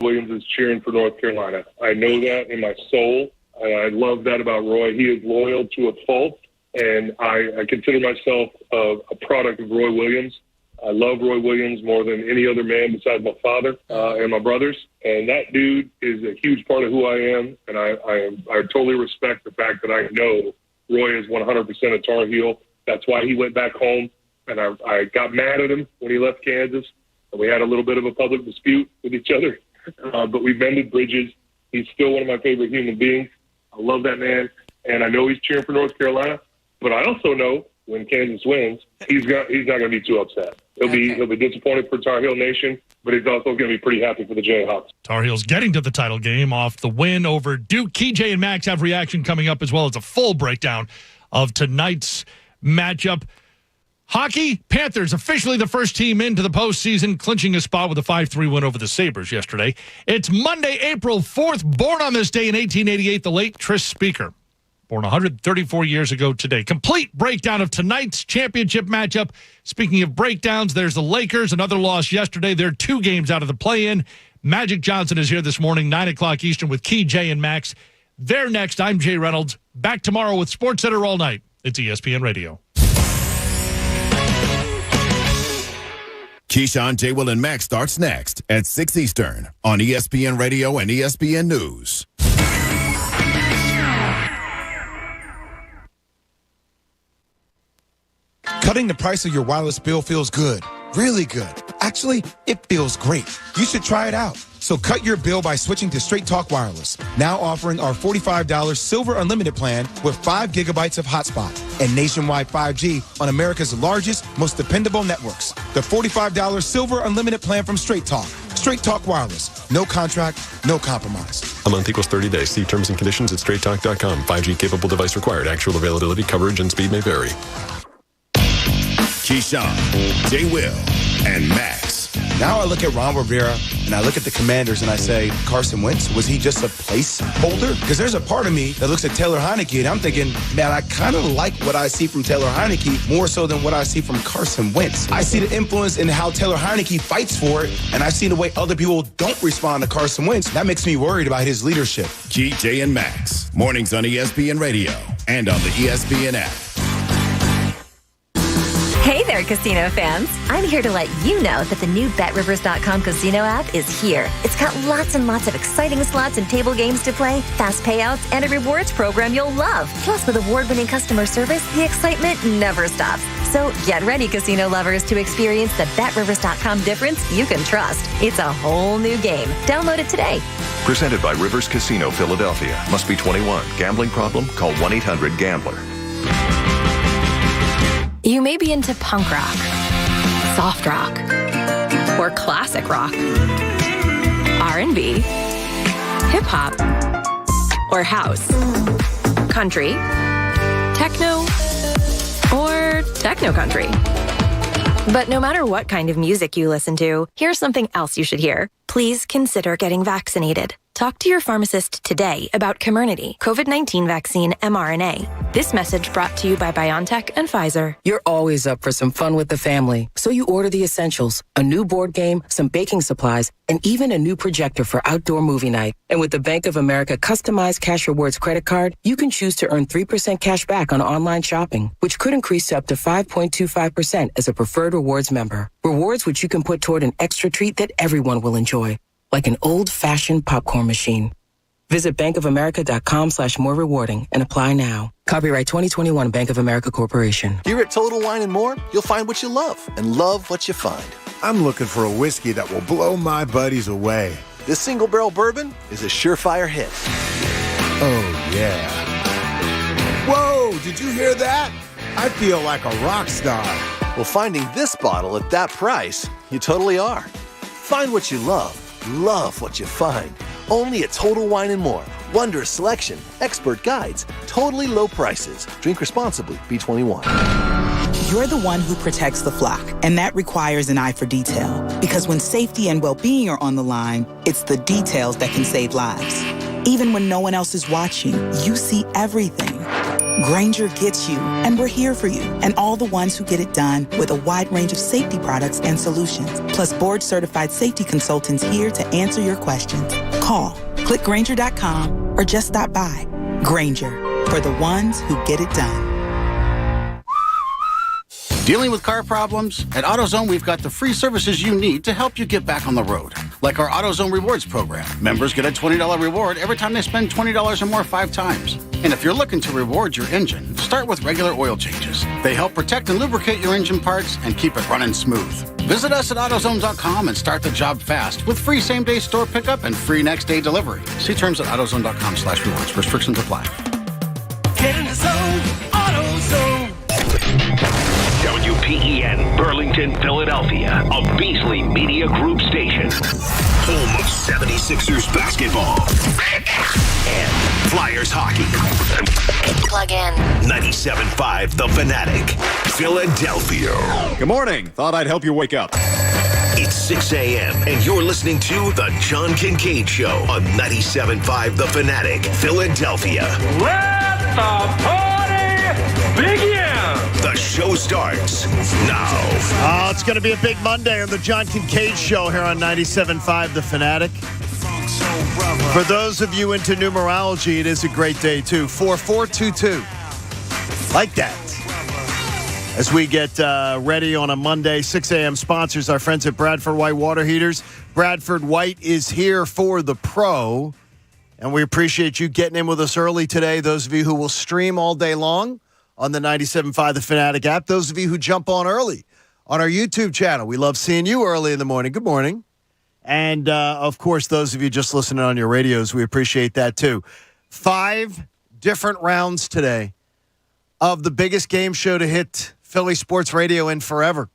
Williams is cheering for North Carolina. I know that in my soul. I love that about Roy. He is loyal to a fault, and I consider myself a product of Roy Williams. I love Roy Williams more than any other man besides my father and my brothers. And that dude is a huge part of who I am, and I totally respect the fact that I know Roy is 100% a Tar Heel. That's why he went back home, and I got mad at him when he left Kansas. And we had a little bit of a public dispute with each other, but we mended bridges. He's still one of my favorite human beings. I love that man, and I know he's cheering for North Carolina, but I also know when Kansas wins, he's not going to be too upset. He'll be disappointed for Tar Heel Nation, but he's also going to be pretty happy for the Jayhawks. Tar Heels getting to the title game off the win over Duke. KJ and Max have reaction coming up, as well as a full breakdown of tonight's matchup. Hockey, Panthers officially the first team into the postseason, clinching a spot with a 5-3 win over the Sabres yesterday. It's Monday, April 4th. Born on this day in 1888, the late Tris Speaker. Born 134 years ago today. Complete breakdown of tonight's championship matchup. Speaking of breakdowns, there's the Lakers. Another loss yesterday. They're 2 games out of the play-in. Magic Johnson is here this morning, 9 o'clock Eastern with Key, Jay, and Max. They're next. I'm Jay Reynolds. Back tomorrow with SportsCenter all night. It's ESPN Radio. Keyshawn, J. Will, and Max starts next at 6 Eastern on ESPN Radio and ESPN News. Cutting the price of your wireless bill feels good, really good. Actually, it feels great. You should try it out. So cut your bill by switching to Straight Talk Wireless. Now offering our $45 Silver Unlimited plan with 5 gigabytes of hotspot and nationwide 5G on America's largest, most dependable networks. The $45 Silver Unlimited plan from Straight Talk. Straight Talk Wireless. No contract, no compromise. A month equals 30 days. See terms and conditions at straighttalk.com. 5G capable device required. Actual availability, coverage, and speed may vary. Keyshawn, J. Will, and Max. Now I look at Ron Rivera and I look at the Commanders and I say, Carson Wentz, was he just a placeholder? Because there's a part of me that looks at Taylor Heineke and I'm thinking, man, I kind of like what I see from Taylor Heineke more so than what I see from Carson Wentz. I see the influence in how Taylor Heineke fights for it, and I see the way other people don't respond to Carson Wentz. That makes me worried about his leadership. Key, Jay, and Max. Mornings on ESPN Radio and on the ESPN app. Hey there, casino fans. I'm here to let you know that the new BetRivers.com casino app is here. It's got lots and lots of exciting slots and table games to play, fast payouts, and a rewards program you'll love. Plus, with award-winning customer service, the excitement never stops. So get ready, casino lovers, to experience the BetRivers.com difference you can trust. It's a whole new game. Download it today. Presented by Rivers Casino, Philadelphia. Must be 21. Gambling problem? Call 1-800-GAMBLER. You may be into punk rock, soft rock, or classic rock, R&B, hip-hop, or house, country, techno, or techno-country. But no matter what kind of music you listen to, here's something else you should hear. Please consider getting vaccinated. Talk to your pharmacist today about Comirnaty, COVID-19 vaccine mRNA. This message brought to you by BioNTech and Pfizer. You're always up for some fun with the family, so you order the essentials, a new board game, some baking supplies, and even a new projector for outdoor movie night. And with the Bank of America customized Cash Rewards credit card, you can choose to earn 3% cash back on online shopping, which could increase to up to 5.25% as a preferred rewards member. Rewards which you can put toward an extra treat that everyone will enjoy, like an old-fashioned popcorn machine. Visit bankofamerica.com/more rewarding and apply now. Copyright 2021 Bank of America Corporation. Here at Total Wine & More, you'll find what you love and love what you find. I'm looking for a whiskey that will blow my buddies away. This single barrel bourbon is a surefire hit. Oh, yeah. Whoa, did you hear that? I feel like a rock star. Well, finding this bottle at that price, you totally are. Find what you love what you find. Only at Total Wine & More. Wondrous selection, expert guides, totally low prices. Drink responsibly. B21. You're the one who protects the flock, and that requires an eye for detail. Because when safety and well-being are on the line, it's the details that can save lives. Even when no one else is watching, you see everything. Grainger gets you, and we're here for you, and all the ones who get it done with a wide range of safety products and solutions, plus board-certified safety consultants here to answer your questions. Call, click Grainger.com, or just stop by. Grainger, for the ones who get it done. Dealing with car problems? At AutoZone, we've got the free services you need to help you get back on the road. Like our AutoZone Rewards program. Members get a $20 reward every time they spend $20 or more 5 times. And if you're looking to reward your engine, start with regular oil changes. They help protect and lubricate your engine parts and keep it running smooth. Visit us at AutoZone.com and start the job fast with free same-day store pickup and free next-day delivery. See terms at AutoZone.com/rewards. Restrictions apply. Get in the zone, AutoZone. WPEN, Burlington, Philadelphia, a Beasley Media Group station. Home of 76ers basketball and Flyers hockey. Plug in. 97.5 The Fanatic, Philadelphia. Good morning. Thought I'd help you wake up. It's 6 a.m. and you're listening to The John Kincade Show on 97.5 The Fanatic, Philadelphia. Let the party begin! The show starts now. Oh, it's going to be a big Monday on The John Kincade Show here on 97.5 The Fanatic. For those of you into numerology, it is a great day, too. 4422. Like that. As we get ready on a Monday, 6 a.m. sponsors, our friends at Bradford White Water Heaters. Bradford White is here for the pro, and we appreciate you getting in with us early today. Those of you who will stream all day long on the 97.5 The Fanatic app. Those of you who jump on early on our YouTube channel. We love seeing you early in the morning. Good morning. And, of course, those of you just listening on your radios, we appreciate that, too. 5 different rounds today of the biggest game show to hit Philly sports radio in forever.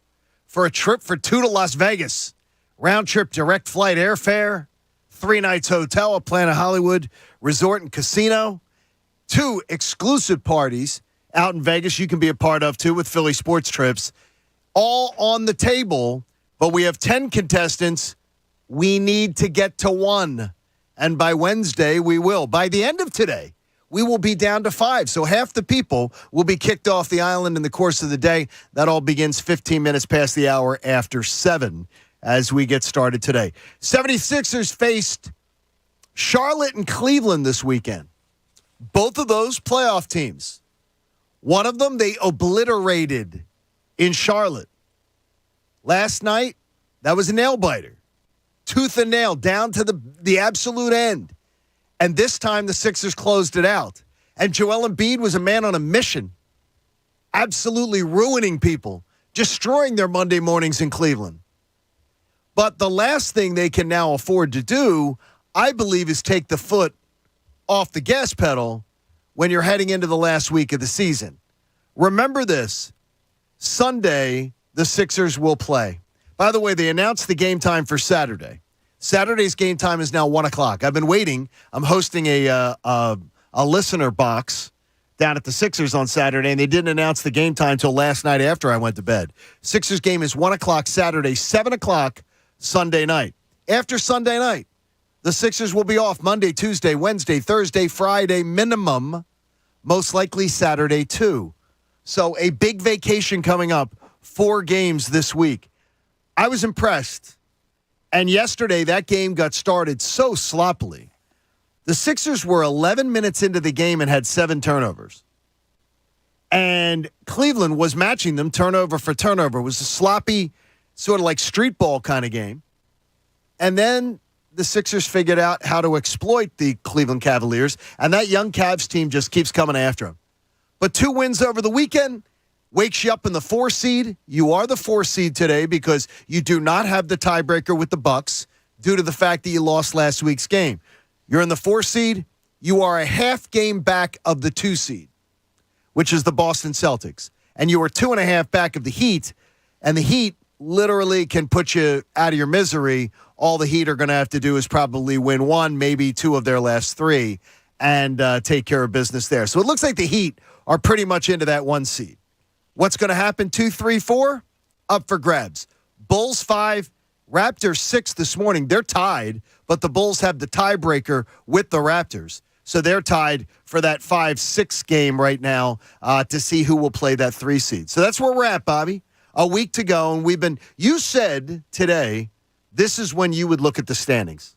For a trip for 2 to Las Vegas. Round trip, direct flight, airfare, 3 nights hotel at Planet Hollywood Resort and Casino. 2 exclusive parties out in Vegas you can be a part of, too, with Philly Sports Trips. All on the table, but we have 10 contestants. We need to get to 1. And by Wednesday, we will. By the end of today, we will be down to 5. So half the people will be kicked off the island in the course of the day. That all begins 15 minutes past the hour after 7 as we get started today. 76ers faced Charlotte and Cleveland this weekend. Both of those playoff teams. One of them they obliterated in Charlotte. Last night, that was a nail-biter. Tooth and nail, down to the absolute end. And this time, the Sixers closed it out. And Joel Embiid was a man on a mission, absolutely ruining people, destroying their Monday mornings in Cleveland. But the last thing they can now afford to do, I believe, is take the foot off the gas pedal when you're heading into the last week of the season. Remember this. Sunday, the Sixers will play. By the way, they announced the game time for Saturday. Saturday's game time is now 1 o'clock. I've been waiting. I'm hosting a listener box down at the Sixers on Saturday, and they didn't announce the game time until last night after I went to bed. Sixers game is 1 o'clock Saturday, 7 o'clock Sunday night. After Sunday night, the Sixers will be off Monday, Tuesday, Wednesday, Thursday, Friday, minimum, most likely Saturday too. So a big vacation coming up, 4 games this week. I was impressed. And yesterday, that game got started so sloppily. The Sixers were 11 minutes into the game and had 7 turnovers. And Cleveland was matching them turnover for turnover. It was a sloppy, sort of like street ball kind of game. And then the Sixers figured out how to exploit the Cleveland Cavaliers, and that young Cavs team just keeps coming after them. But 2 wins over the weekend wakes you up in the 4 seed. You are the 4 seed today because you do not have the tiebreaker with the Bucks due to the fact that you lost last week's game. You're in the 4 seed. You are a half game back of the 2 seed, which is the Boston Celtics. And you are 2.5 back of the Heat, and the Heat literally can put you out of your misery. All the Heat are going to have to do is probably win 1, maybe 2 of their last 3, and take care of business there. So it looks like the Heat are pretty much into that 1 seed. What's going to happen? 2, 3, 4, up for grabs. Bulls 5, Raptors 6 this morning. They're tied, but the Bulls have the tiebreaker with the Raptors. So they're tied for that 5-6 game right now to see who will play that 3 seed. So that's where we're at, Bobby. A week to go, and you said today this is when you would look at the standings.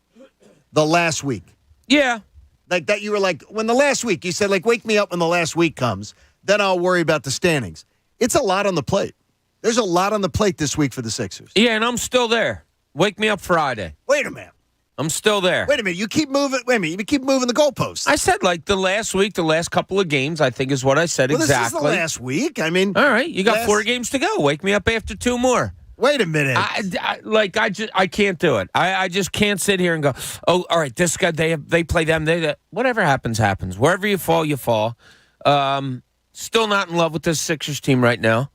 The last week. Yeah. Like that, you were like, when the last week, you said, like, wake me up when the last week comes. Then I'll worry about the standings. It's a lot on the plate. There's a lot on the plate this week for the Sixers. Yeah, and I'm still there. Wake me up Friday. Wait a minute. I'm still there. Wait a minute. You keep moving. Wait a minute. You keep moving the goalposts. I said like the last week, the last couple of games, I think is what I said exactly. This is the last week. I mean. All right. You got 4 games to go. Wake me up after 2 more. Wait a minute. I can't do it. I just can't sit here and go, oh, all right, this guy, they play them. Whatever happens, happens. Wherever you fall, you fall. Still not in love with this Sixers team right now.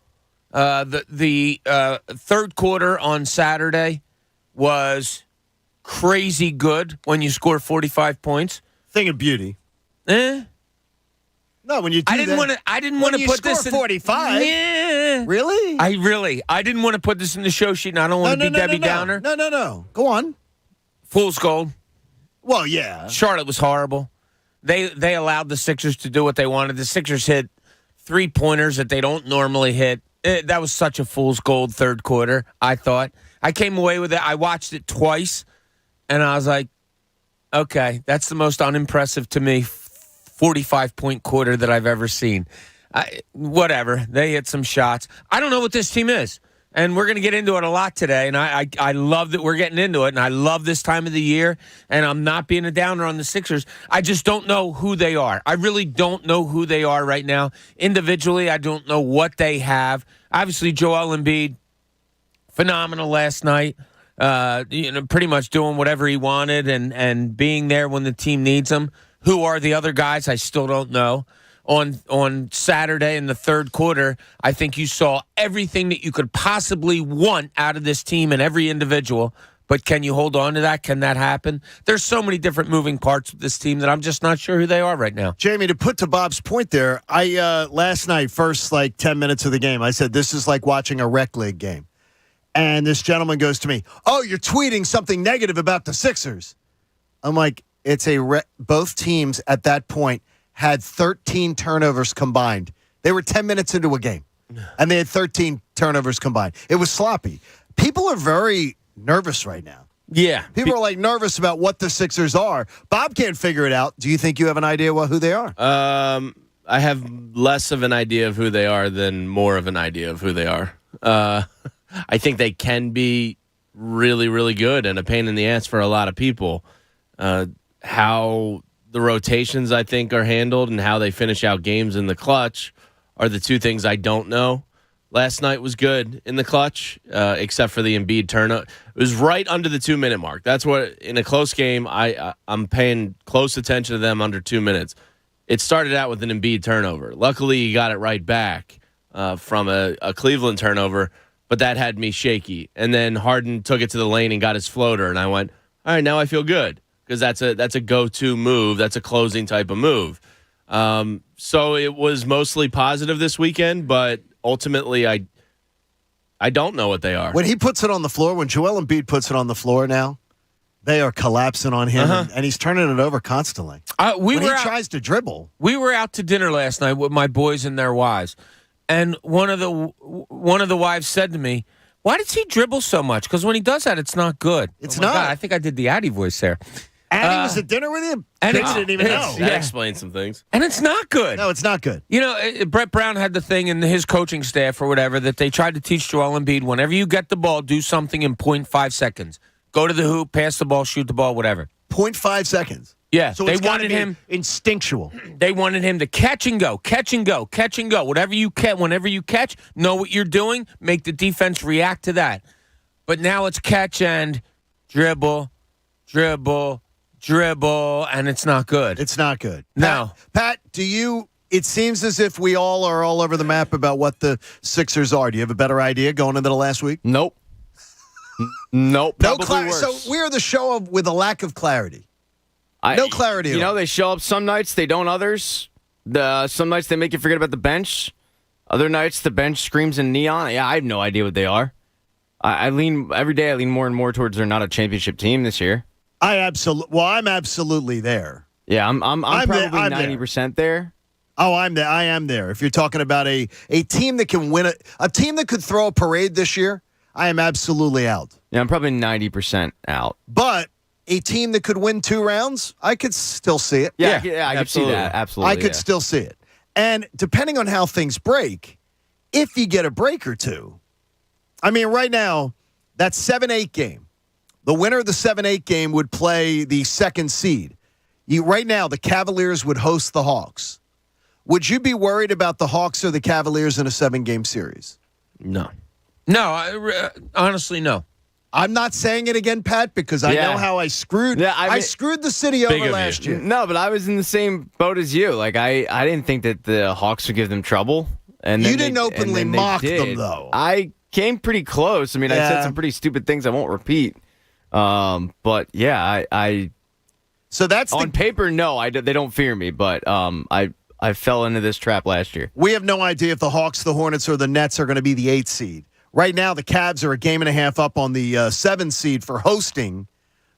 The third quarter on Saturday was crazy good when you score 45 points. Thing of beauty. No, when you do I didn't want to put this in 45. Yeah. Really? I didn't want to put this in the show sheet, and I don't want to be Debbie Downer. No. Go on. Fool's gold. Well, yeah. Charlotte was horrible. They allowed the Sixers to do what they wanted. The Sixers hit 3-pointers that they don't normally hit. That was such a fool's gold third quarter, I thought. I came away with it. I watched it twice, and I was like, okay, that's the most unimpressive to me 45-point quarter that I've ever seen. Whatever. They hit some shots. I don't know what this team is, and we're going to get into it a lot today, and I love that we're getting into it, and I love this time of the year, and I'm not being a downer on the Sixers. I just don't know who they are. I really don't know who they are right now. Individually, I don't know what they have. Obviously, Joel Embiid, phenomenal last night. Pretty much doing whatever he wanted and being there when the team needs him. Who are the other guys? I still don't know. On Saturday in the third quarter, I think you saw everything that you could possibly want out of this team and every individual. But can you hold on to that? Can that happen? There's so many different moving parts with this team that I'm just not sure who they are right now. Jamie, to put to Bob's point there, I last night, first 10 minutes of the game, I said, this is like watching a rec league game. And this gentleman goes to me, oh, you're tweeting something negative about the Sixers. I'm like, both teams at that point had 13 turnovers combined. They were 10 minutes into a game, and they had 13 turnovers combined. It was sloppy. People are very nervous right now. Yeah. People are nervous about what the Sixers are. Bob can't figure it out. Do you think you have an idea who they are? I have less of an idea of who they are than more of an idea of who they are. I think they can be really, really good and a pain in the ass for a lot of people. How the rotations, I think, are handled and how they finish out games in the clutch are the two things I don't know. Last night was good in the clutch, except for the Embiid turnover. It was right under the 2-minute mark. That's what, in a close game, I'm paying close attention to them under 2 minutes. It started out with an Embiid turnover. Luckily, he got it right back from a Cleveland turnover, but that had me shaky. And then Harden took it to the lane and got his floater, and I went, all right, now I feel good. Because that's a go-to move. That's a closing type of move. So it was mostly positive this weekend, but ultimately I don't know what they are. When he puts it on the floor, when Joel Embiid puts it on the floor now, they are collapsing on him, and he's turning it over constantly. He tries to dribble. We were out to dinner last night with my boys and their wives, and one of the wives said to me, why does he dribble so much? Because when he does that, it's not good. It's not. God, I think I did the Addy voice there. Addy was at dinner with him? And Kids didn't even know. That explains some things. And it's not good. No, it's not good. You know, Brett Brown had the thing in his coaching staff or whatever that they tried to teach Joel Embiid, whenever you get the ball, do something in 0.5 seconds. Go to the hoop, pass the ball, shoot the ball, whatever. 0.5 seconds? Yeah. So they wanted him instinctual. They wanted him to catch and go. Whatever you whenever you catch, know what you're doing, make the defense react to that. But now it's catch and dribble, and it's not good. It's not good. No. Pat, it seems as if we all are all over the map about what the Sixers are. Do you have a better idea going into the last week? Nope. Nope. No clarity. So we are the show with a lack of clarity. No clarity. You know, they show up some nights, they don't others. Some nights they make you forget about the bench. Other nights the bench screams in neon. Yeah, I have no idea what they are. Every day I lean more and more towards they're not a championship team this year. I'm absolutely there. Yeah, I'm probably I'm 90% there. Oh, I'm there. I am there. If you're talking about a team that can win a team that could throw a parade this year, I am absolutely out. Yeah, I'm probably 90% out. But a team that could win 2 rounds, I could still see it. Yeah, I could see that. Absolutely. I could still see it. And depending on how things break, if you get a break or two, I mean, right now, that 7-8 game, the winner of the 7-8 game would play the second seed. Right now, the Cavaliers would host the Hawks. Would you be worried about the Hawks or the Cavaliers in a 7-game series? No, honestly, no. I'm not saying it again, Pat, because I know how I screwed. Yeah, I screwed the city over last year. No, but I was in the same boat as you. Like I didn't think that the Hawks would give them trouble. And you didn't openly mock them, though. I came pretty close. I mean, I said some pretty stupid things I won't repeat. But yeah, I. So that's on paper. No, they don't fear me. But I fell into this trap last year. We have no idea if the Hawks, the Hornets, or the Nets are going to be the 8th seed. Right now, the Cavs are a game and a half up on the 7th seed for hosting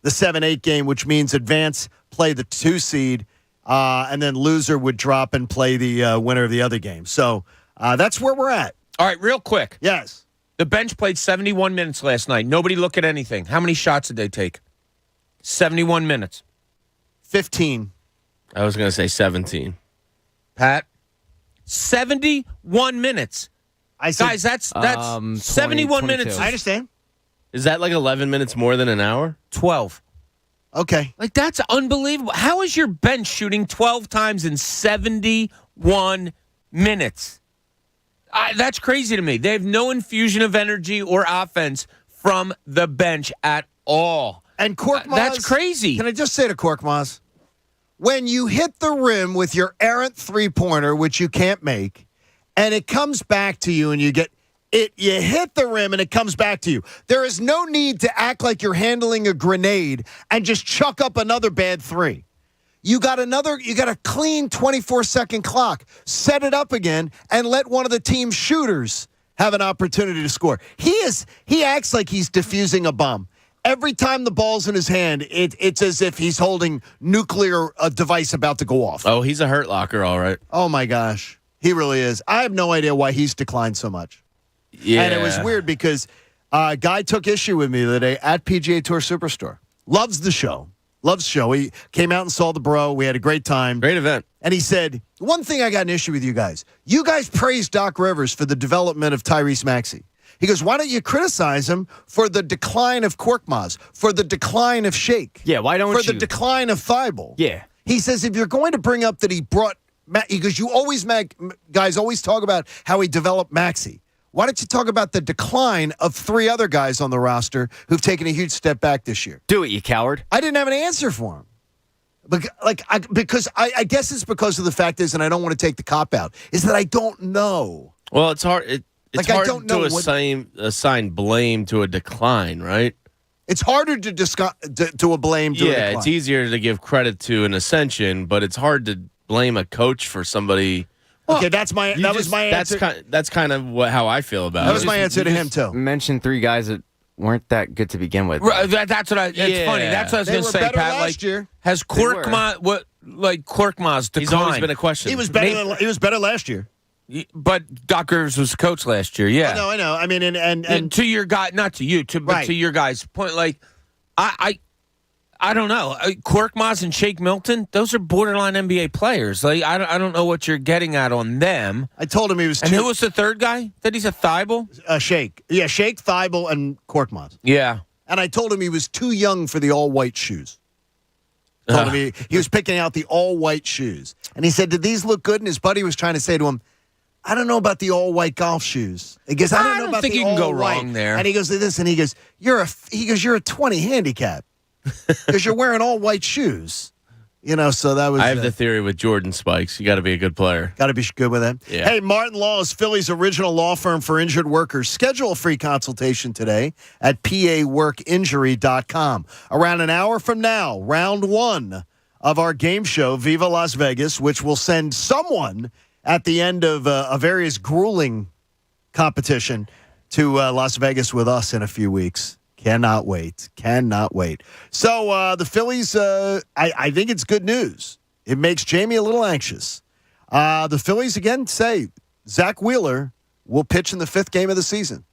the 7-8 game, which means advance, play the 2 seed, and then loser would drop and play the winner of the other game. So that's where we're at. All right, real quick. Yes. The bench played 71 minutes last night. Nobody look at anything. How many shots did they take? 71 minutes. 15. I was going to say 17. Pat? 71 minutes. Guys, that's 71 minutes. I understand. Is that like 11 minutes more than an hour? 12. Okay. Like, that's unbelievable. How is your bench shooting 12 times in 71 minutes? That's crazy to me. They have no infusion of energy or offense from the bench at all. And Korkmaz, that's crazy. Can I just say to Korkmaz, when you hit the rim with your errant three-pointer, which you can't make, and it comes back to you and you get it, you hit the rim and it comes back to you. There is no need to act like you're handling a grenade and just chuck up another bad 3. You got a clean 24-second clock. Set it up again and let one of the team's shooters have an opportunity to score. He acts like he's defusing a bomb. Every time the ball's in his hand, it's as if he's holding nuclear device about to go off. Oh, he's a hurt locker, all right. Oh, my gosh. He really is. I have no idea why he's declined so much. Yeah. And it was weird because a guy took issue with me the other day at PGA Tour Superstore. Loves the show. Loves the show. He came out and saw the bro. We had a great time. Great event. And he said, one thing I got an issue with you guys. You guys praised Doc Rivers for the development of Tyrese Maxey. He goes, why don't you criticize him for the decline of Korkmaz, for the decline of Shake? Yeah, why don't you? For the decline of Thibault. Yeah. He says, if you're going to bring up that he brought, because you always, guys always talk about how he developed Maxey. Why don't you talk about the decline of 3 other guys on the roster who've taken a huge step back this year? Do it, you coward. I didn't have an answer for him. Because I guess it's because of the fact is, and I don't want to take the cop out, is that I don't know. Well, it's hard. It's I hard don't know to assign blame to a decline, right? It's harder to a blame to a decline. Yeah, it's easier to give credit to an ascension, but it's hard to blame a coach for somebody. Okay, that was my answer. That's kind of how I feel about it. That was my answer to him, too. Mentioned 3 guys that weren't that good to begin with. That's what it's funny. That's what I was going to say, Pat. Last year. Has Korkmaz declined? He's always been a question. He was better last year. But Doc Rivers was coach last year, yeah. I know. I mean, and to your guy, not to you, but to your guy's point, like, I don't know. Korkmaz and Shake Milton, those are borderline NBA players. Like, I don't know what you're getting at on them. I told him he was. And who was the third guy? That he's a Thibault? Shake. Yeah, Shake, Thibault, and Korkmaz. Yeah. And I told him he was too young for the all-white shoes. Told him he was picking out the all-white shoes. And he said, did these look good? And his buddy was trying to say to him, I don't know about the all-white golf shoes. He goes, I don't know about think the you can go all-white. wrong there. And he goes to this, and he goes, you're a 20 handicap because you're wearing all-white shoes. You know, so that was. I have the theory with Jordan spikes. You got to be a good player. Got to be good with them. Yeah. Hey, Martin Law is Philly's original law firm for injured workers. Schedule a free consultation today at paworkinjury.com. Around an hour from now, round 1 of our game show, Viva Las Vegas, which will send someone at the end of a various grueling competition to Las Vegas with us in a few weeks. Cannot wait. So the Phillies, I think it's good news It makes Jamie a little anxious. The Phillies, again, say Zach Wheeler will pitch in the 5th game of the season.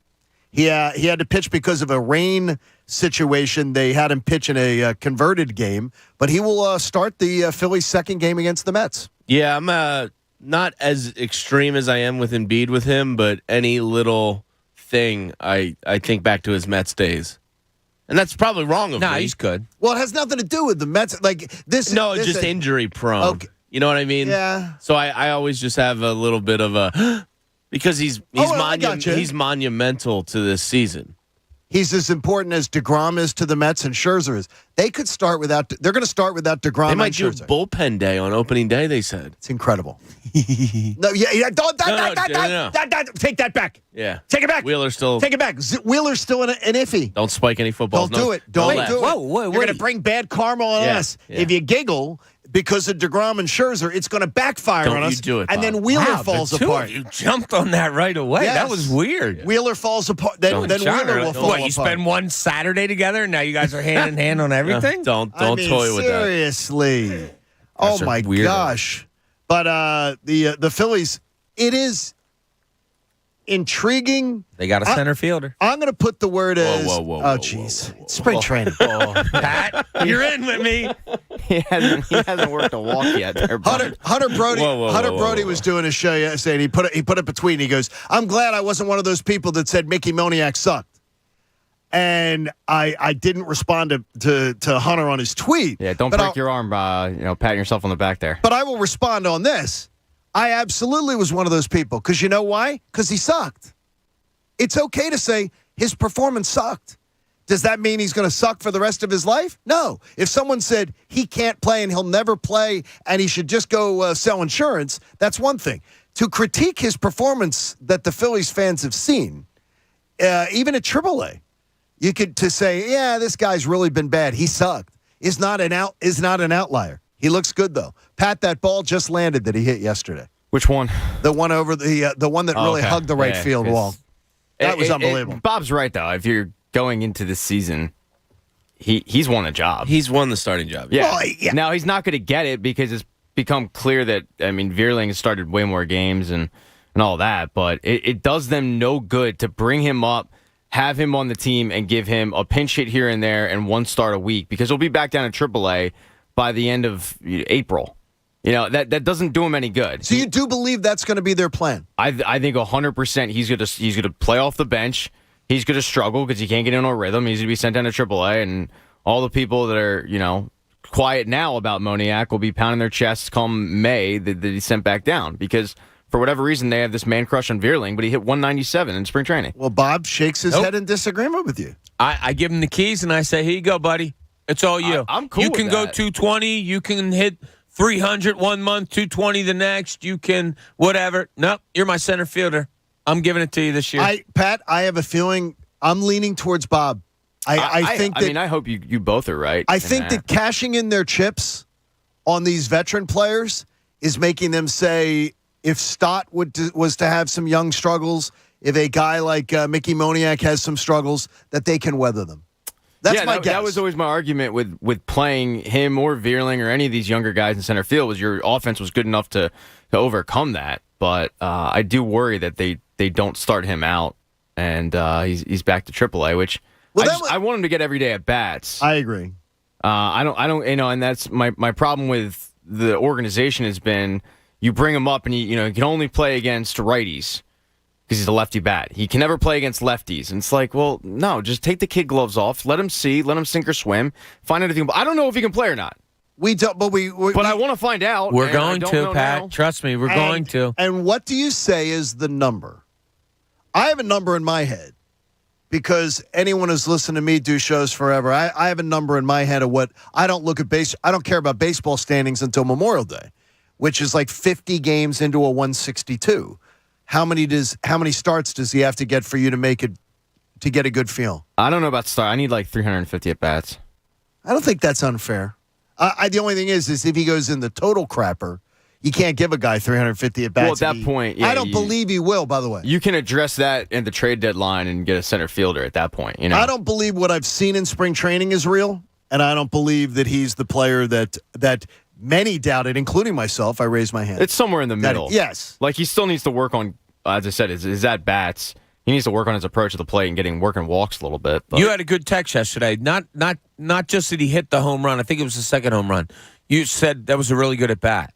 He had to pitch because of a rain situation. They had him pitch in a converted game, but he will start the Phillies' 2nd game against the Mets. Yeah, I'm not as extreme as I am with Embiid with him, but any little thing, I think back to his Mets days. And that's probably wrong of me. He's good. Well, it has nothing to do with the Mets. Like this. No, it's just injury prone. Okay. You know what I mean? Yeah. So I always just have a little bit of a because he's monumental to this season. He's as important as DeGrom is to the Mets and Scherzer is. They're going to start without DeGrom. They might do Scherzer. bullpen day on opening day. They said it's incredible. No, don't take that back. Yeah, take it back. Wheeler's still take it back. Wheeler's still an iffy. Don't spike any footballs. Don't do it. Don't do it. Whoa, you're going to bring bad karma on us if you giggle. Because of DeGrom and Scherzer, it's going to backfire on us. You do it, and Bob. then Wheeler falls apart. You jumped on that right away. Yes. That was weird. Wheeler falls apart. Then Wheeler will fall apart. What, you spend one Saturday together, and now you guys are hand in hand on everything? Don't toy with that. Seriously. Oh, my gosh. But the Phillies, it is intriguing. They got a center fielder. I'm going to put the word as... Whoa, jeez. Spring training. Pat, you're in with me. He hasn't worked a walk yet. There, Hunter Brody was doing a show yesterday, and he put it between. He goes, I'm glad I wasn't one of those people that said Mickey Moniak sucked. And I didn't respond to Hunter on his tweet. Yeah, don't break your arm, patting yourself on the back there. But I will respond on this. I absolutely was one of those people. Because you know why? Because he sucked. It's okay to say his performance sucked. Does that mean he's going to suck for the rest of his life? No. If someone said he can't play and he'll never play and he should just go sell insurance, that's one thing. To critique his performance that the Phillies fans have seen, even at AAA, you could to say, yeah, this guy's really been bad. He sucked. Is not an outlier. He looks good though. Pat, that ball just landed that he hit yesterday. Which one? The one over the one that really hugged the right field wall. That was unbelievable. Bob's right though. If you're going into this season, he's won a job. He's won the starting job. Yeah. Well, yeah. Now he's not going to get it because it's become clear that Vierling has started way more games and all that, but it does them no good to bring him up, have him on the team, and give him a pinch hit here and there and one start a week because he'll be back down in AAA by the end of April. That doesn't do him any good. So you do believe that's going to be their plan? I think 100% he's going to play off the bench. He's going to struggle because he can't get in a rhythm. He's going to be sent down to AAA, and all the people that are, quiet now about Moniak will be pounding their chests come May that he's sent back down because for whatever reason they have this man crush on Vierling, but he hit 197 in spring training. Well, Bob shakes his head in disagreement with you. I give him the keys and I say, here you go, buddy. It's all you. I'm cool. You can with go that. 220. You can hit 300 one month, 220 the next. You can whatever. Nope, you're my center fielder. I'm giving it to you this year. Pat, I have a feeling I'm leaning towards Bob. I hope you both are right. I think that cashing in their chips on these veteran players is making them say if Stott was to have some young struggles, if a guy like Mickey Moniak has some struggles, that they can weather them. That's my guess. That was always my argument with playing him or Vierling or any of these younger guys in center field was your offense was good enough to overcome that. But I do worry that they don't start him out and he's back to AAA, which I want him to get every day at bats. I agree. I don't and that's my problem with the organization has been you bring him up and he can only play against righties. Because he's a lefty bat. He can never play against lefties. And it's like, well, no, just take the kid gloves off. Let him see. Let him sink or swim. Find out if he can. I don't know if he can play or not. We don't, but But I want to find out. We're going to, Pat. Now. Trust me, we're going to. And what do you say is the number? I have a number in my head because anyone who's listened to me do shows forever, I have a number in my head of what I don't look at I don't care about baseball standings until Memorial Day, which is like 50 games into a 162. How many starts does he have to get for you to get a good feel? I don't know about start. I need like 350 at bats. I don't think that's unfair. The only thing is if he goes in the total crapper, you can't give a guy 350 at bats. Well, at that point, yeah, I don't believe he will. By the way, you can address that in the trade deadline and get a center fielder at that point. I don't believe what I've seen in spring training is real, and I don't believe that he's the player that Many doubted, including myself. I raised my hand. It's somewhere in the middle. Yes. Like, he still needs to work on, as I said, his at-bats. He needs to work on his approach to the plate and working walks a little bit. But. You had a good text yesterday. Not just that he hit the home run. I think it was the second home run. You said that was a really good at-bat.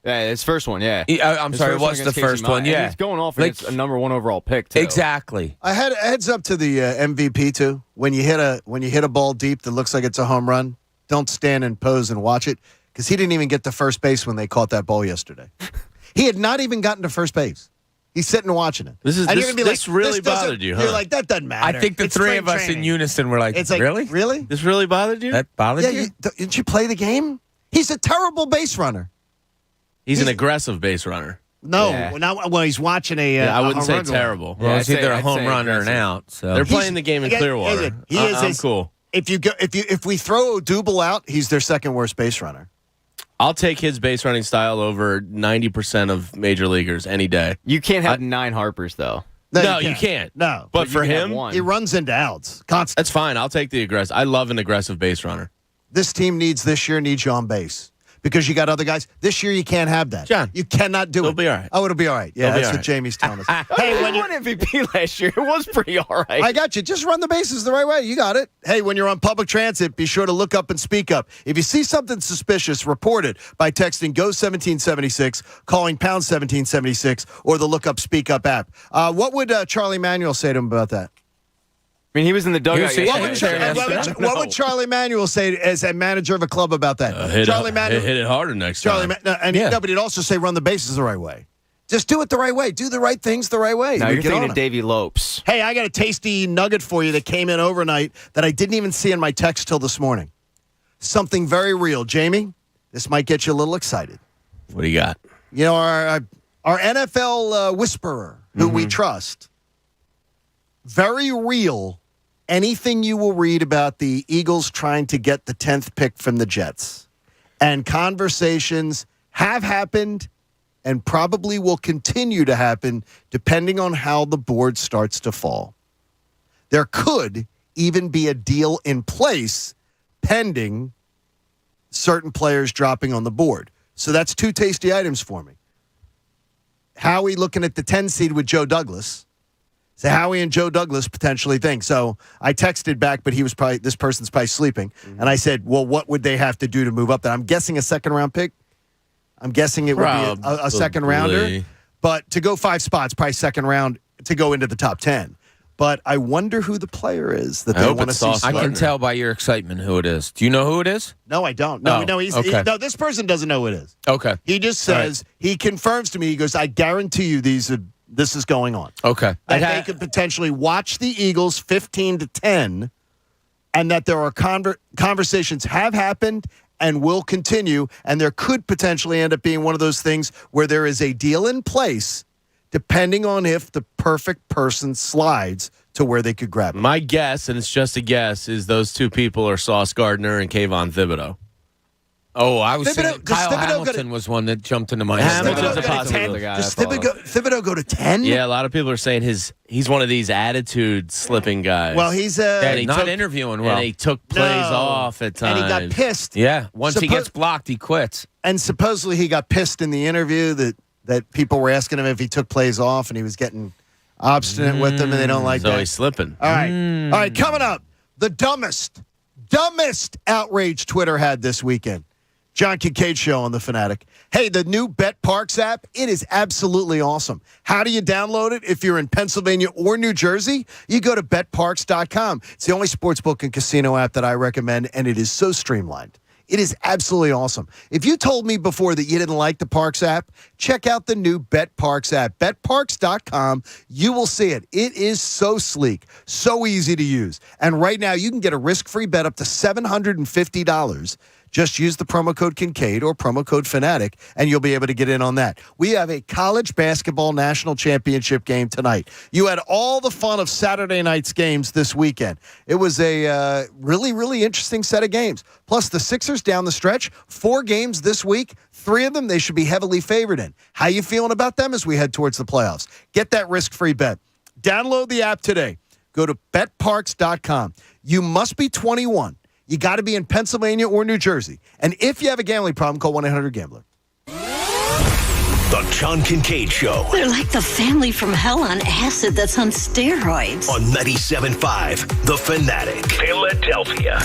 Yeah, his first one, yeah. I'm sorry, it was the first one, yeah. And he's going off against a number 1 overall pick, too. Exactly. I had a heads up to the MVP, too. When you hit a ball deep that looks like it's a home run, don't stand and pose and watch it, because he didn't even get to first base when they caught that ball yesterday. He had not even gotten to first base. He's sitting and watching it. This really bothered you, huh? You're like, that doesn't matter. I think the three of us in unison were like, really? This really bothered you? That bothered you? Didn't you play the game? He's a terrible base runner. He's an aggressive base runner. No, Yeah. when he's watching I wouldn't say run terrible. Well, it's either a home run or an out. So they're playing the game in Clearwater. I'm cool. If we throw Odubel out, he's their second worst base runner. I'll take his base running style over 90% of major leaguers any day. You can't have 9 Harpers, though. No, you can't. No. But for him, he runs into outs. That's fine. I'll take the aggressive. I love an aggressive base runner. This team needs you on base. Because you got other guys. This year, you can't have that. John. You cannot do it. It'll be all right. Oh, it'll be all right. Yeah, It'll be that's all what right. Jamie's telling us. Hey, when you won MVP last year, it was pretty all right. I got you. Just run the bases the right way. You got it. Hey, when you're on public transit, be sure to look up and speak up. If you see something suspicious, report it by texting GO1776, calling pound 1776, or the Look Up Speak Up app. What would Charlie Manuel say to him about that? I mean, he was in the dugout. What would Charlie Manuel say as a manager of a club about that? Charlie Manuel hit it harder next time. But he'd also say run the bases the right way. Just do it the right way. Do the right things the right way. Now you're thinking of Davey Lopes. Hey, I got a tasty nugget for you that came in overnight that I didn't even see in my text till this morning. Something very real. Jamie, this might get you a little excited. What do you got? You know, our NFL whisperer, who we trust, very real. Anything you will read about the Eagles trying to get the 10th pick from the Jets. And conversations have happened and probably will continue to happen depending on how the board starts to fall. There could even be a deal in place pending certain players dropping on the board. So that's 2 tasty items for me. Howie looking at the 10 seed with Joe Douglas. So Howie and Joe Douglas potentially think. So I texted back, but this person's probably sleeping. Mm-hmm. And I said, well, what would they have to do to move up? That I'm guessing a second-round pick. I'm guessing it would be a second-rounder. But to go 5 spots, probably second round to go into the top 10. But I wonder who the player is that they want to see. I can tell by your excitement who it is. Do you know who it is? No, I don't. No, no, this person doesn't know who it is. Okay. He just says, he confirms to me, he goes, I guarantee you this is going on. Okay. That they could potentially watch the Eagles 15-10, and that there are conversations have happened and will continue, and there could potentially end up being one of those things where there is a deal in place depending on if the perfect person slides to where they could grab it. My guess, and it's just a guess, is those 2 people are Sauce Gardner and Kayvon Thibodeau. Oh, I was thinking Kyle Hamilton was one that jumped into my head. Hamilton's a possibility. Does Thibodeau go to 10? Yeah, a lot of people are saying he's one of these attitude slipping guys. Well, he's not interviewing well. And he took plays off at times. And he got pissed. Yeah, once he gets blocked, he quits. And supposedly he got pissed in the interview that people were asking him if he took plays off, and he was getting obstinate with them, and they don't like that. So he's slipping. All right, coming up, the dumbest outrage Twitter had this weekend. John Kincade Show on The Fanatic. Hey, the new Bet Parks app, it is absolutely awesome. How do you download it? If you're in Pennsylvania or New Jersey, you go to betparks.com. It's the only sportsbook and casino app that I recommend, and it is so streamlined. It is absolutely awesome. If you told me before that you didn't like the Parks app, check out the new Bet Parks app. betparks.com. You will see it. It is so sleek, so easy to use. And right now, you can get a risk-free bet up to $750. Just use the promo code Kincade or promo code Fanatic, and you'll be able to get in on that. We have a college basketball national championship game tonight. You had all the fun of Saturday night's games this weekend. It was a really, really interesting set of games. Plus, the Sixers down the stretch, 4 games this week. 3 of them they should be heavily favored in. How you feeling about them as we head towards the playoffs? Get that risk-free bet. Download the app today. Go to betparks.com. You must be 21. You got to be in Pennsylvania or New Jersey. And if you have a gambling problem, call 1-800-GAMBLER. The John Kincade Show. They're like the family from hell on acid that's on steroids. On 97.5 The Fanatic. Philadelphia.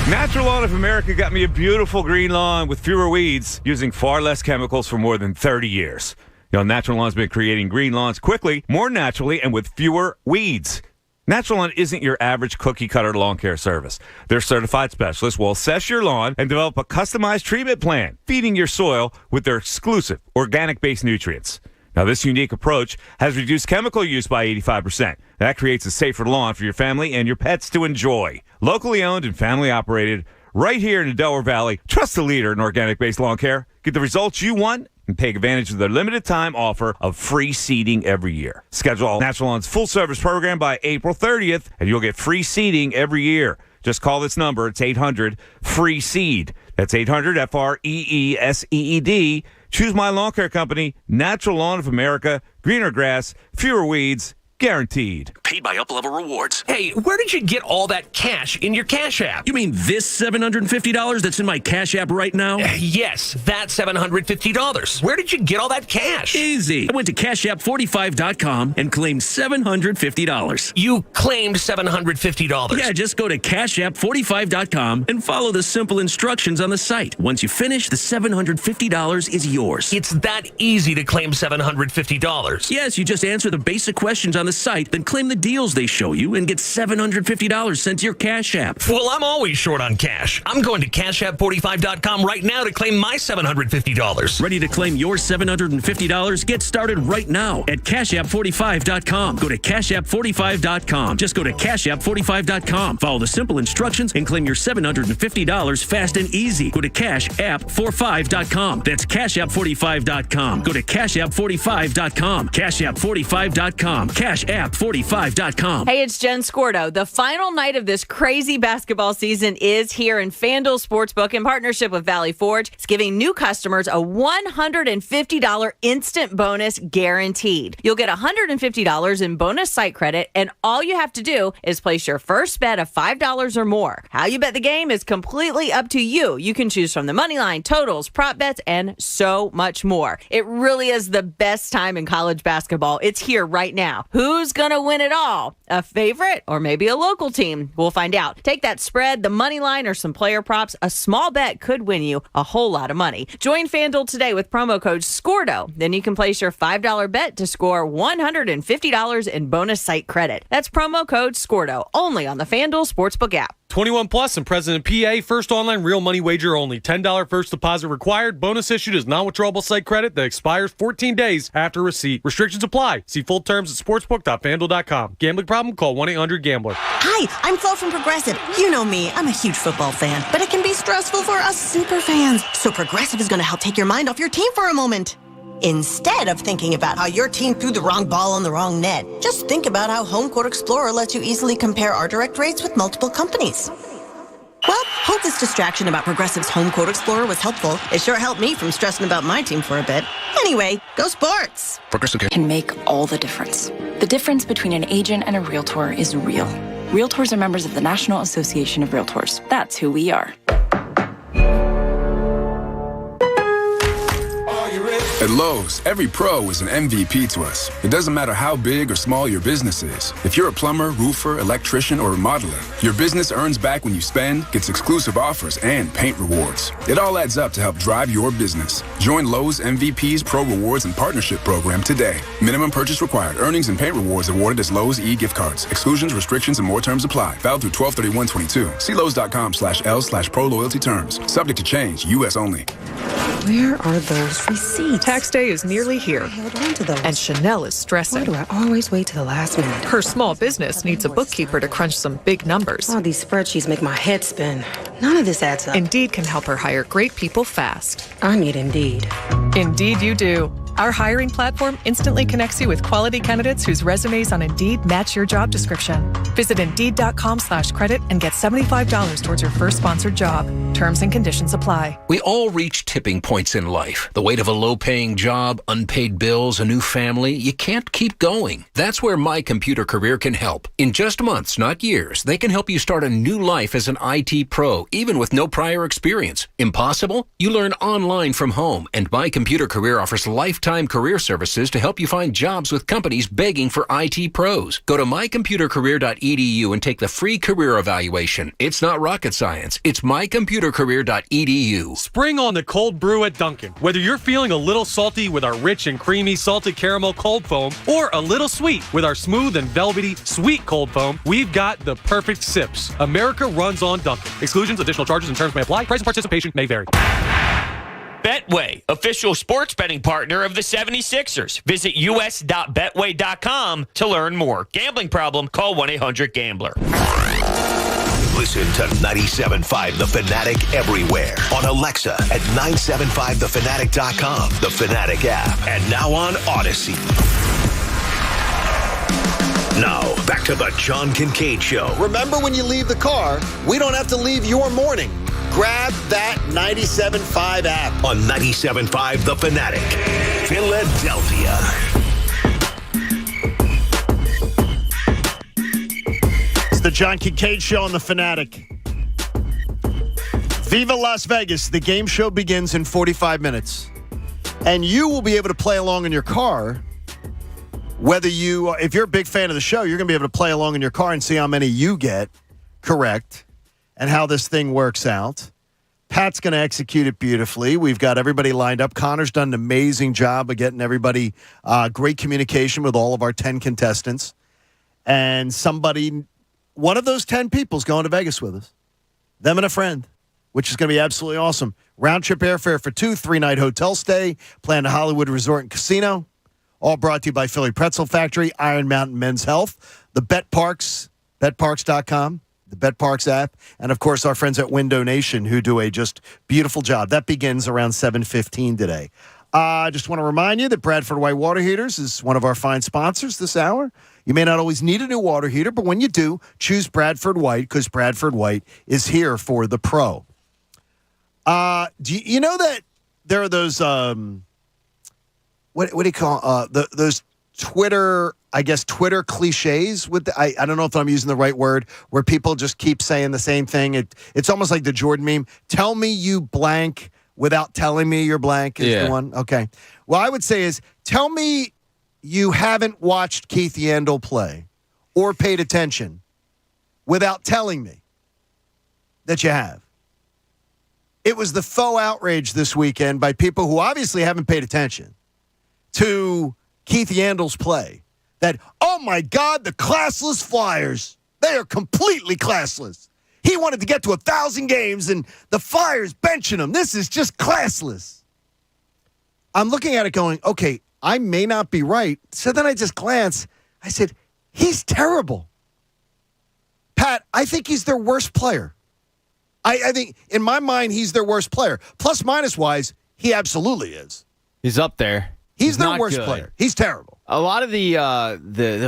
Natural Lawn of America got me a beautiful green lawn with fewer weeds using far less chemicals for more than 30 years. Natural Lawn's been creating green lawns quickly, more naturally, and with fewer weeds. Natural Lawn isn't your average cookie-cutter lawn care service. Their certified specialists will assess your lawn and develop a customized treatment plan, feeding your soil with their exclusive organic-based nutrients. Now, this unique approach has reduced chemical use by 85%. That creates a safer lawn for your family and your pets to enjoy. Locally owned and family-operated, right here in the Delaware Valley, trust the leader in organic-based lawn care. Get the results you want and take advantage of their limited-time offer of free seeding every year. Schedule Natural Lawn's full-service program by April 30th, and you'll get free seeding every year. Just call this number. It's 800-FREE-SEED. That's 800-FREESEED. Choose my lawn care company, Natural Lawn of America. Greener grass, fewer weeds, guaranteed. Paid by UpLevel Rewards. Hey, where did you get all that cash in your Cash App? You mean this $750 that's in my Cash App right now? Yes, that $750. Where did you get all that cash? Easy. I went to CashApp45.com and claimed $750. You claimed $750? Yeah, just go to CashApp45.com and follow the simple instructions on the site. Once you finish, the $750 is yours. It's that easy to claim $750? Yes, you just answer the basic questions on the site, then claim the deals they show you and get $750 sent to your Cash App. Well, I'm always short on cash. I'm going to CashApp45.com right now to claim my $750. Ready to claim your $750? Get started right now at CashApp45.com. Go to CashApp45.com. Just go to CashApp45.com. Follow the simple instructions and claim your $750 fast and easy. Go to CashApp45.com. That's CashApp45.com. Go to CashApp45.com. CashApp45.com. CashApp45.com. Hey, it's Jen Scordo. The final night of this crazy basketball season is here, and FanDuel Sportsbook, in partnership with Valley Forge, is giving new customers a $150 instant bonus guaranteed. You'll get $150 in bonus site credit, and all you have to do is place your first bet of $5 or more. How you bet the game is completely up to you. You can choose from the money line, totals, prop bets, and so much more. It really is the best time in college basketball. It's here right now. Who's going to win it all? A favorite or maybe a local team? We'll find out. Take that spread, the money line, or some player props. A small bet could win you a whole lot of money. Join FanDuel today with promo code SCORDO. Then you can place your $5 bet to score $150 in bonus site credit. That's promo code SCORDO, only on the FanDuel Sportsbook app. 21 plus and present in PA. First online real money wager only. $10 first deposit required. Bonus issued is non-withdrawable site credit that expires 14 days after receipt. Restrictions apply. See full terms at sportsbook.fanduel.com. Gambling problem? Call 1-800-GAMBLER. Hi, I'm Flo from Progressive. You know me. I'm a huge football fan, but it can be stressful for us super fans. So Progressive is going to help take your mind off your team for a moment. Instead of thinking about how your team threw the wrong ball on the wrong net, just think about how Home Quote Explorer lets you easily compare our direct rates with multiple companies. Well, hope this distraction about Progressive's Home Quote Explorer was helpful. It sure helped me from stressing about my team for a bit. Anyway, go sports! Progressive can make all the difference. The difference between an agent and a realtor is real. Realtors are members of the National Association of Realtors. That's who we are. At Lowe's, every pro is an MVP to us. It doesn't matter how big or small your business is. If you're a plumber, roofer, electrician, or remodeler, your business earns back when you spend, gets exclusive offers, and paint rewards. It all adds up to help drive your business. Join Lowe's MVP's Pro Rewards and Partnership Program today. Minimum purchase required. Earnings and paint rewards awarded as Lowe's e-gift cards. Exclusions, restrictions, and more terms apply. Valid through 12/31/22. See Lowe's.com/L/Pro Loyalty terms. Subject to change. U.S. only. Where are those receipts? Tax day is nearly here, and Chanel is stressing. Why do I always wait to the last minute? Her small business needs a bookkeeper to crunch some big numbers. All these spreadsheets make my head spin. None of this adds up. Indeed can help her hire great people fast. I need Indeed. Indeed you do. Our hiring platform instantly connects you with quality candidates whose resumes on Indeed match your job description. Visit Indeed.com/credit and get $75 towards your first sponsored job. Terms and conditions apply. We all reach tipping points in life. The weight of a low-paying job, unpaid bills, a new family. You can't keep going. That's where My Computer Career can help. In just months, not years, they can help you start a new life as an IT pro, even with no prior experience. Impossible? You learn online from home, and My Computer Career offers lifetime career services to help you find jobs with companies begging for IT pros. Go to mycomputercareer.edu and take the free career evaluation. It's not rocket science. It's mycomputercareer.edu. Spring on the cold brew at Dunkin'. Whether you're feeling a little salty with our rich and creamy salted caramel cold foam or a little sweet with our smooth and velvety sweet cold foam, we've got the perfect sips. America runs on Dunkin'. Exclusions, additional charges, and terms may apply. Price and participation may vary. Betway, official sports betting partner of the 76ers. Visit us.betway.com to learn more. Gambling problem? Call 1-800-GAMBLER. Listen to 97.5 The Fanatic everywhere. On Alexa at 975thefanatic.com, the Fanatic app, and now on Odyssey. Now, back to the John Kincade Show. Remember, when you leave the car, we don't have to leave your morning. Grab that 97.5 app. On 97.5 The Fanatic, Philadelphia. It's the John Kincade Show on The Fanatic. Viva Las Vegas. The game show begins in 45 minutes. And you will be able to play along in your car. If you're a big fan of the show, you're going to be able to play along in your car and see how many you get correct and how this thing works out. Pat's going to execute it beautifully. We've got everybody lined up. Connor's done an amazing job of getting everybody great communication with all of our 10 contestants. And one of those 10 people is going to Vegas with us. Them and a friend, which is going to be absolutely awesome. Round trip airfare for 2, 3-night hotel stay, Planet Hollywood Resort and Casino. All brought to you by Philly Pretzel Factory, Iron Mountain Men's Health, the Bet Parks, betparks.com, the Bet Parks app, and, of course, our friends at Window Nation who do a just beautiful job. That begins around 7:15 today. I just want to remind you that Bradford White Water Heaters is one of our fine sponsors this hour. You may not always need a new water heater, but when you do, choose Bradford White because Bradford White is here for the pro. Do you know that there are those... What do you call those Twitter cliches with I don't know if I'm using the right word, where people just keep saying the same thing. It's almost like the Jordan meme. Tell me you blank without telling me you're blank is the one. Okay. Well, I would say is tell me you haven't watched Keith Yandel play or paid attention without telling me that you have. It was the faux outrage this weekend by people who obviously haven't paid attention to Keith Yandel's play. That, oh my God, the classless Flyers. They are completely classless. He wanted to get to 1,000 games, and the Flyers benching him. This is just classless. I'm looking at it going, okay, I may not be right. So then I just glance. I said, he's terrible. Pat, I think he's their worst player. I think, in my mind, he's their worst player. Plus, minus-wise, he absolutely is. He's up there. He's their worst player. He's terrible. A lot of the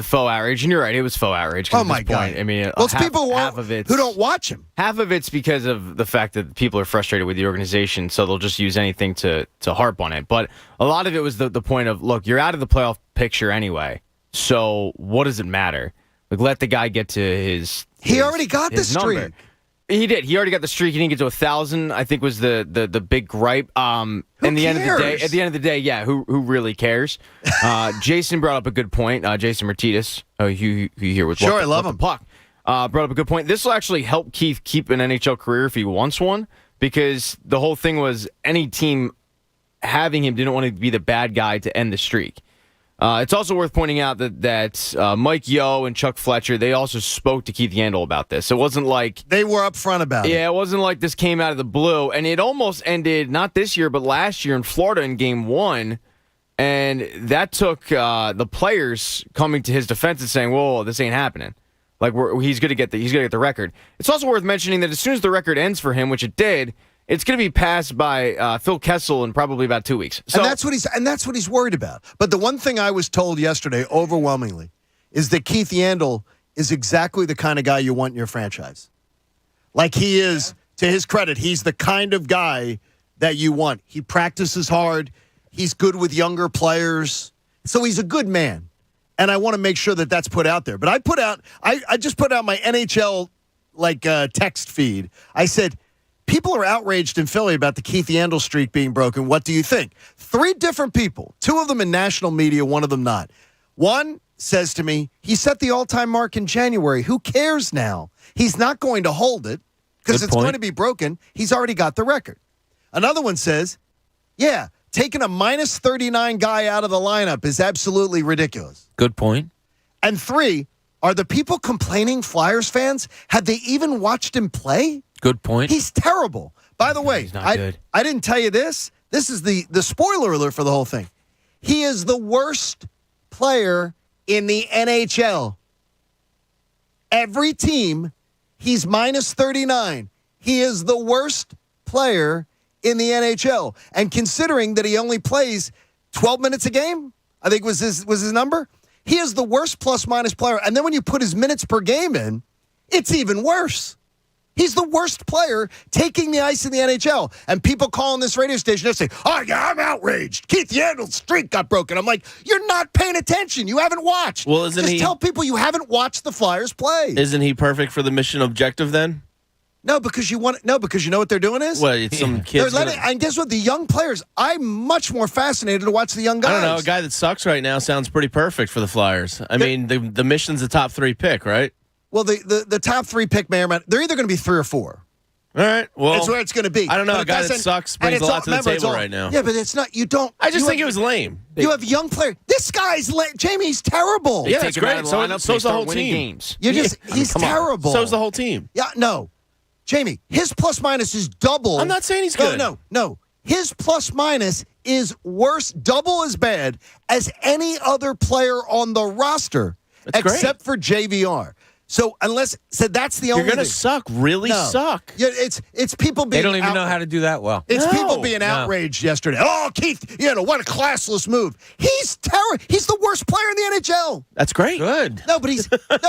faux outrage, and you're right, it was faux outrage. Oh my God! I mean, well, it's people who don't watch him. Half of it's because of the fact that people are frustrated with the organization, so they'll just use anything to harp on it. But a lot of it was the point of, look, you're out of the playoff picture anyway, so what does it matter? Like, let the guy get to his. He already got the streak. Number. He did. He already got the streak. He didn't get to 1,000. I think was the big gripe. At the end of the day, yeah. Who really cares? Jason brought up a good point. Jason Martinez, who here with I love him. Puck, brought up a good point. This will actually help Keith keep an NHL career if he wants one, because the whole thing was any team having him didn't want to be the bad guy to end the streak. It's also worth pointing out that Mike Yeo and Chuck Fletcher, they also spoke to Keith Yandel about this. It wasn't like... They were upfront about it. Yeah, it wasn't like this came out of the blue. And it almost ended, not this year, but last year in Florida in Game 1. And that took the players coming to his defense and saying, whoa, this ain't happening. Like, he's going to get the record. It's also worth mentioning that as soon as the record ends for him, which it did, It's going to be passed by Phil Kessel in probably about 2 weeks. So and that's what he's worried about. But the one thing I was told yesterday, overwhelmingly, is that Keith Yandle is exactly the kind of guy you want in your franchise. Like he is, to his credit, he's the kind of guy that you want. He practices hard. He's good with younger players. So he's a good man. And I want to make sure that that's put out there. But I just put out my NHL text feed. I said, people are outraged in Philly about the Keith Yandle streak being broken. What do you think? 3 different people, 2 of them in national media, 1 of them not. One says to me, he set the all-time mark in January. Who cares now? He's not going to hold it because it's going to be broken. He's already got the record. Another one says, yeah, taking a minus 39 guy out of the lineup is absolutely ridiculous. Good point. And 3, are the people complaining Flyers fans? Had they even watched him play? Good point. He's terrible. By the way, I didn't tell you this. This is the spoiler alert for the whole thing. He is the worst player in the NHL. Every team, he's minus 39. He is the worst player in the NHL. And considering that he only plays 12 minutes a game, I think was his number, he is the worst plus-minus player. And then when you put his minutes per game in, it's even worse. He's the worst player taking the ice in the NHL. And people calling this radio station and say, oh, yeah, I'm outraged. Keith Yandle's streak got broken. I'm like, you're not paying attention. You haven't watched. Well, Just tell people you haven't watched the Flyers play. Isn't he perfect for the mission objective then? No, because you know what they're doing is? Well, it's some kids. And guess what? The young players, I'm much more fascinated to watch the young guys. I don't know. A guy that sucks right now sounds pretty perfect for the Flyers. I mean, the mission's a top 3 pick, right? Well, the top 3 pick may or may not. They're either going to be 3 or 4. All right. Well, that's where it's going to be. I don't know. A guy that sucks brings a lot to the table right now. Yeah, but it's not. You don't. I just think it was lame. You have young players. This guy's Jamie's terrible. Yeah, it's great. So's the whole team. Games. He's terrible. So's the whole team. Yeah, no. Jamie, his plus-minus is double. I'm not saying he's good. No. His plus-minus is worse, double as bad as any other player on the roster, except for JVR. So that's the only You're going to suck, really suck. Yeah, it's people being They don't even know how to do that well. It's people being outraged yesterday. Oh, Keith, what a classless move. He's terrible. He's the worst player in the NHL. That's great. Good. No, but he's but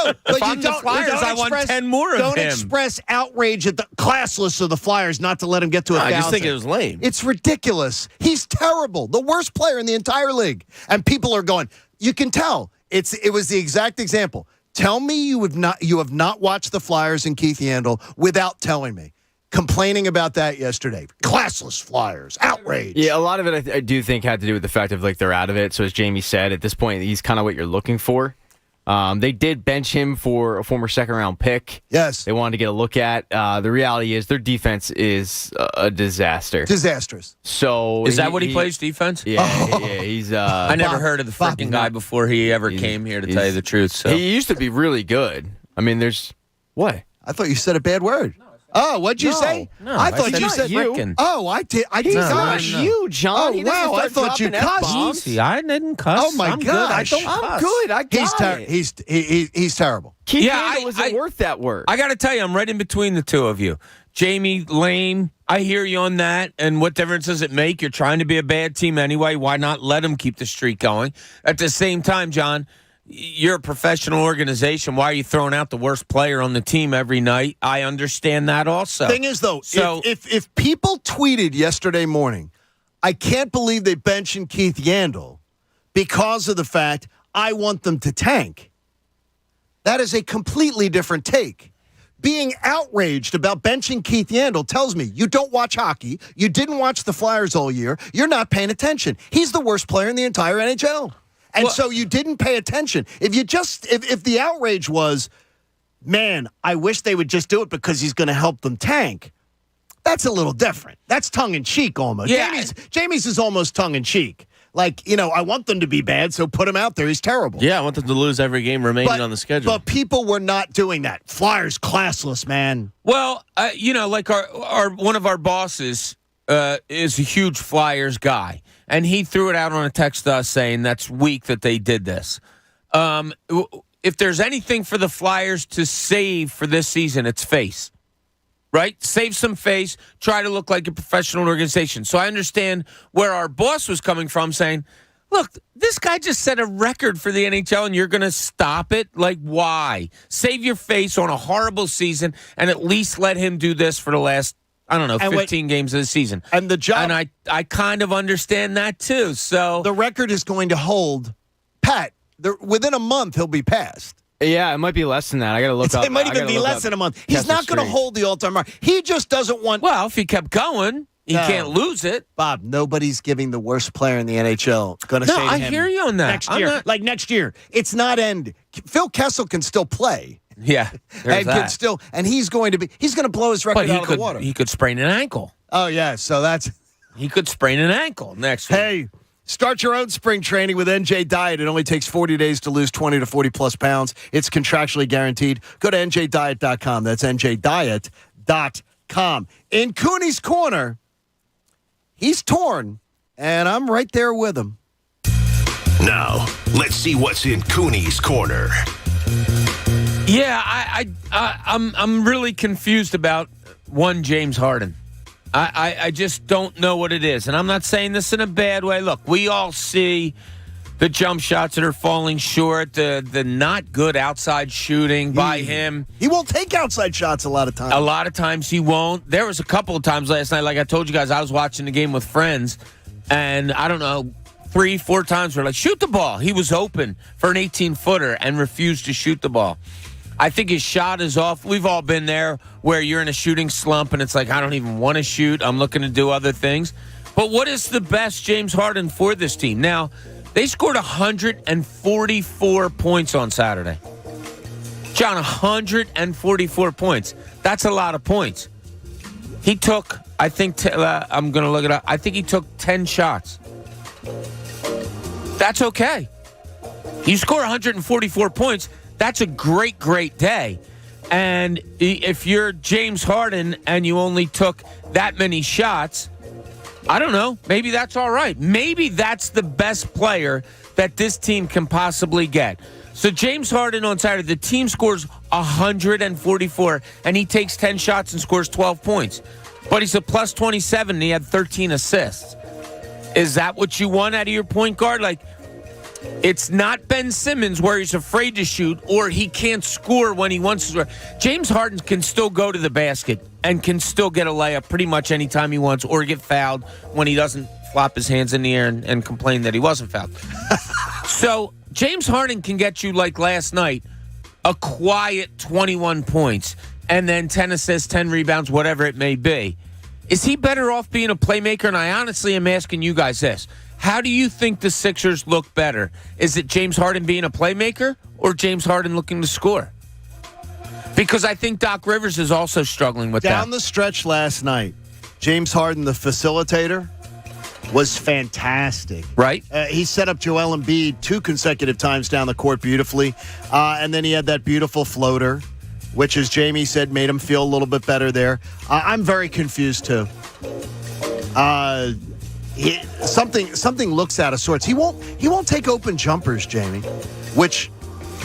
I'm the Flyers, I want 10 more of Don't him. express outrage at the classless of the Flyers not to let him get to 1,000. I just think it was lame. It's ridiculous. He's terrible. The worst player in the entire league. And people are going, you can tell. It was the exact example. Tell me you have not watched the Flyers and Keith Yandle without telling me. Complaining about that yesterday. Classless Flyers. Outrage. Yeah, a lot of it I do think had to do with the fact of they're out of it. So as Jamie said, at this point, he's kind of what you're looking for. They did bench him for a former second-round pick. Yes. They wanted to get a look at. The reality is their defense is a disaster. Disastrous. So is that what he plays, defense? Yeah, he's. I never heard of the freaking guy before he ever came here, to tell you the truth. So. He used to be really good. I mean, what? I thought you said a bad word. Oh, what'd you say? No, I thought you said frickin'. Oh, I did. I did. Gosh, you, John. Oh, wow. I thought you cussed. Easy. I didn't cuss. Oh my gosh. I'm good. I got it. He's terrible. Keith Yandle isn't worth that word. I got to tell you, I'm right in between the two of you. Jamie, lame. I hear you on that. And what difference does it make? You're trying to be a bad team anyway. Why not let them keep the streak going? At the same time, John, you're a professional organization. Why are you throwing out the worst player on the team every night? I understand that also. Thing is, though, if people tweeted yesterday morning, I can't believe they benching Keith Yandle because of the fact I want them to tank. That is a completely different take. Being outraged about benching Keith Yandle tells me you don't watch hockey, you didn't watch the Flyers all year, you're not paying attention. He's the worst player in the entire NHL. And so you didn't pay attention. If the outrage was, man, I wish they would just do it because he's going to help them tank, that's a little different. That's tongue-in-cheek almost. Yeah. Jamie's is almost tongue-in-cheek. Like, I want them to be bad, so put him out there. He's terrible. Yeah, I want them to lose every game remaining on the schedule. But people were not doing that. Flyers classless, man. Well, like our one of our bosses is a huge Flyers guy. And he threw it out on a text to us saying that's weak that they did this. If there's anything for the Flyers to save for this season, it's face. right? Save some face, try to look like a professional organization. So I understand where our boss was coming from saying, look, this guy just set a record for the NHL and you're going to stop it? Like, why? Save your face on a horrible season and at least let him do this for the last, 15 games of the season. And the job. And I kind of understand that too. So the record is going to hold. Pat, within a month, he'll be passed. Yeah, it might be less than that. I got to look up. It might even be less than a month. He's not going to hold the all-time mark. He just doesn't want. Well, if he kept going, he can't lose it. Bob, nobody's giving the worst player in the NHL. Going to say to him. I hear you on that. Next year. Next year. It's not end. Phil Kessel can still play. Yeah. And he's going to blow his record out of the water. He could sprain an ankle. Oh, yeah. So he could sprain an ankle next week. Hey. Start your own spring training with NJ Diet. It only takes 40 days to lose 20 to 40-plus pounds. It's contractually guaranteed. Go to njdiet.com. That's njdiet.com. In Cooney's Corner, he's torn, and I'm right there with him. Now, let's see what's in Cooney's Corner. Yeah, I'm really confused about James Harden. I just don't know what it is. And I'm not saying this in a bad way. Look, we all see the jump shots that are falling short, the not good outside shooting by him. He won't take outside shots a lot of times. A lot of times he won't. There was a couple of times last night, like I told you guys, I was watching the game with friends, and I don't know, 3-4 times we're like, shoot the ball. He was open for an 18-footer and refused to shoot the ball. I think his shot is off. We've all been there where you're in a shooting slump and it's like, I don't even want to shoot. I'm looking to do other things. But what is the best James Harden for this team? Now, they scored 144 points on Saturday. John, 144 points. That's a lot of points. He took, I'm going to look it up. I think he took 10 shots. That's okay. You score 144 points. That's a great, great day. And if you're James Harden and you only took that many shots, I don't know. Maybe that's all right. Maybe that's the best player that this team can possibly get. So James Harden on Saturday, the team scores 144, and he takes 10 shots and scores 12 points. But he's a plus 27, and he had 13 assists. Is that what you want out of your point guard? Like, it's not Ben Simmons where he's afraid to shoot or he can't score when he wants to score. James Harden can still go to the basket and can still get a layup pretty much anytime he wants or get fouled when he doesn't flop his hands in the air and complain that he wasn't fouled. So James Harden can get you, like last night, a quiet 21 points and then 10 assists, 10 rebounds, whatever it may be. Is he better off being a playmaker? And I honestly am asking you guys this. How do you think the Sixers look better? Is it James Harden being a playmaker or James Harden looking to score? Because I think Doc Rivers is also struggling with that. Down the stretch last night, James Harden, the facilitator, was fantastic. Right. He set up Joel Embiid 2 consecutive times down the court beautifully. And then he had that beautiful floater, which, as Jamie said, made him feel a little bit better there. I'm very confused, too. Something looks out of sorts. He won't take open jumpers, Jamie, which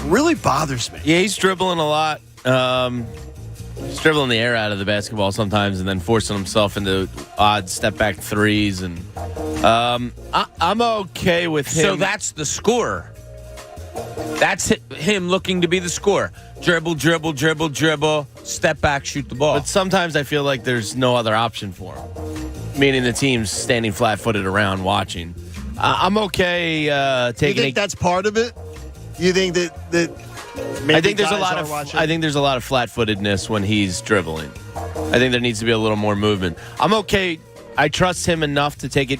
really bothers me. Yeah, he's dribbling a lot. He's dribbling the air out of the basketball sometimes and then forcing himself into odd step-back threes. And I'm okay with him. So that's the scorer. That's him looking to be the scorer. Dribble, dribble, dribble, dribble, step back, shoot the ball. But sometimes I feel like there's no other option for him. Meaning the team's standing flat-footed around watching. I'm okay taking. You think that's part of it? You think that maybe I think there's a lot of flat-footedness when he's dribbling. I think there needs to be a little more movement. I'm okay. I trust him enough to take it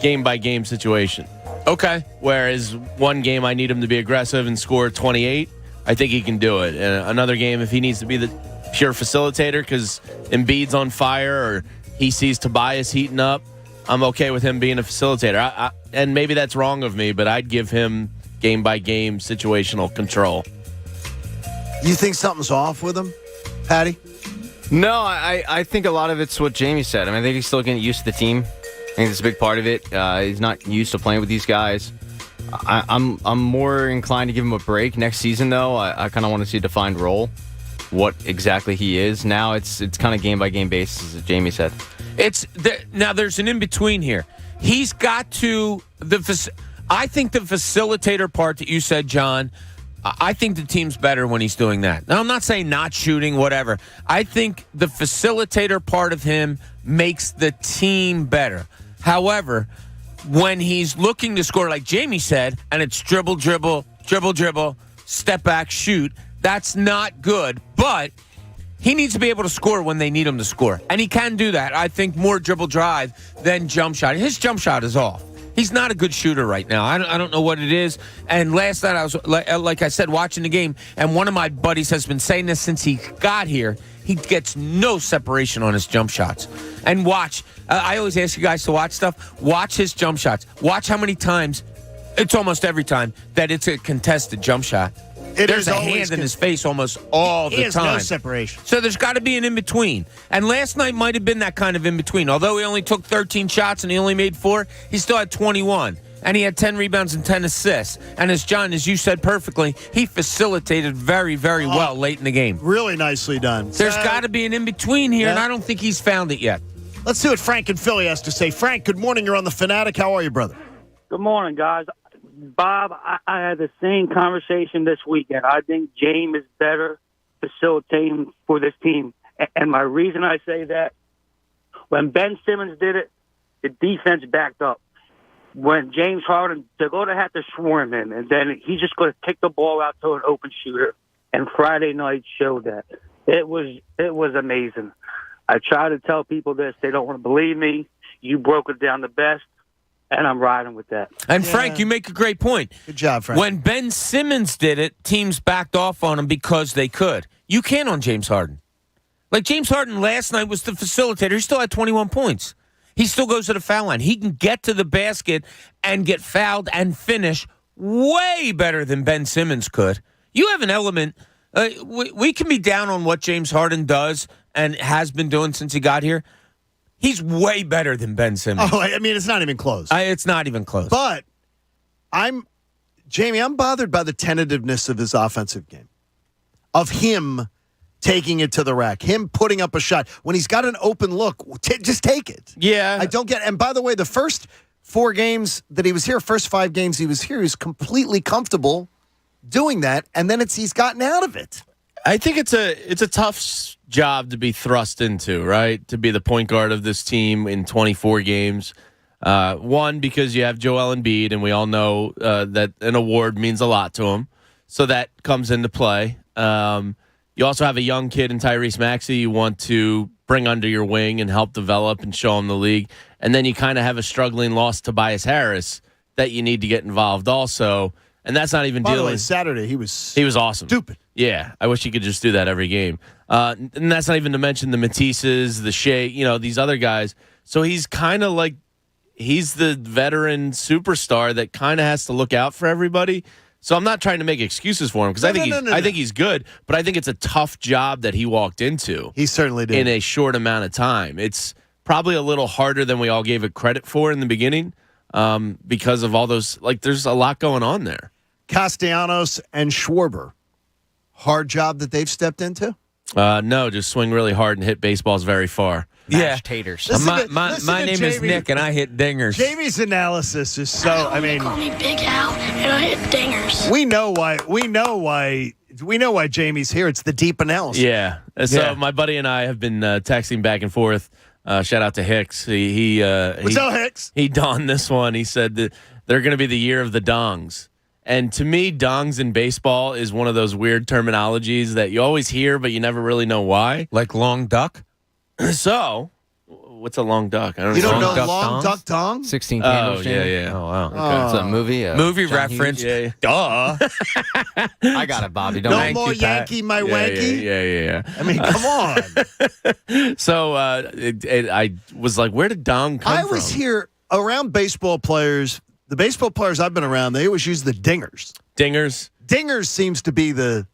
game-by-game situation. Okay. Whereas one game I need him to be aggressive and score 28, I think he can do it. And another game, if he needs to be the pure facilitator because Embiid's on fire or he sees Tobias heating up, I'm okay with him being a facilitator. And maybe that's wrong of me, but I'd give him game-by-game situational control. You think something's off with him, Patty? No, I think a lot of it's what Jamie said. I mean, I think he's still getting used to the team. I think that's a big part of it. He's not used to playing with these guys. I'm more inclined to give him a break next season, though. I kind of want to see a defined role. what exactly he is. Now it's kind of game by game basis, as Jamie said. Now there's an in between here. He's got to I think the facilitator part that you said, John. I think the team's better when he's doing that. Now, I'm not saying not shooting, whatever. I think the facilitator part of him makes the team better. However, when he's looking to score, like Jamie said, and it's dribble, dribble, dribble, dribble, step back, shoot, that's not good. But he needs to be able to score when they need him to score. And he can do that. I think more dribble drive than jump shot. His jump shot is off. He's not a good shooter right now. I don't know what it is. And last night I was, like I said, watching the game, and one of my buddies has been saying this since he got here. He gets no separation on his jump shots. And watch. I always ask you guys to watch stuff. Watch his jump shots. Watch how many times, it's almost every time, that it's a contested jump shot. There's a hand in his face almost all the time. He has no separation. So there's got to be an in-between. And last night might have been that kind of in-between. Although he only took 13 shots and he only made 4, he still had 21. And he had 10 rebounds and 10 assists. And as John, as you said perfectly, he facilitated very, very well late in the game. Really nicely done. There's got to be an in-between here, and I don't think he's found it yet. Let's see what Frank in Philly has to say. Frank, good morning. You're on The Fanatic. How are you, brother? Good morning, guys. Bob, I had the same conversation this weekend. I think James is better facilitating for this team. And my reason I say that, when Ben Simmons did it, the defense backed up. When James Harden, they're going to have to swarm him, and then he's just going to kick the ball out to an open shooter. And Friday night showed that. It was amazing. I try to tell people this. They don't want to believe me. You broke it down the best. And I'm riding with that. And Frank, you make a great point. Good job, Frank. When Ben Simmons did it, teams backed off on him because they could. You can't on James Harden. Like James Harden last night was the facilitator. He still had 21 points. He still goes to the foul line. He can get to the basket and get fouled and finish way better than Ben Simmons could. You have an element. We can be down on what James Harden does and has been doing since he got here. He's way better than Ben Simmons. Oh, I mean, it's not even close. It's not even close. But I'm bothered by the tentativeness of his offensive game, of him taking it to the rack, him putting up a shot. When he's got an open look, just take it. Yeah. I don't get it. And by the way, the first 4 games that he was here, first 5 games he was here, he was completely comfortable doing that, and then he's gotten out of it. I think it's a tough job to be thrust into, right? To be the point guard of this team in 24 games. One, because you have Joel Embiid, and we all know that an award means a lot to him. So that comes into play. You also have a young kid in Tyrese Maxey you want to bring under your wing and help develop and show him the league. And then you kind of have a struggling lost Tobias Harris that you need to get involved also. And that's not even By the dealing. way, Saturday he was awesome. Stupid. Yeah, I wish he could just do that every game. And that's not even to mention the Matisses, the Shea, these other guys. So he's kind of like he's the veteran superstar that kind of has to look out for everybody. So I'm not trying to make excuses for him because I think he's good, but I think it's a tough job that he walked into. He certainly did in a short amount of time. It's probably a little harder than we all gave it credit for in the beginning. Because of all those, there's a lot going on there. Castellanos and Schwarber, hard job that they've stepped into? No, just swing really hard and hit baseballs very far. Mashed taters. My name is Nick, and I hit dingers. Jamie's analysis is so. I mean, call me Big Al, and I hit dingers. We know why Jamie's here. It's the deep analysis. Yeah. So my buddy and I have been texting back and forth. Shout out to Hicks. What's up, Hicks? He donned this one. He said that they're going to be the year of the dongs. And to me, dongs in baseball is one of those weird terminologies that you always hear, but you never really know why. Like long duck? So, what's a long duck? I don't You don't know duck long duck dong? 16 Candles. Yeah. Oh, wow. Okay. It's a movie. Movie John reference. Hughes? Duh. I got it, Bobby. Don't No thank more you, Pat. Yankee, my wanky? Yeah. I mean, come on. So, I was like, where did dong come from? I was here around baseball players. The baseball players I've been around, they always use the dingers. Dingers? Dingers seems to be the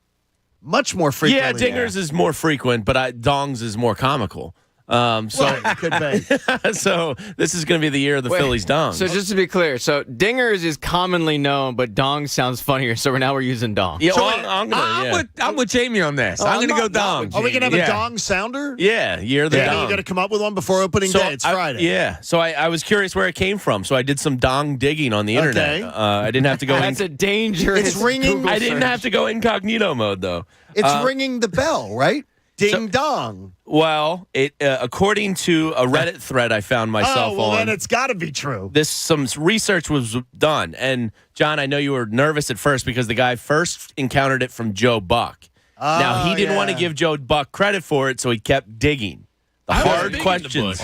much more frequently. Yeah, dingers is more frequent, but dongs is more comical. Could be. So this is going to be the year of the Phillies dong. So just to be clear, so dingers is commonly known, but dong sounds funnier. So now we're using dong. Yeah, So I'm I'm with Jamie on this. I'm going to go dong. Are we going to have a dong sounder? Yeah, year of the dong. You got to come up with one before opening day. It's Friday. Yeah. So I was curious where it came from. So I did some dong digging on the internet. I didn't have to go. That's a dangerous. It's ringing. Google I didn't search. have to go incognito mode though. It's ringing the bell, right? Ding dong. Well, it according to a Reddit thread I found myself on. Then it's got to be true. Some research was done, and John, I know you were nervous at first because the guy first encountered it from Joe Buck. Now he didn't want to give Joe Buck credit for it, so he kept digging. The hard questions.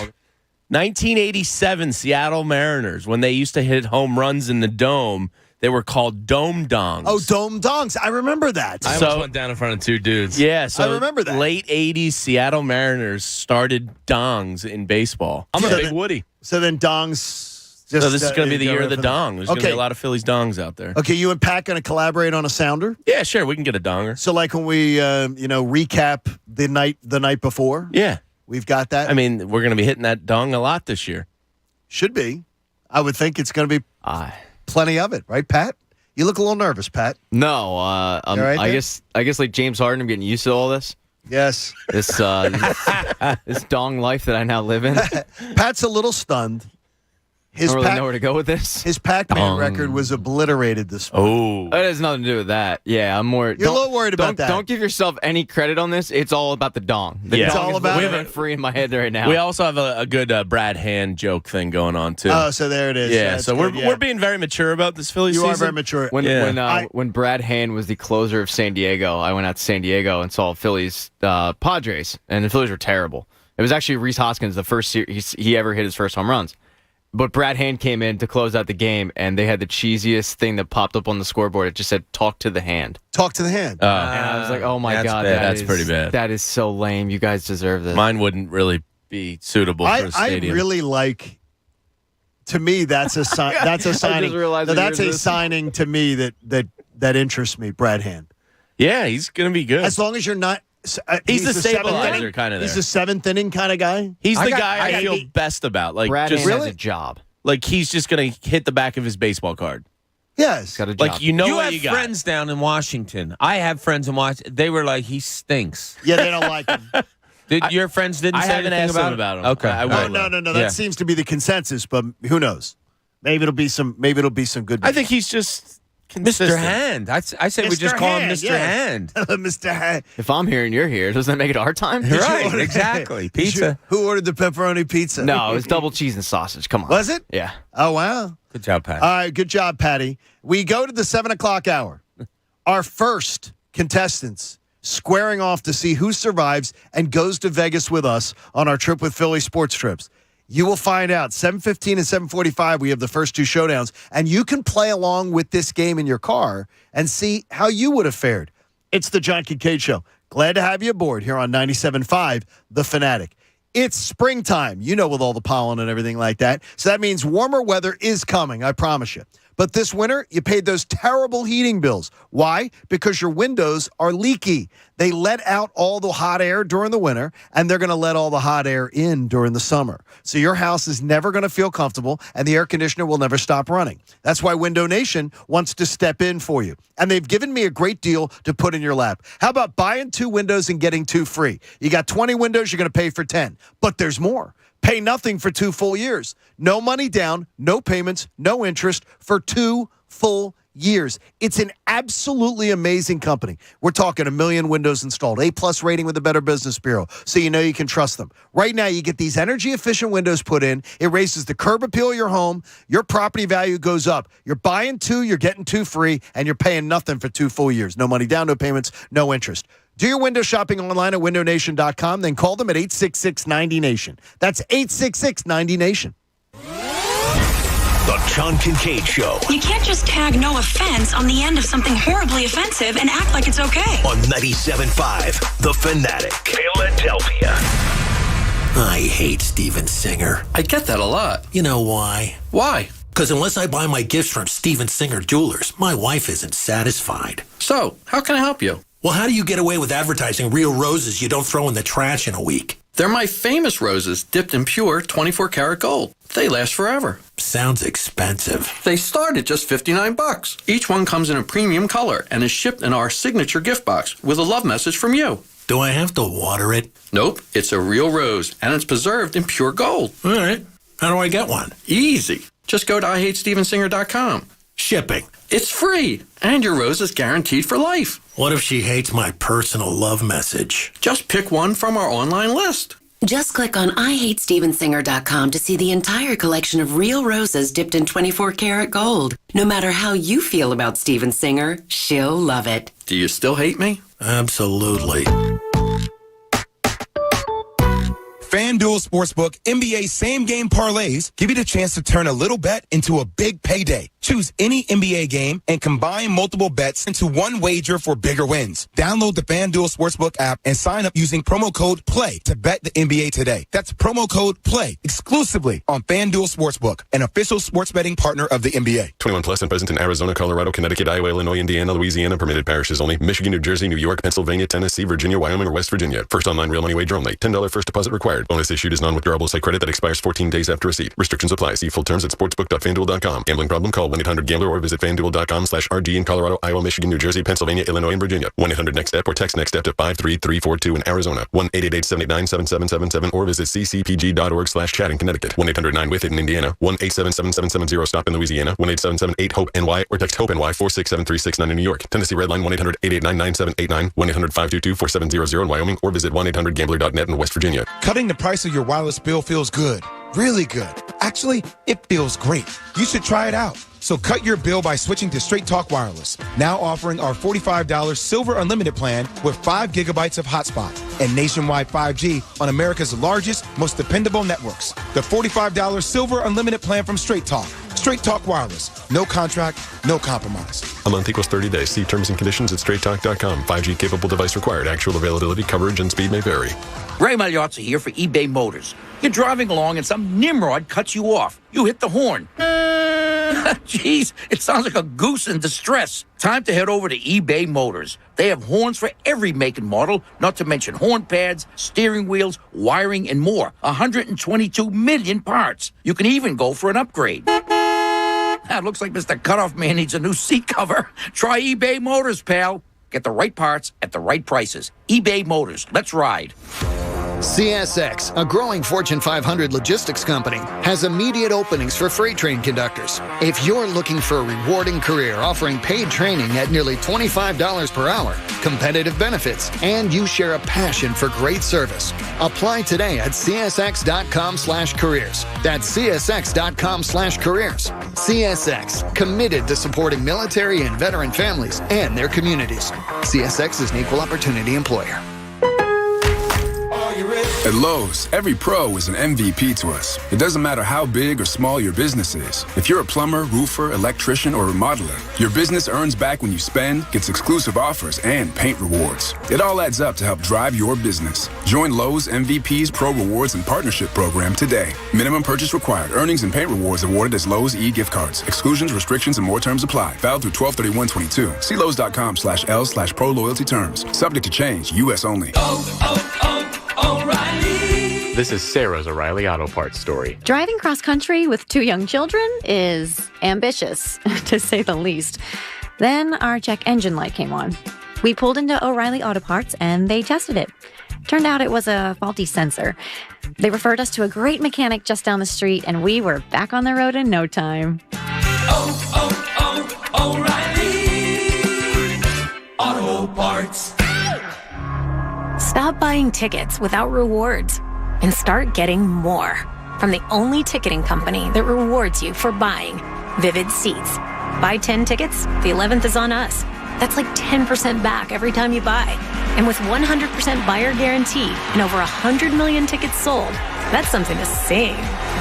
1987 Seattle Mariners, when they used to hit home runs in the dome, they were called dome dongs. Oh, dome dongs. I remember that. I almost went down in front of two dudes. Yeah, so I remember that. Late 80s Seattle Mariners started dongs in baseball. I'm a big Woody. So then dongs. So this is going to be the year of the dong. There's going to be Okay. a lot of Phillies dongs out there. Okay, you and Pat going to collaborate on a sounder? Yeah, sure. We can get a donger. So like when we, recap the night before? Yeah. We've got that? I mean, we're going to be hitting that dong a lot this year. Should be. I would think it's going to be plenty of it, right, Pat? You look a little nervous, Pat. No, right I there? guess like James Harden, I'm getting used to all this. Yes. This this dong life that I now live in. Pat's a little stunned. I don't really know where to go with this. His Pac-Man record was obliterated this morning. Oh. It has nothing to do with that. Yeah, I'm more. You're a little worried about that. Don't give yourself any credit on this. It's all about the dong. The Yeah. dong It's all is about living it. free in my head right now. We also have a good Brad Hand joke thing going on, too. Oh, so there it is. Yeah, That's so good, we're being very mature about this Phillies You season. are very mature. When Brad Hand was the closer of San Diego, I went out to San Diego and saw Phillies Padres, and the Phillies were terrible. It was actually Rhys Hoskins, the first he ever hit his first home runs. But Brad Hand came in to close out the game, and they had the cheesiest thing that popped up on the scoreboard. It just said, "Talk to the hand." Talk to the hand. Oh. And I was like, "Oh my That's god, bad. That's pretty bad. That is so lame. You guys deserve this." Mine wouldn't really be suitable for a I stadium. really like. To me, that's a sign. That's a signing. realized No, that that's yours a is. signing to me that interests me. Brad Hand. Yeah, he's going to be good. As long as you're not. He's the seventh stabilizer inning- kind of He's there. the seventh inning kind of guy. He's the I guy I feel best about. Like, Brad just Hand really? has a job. like he's just going to hit the back of his baseball card. Yes. Got a job. Like, you know You what have you got. friends down in Washington. I have friends in Washington. They were like, he stinks. Yeah, they don't like him. Your friends didn't I say haven't anything asked about him it? about him. Okay. I will. Oh, no. That Yeah. seems to be the consensus, but who knows? Maybe it'll be some good. I think he's just consistent. Mr. Hand. I say we just Mr. call him Hand, Mr. yes. Hand. Mr. Hand. If I'm here and you're here, doesn't that make it our time? Right, order- exactly. Did you- Pizza. Who ordered the pepperoni pizza? No, it was double cheese and sausage. Come on. Was it? Yeah. Oh, wow. Good job, Pat. All right, good job, Patty. We go to the 7 o'clock hour. Our first contestants squaring off to see who survives and goes to Vegas with us on our trip with Philly Sports Trips. You will find out. 7:15 and 7:45, we have the first two showdowns, and you can play along with this game in your car and see how you would have fared. It's the John Kincade Show. Glad to have you aboard here on 97.5 The Fanatic. It's springtime, with all the pollen and everything like that. So that means warmer weather is coming, I promise you. But this winter, you paid those terrible heating bills. Why? Because your windows are leaky. They let out all the hot air during the winter, and they're going to let all the hot air in during the summer. So your house is never going to feel comfortable, and the air conditioner will never stop running. That's why Window Nation wants to step in for you. And they've given me a great deal to put in your lap. How about buying 2 windows and getting 2 free? You got 20 windows, you're going to pay for 10. But there's more. Pay nothing for 2 full years. No money down, no payments, no interest for 2 full years. It's an absolutely amazing company. We're talking 1 million windows installed, A+ rating with the Better Business Bureau, so you know you can trust them. Right now, you get these energy-efficient windows put in. It raises the curb appeal of your home. Your property value goes up. You're buying 2, you're getting 2 free, and you're paying nothing for 2 full years. No money down, no payments, no interest. Do your window shopping online at windownation.com, then call them at 866-90-NATION. That's 866-90-NATION. The John Kincade Show You can't just tag no offense on the end of something horribly offensive and act like it's okay. on 97.5 The Fanatic, Philadelphia. I hate Steven Singer. I get that a lot. You know why? Why? Because unless I buy my gifts from Steven Singer Jewelers, my wife isn't satisfied. So, how can I help you? Well, how do you get away with advertising real roses you don't throw in the trash in a week? They're my famous roses dipped in pure 24 karat gold. They last forever. Sounds expensive. They start at just $59. Each one comes in a premium color and is shipped in our signature gift box with a love message from you. Do I have to water it? Nope. It's a real rose, and it's preserved in pure gold. All right. How do I get one? Easy. Just go to IHateStevenSinger.com. Shipping. It's free, and your rose is guaranteed for life. What if she hates my personal love message? Just pick one from our online list. Just click on IHateStevenSinger.com to see the entire collection of real roses dipped in 24 karat gold. No matter how you feel about Steven Singer, she'll love it. Do you still hate me? Absolutely. FanDuel Sportsbook NBA same-game parlays give you the chance to turn a little bet into a big payday. Choose any NBA game and combine multiple bets into one wager for bigger wins. Download the FanDuel Sportsbook app and sign up using promo code PLAY to bet the NBA today. That's promo code PLAY exclusively on FanDuel Sportsbook, an official sports betting partner of the NBA. 21 plus and present in Arizona, Colorado, Connecticut, Iowa, Illinois, Indiana, Louisiana, permitted parishes only. Michigan, New Jersey, New York, Pennsylvania, Tennessee, Virginia, Wyoming, or West Virginia. First online real money wager only. $10 first deposit required. Bonus issued is non-withdrawable site credit that expires 14 days after receipt. Restrictions apply. See full terms at sportsbook.fanduel.com. Gambling problem? Call 1-800-GAMBLER or visit fanduel.com/RG in Colorado, Iowa, Michigan, New Jersey, Pennsylvania, Illinois, and Virginia. 1-800-NEXT-STEP or text NEXT-STEP to 53342 in Arizona. 1-888-789-7777 or visit ccpg.org/chat in Connecticut. 1-800-9-WITH-IT in Indiana. 1-877-7770-STOP in Louisiana. 1-877-8-HOPE-NY or text HOPE-NY 467-369 in New York. Tennessee Redline 1-800-889-9789. 1-800-522-4700 in Wyoming or visit 1-800-GAMBLER.net in West Virginia. Cutting the price of your wireless bill feels good. Really good. Actually, it feels great. You should try it out. So cut your bill by switching to Straight Talk Wireless. Now offering our $45 Silver Unlimited plan with 5 gigabytes of hotspot and nationwide 5G on America's largest, most dependable networks. The $45 Silver Unlimited plan from Straight Talk. Straight Talk Wireless. No contract, no compromise. A month equals 30 days. See terms and conditions at straighttalk.com. 5G capable device required. Actual availability, coverage, and speed may vary. Ray Magliozzi here for eBay Motors. You're driving along and some nimrod cuts you off. You hit the horn. Jeez, it sounds like a goose in distress. Time to head over to eBay Motors. They have horns for every make and model, not to mention horn pads, steering wheels, wiring, and more. 122 million parts. You can even go for an upgrade. Looks like Mr. Cutoff Man needs a new seat cover. Try eBay Motors, pal. Get the right parts at the right prices. eBay Motors. Let's ride. CSX, a growing Fortune 500 logistics company, has immediate openings for freight train conductors. If you're looking for a rewarding career offering paid training at nearly $25 per hour, competitive benefits, and you share a passion for great service, apply today at csx.com/careers. That's csx.com/careers. CSX, committed to supporting military and veteran families and their communities. CSX is an equal opportunity employer. At Lowe's, every pro is an MVP to us. It doesn't matter how big or small your business is. If you're a plumber, roofer, electrician, or remodeler, your business earns back when you spend, gets exclusive offers, and paint rewards. It all adds up to help drive your business. Join Lowe's MVP's Pro Rewards and Partnership Program today. Minimum purchase required. Earnings and paint rewards awarded as Lowe's e-gift cards. Exclusions, restrictions, and more terms apply. Valid through 12/31/22. See Lowe's.com/L/Pro Loyalty terms. Subject to change. U.S. only. O'Reilly. This is Sarah's O'Reilly Auto Parts story. Driving cross country with 2 young children is ambitious, to say the least. Then our check engine light came on. We pulled into O'Reilly Auto Parts and they tested it. Turned out it was a faulty sensor. They referred us to a great mechanic just down the street and we were back on the road in no time. O'Reilly Auto Parts. Stop buying tickets without rewards and start getting more from the only ticketing company that rewards you for buying, Vivid Seats. Buy 10 tickets, the 11th is on us. That's like 10% back every time you buy. And with 100% buyer guarantee and over 100 million tickets sold, that's something to sing,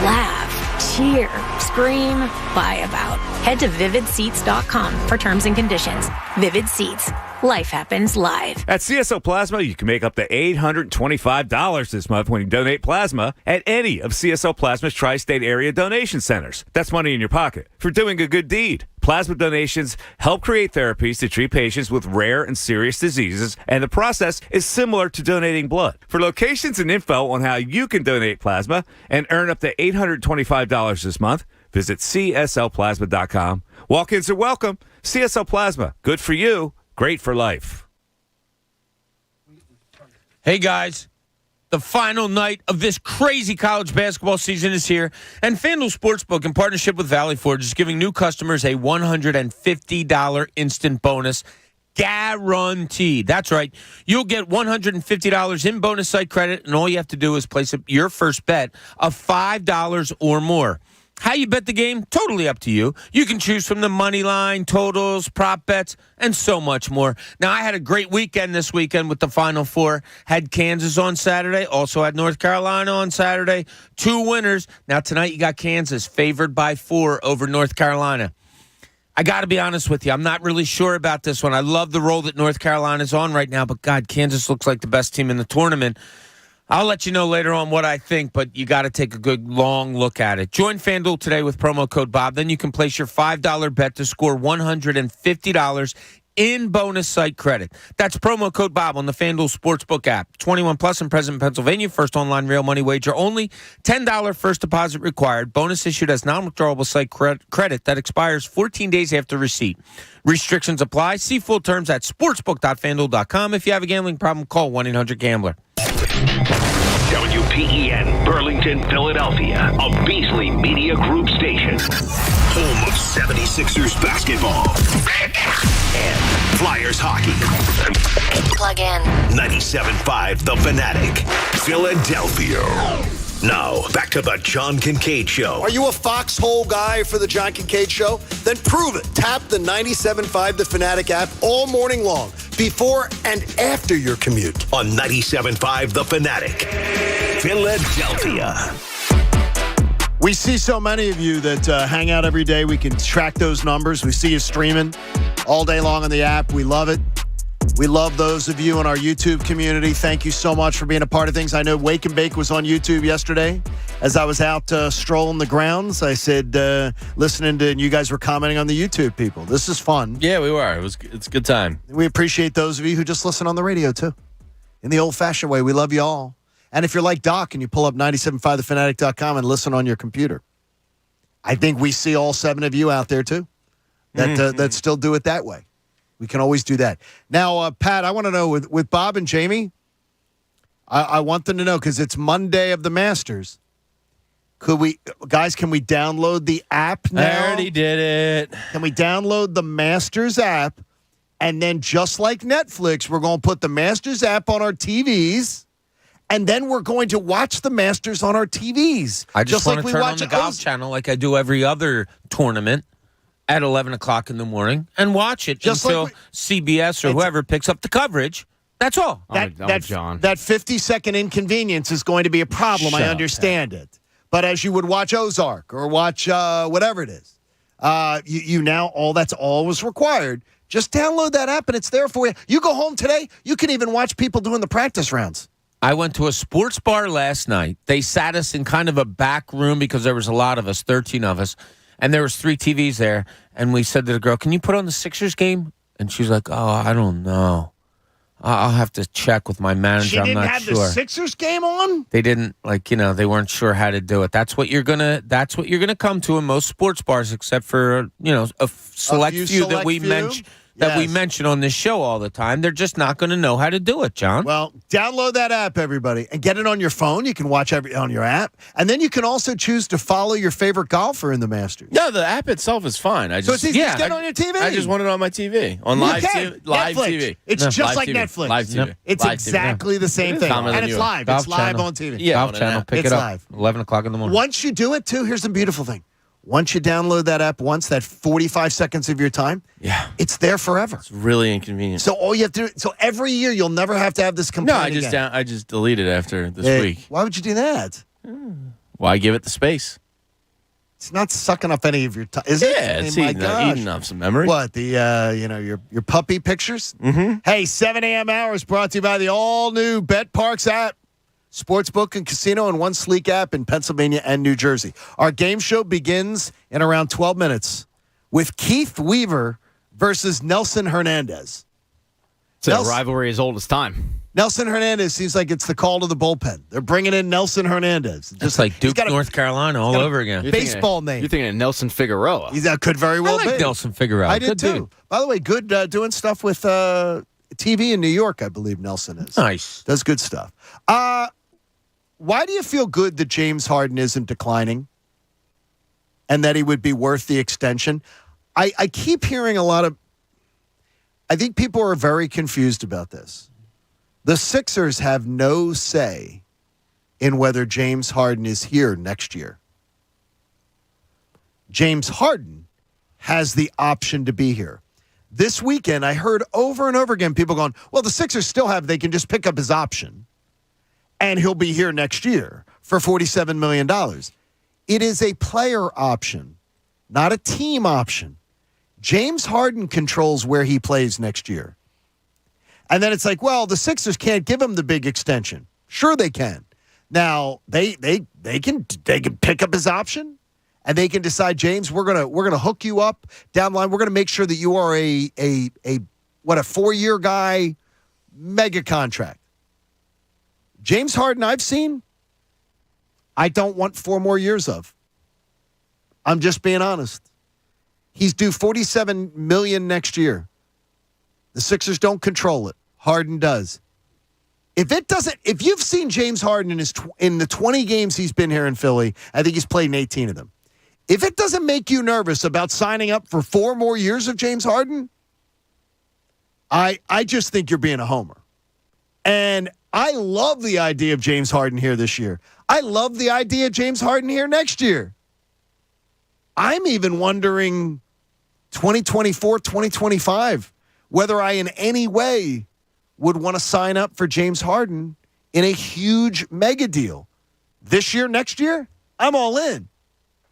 laugh, cheer, scream, buy about. Head to vividseats.com for terms and conditions. Vivid Seats. Life happens live. At CSO Plasma, you can make up to $825 this month when you donate plasma at any of CSO Plasma's tri-state area donation centers. That's money in your pocket for doing a good deed. Plasma donations help create therapies to treat patients with rare and serious diseases, and the process is similar to donating blood. For locations and info on how you can donate plasma and earn up to $825 this month, visit cslplasma.com. Walk-ins are welcome. CSL Plasma, good for you, great for life. Hey, guys. The final night of this crazy college basketball season is here, and FanDuel Sportsbook, in partnership with Valley Forge, is giving new customers a $150 instant bonus guaranteed. That's right. You'll get $150 in bonus site credit, and all you have to do is place your first bet of $5 or more. How you bet the game, totally up to you. You can choose from the money line, totals, prop bets, and so much more. Now, I had a great weekend this weekend with the Final Four. Had Kansas on Saturday, also had North Carolina on Saturday. 2 winners. Now, tonight you got Kansas favored by 4 over North Carolina. I got to be honest with you. I'm not really sure about this one. I love the role that North Carolina's on right now, but, God, Kansas looks like the best team in the tournament. I'll let you know later on what I think, but you got to take a good long look at it. Join FanDuel today with promo code Bob. Then you can place your $5 bet to score $150 in bonus site credit. That's promo code Bob on the FanDuel Sportsbook app. 21 plus and present in Pennsylvania. First online real money wager only. $10 first deposit required. Bonus issued as non-withdrawable site credit that expires 14 days after receipt. Restrictions apply. See full terms at sportsbook.fanduel.com. If you have a gambling problem, call 1-800-GAMBLER. WPEN, Burlington, Philadelphia, a Beasley Media Group station. Home of 76ers basketball and Flyers hockey. Plug in. 97.5 The Fanatic, Philadelphia. Now, back to the John Kincade Show. Are you a foxhole guy for the John Kincade Show? Then prove it. Tap the 97.5 The Fanatic app all morning long, before and after your commute. On 97.5 The Fanatic, Philadelphia. We see so many of you that hang out every day. We can track those numbers. We see you streaming all day long on the app. We love it. We love those of you in our YouTube community. Thank you so much for being a part of things. I know Wake and Bake was on YouTube yesterday. As I was out strolling the grounds, I said, listening to, and you guys were commenting on the YouTube people. This is fun. Yeah, we were. It's a good time. We appreciate those of you who just listen on the radio, too. In the old-fashioned way, we love you all. And if you're like Doc and you pull up 97.5thefanatic.com and listen on your computer, I think we see all 7 of you out there, too, that still do it that way. We can always do that. Now, Pat, I want to know, with Bob and Jamie, I want them to know, because it's Monday of the Masters. Can we download the app now? I already did it. Can we download the Masters app? And then just like Netflix, we're going to put the Masters app on our TVs. And then we're going to watch the Masters on our TVs. I just want like to turn on the golf channel like I do every other tournament at 11 o'clock in the morning and watch it just until CBS or whoever picks up the coverage. That's all. That 50-second inconvenience is going to be a problem. I understand it. But as you would watch Ozark or watch whatever it is, you now, that's all was required. Just download that app and it's there for you. You go home today, you can even watch people doing the practice rounds. I went to a sports bar last night. They sat us in kind of a back room because there was a lot of us, 13 of us, and there was 3 TVs there. And we said to the girl, "Can you put on the Sixers game?" And she's like, "Oh, I don't know. I'll have to check with my manager. I'm not sure." She didn't have the Sixers game on? They didn't, they weren't sure how to do it. That's what you're gonna come to in most sports bars, except for a select few that we mention. That we mention on this show all the time. They're just not going to know how to do it, John. Well, download that app, everybody, and get it on your phone. You can watch on your app. And then you can also choose to follow your favorite golfer in the Masters. No, the app itself is fine. So it's easy to get on your TV? I just want it on my TV. On live TV. It's just live like TV. Netflix. Live TV. It's live exactly the same thing. And it's live. It's live on TV. Yeah, Golf channel. Pick it's it up. live. 11 o'clock in the morning. Once you do it, too, here's the beautiful thing. Once you download that app that 45 seconds of your time, it's there forever. It's really inconvenient. So all you have to do, every year you'll never have to have this complaint again. I just deleted it after this week. Why would you do that? Why give it the space? It's not sucking up any of your time, is it? Yeah, it's eating up some memory. What, your puppy pictures? Mm-hmm. Hey, 7 a.m. hours brought to you by the all-new Bet Parks app. Sportsbook and casino in one sleek app in Pennsylvania and New Jersey. Our game show begins in around 12 minutes with Keith Weaver versus Nelson Hernandez. It's a rivalry as old as time. Nelson Hernandez seems like it's the call to the bullpen. They're bringing in Nelson Hernandez. Just like Duke, North Carolina, all over again. Baseball name. You're thinking of Nelson Figueroa. That could very well I like be. Nelson Figueroa. I did Good too. dude. By the way, good doing stuff with TV in New York, I believe Nelson is. Nice. Does good stuff. Why do you feel good that James Harden isn't declining and that he would be worth the extension? I keep hearing a lot of – I think people are very confused about this. The Sixers have no say in whether James Harden is here next year. James Harden has the option to be here. This weekend, I heard over and over again people going, well, the Sixers still have – they can just pick up his option. And he'll be here next year for $47 million. It is a player option, not a team option. James Harden controls where he plays next year. And then it's like, well, the Sixers can't give him the big extension. Sure they can. Now, they can pick up his option, and they can decide, James, we're gonna hook you up down the line. We're gonna make sure that you are a 4-year guy, mega contract. James Harden, I've seen, I don't want 4 more years of. I'm just being honest. He's due $47 million next year. The Sixers don't control it. Harden does. If you've seen James Harden in the 20 games he's been here in Philly, I think he's played in 18 of them. If it doesn't make you nervous about signing up for 4 more years of James Harden, I just think you're being a homer. And I love the idea of James Harden here this year. I love the idea of James Harden here next year. I'm even wondering 2024, 2025, whether I in any way would want to sign up for James Harden in a huge mega deal. This year, next year, I'm all in.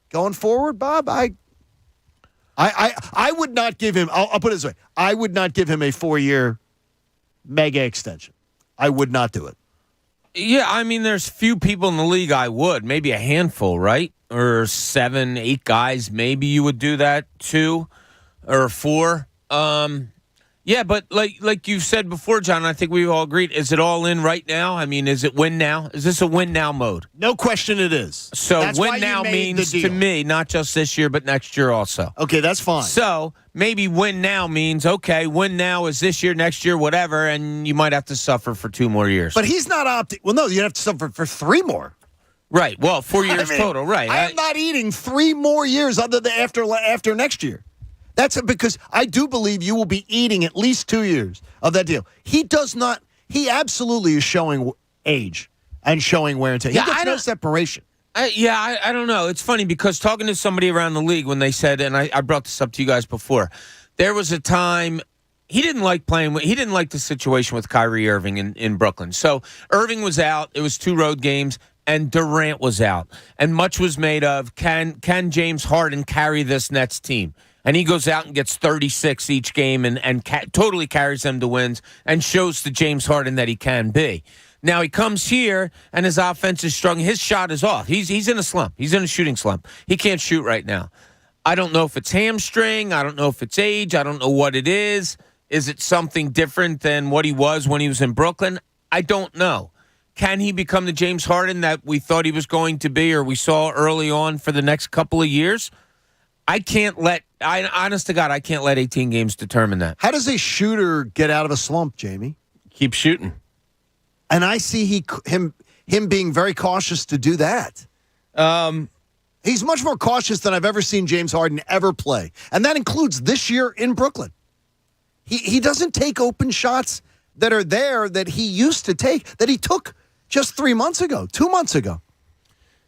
Going forward, Bob, I would not give him, I'll put it this way, I would not give him a 4-year mega extension. I would not do it. Yeah, I mean, there's few people in the league I would. Maybe a handful, right? Or 7, 8 guys. Maybe you would do that 2 or 4. Yeah, but like you said before, John, I think we've all agreed. Is it all in right now? I mean, is it win now? Is this a win now mode? No question it is. So that's win now means to me, not just this year, but next year also. Okay, that's fine. So maybe win now means, okay, win now is this year, next year, whatever, and you might have to suffer for 2 more years. But he's not opting. Well, no, you'd have to suffer for 3 more. Right. Well, 4 years total. Right. I am not eating 3 more years other than after next year. That's because I do believe you will be eating at least 2 years of that deal. He does not. He absolutely is showing age and showing wear and tear. He gets no separation. I don't know. It's funny because talking to somebody around the league when they said, and I brought this up to you guys before, there was a time he didn't like playing. He didn't like the situation with Kyrie Irving in Brooklyn. So Irving was out. It was 2 road games. And Durant was out. And much was made of, can James Harden carry this Nets team? And he goes out and gets 36 each game and totally carries them to wins and shows to James Harden that he can be. Now he comes here and his offense is strong. His shot is off. He's in a slump. He's in a shooting slump. He can't shoot right now. I don't know if it's hamstring. I don't know if it's age. I don't know what it is. Is it something different than what he was when he was in Brooklyn? I don't know. Can he become the James Harden that we thought he was going to be or we saw early on for the next couple of years? Honest to God, I can't let 18 games determine that. How does a shooter get out of a slump, Jamie? Keep shooting. And I see him being very cautious to do that. He's much more cautious than I've ever seen James Harden ever play. And that includes this year in Brooklyn. He doesn't take open shots that are there that he used to take, that he took just 3 months ago, 2 months ago.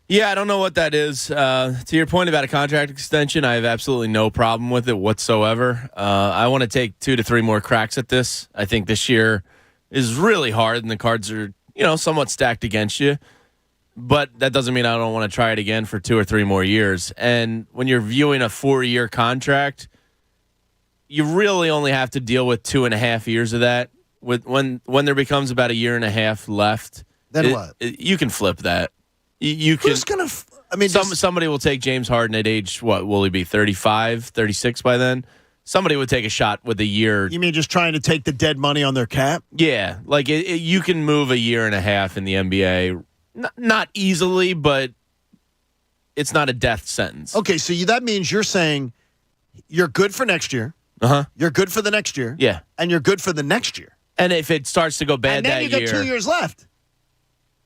Yeah, I don't know what that is. To your point about a contract extension, I have absolutely no problem with it whatsoever. I want to take 2 to 3 more cracks at this. I think this year is really hard, and the cards are, somewhat stacked against you. But that doesn't mean I don't want to try it again for 2 or 3 more years. And when you're viewing a 4-year contract, you really only have to deal with 2.5 years of that. When there becomes about 1.5 years left, then what? You can flip that. You can. Who's gonna? I mean, somebody will take James Harden at age, what, will he be 35, 36 by then? Somebody would take a shot with a year. You mean just trying to take the dead money on their cap? Yeah, like you can move a year and a half in the NBA. Not easily, but it's not a death sentence. Okay, so that means you're saying you're good for next year. You're good for the next year. Yeah. And you're good for the next year. And if it starts to go bad that year. And then you got 2 years left.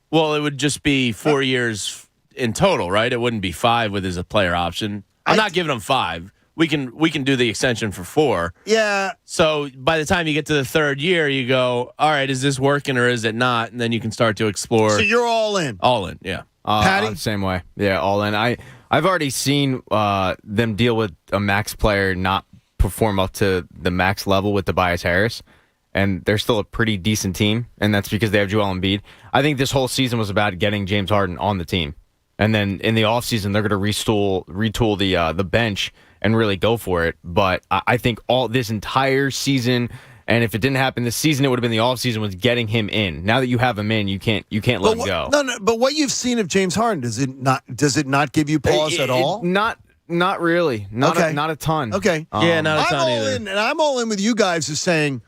Well, it would just be 4 years in total, right? It wouldn't be 5 with his player option. I'm not giving him 5. We can do the extension for 4. Yeah. So by the time you get to the third year, you go, all right, is this working or is it not? And then you can start to explore. So you're all in. All in, yeah. Patty? Same way. Yeah, all in. I've already seen them deal with a max player not perform up to the max level with Tobias Harris, and they're still a pretty decent team, and that's because they have Joel Embiid. I think this whole season was about getting James Harden on the team. And then in the offseason, they're going to retool the bench and really go for it. But I think all this entire season, and if it didn't happen this season, it would have been the offseason, was getting him in. Now that you have him in, you can't let him go. No. But what you've seen of James Harden, does it not give you pause at all? Not really. Not a ton. Okay. Yeah, not a ton all either. in, and I'm all in with you guys as saying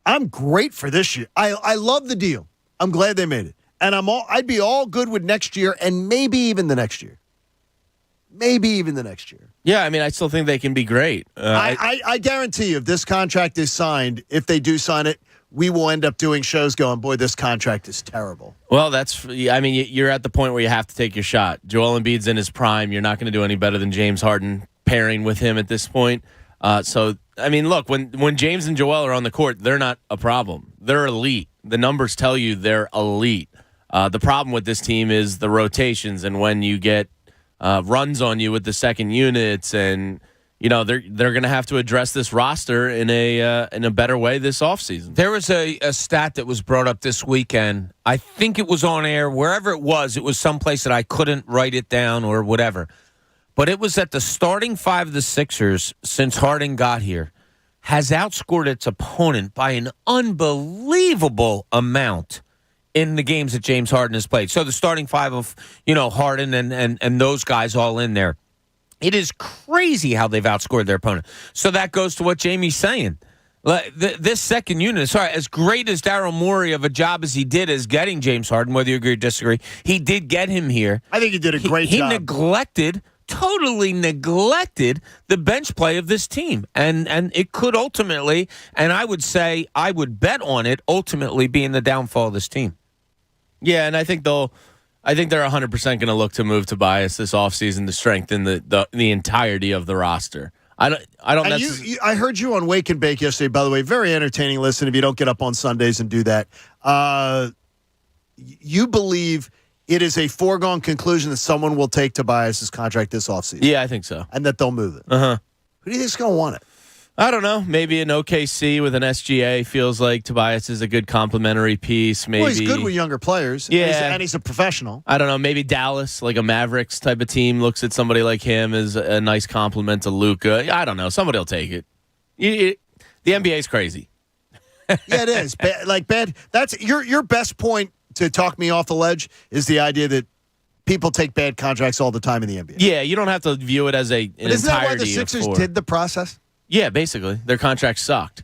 I'm great for this year. I love the deal. I'm glad they made it. And I'd be all good with next year and maybe even the next year. Yeah, I mean, I still think they can be great. I guarantee you, if this contract is signed, if they do sign it, we will end up doing shows going, boy, this contract is terrible. Well, you're at the point where you have to take your shot. Joel Embiid's in his prime. You're not going to do any better than James Harden pairing with him at this point. So, I mean, look, when James and Joel are on the court, they're not a problem. They're elite. The numbers tell you they're elite. The problem with this team is the rotations, and when you get runs on you with the second units, and they're going to have to address this roster in a better way this offseason. There was a stat that was brought up this weekend. I think it was on air. Wherever it was someplace that I couldn't write it down or whatever. But it was that the starting 5 of the Sixers, since Harden got here, has outscored its opponent by an unbelievable amount in the games that James Harden has played. So the starting 5 of, Harden and those guys all in there. It is crazy how they've outscored their opponent. So that goes to what Jamie's saying. This second unit, as great as Daryl Morey of a job as he did as getting James Harden, whether you agree or disagree, he did get him here. I think he did a great job. He totally neglected the bench play of this team. And it could ultimately, and I would bet on it, ultimately being the downfall of this team. Yeah, and I think they're 100% going to look to move Tobias this offseason to strengthen the entirety of the roster. I don't. I heard you on Wake and Bake yesterday. By the way, very entertaining listen. If you don't get up on Sundays and do that, you believe it is a foregone conclusion that someone will take Tobias's contract this offseason. Yeah, I think so, and that they'll move it. Who do you think's going to want it? I don't know. Maybe an OKC with an SGA feels like Tobias is a good complementary piece. Maybe he's good with younger players. Yeah, and he's a professional. I don't know. Maybe Dallas, like a Mavericks type of team, looks at somebody like him as a nice compliment to Luka. I don't know. Somebody will take it. The NBA is crazy. Yeah, it is. Bad. That's your best point to talk me off the ledge is the idea that people take bad contracts all the time in the NBA. Yeah, you don't have to view it as an entirety. Isn't that why the Sixers did the process? Yeah, basically. Their contracts sucked.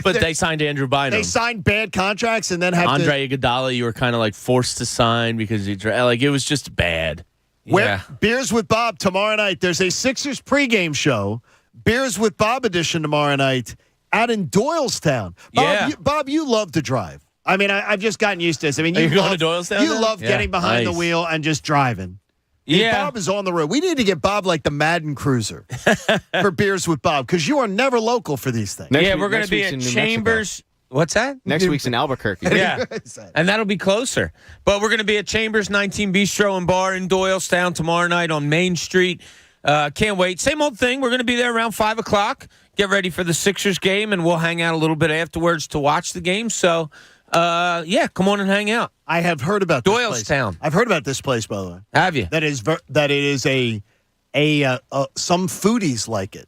But they signed Andrew Bynum. They signed bad contracts and then had Andre Iguodala, you were kind of like forced to sign because it was just bad. Yeah. Beers with Bob tomorrow night. There's a Sixers pregame show. Beers with Bob edition tomorrow night out in Doylestown. Bob, you love to drive. I mean, I've just gotten used to this. I mean, you going to Doylestown? You love getting behind the wheel and just driving. Yeah. Bob is on the road. We need to get Bob like the Madden Cruiser for Beers with Bob because you are never local for these things. We're going to be at Chambers. What's that? Next week's in Albuquerque. Yeah, and that'll be closer. But we're going to be at Chambers 19 Bistro and Bar in Doylestown tomorrow night on Main Street. Can't wait. Same old thing. We're going to be there around 5 o'clock. Get ready for the Sixers game, and we'll hang out a little bit afterwards to watch the game. So, come on and hang out. I have heard about this Doylestown. I've heard about this place, by the way. Have you? That it is a some foodies like it.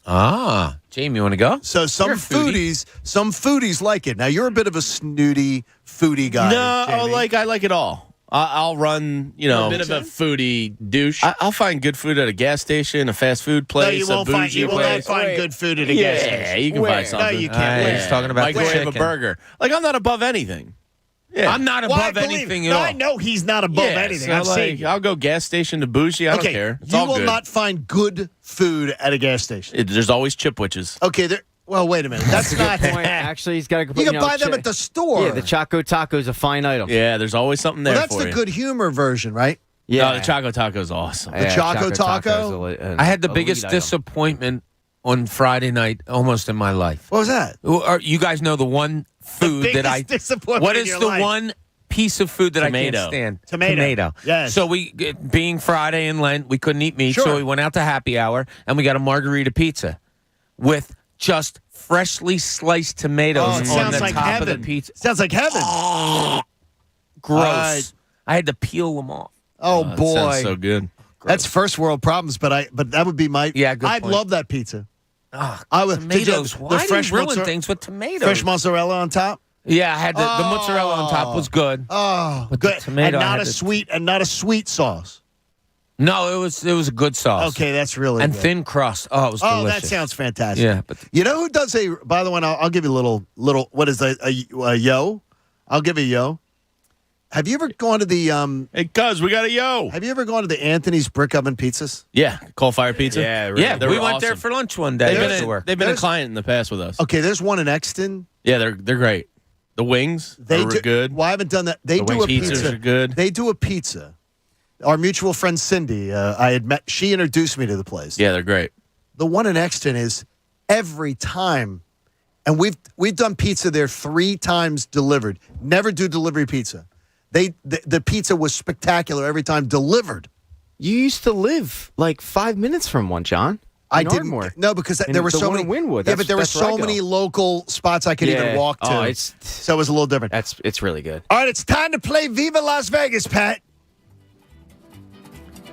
Ah, Jamie, you want to go? So some foodies like it. Now you're a bit of a snooty foodie guy. No, Jamie. I like it all. I'll run, a bit of a foodie douche. I'll find good food at a gas station, a fast food place, No, you will not find good food at a gas station. Yeah, you can find something. No, you can't. He's talking about microwave a chicken. burger. Like, I'm not above anything. Yeah. I'm not above anything at No, all. I know he's not above anything. So I've seen you. I'll go gas station to bougie. I don't care. It's you all will good. not find good food at a gas station. There's always chipwiches. Okay, well, wait a minute. That's not. Actually, he's got to. You can buy them at the store. Yeah, the Choco Taco is a fine item. Yeah, there's always something there Well, that's for the you. good humor version, right? Yeah, No, the Choco Taco is awesome. The Choco Taco? I had the biggest disappointment on Friday night almost in my life. What was that? You guys know the one food that I. Disappointment What in is your the life? one piece of food that I can't stand? Tomato. Yes. So being Friday in Lent, we couldn't eat meat, Sure. so we went out to happy hour and we got a margarita pizza with just freshly sliced tomatoes Oh, it on sounds the like top heaven. of the pizza. Sounds like heaven. Gross. Right. I had to peel them off. Oh, That boy. sounds so good. That's first world problems, but that would be my. Yeah, good I'd point. love that pizza. Ah, I would tomatoes. the Why do fresh you ruin mozzarella- things with tomatoes? Fresh mozzarella on top. Yeah, I had the mozzarella on top was good. Oh, But the good. tomato, and I not had a sweet sauce. No, it was a good sauce. Okay, that's really and good. thin crust. Oh, it was Oh, delicious. that sounds fantastic. Yeah, but You know who does a? By the way, I'll give you a little. What is that? A yo? I'll give you a yo. Have you ever gone to the? Hey, cuz, we got a yo. Have you ever gone to the Anthony's Brick Oven Pizzas? Yeah, coal fire pizza. Yeah, yeah, They we were went there awesome. for lunch one day. They've been a client in the past with us. Okay, there's one in Exton. Yeah, they're great. The wings They are do, good. Well, I haven't done that. They The do wing a pizzas pizza. are good. They do a pizza. Our mutual friend Cindy, I had met. She introduced me to the place. Yeah, they're great. The one in Exton is every time, and we've done pizza there 3 times delivered. Never do delivery pizza. The pizza was spectacular every time delivered. You used to live like 5 minutes from one, John. I in didn't Ardmore. no because And there were the so one many. in Wynwood. Yeah, but there were that's where I so go. many local spots I could even walk to. Oh, so it was a little different. it's really good. All right, it's time to play Viva Las Vegas, Pat.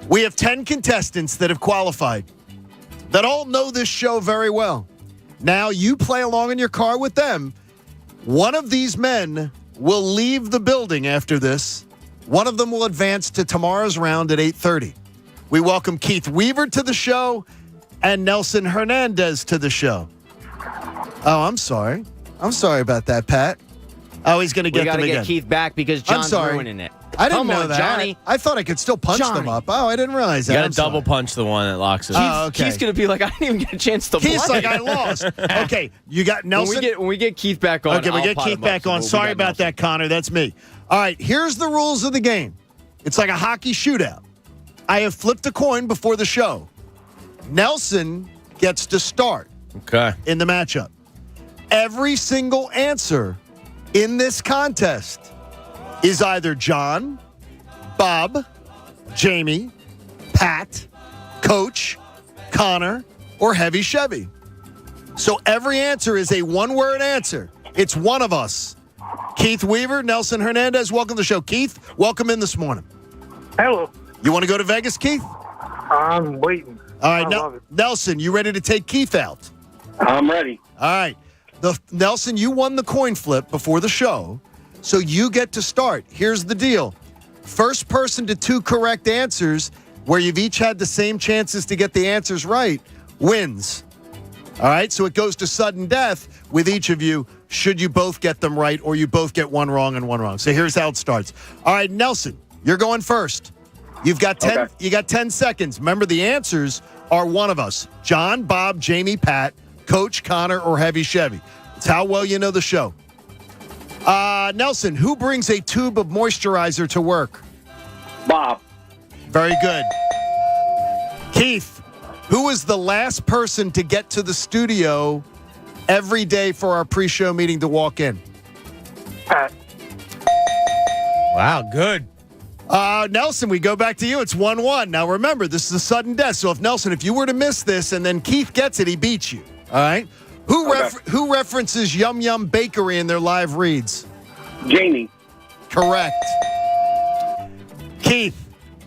We have 10 contestants that have qualified that all know this show very well. Now you play along in your car with them. One of these men will leave the building after this. One of them will advance to tomorrow's round at 8:30. We welcome Keith Weaver to the show and Nelson Hernandez to the show. Oh, I'm sorry. I'm sorry about that, Pat. Oh, he's going to get them We got to again. get Keith back because I'm John's sorry. ruining it. I didn't Come know on, that. Johnny. I thought I could still punch them Johnny. up. Oh, I didn't realize You that. got I'm to double sorry. punch the one that locks it. Oh, okay. Keith's going to be like, I didn't even get a chance to play. Keith's like, I lost. Okay, you got Nelson. When we get Keith back on, Okay, we I'll get pot Keith him back up, on. so we Sorry got about Nelson. that, Connor. That's me. All right, here's the rules of the game. It's like a hockey shootout. I have flipped a coin before the show. Nelson gets to start Okay. in the matchup. Every single answer in this contest is either John, Bob, Jamie, Pat, Coach, Connor, or Heavy Chevy. So every answer is a one-word answer. It's one of us. Keith Weaver, Nelson Hernandez, welcome to the show. Keith, welcome in this morning. Hello. You want to go to Vegas, Keith? I'm waiting. All right, I love it. Nelson, you ready to take Keith out? I'm ready. All right. Nelson, you won the coin flip before the show, so you get to start. Here's the deal. First person to 2 correct answers, where you've each had the same chances to get the answers right, wins. All right, so it goes to sudden death with each of you, should you both get them right or you both get one wrong and one wrong. So here's how it starts. All right, Nelson, you're going first. You've got 10 Okay. You got 10 seconds. Remember, the answers are one of us. John, Bob, Jamie, Pat, Coach, Connor, or Heavy Chevy. It's how well you know the show. Nelson, who brings a tube of moisturizer to work? Bob. Very good. Keith, who is the last person to get to the studio every day for our pre-show meeting to walk in? Pat. Wow, good. Nelson, we go back to you. It's 1-1. Now, remember, this is a sudden death. So if you were to miss this and then Keith gets it, he beats you. All right? Who references Yum Yum Bakery in their live reads? Jamie. Correct. Keith,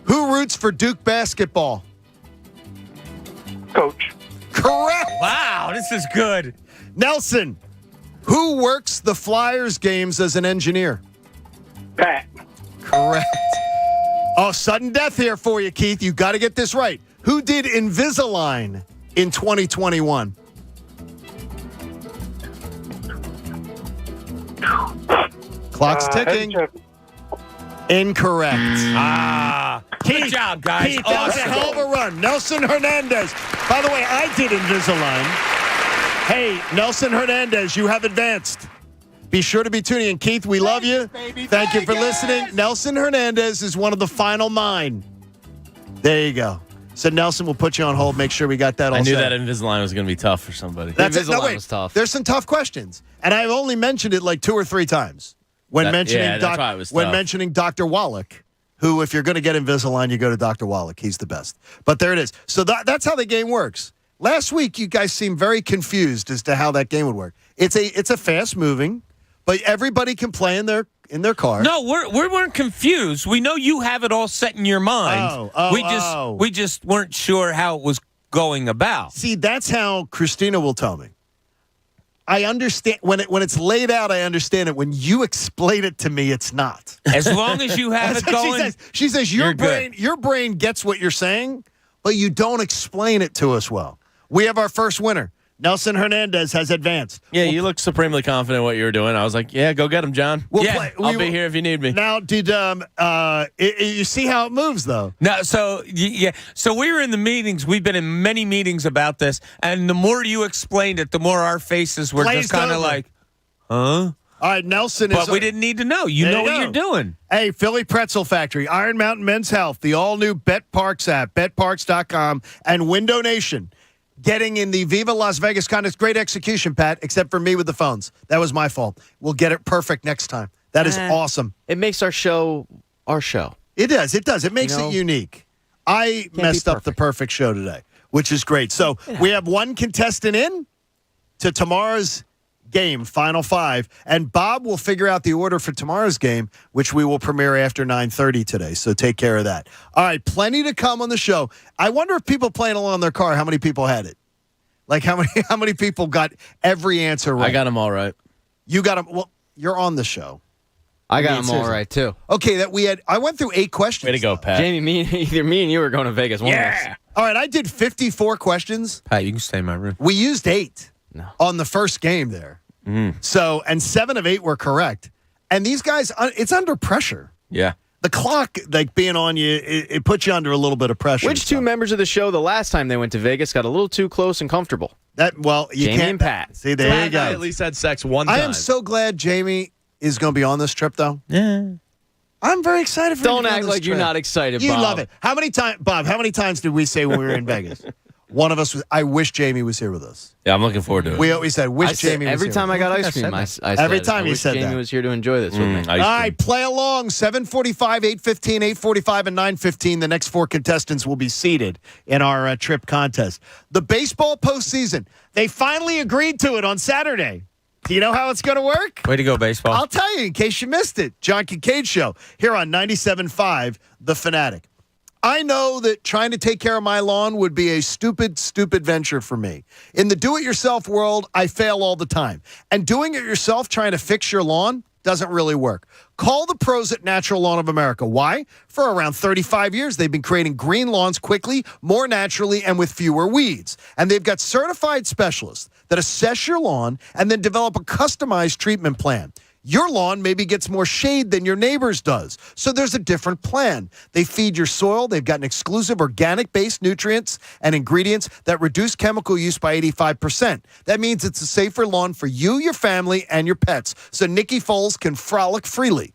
who roots for Duke basketball? Coach. Correct. Wow, this is good. Nelson, who works the Flyers games as an engineer? Pat. Correct. Oh, sudden death here for you, Keith. You got to get this right. Who did Invisalign in 2021? Clock's ticking. Incorrect. Good job, guys. Keith, that was a hell of a run. Nelson Hernandez. By the way, I did Invisalign. Hey, Nelson Hernandez, you have advanced. Be sure to be tuning in. Keith, we love you. Thank you for listening. Nelson Hernandez is one of the final 9. There you go. So Nelson will put you on hold. Make sure we got that all I knew set. that Invisalign was going to be tough for somebody. That's it. No, Invisalign wait. was tough. There's some tough questions, and I've only mentioned it like 2 or 3 times when that's why it was tough. mentioning Dr. Wallach, who, if you're going to get Invisalign, you go to Dr. Wallach. He's the best. But there it is. So that's how the game works. Last week, you guys seemed very confused as to how that game would work. It's a fast moving, but everybody can play in their car. No, we weren't confused. We know you have it all set in your mind. We just weren't sure how it was going about. See, that's how Christina will tell me. I understand when it's laid out. I understand it. When you explain it to me, it's not. As long as you have it going, she says your brain gets what you're saying, but you don't explain it to us well. We have our first winner. Nelson Hernandez has advanced. Yeah, you look supremely confident in what you were doing. I was like, yeah, go get him, John. I'll be here if you need me. Now, did you see how it moves, though? No, so we were in the meetings. We've been in many meetings about this, and the more you explained it, the more our faces were just kind of like, huh? All right, Nelson But we didn't need to know. You know what you're doing. Hey, Philly Pretzel Factory, Iron Mountain Men's Health, the all-new BetParks app, betparks.com, and Window Nation. Getting in the Viva Las Vegas contest. Great execution, Pat, except for me with the phones. That was my fault. We'll get it perfect next time. That is awesome. It makes our show our show. It does. It does. It makes it unique. I messed up the perfect show today, which is great. So we have one contestant in to tomorrow's game, Final 5, and Bob will figure out the order for tomorrow's game, which we will premiere after 9:30 today. So take care of that. All right, plenty to come on the show. I wonder if people playing along in their car, how many people had it? Like how many people got every answer right? I got them all right. You got them. Well, you're on the show. I got them all right too. Okay, I went through 8 questions. Way to go, Pat. Jamie, either me and you were going to Vegas. Yeah. All right, I did 54 questions. Pat, you can stay in my room. We used 8 on the first game there. So, and 7 of 8 were correct. And these guys, it's under pressure. Yeah. The clock, like being on you, it puts you under a little bit of pressure. Which 2 members of the show the last time they went to Vegas got a little too close and comfortable? You Jamie can't. and Pat. See, there you go. I at least had sex one time. I am so glad Jamie is going to be on this trip, though. Yeah. I'm very excited for you to Don't be on act this like trip. you're not excited, You Bob. love it. How many times, Bob, how many times did we say when we were in Vegas? One of us was, I wish Jamie was here with us. Yeah, I'm looking forward to it. We always said, Jamie was every here. time I got ice cream, I said Every time I you wish said Jamie that. was here to enjoy this with me. All right, play along. 7:45, 8:15, 8:45, and 9:15. The next 4 contestants will be seated in our trip contest. The baseball postseason. They finally agreed to it on Saturday. Do you know how it's going to work? Way to go, baseball. I'll tell you in case you missed it. John Kincade Show here on 97.5 The Fanatic. I know that trying to take care of my lawn would be a stupid, stupid venture for me. In the do-it-yourself world, I fail all the time. And doing it yourself, trying to fix your lawn, doesn't really work. Call the pros at Natural Lawn of America. Why? For around 35 years, they've been creating green lawns quickly, more naturally, and with fewer weeds. And they've got certified specialists that assess your lawn and then develop a customized treatment plan. Your lawn maybe gets more shade than your neighbor's does, so there's a different plan. They feed your soil. They've got an exclusive organic-based nutrients and ingredients that reduce chemical use by 85%. That means it's a safer lawn for you, your family, and your pets, so Nikki Foles can frolic freely.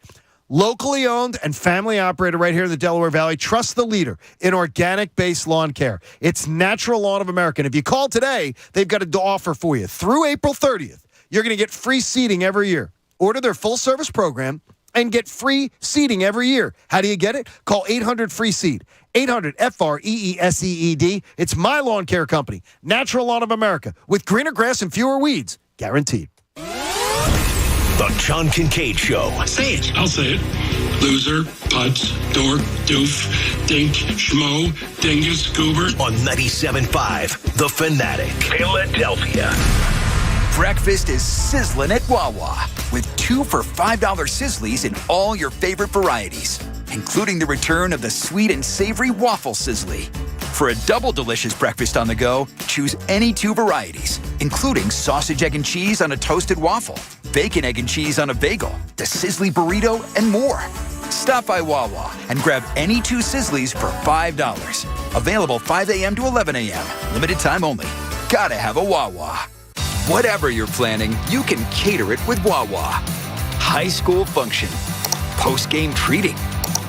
Locally owned and family operated right here in the Delaware Valley. Trust the leader in organic-based lawn care. It's Natural Lawn of America. And if you call today, they've got an offer for you. Through April 30th, you're going to get free seeding every year. Order their full-service program and get free seeding every year. How do you get it? Call 800-FREE-SEED. 800-FREESEED. It's my lawn care company, Natural Lawn of America, with greener grass and fewer weeds. Guaranteed. The John Kincade Show. Say it. I'll say it. Loser, putz, dork, doof, dink, schmo, dingus, goober. On 97.5 The Fanatic. Philadelphia. Breakfast is sizzling at Wawa with 2 for $5 Sizzlies in all your favorite varieties. including the return of the sweet and savory waffle sizzly. For a double delicious breakfast on the go, choose any 2 varieties, including sausage, egg, and cheese on a toasted waffle, bacon, egg, and cheese on a bagel, the sizzly burrito, and more. Stop by Wawa and grab any 2 sizzlies for $5. Available 5 a.m. to 11 a.m. Limited time only. Gotta have a Wawa. Whatever you're planning, you can cater it with Wawa. High school function, post-game treating,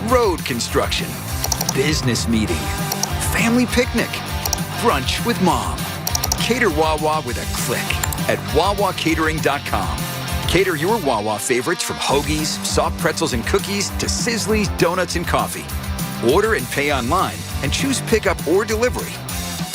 road construction, business meeting, family picnic, brunch with mom. Cater Wawa with a click at WawaCatering.com. Cater your Wawa favorites from hoagies, soft pretzels and cookies to sizzlies, donuts, and coffee. Order and pay online and choose pickup or delivery.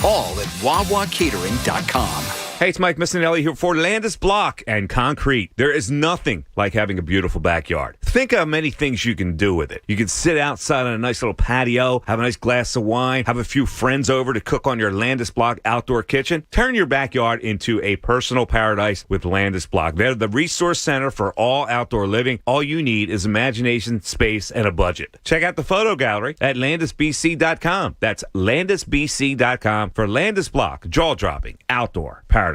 All at WawaCatering.com. Hey, it's Mike Missinelli here for Landis Block and Concrete. There is nothing like having a beautiful backyard. Think how many things you can do with it. You can sit outside on a nice little patio, have a nice glass of wine, have a few friends over to cook on your Landis Block outdoor kitchen. Turn your backyard into a personal paradise with Landis Block. They're the resource center for all outdoor living. All you need is imagination, space, and a budget. Check out the photo gallery at landisbc.com. That's landisbc.com for Landis Block, jaw-dropping outdoor paradises.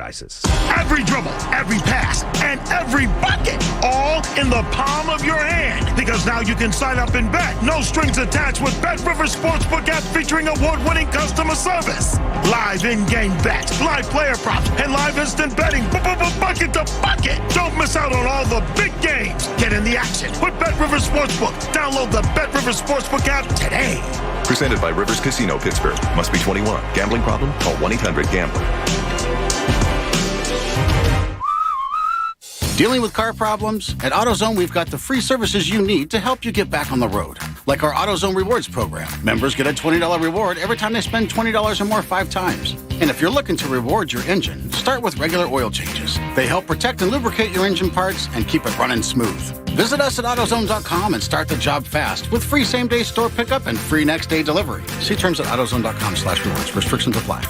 Every dribble, every pass, and every bucket, all in the palm of your hand. Because now you can sign up and bet. No strings attached with Bet Rivers Sportsbook app featuring award-winning customer service. Live in-game bets, live player props, and live instant betting. Bucket to bucket. Don't miss out on all the big games. Get in the action with Bet Rivers Sportsbook. Download the Bet Rivers Sportsbook app today. Presented by Rivers Casino Pittsburgh. Must be 21. Gambling problem? Call 1-800-GAMBLER. Dealing with car problems? At AutoZone, we've got the free services you need to help you get back on the road. Like our AutoZone Rewards program. Members get a $20 reward every time they spend $20 or more 5 times. And if you're looking to reward your engine, start with regular oil changes. They help protect and lubricate your engine parts and keep it running smooth. Visit us at AutoZone.com and start the job fast with free same-day store pickup and free next-day delivery. See terms at AutoZone.com/rewards. Restrictions apply.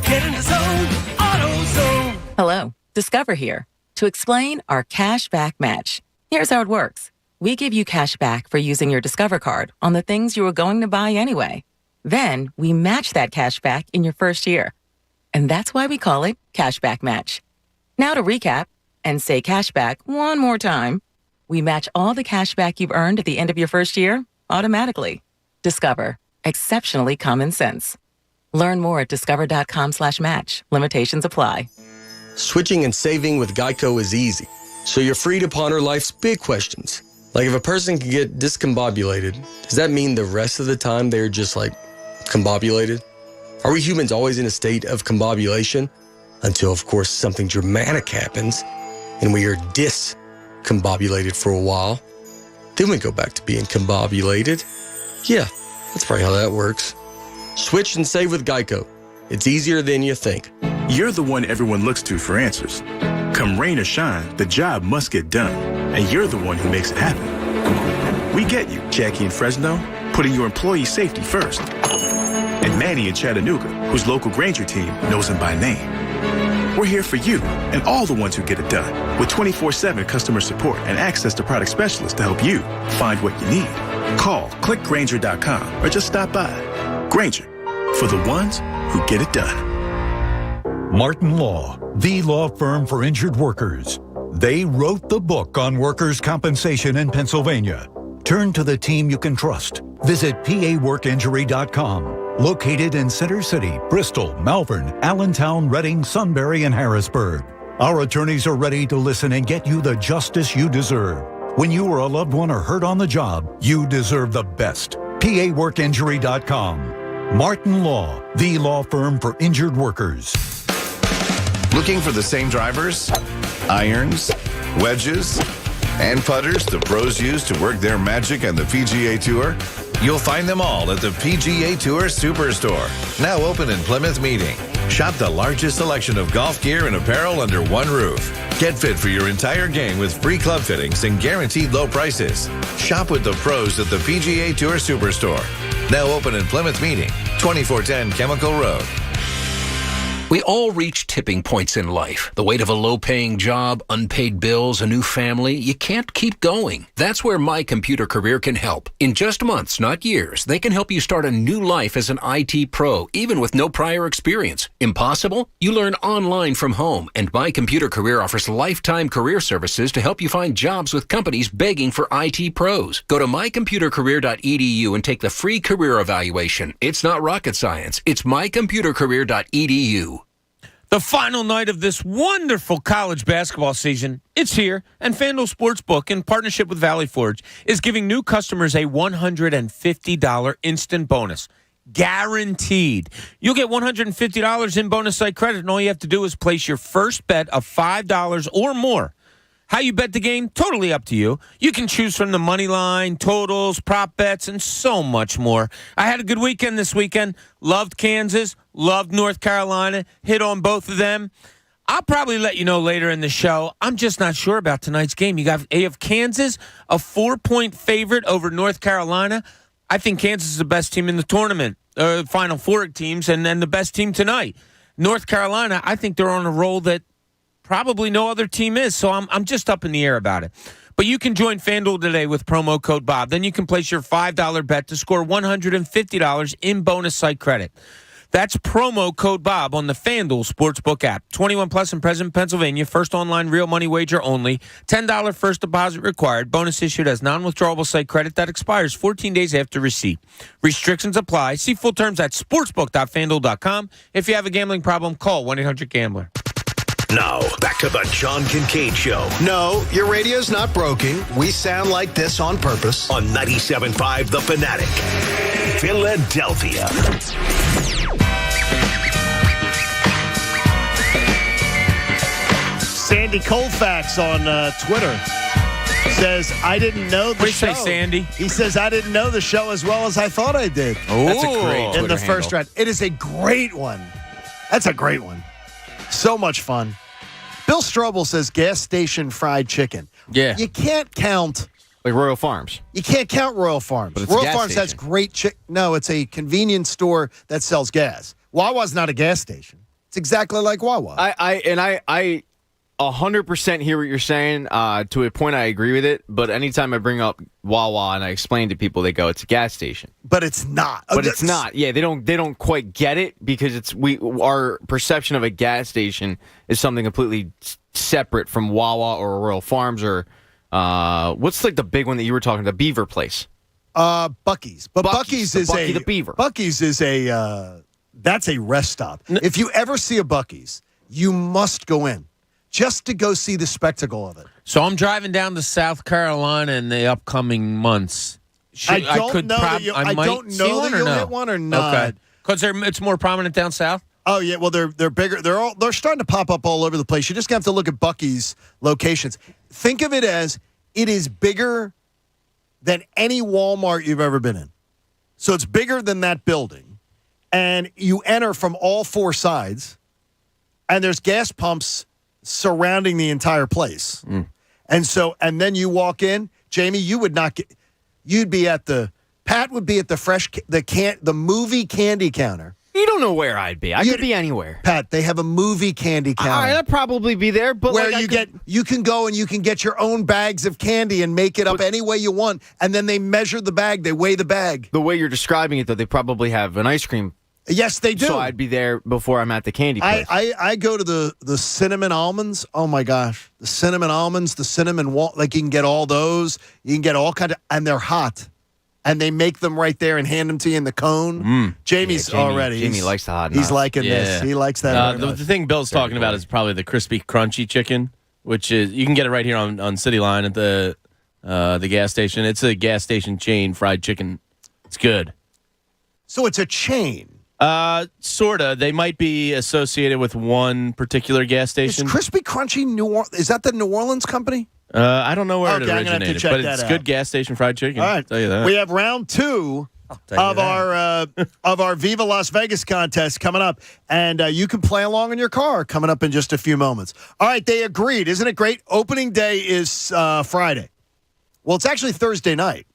Get in the zone, AutoZone. Hello, Discover here to explain our cash back match. Here's how it works. We give you cash back for using your Discover card on the things you were going to buy anyway. Then we match that cash back in your first year. And that's why we call it Cashback Match. Now to recap and say cashback one more time. We match all the cash back you've earned at the end of your first year automatically. Discover. Exceptionally common sense. Learn more at discover.com/match. Limitations apply. Switching and saving with Geico is easy, so you're free to ponder life's big questions. Like if a person can get discombobulated, does that mean the rest of the time they're just like combobulated? Are we humans always in a state of combobulation? Until, of course, something dramatic happens and we are discombobulated for a while. Then we go back to being combobulated. Yeah, that's probably how that works. Switch and save with Geico. It's easier than you think. You're the one everyone looks to for answers. Come rain or shine, the job must get done. And you're the one who makes it happen. We get you, Jackie in Fresno, putting your employee safety first. And Manny in Chattanooga, whose local Granger team knows him by name. We're here for you and all the ones who get it done with 24/7 customer support and access to product specialists to help you find what you need. Call, click Granger.com or just stop by. Granger, for the ones who get it done. Martin Law, the law firm for injured workers. They wrote the book on workers' compensation in Pennsylvania. Turn to the team you can trust. Visit PAWorkInjury.com. Located in Center City, Bristol, Malvern, Allentown, Reading, Sunbury, and Harrisburg. Our attorneys are ready to listen and get you the justice you deserve. When you or a loved one are hurt on the job, you deserve the best. PAWorkInjury.com. Martin Law, the law firm for injured workers. Looking for the same drivers, irons, wedges, and putters the pros use to work their magic on the PGA Tour? You'll find them all at the PGA Tour Superstore, now open in Plymouth Meeting. Shop the largest selection of golf gear and apparel under one roof. Get fit for your entire game with free club fittings and guaranteed low prices. Shop with the pros at the PGA Tour Superstore, now open in Plymouth Meeting, 2410 Chemical Road. We all reach tipping points in life. The weight of a low-paying job, unpaid bills, a new family. You can't keep going. That's where My Computer Career can help. In just months, not years, they can help you start a new life as an IT pro, even with no prior experience. Impossible? You learn online from home, and My Computer Career offers lifetime career services to help you find jobs with companies begging for IT pros. Go to mycomputercareer.edu and take the free career evaluation. It's not rocket science. It's mycomputercareer.edu. The final night of this wonderful college basketball season, it's here, and FanDuel Sportsbook, in partnership with Valley Forge, is giving new customers a $150 instant bonus. Guaranteed. You'll get $150 in bonus site credit, and all you have to do is place your first bet of $5 or more. How you bet the game, totally up to you. You can choose from the money line, totals, prop bets, and so much more. I had a good weekend this weekend. Loved Kansas, loved North Carolina, hit on both of them. I'll probably let you know later in the show. I'm just not sure about tonight's game. You have Kansas, a 4-point favorite over North Carolina. I think Kansas is the best team in the tournament, Final Four teams, and then the best team tonight. North Carolina, I think they're on a roll that probably no other team is, so I'm just up in the air about it. But you can join FanDuel today with promo code Bob. Then you can place your $5 bet to score $150 in bonus site credit. That's promo code Bob on the FanDuel Sportsbook app. 21 plus and present in Pennsylvania. First online real money wager only. $10 first deposit required. Bonus issued as non-withdrawable site credit that expires 14 days after receipt. Restrictions apply. See full terms at sportsbook.fanduel.com. If you have a gambling problem, call 1-800-GAMBLER. Now, back to the John Kincade Show. No, your radio's not broken. We sound like this on purpose. On 97.5 The Fanatic. Philadelphia. Sandy Colfax on Twitter says, I didn't know the show. What do you say, Sandy? He says, I didn't know the show as well as I thought I did. Oh, that's a great in Twitter the first handle. round. It is a great one. That's a great one. So much fun. Bill Strobel says gas station fried chicken. Yeah. You can't count. Like Royal Farms. You can't count Royal Farms. But it's a Royal gas Farms has station. great chicken. No, it's a convenience store that sells gas. Wawa's not a gas station. It's exactly like Wawa. I 100% hear what you're saying. To a point, I agree with it. But anytime I bring up Wawa and I explain to people, they go, "It's a gas station." But it's not. But it's not. Yeah, they don't quite get it because our perception of a gas station is something completely separate from Wawa or Royal Farms or what's like the big one that you were talking about, the Beaver place. Buc-ee's. But Buc-ee's is Bucky the Beaver. Buc-ee's is that's a rest stop. If you ever see a Buc-ee's, you must go in just to go see the spectacle of it. So I'm driving down to South Carolina in the upcoming months. I don't know that you'll hit one or not. Okay. Because it's more prominent down south? Oh, yeah. Well, they're bigger. They're starting to pop up all over the place. You just have to look at Buc-ee's locations. Think of it as it is bigger than any Walmart you've ever been in. So it's bigger than that building. And you enter from all four sides, and there's gas pumps surrounding the entire place. And then you walk in, Jamie, you'd be at the the movie candy counter. You don't know where I'd be. I could be anywhere. Pat, they have a movie candy counter. I'd probably be there, but where you can go and you can get your own bags of candy and make it up any way you want, and then they measure the bag, they weigh the bag. The way you're describing it, though, they probably have an ice cream. Yes, they do. So I'd be there before I'm at the candy place. I go to the cinnamon almonds. Oh my gosh, the cinnamon almonds, the cinnamon like you can get all those. You can get all kind of, and they're hot, and they make them right there and hand them to you in the cone. Jamie's already. Jamie likes the hot. He's liking this. He likes that. The thing Bill's talking about is probably the crispy, crunchy chicken, which is you can get it right here on City Line at the gas station. It's a gas station chain fried chicken. It's good. So it's a chain. Sorta. They might be associated with one particular gas station. Is Crispy Crunchy Is that the New Orleans company? I don't know where it I'm gonna have to originated, check but that it's out. good gas station fried chicken. All right, I'll tell you that. We have round 2 of our Viva Las Vegas contest coming up, and you can play along in your car coming up in just a few moments. All right, they agreed. Isn't it great? Opening day is Friday. Well, it's actually Thursday night,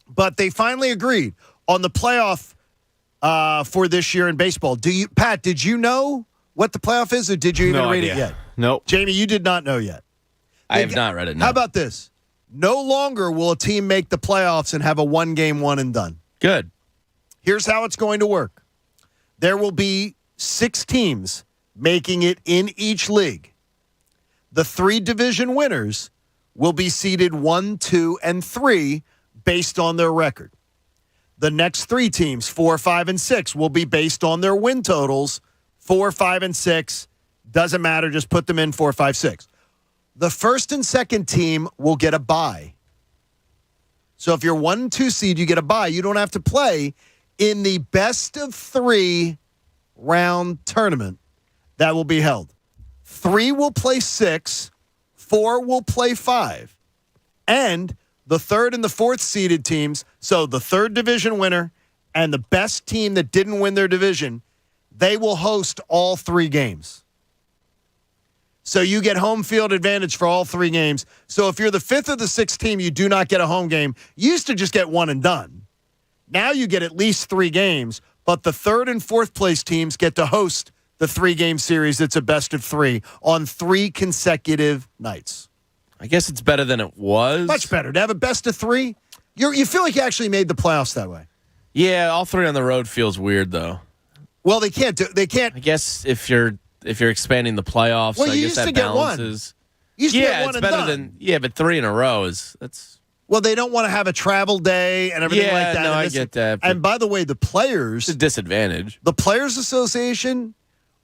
but they finally agreed on the playoff for this year in baseball. Pat, did you know what the playoff is, or did you even read it yet? Nope. Jamie, you did not know yet. I have not read it. No. How about this? No longer will a team make the playoffs and have a one-game one and done. Good. Here's how it's going to work. There will be 6 teams making it in each league. The 3 division winners will be seeded 1, 2, and 3 based on their record. The next 3 teams, 4, 5, and 6, will be based on their win totals. 4, 5, and 6. Doesn't matter. Just put them in 4, 5, 6. The first and second team will get a bye. So if you're 1 and 2 seed, you get a bye. You don't have to play in the best of 3 round tournament that will be held. 3 will play 6, 4 will play 5. And the third and the fourth seeded teams, so the third division winner and the best team that didn't win their division, they will host all 3 games. So you get home field advantage for all 3 games. So if you're the 5th or the 6th team, you do not get a home game. You used to just get one and done. Now you get at least 3 games, but the 3rd and 4th place teams get to host the 3-game series. It's a best of 3 on 3 consecutive nights. I guess it's better than it was. Much better. To have a best of 3, you feel like you actually made the playoffs that way. Yeah, all 3 on the road feels weird, though. Well, they can't. I guess if you're expanding the playoffs, well, I guess that balances. You used to get one it's better than but 3 in a row that's. Well, they don't want to have a travel day and everything like that. No, I get that. And by the way, the players, it's a disadvantage. The Players Association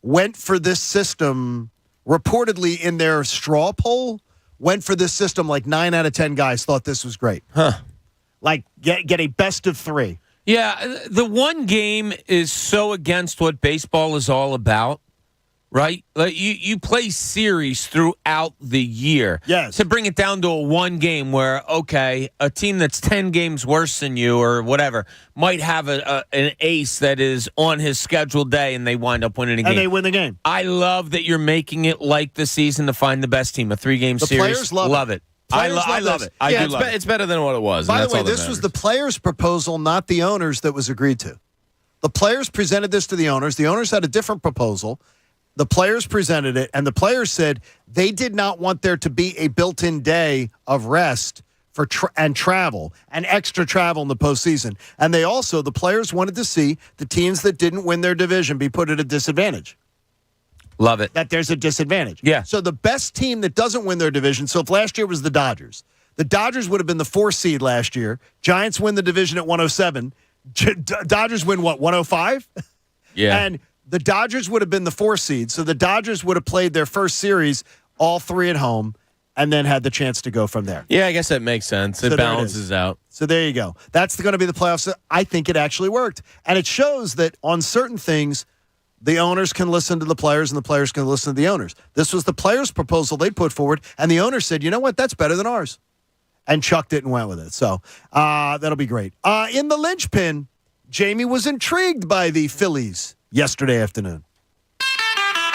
went for this system reportedly in their straw poll. Went for this system like 9 out of 10 guys thought this was great. Huh? Like get a best of 3. Yeah, the one game is so against what baseball is all about, right? Like you play series throughout the year. Yes. To bring it down to a one game where, okay, a team that's 10 games worse than you or whatever might have an ace that is on his scheduled day and they wind up winning a game. And they win the game. I love that you're making it like the season to find the best team, a 3-game series. The players love it. I love it. I do love it. It's better than what it was. By and the way, that's all that this was matters. the players' proposal, not the owners, that was agreed to. The players presented this to the owners. The owners had a different proposal. The players presented it, and the players said they did not want there to be a built-in day of rest for travel and extra travel in the postseason. And the players wanted to see the teams that didn't win their division be put at a disadvantage. Love it. That there's a disadvantage. Yeah. So the best team that doesn't win their division, so if last year was the Dodgers would have been the 4 seed last year. Giants win the division at 107. Dodgers win what, 105? Yeah. And the Dodgers would have been the 4 seed, so the Dodgers would have played their first series, all 3 at home, and then had the chance to go from there. Yeah, I guess that makes sense. It balances out. So there you go. That's going to be the playoffs. I think it actually worked. And it shows that on certain things, the owners can listen to the players and the players can listen to the owners. This was the players' proposal they put forward, and the owners said, you know what, that's better than ours, and chucked it and went with it. So that'll be great. In the linchpin, Jamie was intrigued by the Phillies yesterday afternoon.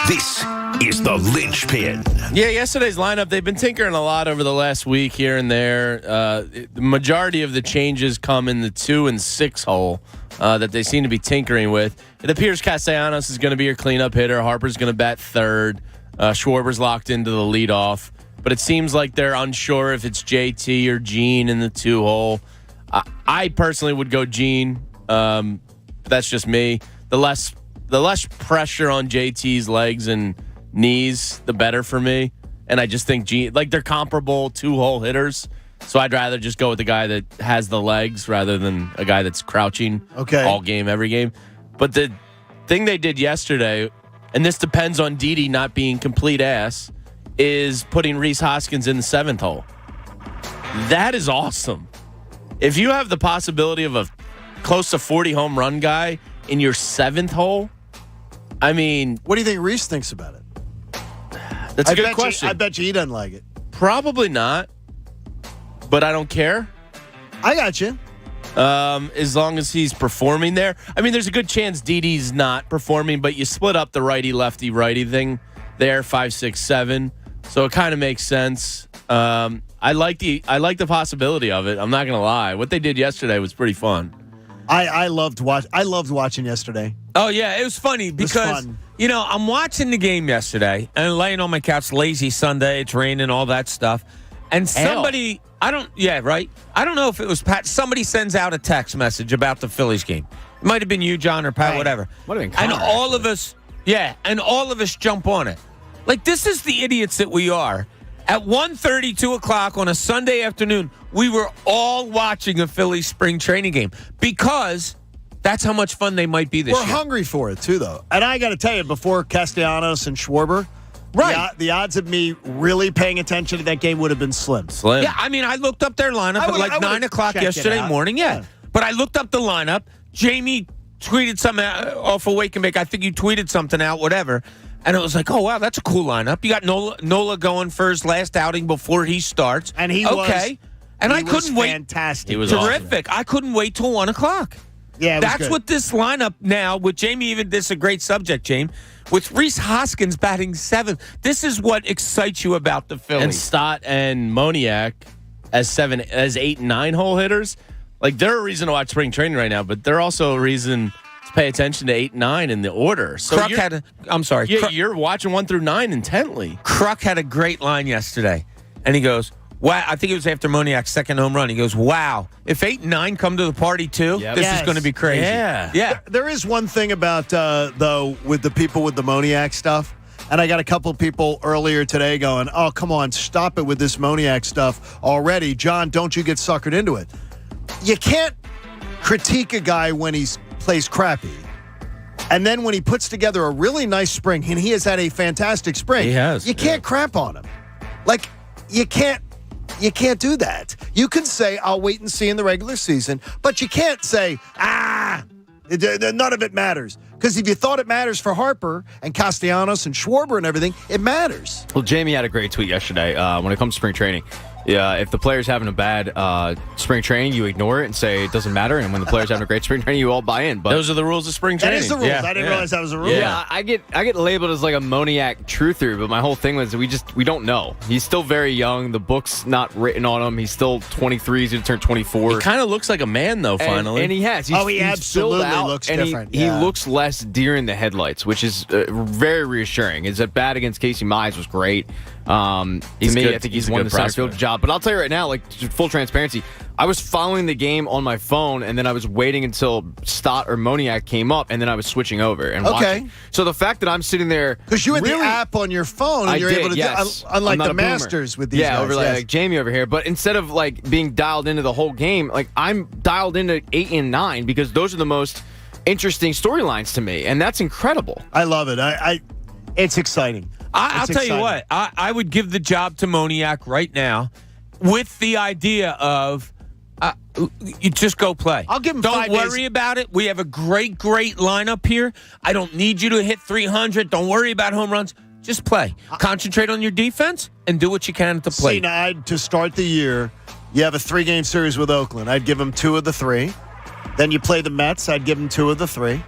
This is the linchpin. Yeah, yesterday's lineup, they've been tinkering a lot over the last week here and there. The majority of the changes come in the 2 and 6 hole that they seem to be tinkering with. It appears Castellanos is going to be your cleanup hitter. Harper's going to bat third. Schwarber's locked into the leadoff. But it seems like they're unsure if it's JT or Gene in the 2 hole. I personally would go Gene. That's just me. The less pressure on JT's legs and knees, the better for me. And I just think Gene, like, they're comparable 2-hole hitters. So I'd rather just go with the guy that has the legs rather than a guy that's crouching all game, every game. But the thing they did yesterday, and this depends on Didi not being complete ass, is putting Rhys Hoskins in the 7th hole. That is awesome. If you have the possibility of a close to 40 home run guy in your 7th hole, I mean... What do you think Rhys thinks about it? That's a good question. I bet you he doesn't like it. Probably not, but I don't care. I got you. As long as he's performing there. I mean, there's a good chance Didi's not performing, but you split up the righty-lefty thing there, 5, 6, 7. So it kind of makes sense. I like the possibility of it. I'm not gonna lie. What they did yesterday was pretty fun. I loved watching yesterday. Oh, yeah, it was funny because, I'm watching the game yesterday and laying on my couch, lazy Sunday, it's raining, all that stuff. And somebody, I don't know if it was Pat, somebody sends out a text message about the Phillies game. It might have been you, John, or Pat, whatever. Might have been and Connor, all of us, and all of us jump on it. Like, this is the idiots that we are. At 1:30, 2 o'clock on a Sunday afternoon, we were all watching a Phillies spring training game because that's how much fun they might be this year. We're hungry for it, too, though. And I got to tell you, before Castellanos and Schwarber, the odds of me really paying attention to that game would have been slim. Yeah, I mean, I looked up their lineup at like 9 o'clock yesterday morning. Yeah. But I looked up the lineup. Jamie tweeted something off of Wake and Bake. I think you tweeted something out, whatever. And it was like, oh, wow, that's a cool lineup. You got Nola going for his last outing before he starts. And he okay. And I couldn't wait. Fantastic. He was terrific. Awesome. I couldn't wait till 1 o'clock. Yeah, that's what this lineup now with Jamie. Even this is a great subject, James. With Rhys Hoskins batting 7th, this is what excites you about the Phillies. And Stott and Moniak as 8 and 9 hole hitters. Like, they're a reason to watch spring training right now, but they're also a reason to pay attention to 8 and 9 in the order. So Kruk you're watching 1 through 9 intently. Kruk had a great line yesterday, and he goes, wow, I think it was after Moniak's second home run. He goes, wow, if 8 and 9 come to the party too, this is going to be crazy. Yeah. There is one thing about, though, with the people with the Moniak stuff, and I got a couple of people earlier today going, oh, come on, stop it with this Moniak stuff already. John, don't you get suckered into it. You can't critique a guy when he plays crappy. And then when he puts together a really nice spring, and he has had a fantastic spring, he has. You can't crap on him. Like, you can't do that. You can say, I'll wait and see in the regular season, but you can't say, none of it matters. Because if you thought it matters for Harper and Castellanos and Schwarber and everything, it matters. Well, Jamie had a great tweet yesterday when it comes to spring training. Yeah, if the player's having a bad spring training, you ignore it and say it doesn't matter. And when the player's having a great spring training, you all buy in. But those are the rules of spring training. That is the rules. I didn't realize that was a rule. Yeah, I get labeled as like a Moniak truther, but my whole thing was we don't know. He's still very young. The book's not written on him. He's still 23. He's going to turn 24. He kind of looks like a man, though, finally. And he has. He absolutely looks different. He looks less deer in the headlights, which is very reassuring. His at bat against Casey Mize was great. I think he's won the center field job. But I'll tell you right now, like, full transparency, I was following the game on my phone, and then I was waiting until Stott or Moniak came up, and then I was switching over and watching. So the fact that I'm sitting there, because you had the app on your phone, and you're able to do, unlike the Masters with these guys. Like Jamie over here. But instead of like being dialed into the whole game, like I'm dialed into 8 and 9 because those are the most interesting storylines to me, and that's incredible. I love it. It's exciting. I'll tell you what, I would give the job to Moniak right now with the idea of you just go play. I'll give him Don't 5 days. worry about it. We have a great lineup here. I don't need you to hit 300. Don't worry about home runs. Just play. Concentrate on your defense and do what you can at the plate. See, now, to start the year, you have a 3-game series with Oakland. I'd give them 2 of the 3. Then you play the Mets. I'd give them 2 of the 3.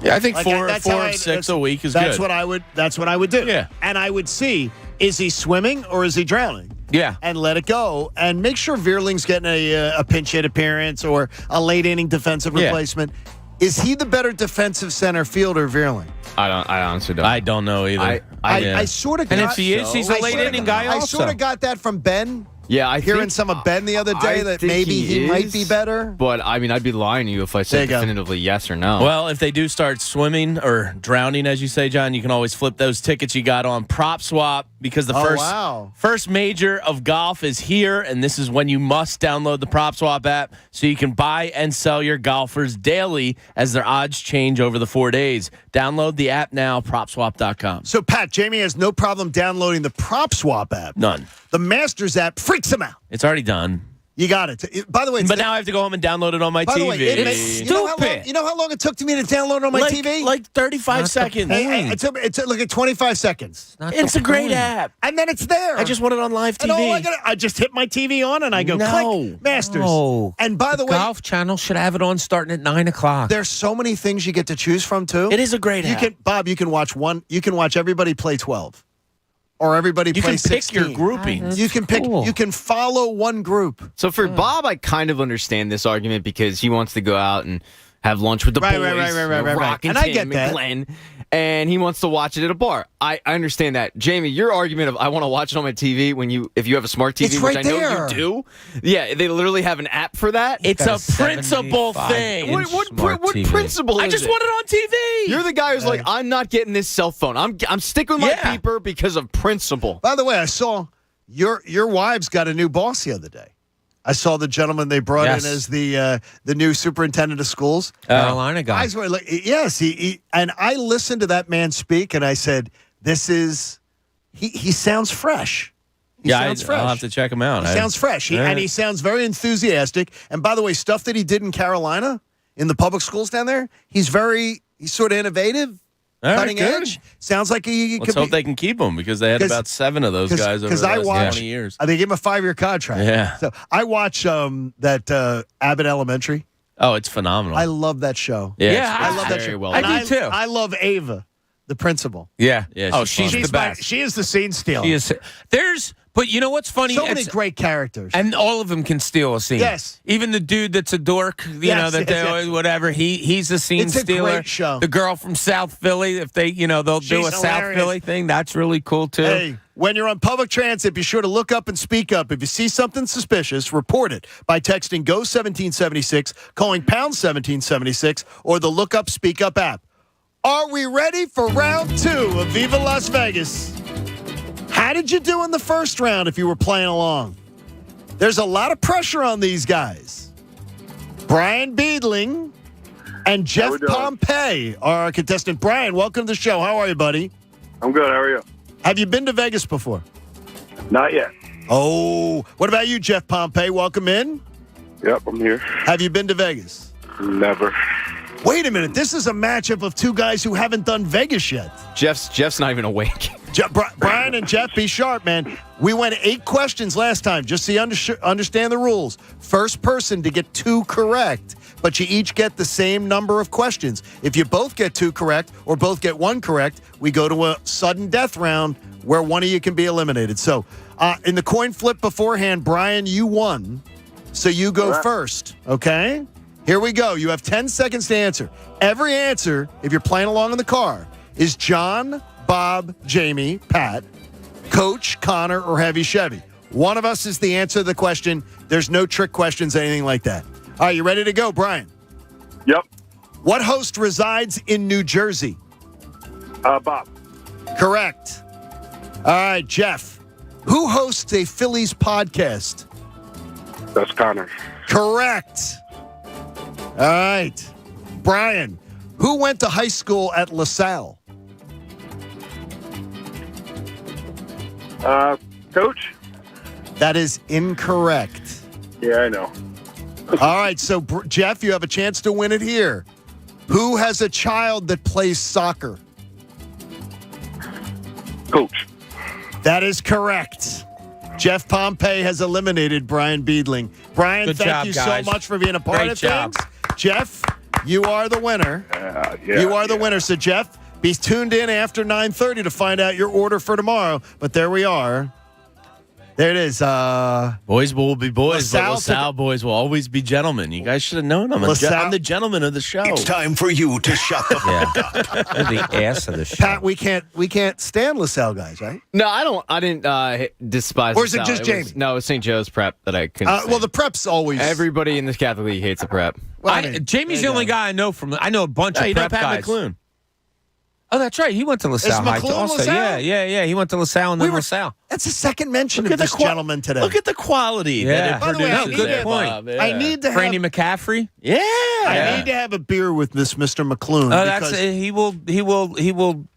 Yeah, I think four or 6 a week is good. That's what I would do. Yeah. And I would see, is he swimming or is he drowning? Yeah. And let it go. And make sure Veerling's getting a pinch hit appearance or a late inning defensive replacement. Is he the better defensive center fielder, Veerling? I honestly don't. I don't know either. I sort of got... And if he is, he's a late inning guy also. I sort of got that from Ben. Yeah, hearing some of Ben the other day that maybe he might be better. But, I mean, I'd be lying to you if I said definitively yes or no. Well, if they do start swimming or drowning, as you say, John, you can always flip those tickets you got on Prop Swap because the first major of golf is here, and this is when you must download the Prop Swap app so you can buy and sell your golfers daily as their odds change over the 4 days. Download the app now, PropSwap.com. So, Pat, Jamie has no problem downloading the Prop Swap app. None. The Masters app freaks him out. It's already done. You got it. By the way, but now I have to go home and download it on my TV. The way, it's stupid. You know how long it took me to download it on my TV? Like 35 seconds. It took like 25 seconds. It's a great app. And then it's there. I just want it on live TV. I just hit my TV on and I go, click, Masters. No. And by the way, Golf Channel should have it on starting at 9 o'clock. There's so many things you get to choose from, too. It is a great app. Bob, you can watch everybody play 12. Or everybody plays 16. You can pick your groupings. You can pick. Cool. You can follow one group. So for Bob, I kind of understand this argument because he wants to go out and have lunch with the Right, boys, right. Rock and And I Tim get that. and Glenn, and he wants to watch it at a bar. I understand that. Jamie, your argument of I want to watch it on my TV if you have a smart TV, It's which right I know there. you do. Yeah, they literally have an app for that. It's a principle thing. What principle is I just it? want it on TV. You're the guy who's like, I'm not getting this cell phone. I'm sticking with my beeper because of principle. By the way, I saw your wives got a new boss the other day. I saw the gentleman they brought in as the new superintendent of schools. Carolina guy. Guys were like, yes, and I listened to that man speak, and I said, "This is he sounds fresh. He sounds fresh. I'll have to check him out. He sounds fresh, and he sounds very enthusiastic. And by the way, stuff that he did in Carolina in the public schools down there, he's sort of innovative." Cutting edge. Sounds like he Let's could hope be. they can keep him because they had about 7 of those guys over the last 20 years. They gave him a 5-year contract. Yeah. So I watch that Abbott Elementary. Oh, it's phenomenal. I love that show. Yeah, I love that show. well And I do too. I love Ava, the principal. Yeah. Yeah, she's the best. She is the scene stealer. She is. But you know what's funny? So many great characters. And all of them can steal a scene. Yes. Even the dude that's a dork, whatever, he's a scene It's a stealer. great show. The girl from South Philly, if they'll do She's a South hilarious. Philly thing, that's really cool too. Hey, when you're on public transit, be sure to look up and speak up. If you see something suspicious, report it by texting GO 1776, calling pound 1776, or the Look Up Speak Up app. Are we ready for round 2 of Viva Las Vegas? How did you do in the first round if you were playing along? There's a lot of pressure on these guys. Brian Beedling and Jeff Pompey are our contestant. Brian, welcome to the show. How are you, buddy? I'm good. How are you? Have you been to Vegas before? Not yet. Oh, what about you, Jeff Pompey? Welcome in. Yep, I'm here. Have you been to Vegas? Never. Wait a minute. This is a matchup of two guys who haven't done Vegas yet. Jeff's not even awake. Brian and Jeff, be sharp, man. We went 8 questions last time, just so you understand the rules. First person to get 2 correct, but you each get the same number of questions. If you both get 2 correct or both get 1 correct, we go to a sudden death round where one of you can be eliminated. So in the coin flip beforehand, Brian, you won, so you go first, okay? Here we go. You have 10 seconds to answer. Every answer, if you're playing along in the car, is John, Bob, Jamie, Pat, Coach, Connor, or Heavy Chevy. One of us is the answer to the question. There's no trick questions, anything like that. All right, you ready to go, Brian? Yep. What host resides in New Jersey? Bob. Correct. All right, Jeff. Who hosts a Phillies podcast? That's Connor. Correct. All right. Brian, who went to high school at LaSalle? Coach? That is incorrect. Yeah, I know. All right, so Jeff, you have a chance to win it here. Who has a child that plays soccer? Coach. That is correct. Jeff Pompey has eliminated Brian Beedling. Brian, Good thank job, you guys. so much for being a part Great of job. things. Jeff, you are the winner. You are the winner. So, Jeff, be tuned in after 9:30 to find out your order for tomorrow. But there we are. There it is. Boys will be boys, but LaSalle LaSalle boys will always be gentlemen. You guys should have known them. I'm the gentleman of the show. It's time for you to shut the fuck up. They're the ass of the show. Pat, we can't stand LaSalle guys, right? No, I didn't despise Or is it LaSalle. just Jamie? No, it was St. Joe's prep that I couldn't Well, the prep's always... Everybody in this Catholic League hates the prep. Well, Jamie's the only guy I know a bunch of you know prep Pat guys. McClune. Oh, that's right. He went to LaSalle High McClune also. LaSalle? Yeah. He went to LaSalle and then LaSalle. That's the second mention Look of at this the gentleman today. Look at the quality Yeah. that it By the way, produces. good there, point. Bob. Yeah. I need to have... Franny McCaffrey. Yeah. I need to have a beer with this Mr. McClune. Oh, that's because he will.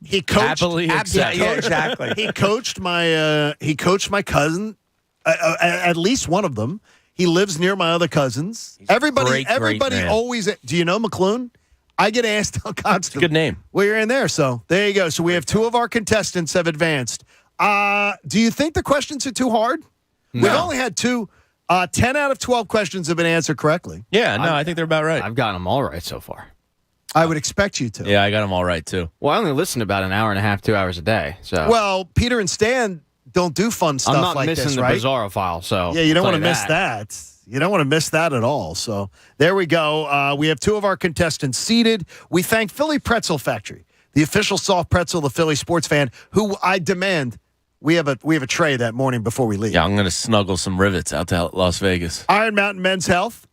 he coached happily accept. Yeah, exactly. he coached my cousin, at least one of them. He lives near my other cousins. Everybody great man. always. Do you know McClune? I get asked constantly. Good name. Well, you're in there, so there you go. So we have 2 of our contestants have advanced. Do you think the questions are too hard? No. We've only had 2. 10 out of 12 questions have been answered correctly. Yeah, no, I think they're about right. I've gotten them all right so far. I would expect you to. Yeah, I got them all right, too. Well, I only listen about an hour and a half, 2 hours a day. So Well, Peter and Stan don't do fun stuff I'm not like missing this, the right? Bizarro file. So Yeah, you don't want to tell miss that. You don't want to miss that at all. So there we go. We have two of our contestants seated. We thank Philly Pretzel Factory, the official soft pretzel of the Philly sports fan, who I demand we have a tray that morning before we leave. Yeah, I'm going to snuggle some rivets out to Las Vegas. Iron Mountain Men's Health,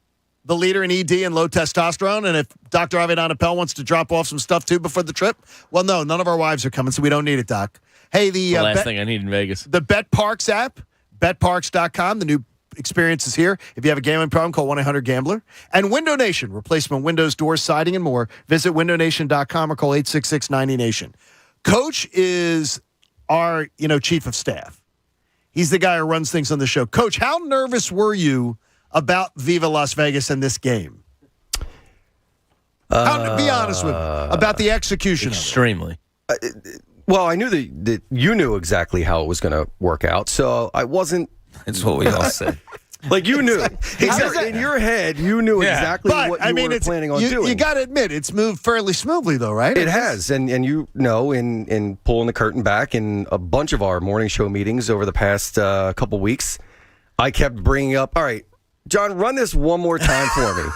the leader in ED and low testosterone. And if Dr. Avedon Appel wants to drop off some stuff too before the trip, well, no, none of our wives are coming, so we don't need it, Doc. Hey, the last thing I need in Vegas. The BetParks app, betparks.com, the new experience is here. If you have a gambling problem, call 1-800-GAMBLER. And Window Nation, replacement windows, doors, siding, and more. Visit windownation.com or call 866-90Nation. Coach is our, chief of staff. He's the guy who runs things on the show. Coach, how nervous were you about Viva Las Vegas and this game? Be honest with me about the execution. Extremely. Well, I knew that you knew exactly how it was going to work out, so I wasn't. That's what we all said. Like you knew. Exactly. In your head, you knew exactly what you were planning on doing. You got to admit, it's moved fairly smoothly, though, right? It has, and you know, in pulling the curtain back in a bunch of our morning show meetings over the past couple weeks, I kept bringing up, all right, John, run this one more time for me.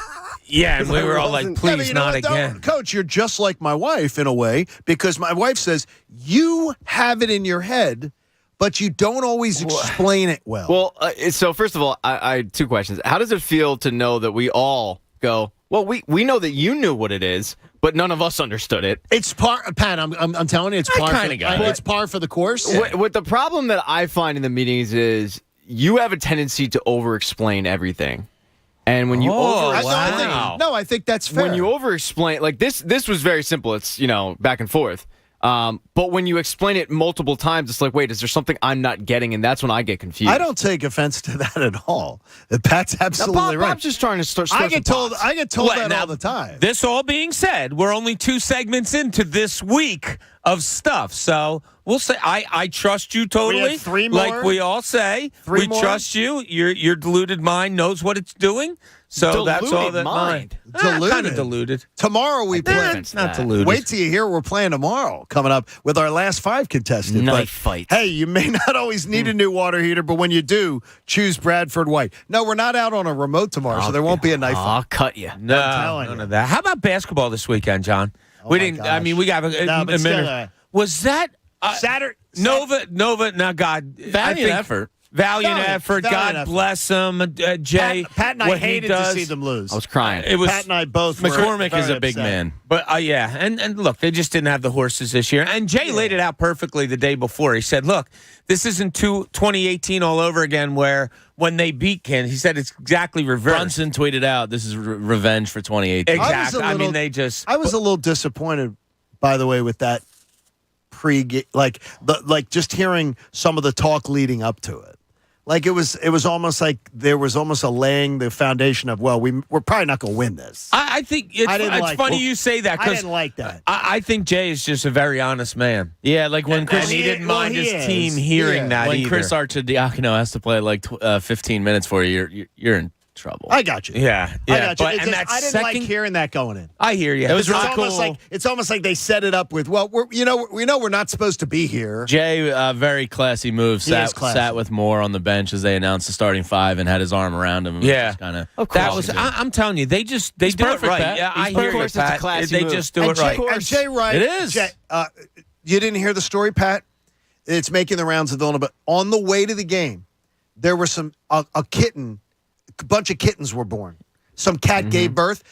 Yeah, and we were all like, please, not again. Coach, you're just like my wife in a way, because my wife says, you have it in your head, but you don't always explain it well. Well, so first of all, I two questions. How does it feel to know that we all go, well, we know that you knew what it is, but none of us understood it? It's Pat, I'm telling you, it's par. It's par for the course. What the problem that I find in the meetings is you have a tendency to over-explain everything. And when you I think that's fair. When you over-explain, like this was very simple. It's, back and forth. But when you explain it multiple times, it's like, wait, is there something I'm not getting? And that's when I get confused. I don't take offense to that at all. Pat's absolutely right. Bob's just trying to start. I get told that all the time. This all being said, we're only 2 segments into this week of stuff, so we'll say I trust you totally. We have 3 more. Like we all say, we trust you. Your deluded mind knows what it's doing. So that's all that mind. Kind of deluded. Tomorrow we play. It's not deluded. Wait till you hear we're playing tomorrow. Coming up with our last 5 contestants. Knife fight. Hey, you may not always need a new water heater, but when you do, choose Bradford White. No, we're not out on a remote tomorrow, so there won't be a knife fight. I'll cut you. No, none of that. How about basketball this weekend, John? We didn't. Gosh. I mean, we got a minute. Was that Saturday? Nova. No, God. Valiant effort. Valiant effort. God bless him. Jay. Pat and I hated to see them lose. I was crying. It was Pat and I both. McCormick were is a very big upset. man. But yeah, and look, they just didn't have the horses this year. And Jay laid it out perfectly the day before. He said, "Look, this isn't 2018 all over again, where when they beat Ken, he said it's exactly reversed." Brunson tweeted out, "This is revenge for 2018." Exactly. I mean, I was a little disappointed, by the way, with that pre-game, like just hearing some of the talk leading up to it. Like it was almost like there was almost a laying the foundation of, well, we're probably not going to win this. I think it's funny you say that, I because didn't like that. I think Jay is just a very honest man. Yeah, like when Chris, and he didn't mind his team hearing that when either. Chris Arcidiacono has to play like 15 minutes for you, you're in trouble. I got you. Yeah. I got you. But, I didn't like hearing that going in. I hear you. It was really almost cool. it's almost like they set it up with, well, we know we're not supposed to be here. Jay, very classy move. He is classy. Sat with Moore on the bench as they announced the starting 5 and had his arm around him. Yeah, kind of that was. I'm telling you, they do perfect, it right. Pat. Yeah, I He's hear perfect. you, It's a Pat. classy They move. just do it right. And Jay Wright, It is. Jay, you didn't hear the story, Pat? It's making the rounds of Villanova. On the way to the game, there were a bunch of kittens were born. Some cat gave birth.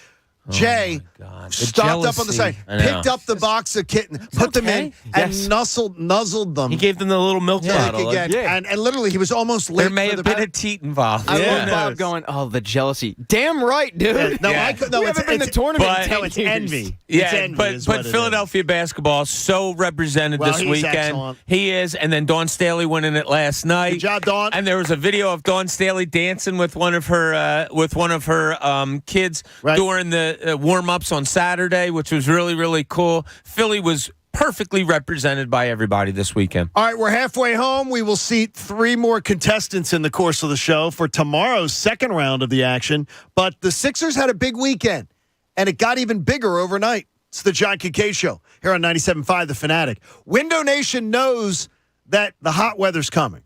Jay stopped up on the side, picked up the box of kitten, put them in, and nuzzled them. He gave them the little milk bottle. And literally, he was almost late. There may have been a teat involved. I love Bob going, oh, the jealousy. Damn right, dude. No, we haven't been to the tournament in 10 it's years. envy. Yeah, It's envy but is what it Philadelphia basketball so represented this he's weekend. excellent. He is, and then Dawn Staley winning it last night. Good job, Dawn. And there was a video of Dawn Staley dancing with one of her kids during the warm-ups on Saturday, which was really, really cool. Philly was perfectly represented by everybody this weekend. All right, we're halfway home. We will seat 3 more contestants in the course of the show for tomorrow's second round of the action. But the Sixers had a big weekend, and it got even bigger overnight. It's the John Kincade Show here on 97.5 The Fanatic. Window Nation knows that the hot weather's coming,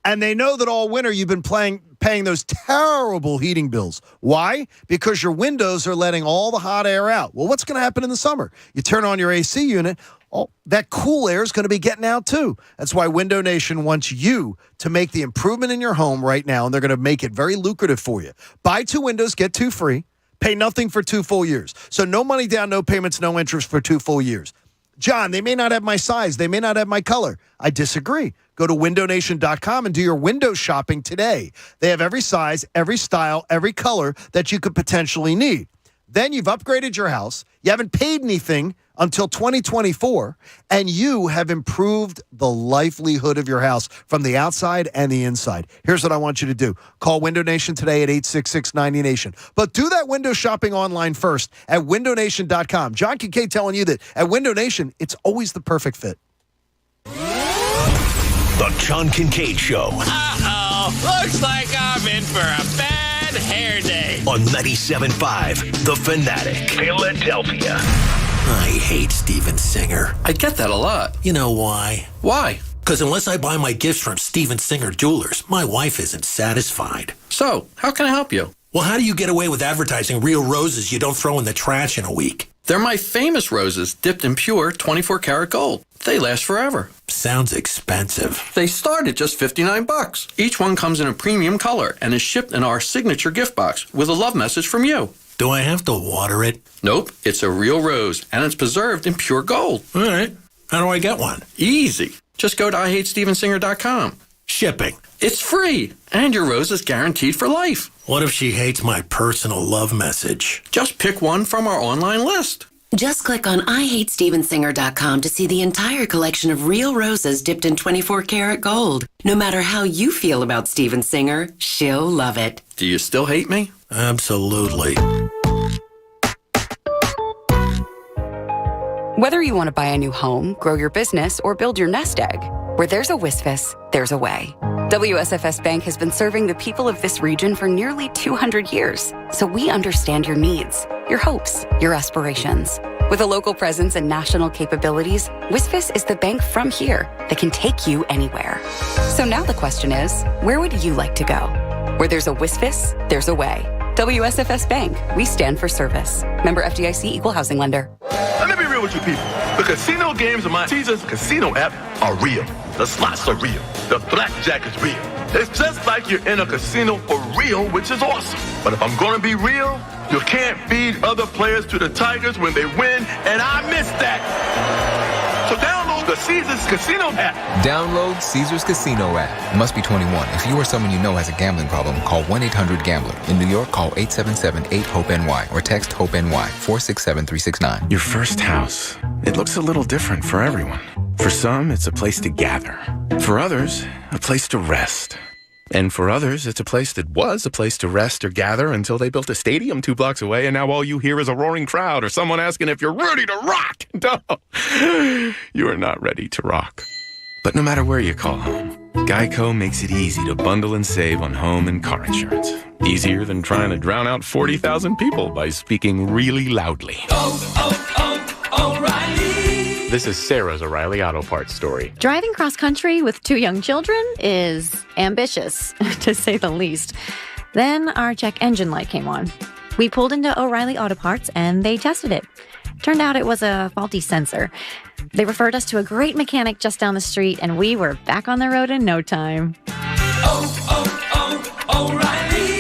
and they know that all winter you've been playing paying those terrible heating bills. Why? Because your windows are letting all the hot air out. Well, what's going to happen in the summer? You turn on your AC unit, that cool air is going to be getting out too. That's why Window Nation wants you to make the improvement in your home right now, and they're going to make it very lucrative for you. Buy 2 windows, get 2 free. Pay nothing for 2 full years. So no money down, no payments, no interest for 2 full years. John, they may not have my size. They may not have my color. I disagree. Go to windownation.com and do your window shopping today. They have every size, every style, every color that you could potentially need. Then you've upgraded your house. You haven't paid anything until 2024, and you have improved the livelihood of your house from the outside and the inside. Here's what I want you to do. Call Window Nation today at 866-90Nation. But do that window shopping online first at windownation.com. John Kincade telling you that at Window Nation, it's always the perfect fit. The John Kincade Show. Uh-oh, looks like I'm in for a bad hair day. On 97.5 The Fanatic. Philadelphia. I hate Steven Singer. I get that a lot. You know why? Why? Because unless I buy my gifts from Steven Singer Jewelers, my wife isn't satisfied. So, how can I help you? Well, how do you get away with advertising real roses you don't throw in the trash in a week? They're my famous roses, dipped in pure 24-karat gold. They last forever. Sounds expensive. They start at just $59. Each one comes in a premium color and is shipped in our signature gift box with a love message from you. Do I have to water it? Nope, it's a real rose, and it's preserved in pure gold. All right. How do I get one? Easy. Just go to IHateStevenSinger.com. Shipping. It's free, and your rose is guaranteed for life. What if she hates my personal love message? Just pick one from our online list. Just click on IHateStevenSinger.com to see the entire collection of real roses dipped in 24-karat gold. No matter how you feel about Steven Singer, she'll love it. Do you still hate me? Absolutely. Whether you want to buy a new home, grow your business, or build your nest egg, where there's a WSFS, there's a way. WSFS Bank has been serving the people of this region for nearly 200 years, so we understand your needs, your hopes, your aspirations. With a local presence and national capabilities, WSFS is the bank from here that can take you anywhere. So now the question is, where would you like to go? Where there's a WSFS, there's a way. WSFS Bank, we stand for service. Member FDIC, Equal Housing Lender. Let me be real with you people. The casino games on my Caesars Casino app are real. The slots are real. The blackjack is real. It's just like you're in a casino for real, which is awesome. But if I'm going to be real, you can't feed other players to the Tigers when they win, and I miss that. So download the Caesars Casino app. Download Caesars Casino app. Must be 21. If you or someone you know has a gambling problem, call 1-800-GAMBLER. In New York, call 877-8-HOPE-NY or text HOPE-NY 467-369. Your first house. It looks a little different for everyone. For some, it's a place to gather. For others, a place to rest. And for others, it's a place that was a place to rest or gather until they built a stadium 2 blocks away, and now all you hear is a roaring crowd or someone asking if you're ready to rock. No, you are not ready to rock. But no matter where you call home, Geico makes it easy to bundle and save on home and car insurance. Easier than trying to drown out 40,000 people by speaking really loudly. O'Reilly. This is Sarah's O'Reilly Auto Parts story. Driving cross-country with 2 young children is ambitious, to say the least. Then our check engine light came on. We pulled into O'Reilly Auto Parts, and they tested it. Turned out it was a faulty sensor. They referred us to a great mechanic just down the street, and we were back on the road in no time. O'Reilly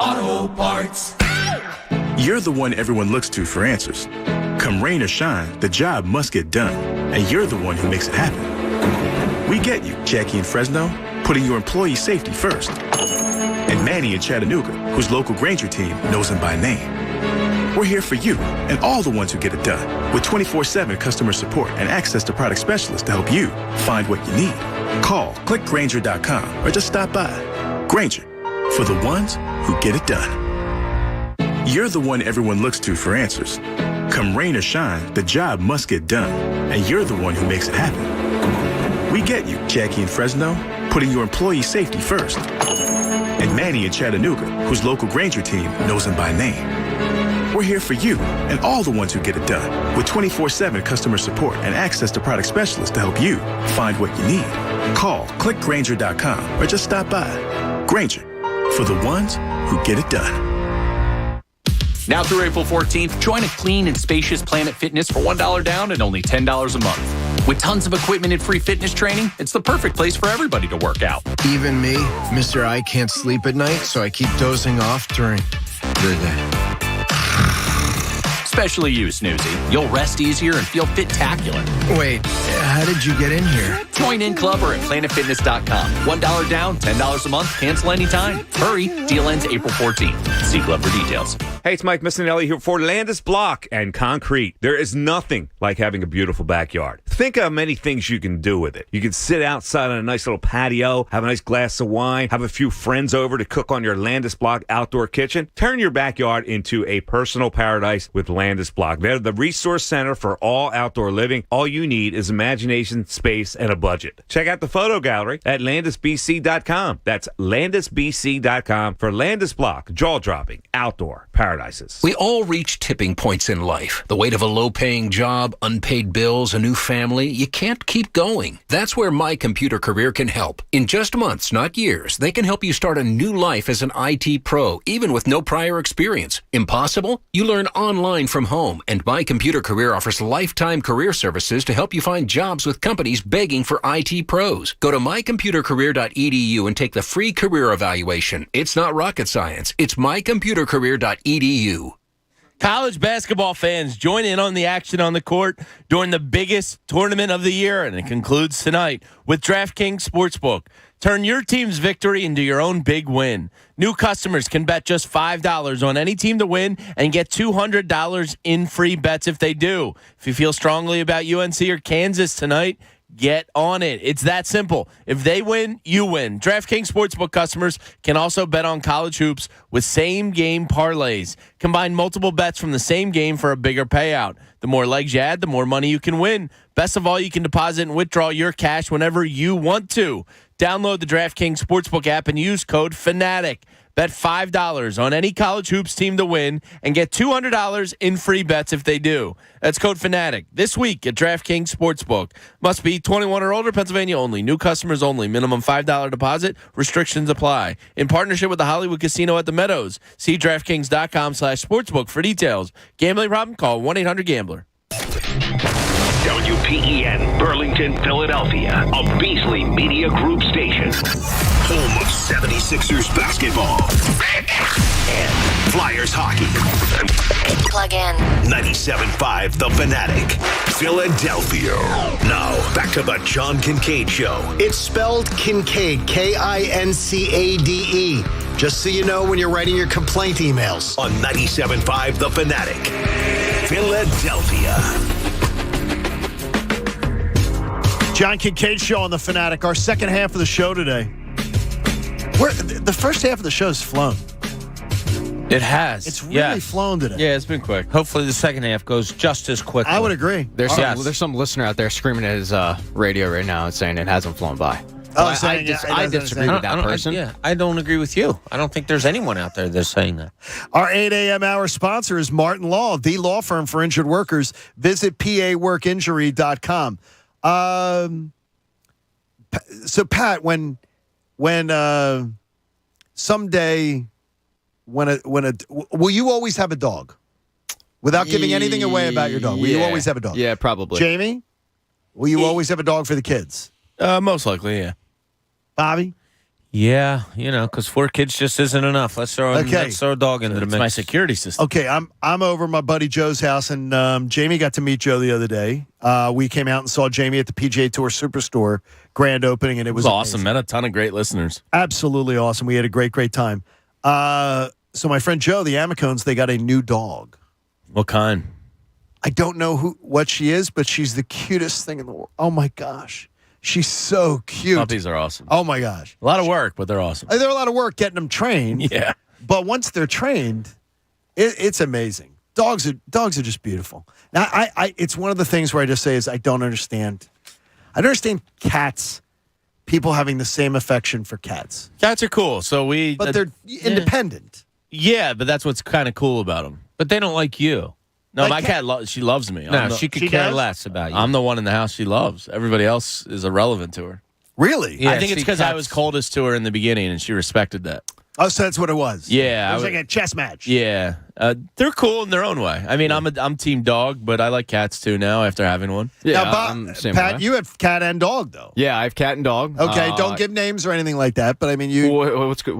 Auto Parts. You're the one everyone looks to for answers. Come rain or shine, the job must get done, and you're the one who makes it happen. We get you, Jackie in Fresno, putting your employee safety first. And Manny in Chattanooga, whose local Granger team knows him by name. We're here for you and all the ones who get it done, with 24/7 customer support and access to product specialists to help you find what you need. Call, click Granger.com, or just stop by. Granger, for the ones who get it done. You're the one everyone looks to for answers. Come rain or shine, the job must get done, and you're the one who makes it happen. We get you, Jackie in Fresno, putting your employee safety first. And Manny in Chattanooga, whose local Granger team knows him by name. We're here for you and all the ones who get it done, with 24/7 customer support and access to product specialists to help you find what you need. Call, click Granger.com, or just stop by. Granger, for the ones who get it done. Now through April 14th, join a clean and spacious Planet Fitness for $1 down and only $10 a month. With tons of equipment and free fitness training, it's the perfect place for everybody to work out. Even me, Mr. I can't sleep at night, so I keep dozing off during the day. Especially you, Snoozy. You'll rest easier and feel fit-tacular. Wait, how did you get in here? Join in club or at planetfitness.com. $1 down, $10 a month, cancel anytime. Hurry, deal ends April 14th. See club for details. Hey, it's Mike Missinelli here for Landis Block and Concrete. There is nothing like having a beautiful backyard. Think of how many things you can do with it. You can sit outside on a nice little patio, have a nice glass of wine, have a few friends over to cook on your Landis Block outdoor kitchen. Turn your backyard into a personal paradise with Landis Block. They're the resource center for all outdoor living. All you need is imagination, space, and a budget. Check out the photo gallery at landisbc.com. That's landisbc.com for Landis Block, jaw-dropping outdoor paradises. We all reach tipping points in life. The weight of a low-paying job, unpaid bills, a new family. You can't keep going. That's where My Computer Career can help. In just months, not years, they can help you start a new life as an IT pro, even with no prior experience. Impossible? You learn online from home, and My Computer Career offers lifetime career services to help you find jobs with companies begging for IT pros. Go to mycomputercareer.edu and take the free career evaluation. It's not rocket science. It's mycomputercareer.edu. College basketball fans, join in on the action on the court during the biggest tournament of the year, and it concludes tonight with DraftKings Sportsbook. Turn your team's victory into your own big win. New customers can bet just $5 on any team to win and get $200 in free bets if they do. If you feel strongly about UNC or Kansas tonight, get on it. It's that simple. If they win, you win. DraftKings Sportsbook customers can also bet on college hoops with same-game parlays. Combine multiple bets from the same game for a bigger payout. The more legs you add, the more money you can win. Best of all, you can deposit and withdraw your cash whenever you want to. Download the DraftKings Sportsbook app and use code FANATIC. Bet $5 on any college hoops team to win and get $200 in free bets if they do. That's code FANATIC this week at DraftKings Sportsbook. Must be 21 or older, Pennsylvania only. New customers only. Minimum $5 deposit. Restrictions apply. In partnership with the Hollywood Casino at the Meadows. See DraftKings.com/sportsbook for details. Gambling problem? Call 1-800-GAMBLER. WPEN, Burlington, Philadelphia, a Beasley Media Group station. Home of 76ers basketball and Flyers hockey. Plug in. 97.5 The Fanatic, Philadelphia. Now, back to the John Kincade Show. It's spelled Kincade, Kincade. Just so you know when you're writing your complaint emails. On 97.5 The Fanatic, Philadelphia. John Kincade Show on The Fanatic. Our second half of the show today. The first half of the show has flown. It has. It's really flown today. Yeah, it's been quick. Hopefully the second half goes just as quick. I would agree. There's some listener out there screaming at his radio right now and saying it hasn't flown by. Oh, I disagree with that person. I don't agree with you. I don't think there's anyone out there that's saying that. Our 8 a.m. hour sponsor is Martin Law, the law firm for injured workers. Visit paworkinjury.com. So Pat, when someday will you always have a dog? Without giving anything away about your dog, will you always have a dog? Yeah, probably. Jamie, will you always have a dog for the kids? Most likely, yeah. Bobby? Yeah, because 4 kids just isn't enough. Let's throw a dog into the mix. My security system. Okay, I'm over at my buddy Joe's house, and Jamie got to meet Joe the other day. We came out and saw Jamie at the PGA Tour Superstore grand opening, and it was awesome. amazing. Met a ton of great listeners. Absolutely awesome. We had a great time. So my friend Joe, the Amacones, they got a new dog. What kind? I don't know what she is, but she's the cutest thing in the world. Oh my gosh. She's so cute. Puppies are awesome. Oh my gosh. A lot of work, but they're awesome. They're a lot of work getting them trained. Yeah. But once they're trained, it's amazing. Dogs are just beautiful. Now, it's one of the things where I just say is I don't understand. I don't understand cats. People having the same affection for cats. Cats are cool. But they're independent. Yeah, but that's what's kind of cool about them. But they don't like you. No, my cat, she loves me. No, she could care less about you. I'm the one in the house she loves. Everybody else is irrelevant to her. Really? Yeah, I think it's see, because I cats- was coldest to her in the beginning, and she respected that. Oh, so that's what it was. Yeah, It was I like a chess match. Yeah, they're cool in their own way. I mean, I'm team dog, but I like cats too now after having one. Now, Bob, Pat, you have cat and dog, though. Yeah, I have cat and dog. Okay, don't give names or anything like that, but I mean, you. What's good?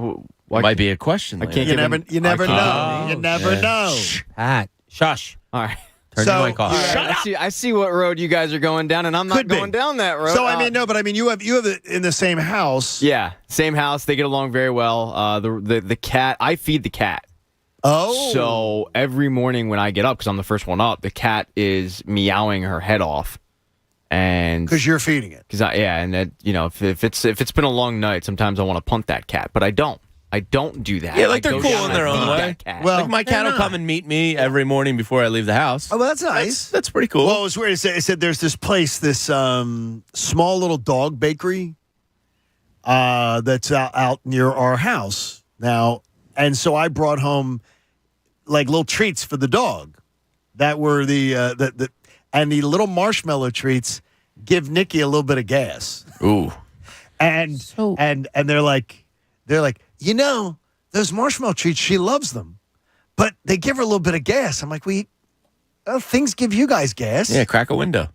Might be a question. I can't You give never, you never know. You never know. Pat, shush. All right. Turn your mic off. I see what road you guys are going down, and I'm not going down that road. So I mean, no, but I mean, you have it in the same house. Yeah, same house. They get along very well. The cat, I feed the cat. Oh. So every morning when I get up, because I'm the first one up, the cat is meowing her head off, and because you're feeding it. And that if it's been a long night, sometimes I want to punt that cat, but I don't. I don't do that. Yeah, like I they're go cool down in their and own feed way. that cat. Well, like my cat will come and meet me every morning before I leave the house. Oh, well, that's nice. That's pretty cool. Well, it was weird. It said there's this place, this small little dog bakery that's out near our house now. And so I brought home like little treats for the dog that were the little marshmallow treats give Nikki a little bit of gas. Ooh. And they're like, those marshmallow treats, she loves them, but they give her a little bit of gas. I'm like, things give you guys gas. Yeah, crack a window.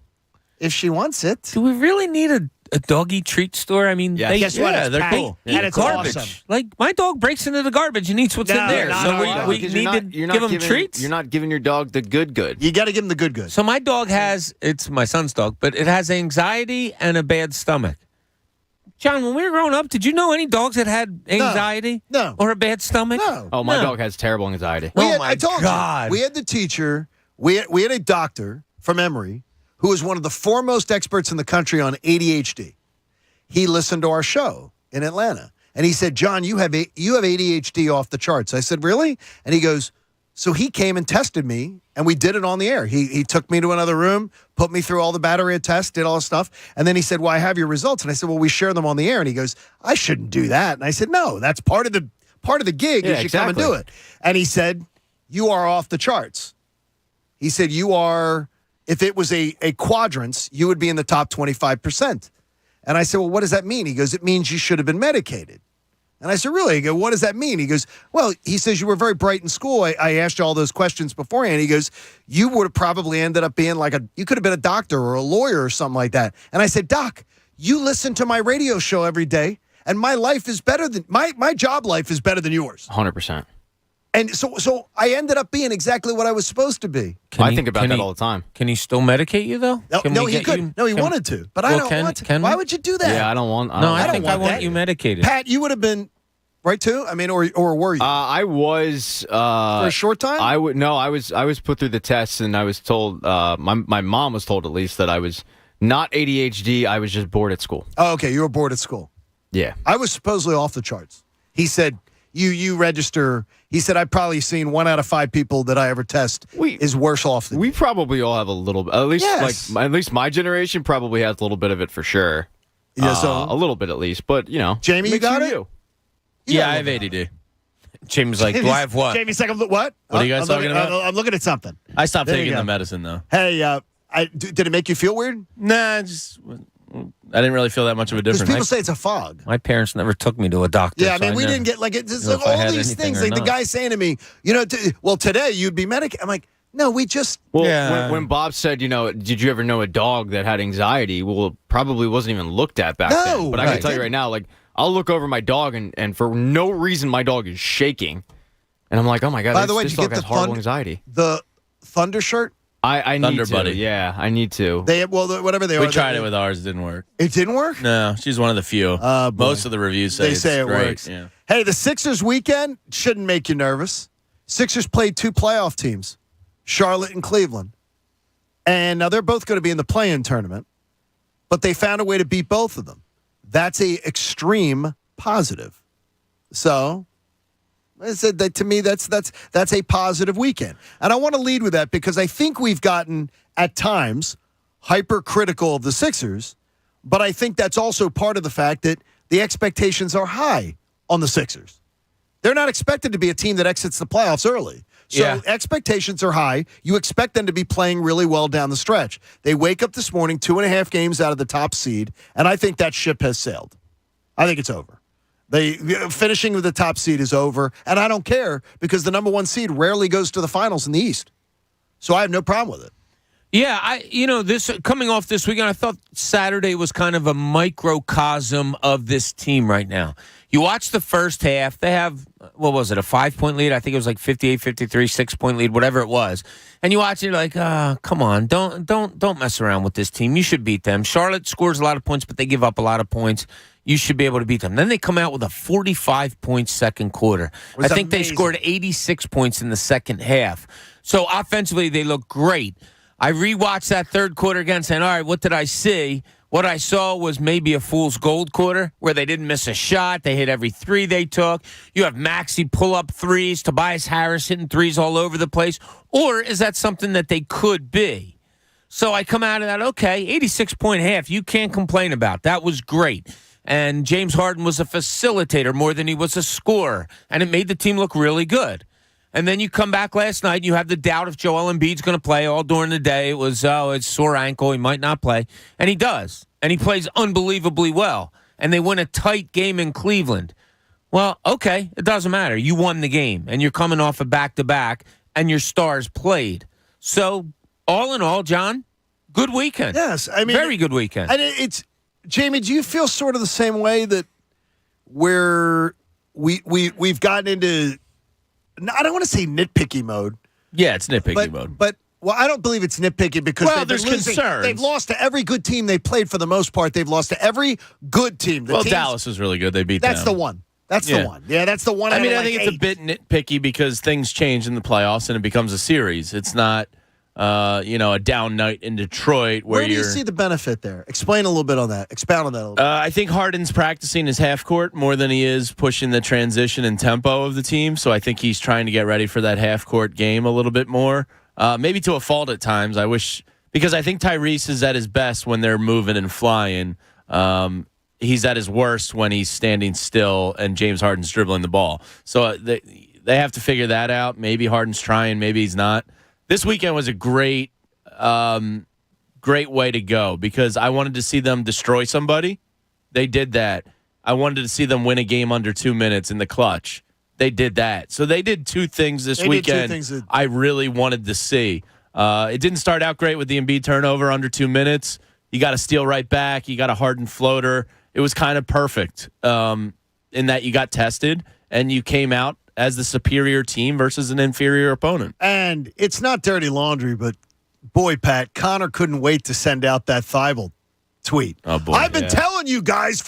If she wants it. Do we really need a doggy treat store? I mean, Guess what? It's they're packed. cool. And it's garbage. awesome. Like my dog breaks into the garbage and eats what's in there. not So all we Because need to give him treats. You're not giving your dog the good. You got to give him the good. So my dog it's my son's dog, but it has anxiety and a bad stomach. John, when we were growing up, did you know any dogs that had anxiety? No. Or a bad stomach? No. Oh, my No. dog has terrible anxiety. I told God. you. We had the teacher. We had a doctor from Emory who is one of the foremost experts in the country on ADHD. He listened to our show in Atlanta, and he said, "John, you have ADHD off the charts." I said, "Really?" And he goes, so he came and tested me, and we did it on the air. He took me to another room, put me through all the battery tests, did all the stuff, and then he said, "Well, I have your results." And I said, "Well, we share them on the air." And he goes, "I shouldn't do that." And I said, "No, that's part of the gig. Yeah, you should come and do it." And he said, "You are off the charts." He said, "You are, if it was a quadrants, you would be in the top 25%. And I said, "Well, what does that mean?" He goes, "It means you should have been medicated." And I said, "Really?" He goes, "What does that mean?" He goes, "Well," he says, "you were very bright in school. I asked you all those questions beforehand." He goes, "You would have probably ended up being you could have been a doctor or a lawyer or something like that." And I said, "Doc, you listen to my radio show every day, and my life is better than, my job life is better than yours." 100%. And so I ended up being exactly what I was supposed to be. I think about that all the time. Can he still medicate you, though? No, he couldn't. No, he wanted to. But I don't want to. Why would you do that? Yeah, I don't want. I think I want you medicated. Pat, you would have been right too. I mean, or were you? I was for a short time. I was put through the tests, and I was told. My mom was told at least that I was not ADHD. I was just bored at school. Oh, okay. You were bored at school. Yeah, I was supposedly off the charts. He said you register. He said I've probably seen 1 out of 5 people that I ever test is worse off than we probably all have a little bit. At least Yes. at least my generation probably has a little bit of it for sure. Yeah, so a little bit at least. But Jamie, you got it. Yeah, I have ADD. Jamie's like, "Do I have what?" Jamie's like, "What? What are you guys talking about?" I'm looking at something. I stopped There you taking go. the medicine though. Hey, did it make you feel weird? Nah, I didn't really feel that much of a Because difference. people say it's a fog. My parents never took me to a doctor. Yeah, I so mean, we never didn't get it's knew if I all had these anything things. or Like the not. guy saying to me, today you'd be medicated. I'm like, no, we just. Well, when Bob said, did you ever know a dog that had anxiety? Well, it probably wasn't even looked at back then. But I can tell you right now, I'll look over my dog, and for no reason, my dog is shaking. And I'm like, oh my God, By the way, this did you dog get has the horrible anxiety. The Thunder shirt? I need Thunder to. Buddy. Yeah, I need to. Whatever they are. We tried it with ours. It didn't work. It didn't work? No, she's one of the few. Boy. Most of the reviews say They say it great. works. Yeah. Hey, the Sixers weekend shouldn't make you nervous. Sixers played 2 playoff teams, Charlotte and Cleveland. And now they're both going to be in the play-in tournament, but they found a way to beat both of them. That's a extreme positive. So I said that to me, that's a positive weekend. And I want to lead with that because I think we've gotten, at times, hypercritical of the Sixers, but I think that's also part of the fact that the expectations are high on the Sixers. They're not expected to be a team that exits the playoffs early. So expectations are high. You expect them to be playing really well down the stretch. They wake up this morning 2.5 games out of the top seed, and I think that ship has sailed. I think it's over. Finishing with the top seed is over, and I don't care because the number one seed rarely goes to the finals in the East. So I have no problem with it. Yeah, this coming off this weekend, I thought Saturday was kind of a microcosm of this team right now. You watch the first half, they have, what was it, a 5-point lead? I think it was like 58-53, 6-point lead, whatever it was. And you watch it like, come on, don't mess around with this team. You should beat them. Charlotte scores a lot of points, but they give up a lot of points. You should be able to beat them. Then they come out with a 45-point second quarter. I think they scored 86 points in the second half. So offensively, they look great. I rewatched that third quarter again saying, all right, what did I see? What I saw was maybe a fool's gold quarter where they didn't miss a shot. They hit every three they took. You have Maxey pull-up threes, Tobias Harris hitting threes all over the place. Or is that something that they could be? So I come out of that, okay, 86-point half, you can't complain about. That was great. And James Harden was a facilitator more than he was a scorer. And it made the team look really good. And then you come back last night, and you have the doubt if Joel Embiid's going to play all during the day. It was, it's sore ankle, he might not play. And he does. And he plays unbelievably well. And they win a tight game in Cleveland. Well, okay, it doesn't matter. You won the game, and you're coming off a back-to-back, and your stars played. So, all in all, John, good weekend. Yes, I mean, very good weekend. And it's Jamie, do you feel sort of the same way that we've gotten into, I don't want to say nitpicky mode. Yeah, it's nitpicky mode. But I don't believe it's nitpicky because there's concerns. They've lost to every good team they played for the most part. They've lost to every good team. Dallas was really good. They beat them. That's the one. That's the one. Yeah, that's the one. I mean, I think it's a bit nitpicky because things change in the playoffs and it becomes a series. It's not, a down night in Detroit where do you see the benefit there? Explain a little bit on that. Expound on that a little bit. I think Harden's practicing his half court more than he is pushing the transition and tempo of the team. So I think he's trying to get ready for that half court game a little bit more. Maybe to a fault at times. I wish, because I think Tyrese is at his best when they're moving and flying. He's at his worst when he's standing still and James Harden's dribbling the ball. So they have to figure that out. Maybe Harden's trying, maybe he's not. This weekend was a great way to go because I wanted to see them destroy somebody. They did that. I wanted to see them win a game under 2 minutes in the clutch. They did that. So they did two things this weekend I really wanted to see. It didn't start out great with the Embiid turnover under 2 minutes. You got to steal right back. You got a hardened floater. It was kind of perfect in that you got tested and you came out as the superior team versus an inferior opponent. And it's not dirty laundry, but boy, Pat, Connor couldn't wait to send out that Thibault tweet. Oh, boy. I've been telling you guys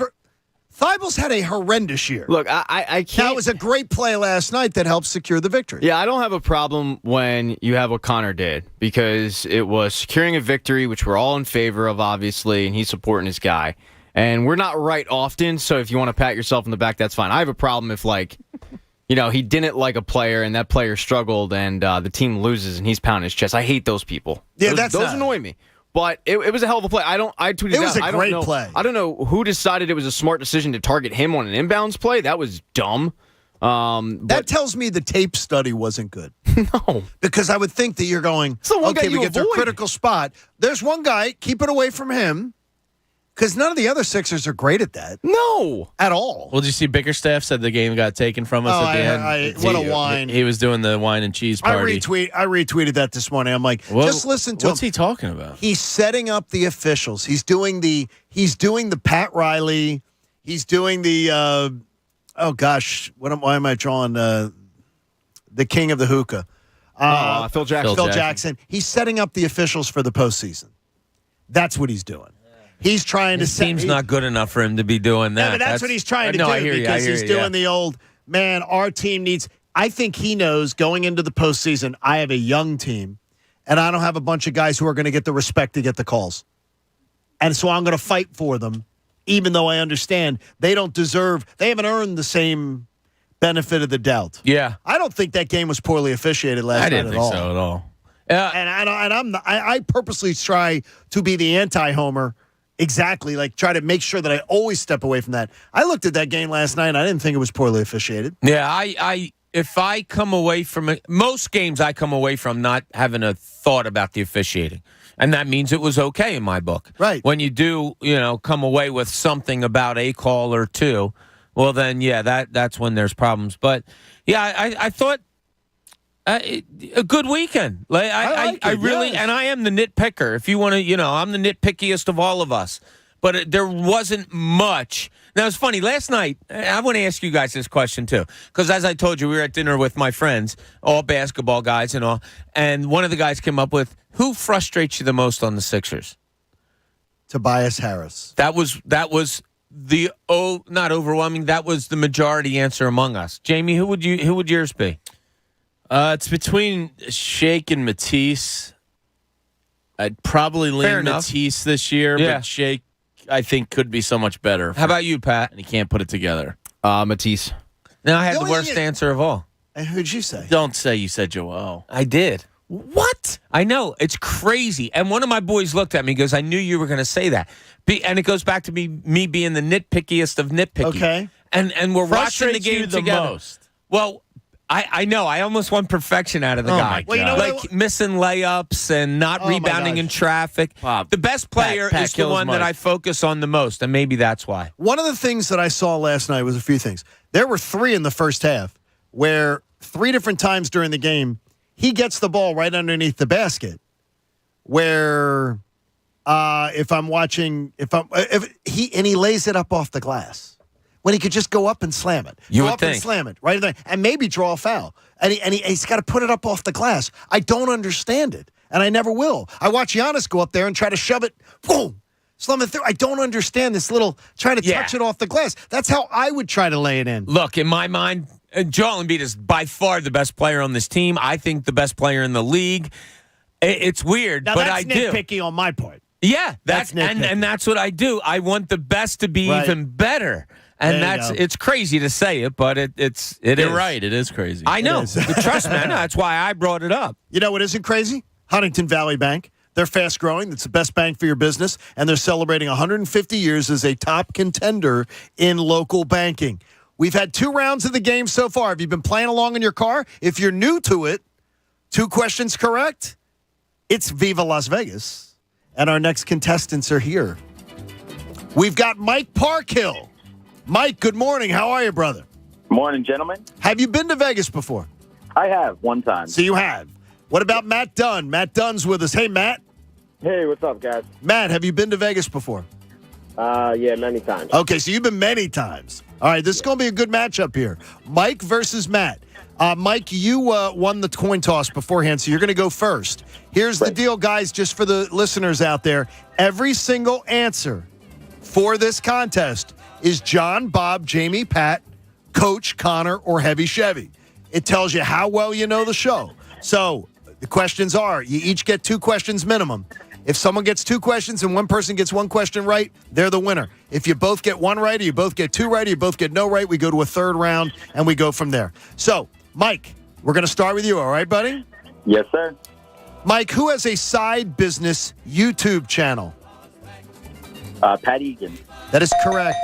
Thibault's had a horrendous year. Look, I can't. That was a great play last night that helped secure the victory. Yeah, I don't have a problem when you have what Connor did because it was securing a victory, which we're all in favor of, obviously, and he's supporting his guy. And we're not right often, so if you want to pat yourself in the back, that's fine. I have a problem if, he didn't like a player and that player struggled and the team loses and he's pounding his chest. I hate those people. Yeah, those annoy me. But it was a hell of a play. I tweeted it was out. a great play. I don't know who decided it was a smart decision to target him on an inbounds play. That was dumb. That tells me the tape study wasn't good. No. Because I would think that you're going, okay, we get to a critical spot. There's one guy, keep it away from him. Because none of the other Sixers are great at that. No. At all. Well, did you see Bickerstaff said the game got taken from us at the end? What a whine. He was doing the wine and cheese party. I retweeted that this morning. I'm like, just listen to him. What's he talking about? He's setting up the officials. He's doing the Pat Riley. He's doing the, why am I drawing the king of the hookah? Phil Jackson. Phil Jackson. He's setting up the officials for the postseason. That's what he's doing. He's trying to set. Team's not good enough for him to be doing that. Yeah, but that's what he's trying to do because he's doing the old, man, our team needs. I think he knows going into the postseason, I have a young team, and I don't have a bunch of guys who are going to get the respect to get the calls. And so I'm going to fight for them, even though I understand they haven't earned the same benefit of the doubt. Yeah. I don't think that game was poorly officiated last night at all. I didn't think so at all. I purposely try to be the anti-homer. Exactly, try to make sure that I always step away from that. I looked at that game last night, and I didn't think it was poorly officiated. Yeah, I if I come away from it, most games I come away from not having a thought about the officiating. And that means it was okay in my book. Right. When you do, come away with something about a call or two, well, then, yeah, that's when there's problems. But, yeah, I thought a good weekend. I really, and I am the nitpicker. If you want to, I'm the nitpickiest of all of us. But there wasn't much. Now, it's funny. Last night, I want to ask you guys this question, too. Because as I told you, we were at dinner with my friends, all basketball guys and all. And one of the guys came up with, who frustrates you the most on the Sixers? Tobias Harris. That was not overwhelming. That was the majority answer among us. Jamie, who would yours be? It's between Shake and Matisse. I'd probably lean Matisse this year, but Shake, I think, could be so much better. How about you, Pat? And he can't put it together. Matisse. Now I had the worst answer of all. And who'd you say? Don't say you said Joel. I did. What? I know. It's crazy. And one of my boys looked at me and goes, I knew you were going to say that. And it goes back to me being the nitpickiest of nitpicky. Okay. And we're watching the game together. Most. Well, I know. I almost want perfection out of the guy. My God. Like missing layups and not rebounding in traffic. Bob, the best player is the one that I focus on the most, and maybe that's why. One of the things that I saw last night was a few things. There were 3 in the first half where 3 different times during the game, he gets the ball right underneath the basket where if he lays it up off the glass when he could just go up and slam it. You go would up think. And slam it right there and maybe draw a foul. And he's got to put it up off the glass. I don't understand it, and I never will. I watch Giannis go up there and try to shove it, boom, slam it through. I don't understand this little trying to touch it off the glass. That's how I would try to lay it in. Look, in my mind, Joel Embiid is by far the best player on this team. I think the best player in the league. It's weird, now, but that's I do. nitpicky on my part. Yeah, that's nitpicky. And that's what I do. I want the best to be even better. And it's crazy to say it, but it is. You're right. It is crazy. I know. Trust me, I know. That's why I brought it up. You know what isn't crazy? Huntington Valley Bank. They're fast growing. It's the best bank for your business, and they're celebrating 150 years as a top contender in local banking. We've had 2 rounds of the game so far. Have you been playing along in your car? If you're new to it, 2 questions correct. It's Viva Las Vegas. And our next contestants are here. We've got Mike Parkhill. Mike, good morning. How are you, brother? Morning, gentlemen. Have you been to Vegas before? I have, one time. So you have. What about Matt Dunn? Matt Dunn's with us. Hey, Matt. Hey, what's up, guys? Matt, have you been to Vegas before? Yeah, many times. Okay, so you've been many times. All right, this is going to be a good matchup here. Mike versus Matt. Mike, you won the coin toss beforehand, so you're going to go first. Here's the deal, guys, just for the listeners out there. Every single answer for this contest is John, Bob, Jamie, Pat, Coach, Connor, or Heavy Chevy. It tells you how well you know the show. So the questions are, you each get 2 questions minimum. If someone gets 2 questions and one person gets 1 question right, they're the winner. If you both get 1 right, or you both get 2 right, or you both get no right, we go to a 3rd round, and we go from there. So, Mike, we're going to start with you, all right, buddy? Yes, sir. Mike, who has a side business YouTube channel? Pat Egan. That is correct.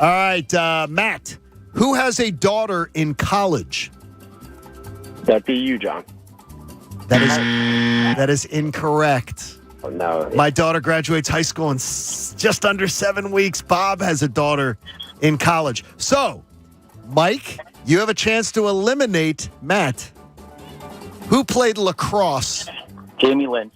All right, Matt, who has a daughter in college? That'd be you, John. That is incorrect. Oh, no. My daughter graduates high school in just under 7 weeks. Bob has a daughter in college. So, Mike, you have a chance to eliminate Matt. Who played lacrosse? Jamie Lynch.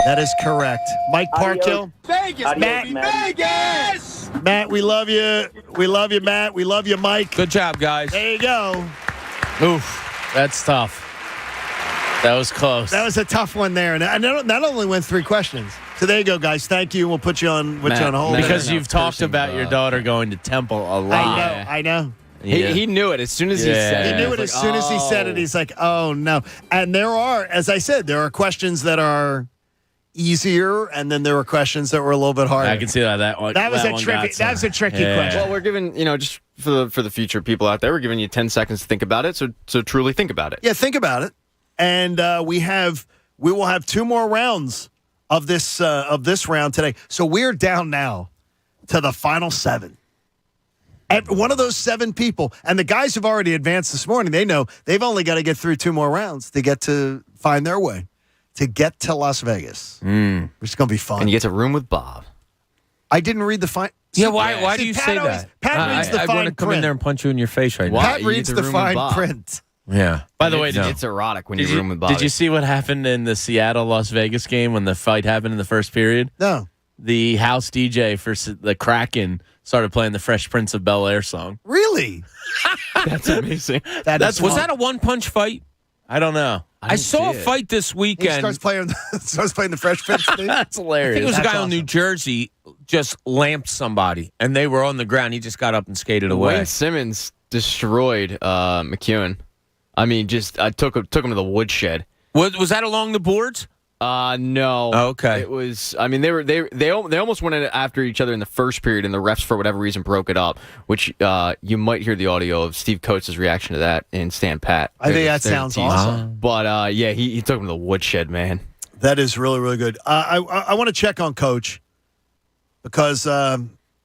That is correct. Mike Parkhill. Vegas, Matt, Vegas! Matt, we love you. We love you, Matt. We love you, Mike. Good job, guys. There you go. Oof, that's tough. That was close. That was a tough one there. And that only went 3 questions. So there you go, guys. Thank you. We'll put you on hold. Because you've talked about your daughter going to Temple a lot. I know. Yeah. He knew it as soon as he said it. He knew it as soon as he said it. He's like, oh, no. And there are, as I said, there are questions that are easier, and then there were questions that were a little bit harder. I can see that one. That was a tricky question. Well, we're giving, just for the future people out there, we're giving you 10 seconds to think about it. So truly think about it. Yeah, think about it. And we will have 2 more rounds of this round today. So we're down now to the final 7. And one of those 7 people, and the guys have already advanced this morning. They know they've only got to get through 2 more rounds to get to find their way to get to Las Vegas. Which is going to be fun. And you get to room with Bob. I didn't read the fine. Yeah, why do you say that? Pat reads the fine print. I want to come in there and punch you in your face right now. Pat reads the fine print. Yeah. By the way, it's erotic when you room with Bobby. Did you see what happened in the Seattle-Las Vegas game when the fight happened in the first period? No. The house DJ for the Kraken started playing the Fresh Prince of Bel-Air song. Really? That's amazing. Was that a one-punch fight? I don't know. I saw a fight this weekend. He starts playing the Fresh Prince thing. That's hilarious. I think it was a That's guy in New Jersey just lamped somebody, and they were on the ground. He just got up and skated away. Wayne Simmons destroyed McEwen. I mean, just took him to the woodshed. Was that along the boards? No. Okay. It was. I mean, they almost went after each other in the first period, and the refs for whatever reason broke it up. Which you might hear the audio of Steve Coates' reaction to that in Stan Pat. I think that sounds awesome. But yeah, he took him to the woodshed, man. That is really, really good. I want to check on Coach because a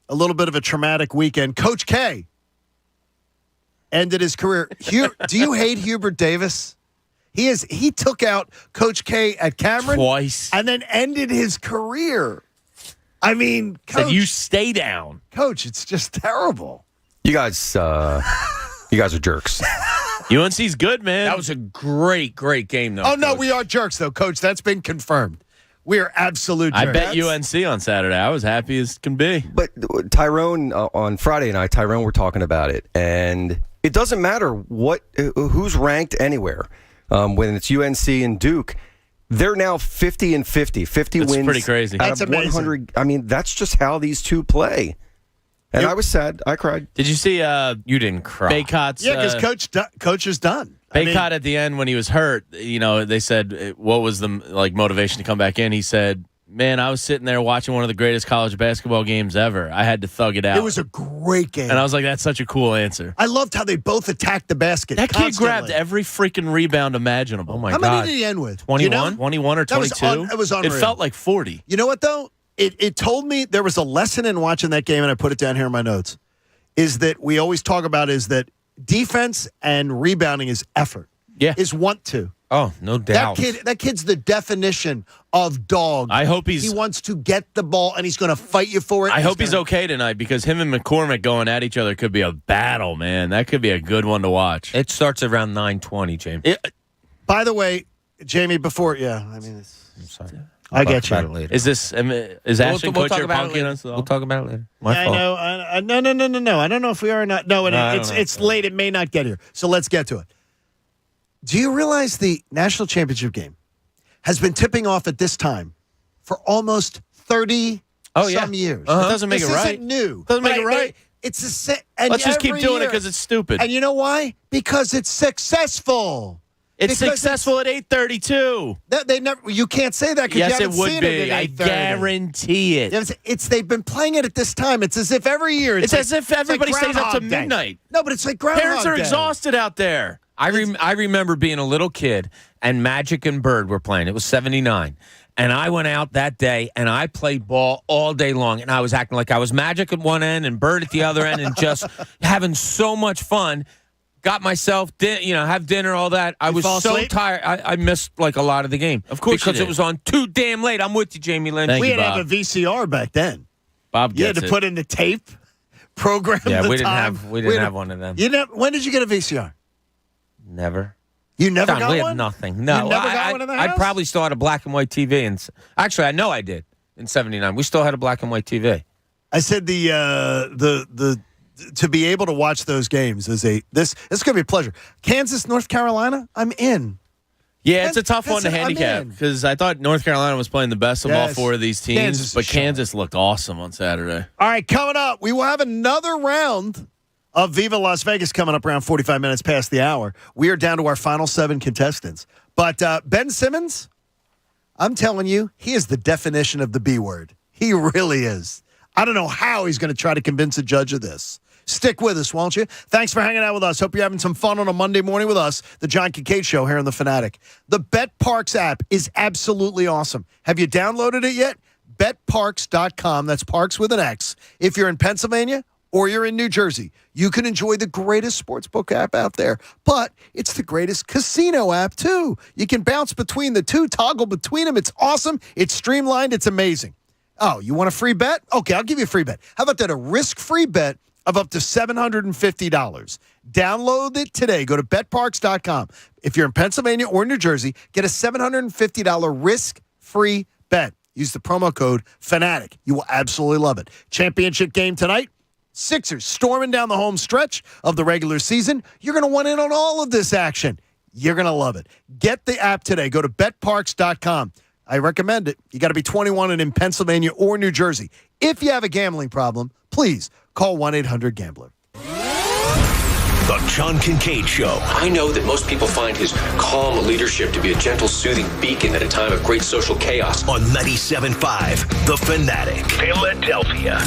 little bit of a traumatic weekend. Coach K ended his career. Do you hate Hubert Davis? He took out Coach K at Cameron twice and then ended his career. I mean, Coach, said you stay down. Coach, it's just terrible. You guys are jerks. UNC's good, man. That was a great game, though. Oh, no, we are jerks, though, Coach. That's been confirmed. We are absolute jerks. I bet UNC on Saturday. I was happy as can be. But Tyrone, on Friday night, Tyrone were talking about it, and it doesn't matter who's ranked anywhere. When it's UNC and Duke, they're now 50 and 50. 50 That's wins. Pretty crazy. That's out of amazing. 100. I mean, that's just how these two play. And I was sad. I cried. Did you see? You didn't cry. Baycott's. Yeah, because Coach is done. Baycott at the end when he was hurt, they said, what was the motivation to come back in? He said, man, I was sitting there watching one of the greatest college basketball games ever. I had to thug it out. It was a great game. And I was like, that's such a cool answer. I loved how they both attacked the basket. That constantly. kid grabbed every freaking rebound imaginable. Oh, my How God. many did he end with? 21? 21 or 22? It was unreal. It felt like 40. You know what, though? It told me there was a lesson in watching that game, and I put it down here in my notes, is that we always talk about is that defense and rebounding is effort. Yeah. Is want to. Oh, no doubt. That kid's the definition of dog. I hope he wants to get the ball, and he's going to fight you for it. I hope he's okay tonight because him and McCormick going at each other could be a battle, man. That could be a good one to watch. It starts around 9:20, James. By the way, Jamie, before, I'm sorry. I get you. About it later. Is Ashton we'll Kutcher talk about it punking later. us? We'll talk about it later. My fault. I know. No. I don't know if we are or not. No, it's late. It may not get here. So let's get to it. Do you realize the national championship game has been tipping off at this time for almost 30 some years? It doesn't make this it right. Isn't new. Doesn't make it right. It's a set. Let's just keep doing it because it's stupid. And you know why? Because it's successful. It's successful at 8:32. They never. You can't say that because Yes, you it haven't would seen be. it at I 8:30. guarantee it. They've been playing it at this time. It's as if every year. It's as if everybody stays up to Groundhog Day. midnight. No, but it's like Groundhog Parents are Day. exhausted out there. I remember being a little kid and Magic and Bird were playing. It was 79. And I went out that day and I played ball all day long. And I was acting like I was Magic at one end and Bird at the other end and just having so much fun. Got myself, have dinner, all that. I was so tired. I missed like a lot of the game. Of course because you it did. was on too damn late. I'm with you, Jamie Lynch. We didn't have a VCR back then. Bob You had gets to it. put in the tape, program Yeah, the we didn't time. have one of them. When did you get a VCR? Never. You never John, got we one? had nothing. No, You never got one in the I house? probably still had a black and white TV. And actually, I know I did in 79. We still had a black and white TV. I said the to be able to watch those games is this is going to be a pleasure. Kansas, North Carolina, I'm in. Yeah, it's a tough one to I'm handicap in. because I thought North Carolina was playing the best of all Yes. four of these teams, Kansas but is showing. Kansas looked awesome on Saturday. All right, coming up, we will have another round of Viva Las Vegas coming up around 45 minutes past the hour. We are down to our final 7 contestants. But Ben Simmons, I'm telling you, he is the definition of the B word. He really is. I don't know how he's going to try to convince a judge of this. Stick with us, won't you? Thanks for hanging out with us. Hope you're having some fun on a Monday morning with us, the John Kincade Show here on The Fanatic. The BetParks app is absolutely awesome. Have you downloaded it yet? BetParks.com. That's Parks with an X. If you're in Pennsylvania or you're in New Jersey, you can enjoy the greatest sportsbook app out there, but it's the greatest casino app, too. You can bounce between the two, toggle between them. It's awesome. It's streamlined. It's amazing. Oh, you want a free bet? Okay, I'll give you a free bet. How about that? A risk-free bet of up to $750. Download it today. Go to betparks.com. If you're in Pennsylvania or New Jersey, get a $750 risk-free bet. Use the promo code FANATIC. You will absolutely love it. Championship game tonight. Sixers storming down the home stretch of the regular season. You're going to want in on all of this action. You're going to love it. Get the app today. Go to betparks.com. I recommend it. You got to be 21 and in Pennsylvania or New Jersey. If you have a gambling problem, please call 1-800-GAMBLER. The John Kincade Show. I know that most people find his calm leadership to be a gentle, soothing beacon at a time of great social chaos. On 97.5 The Fanatic, Philadelphia.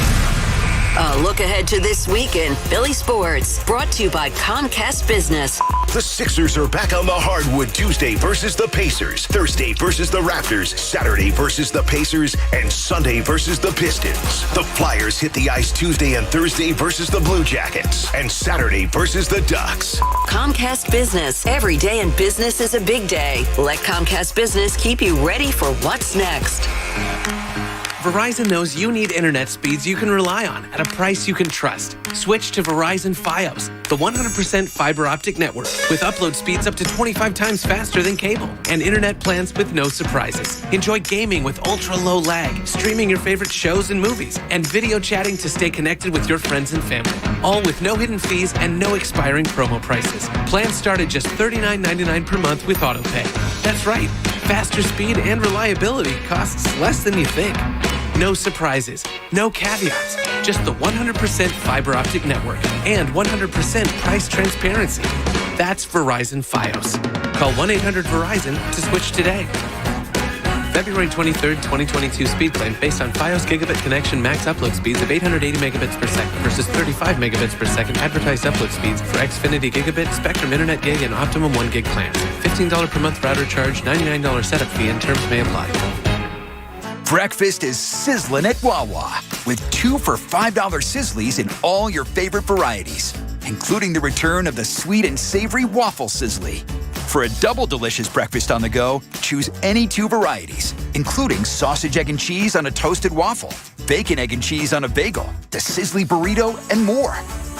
A look ahead to this week in Philly sports, brought to you by Comcast Business. The Sixers are back on the hardwood Tuesday versus the Pacers, Thursday versus the Raptors, Saturday versus the Pacers, and Sunday versus the Pistons. The Flyers hit the ice Tuesday and Thursday versus the Blue Jackets, and Saturday versus the Ducks. Comcast Business. Every day in business is a big day. Let Comcast Business keep you ready for what's next. Verizon knows you need internet speeds you can rely on at a price you can trust. Switch to Verizon Fios, the 100% fiber optic network with upload speeds up to 25 times faster than cable and internet plans with no surprises. Enjoy gaming with ultra-low lag, streaming your favorite shows and movies, and video chatting to stay connected with your friends and family. All with no hidden fees and no expiring promo prices. Plans start at just $39.99 per month with AutoPay. That's right. Faster speed and reliability costs less than you think. No surprises, no caveats, just the 100% fiber optic network and 100% price transparency. That's Verizon Fios. Call 1-800-VERIZON to switch today. February 23rd, 2022 speed plan based on Fios gigabit connection max upload speeds of 880 megabits per second versus 35 megabits per second advertised upload speeds for Xfinity Gigabit, Spectrum Internet Gig, and Optimum 1 Gig plans. $15 per month router charge, $99 setup fee, and terms may apply. Breakfast is sizzling at Wawa with 2 for $5 Sizzlies in all your favorite varieties, including the return of the sweet and savory waffle Sizzly. For a double delicious breakfast on the go, choose any 2 varieties, including sausage, egg, and cheese on a toasted waffle, bacon, egg, and cheese on a bagel, the Sizzly burrito, and more.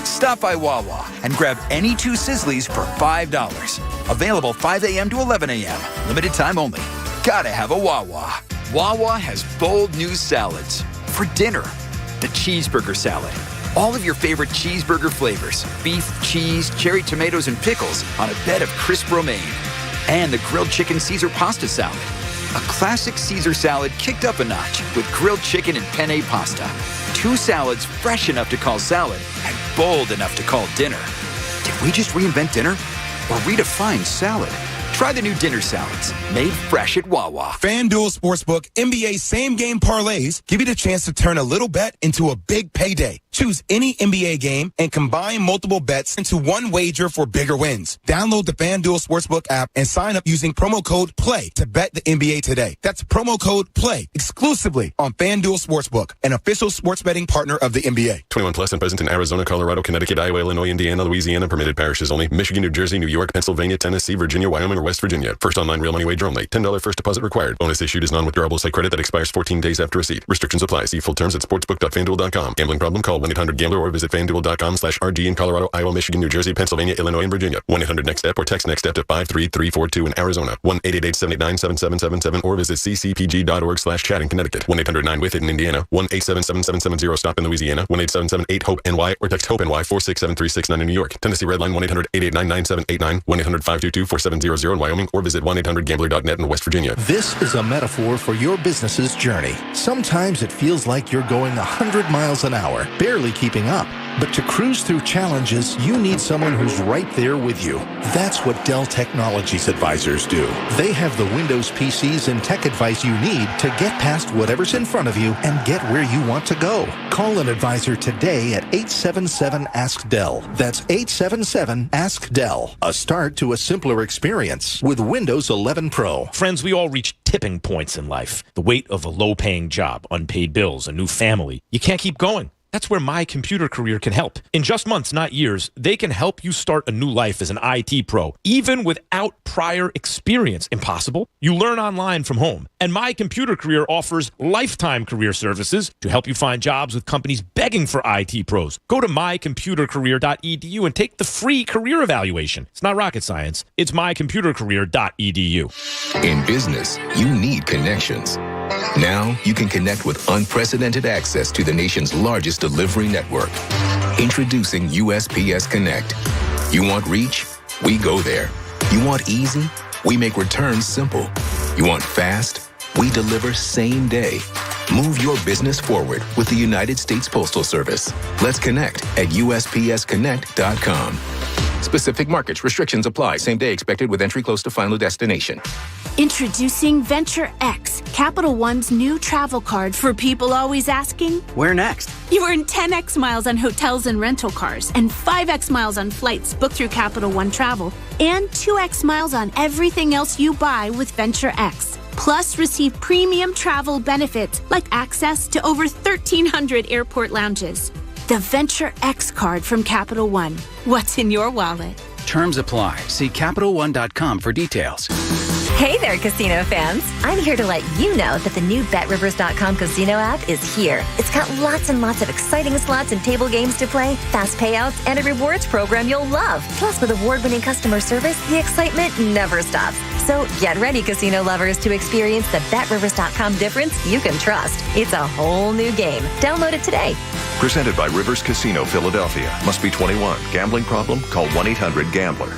Stop by Wawa and grab any 2 Sizzlies for $5. Available 5 a.m. to 11 a.m. Limited time only. Gotta have a Wawa. Wawa has bold new salads. For dinner, the cheeseburger salad. All of your favorite cheeseburger flavors, beef, cheese, cherry tomatoes, and pickles on a bed of crisp romaine. And the grilled chicken Caesar pasta salad. A classic Caesar salad kicked up a notch with grilled chicken and penne pasta. 2 salads fresh enough to call salad and bold enough to call dinner. Did we just reinvent dinner or redefine salad? Try the new dinner salads, made fresh at Wawa. FanDuel Sportsbook NBA same-game parlays give you the chance to turn a little bet into a big payday. Choose any NBA game and combine multiple bets into one wager for bigger wins. Download the FanDuel Sportsbook app and sign up using promo code PLAY to bet the NBA today. That's promo code PLAY exclusively on FanDuel Sportsbook, an official sports betting partner of the NBA. 21 plus and present in Arizona, Colorado, Connecticut, Iowa, Illinois, Indiana, Louisiana, permitted parishes only. Michigan, New Jersey, New York, Pennsylvania, Tennessee, Virginia, Wyoming, or West Virginia. First online real money wager only. $10 first deposit required. Bonus issued is non-withdrawable site credit that expires 14 days after receipt. Restrictions apply. See full terms at sportsbook.fanduel.com. Gambling problem? Call 1-800-GAMBLER or visit fanduel.com/RG in Colorado, Iowa, Michigan, New Jersey, Pennsylvania, Illinois, and Virginia. 1-800-NEXT-STEP or text NEXT-STEP to 53342 in Arizona. 1-888-789-7777 or visit ccpg.org/chat in Connecticut. 1-800-9-WITH-IT in Indiana. 1-877-7770-STOP in Louisiana. 1-877-8-HOPE-NY or text HOPE-NY 467-369 in New York. Tennessee Redline 1-800-889-9789. 1-800-522-4700 in Wyoming or visit 1-800-GAMBLER.net in West Virginia. This is a metaphor for your business's journey. Sometimes it feels like you're going 100 miles an hour, barely keeping up. But to cruise through challenges, you need someone who's right there with you. That's what Dell Technologies advisors do. They have the Windows PCs and tech advice you need to get past whatever's in front of you and get where you want to go. Call an advisor today at 877-ASK-DELL. That's 877-ASK-DELL. A start to a simpler experience with Windows 11 Pro. Friends, we all reach tipping points in life. The weight of a low-paying job, unpaid bills, a new family. You can't keep going. That's where My Computer Career can help. In just months, not years, they can help you start a new life as an IT pro, even without prior experience. Impossible? You learn online from home. And My Computer Career offers lifetime career services to help you find jobs with companies begging for IT pros. Go to mycomputercareer.edu and take the free career evaluation. It's not rocket science. It's mycomputercareer.edu. In business, you need connections. Now you can connect with unprecedented access to the nation's largest delivery network. Introducing USPS Connect. You want reach? We go there. You want easy? We make returns simple. You want fast? We deliver same day. Move your business forward with the United States Postal Service. Let's connect at USPSConnect.com. Specific markets. Restrictions apply. Same day expected with entry close to final destination. Introducing Venture X, Capital One's new travel card for people always asking, where next? You earn 10x miles on hotels and rental cars, and 5x miles on flights booked through Capital One Travel, and 2x miles on everything else you buy with Venture X. Plus, receive premium travel benefits like access to over 1,300 airport lounges. The Venture X card from Capital One. What's in your wallet? Terms apply. See CapitalOne.com for details. Hey there, casino fans. I'm here to let you know that the new BetRivers.com casino app is here. It's got lots and lots of exciting slots and table games to play, fast payouts, and a rewards program you'll love. Plus, with award-winning customer service, the excitement never stops. So get ready, casino lovers, to experience the BetRivers.com difference you can trust. It's a whole new game. Download it today. Presented by Rivers Casino, Philadelphia. Must be 21. Gambling problem? Call 1-800-GAMBLER.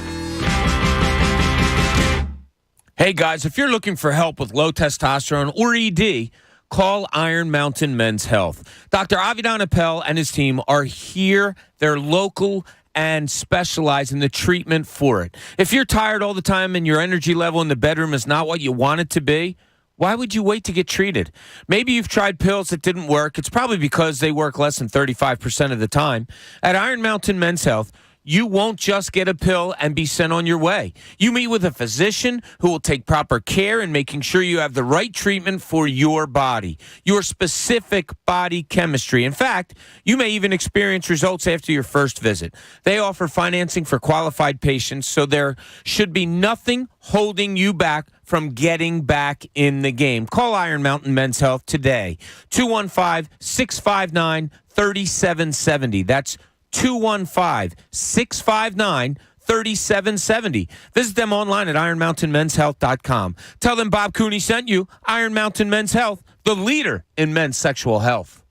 Hey, guys, if you're looking for help with low testosterone or ED, call Iron Mountain Men's Health. Dr. Avidan Appel and his team are here. They're local and specialize in the treatment for it. If you're tired all the time and your energy level in the bedroom is not what you want it to be, why would you wait to get treated? Maybe you've tried pills that didn't work. It's probably because they work less than 35% of the time. At Iron Mountain Men's Health, you won't just get a pill and be sent on your way. You meet with a physician who will take proper care in making sure you have the right treatment for your body, your specific body chemistry. In fact, you may even experience results after your first visit. They offer financing for qualified patients, so there should be nothing holding you back from getting back in the game. Call Iron Mountain Men's Health today. 215-659-3770. That's 215-659-3770. Visit them online at ironmountainmenshealth.com. Tell them Bob Cooney sent you. Iron Mountain Men's Health, the leader in men's sexual health.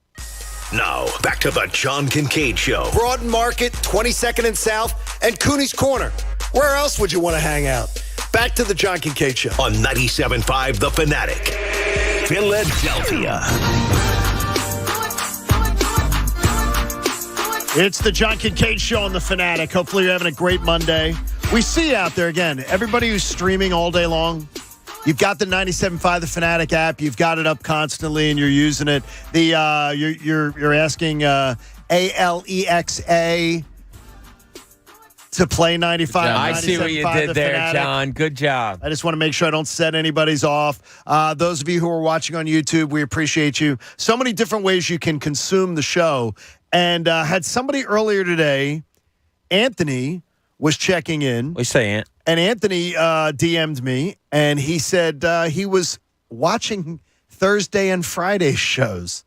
Now, back to the John Kincade Show. Broaden Market, 22nd and South, and Cooney's Corner. Where else would you want to hang out? Back to the John Kincade Show. On 97.5 The Fanatic. Philadelphia. It's the John Kincade Show on The Fanatic. Hopefully you're having a great Monday. We see you out there, again, everybody who's streaming all day long. You've got the 97.5 The Fanatic app. You've got it up constantly, and you're using it. You're asking ALEXA to play 95. I see what you did there, John. Good job. I just want to make sure I don't set anybody's off. Those of you who are watching on YouTube, we appreciate you. So many different ways you can consume the show. And had somebody earlier today, Anthony, was checking in. What do you say, Ant? And Anthony DM'd me, and he said he was watching Thursday and Friday shows.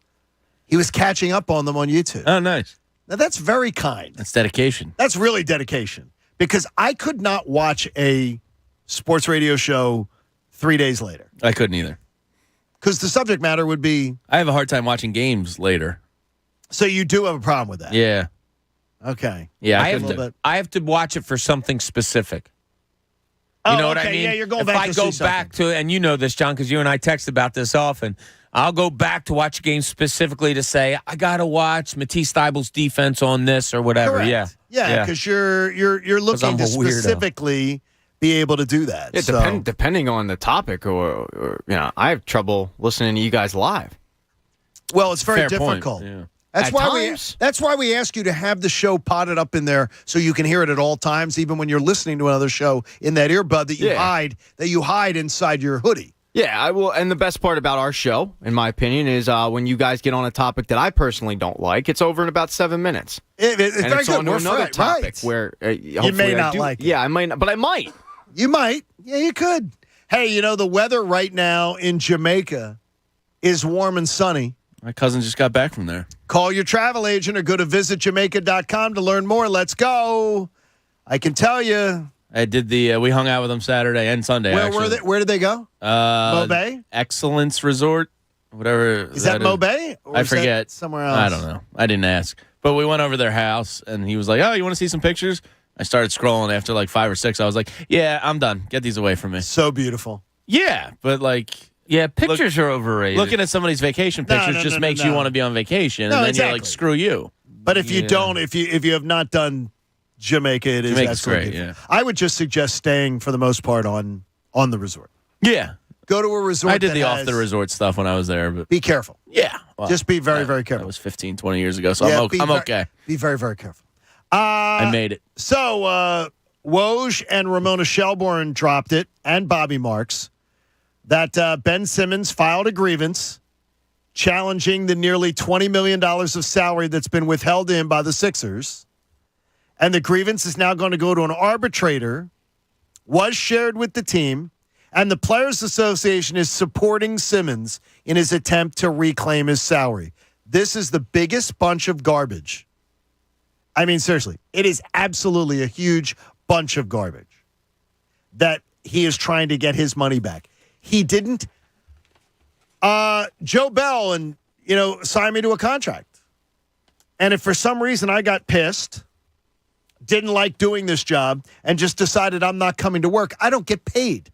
He was catching up on them on YouTube. Oh, nice. Now, that's very kind. That's dedication. That's really dedication. Because I could not watch a sports radio show 3 days later. I couldn't either. Because the subject matter would be... I have a hard time watching games later. So you do have a problem with that? Yeah. Okay. Yeah, I have to watch it for something specific. You know what I okay. mean? Yeah, you're going if back I to go see back to, and you know this, John, because you and I text about this often, I'll go back to watch a game specifically to say, I got to watch Matisse Thybulle's defense on this or whatever. Correct. Yeah. Yeah, because you're looking to specifically be able to do that. Yeah, depending on the topic, or I have trouble listening to you guys live. Well, it's very Fair difficult. point. Yeah. That's why we ask you to have the show potted up in there so you can hear it at all times, even when you're listening to another show in that earbud that you hide inside your hoodie. Yeah, I will. And the best part about our show, in my opinion, is when you guys get on a topic that I personally don't like, it's over in about 7 minutes. It's and very it's good. on to another topic where you may not like it. Yeah, I might not, but I might. You might. Yeah, you could. Hey, the weather right now in Jamaica is warm and sunny. My cousin just got back from there. Call your travel agent or go to visitjamaica.com to learn more. Let's go. I can tell you. I did we hung out with them Saturday and Sunday. Where did they go? Mo Bay? Excellence Resort, whatever. Is that Mo Bay? Or I is that forget. somewhere else? I don't know. I didn't ask. But we went over their house, and he was like, "Oh, you want to see some pictures?" I started scrolling after like 5 or 6. I was like, "Yeah, I'm done. Get these away from me." So beautiful. Yeah, but pictures are overrated. Looking at somebody's vacation pictures makes you want to be on vacation, and then you're like, "Screw you." But if you don't, if you have not done Jamaica, it is Jamaica's absolutely great, beautiful. yeah. I would just suggest staying for the most part on the resort. Yeah. Go to a resort. I did that the has- off the resort stuff when I was there, but Be careful. yeah. Just be very, very careful. That was 15, 20 years ago, so I'm okay. Be very, very careful. I made it. So, Woj and Ramona Shelbourne dropped it, and Bobby Marks, that Ben Simmons filed a grievance challenging the nearly $20 million of salary that's been withheld to him by the Sixers. And the grievance is now going to go to an arbitrator, was shared with the team, and the Players Association is supporting Simmons in his attempt to reclaim his salary. This is the biggest bunch of garbage. I mean, seriously, it is absolutely a huge bunch of garbage that he is trying to get his money back. He didn't. Joe Bell signed me to a contract. And if for some reason I got pissed, didn't like doing this job, and just decided I'm not coming to work, I don't get paid.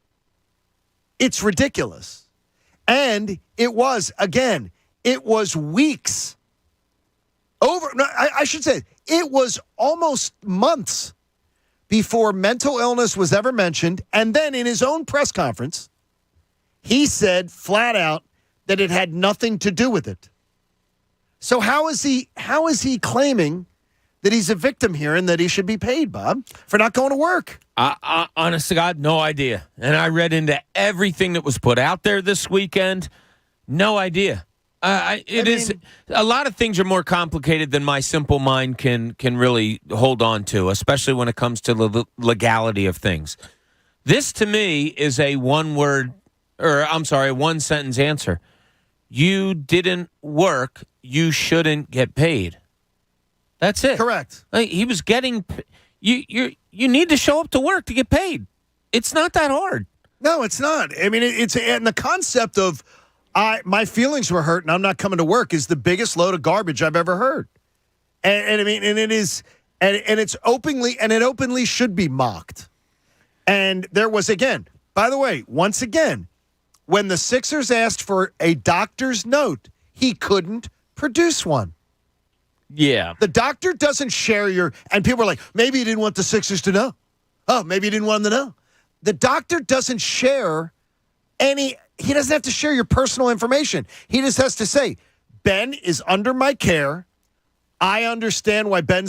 It's ridiculous. And it was weeks. I should say, it was almost months before mental illness was ever mentioned. And then in his own press conference, he said flat out that it had nothing to do with it. So how is he claiming that he's a victim here and that he should be paid, Bob, for not going to work? Honest to God, no idea. And I read into everything that was put out there this weekend. No idea. A lot of things are more complicated than my simple mind can really hold on to, especially when it comes to the legality of things. This to me is a one sentence answer. You didn't work, you shouldn't get paid. That's it. Correct. He was getting you need to show up to work to get paid. It's not that hard. No, it's not. I mean, it's and the concept of my feelings were hurt and I'm not coming to work is the biggest load of garbage I've ever heard. And I mean, and it is, and it's openly should be mocked. And there was, again, by the way, once again, when the Sixers asked for a doctor's note, he couldn't produce one. Yeah. The doctor doesn't share and people are like, maybe he didn't want the Sixers to know. Oh, maybe he didn't want them to know. The doctor doesn't share he doesn't have to share your personal information. He just has to say, Ben is under my care. I understand why Ben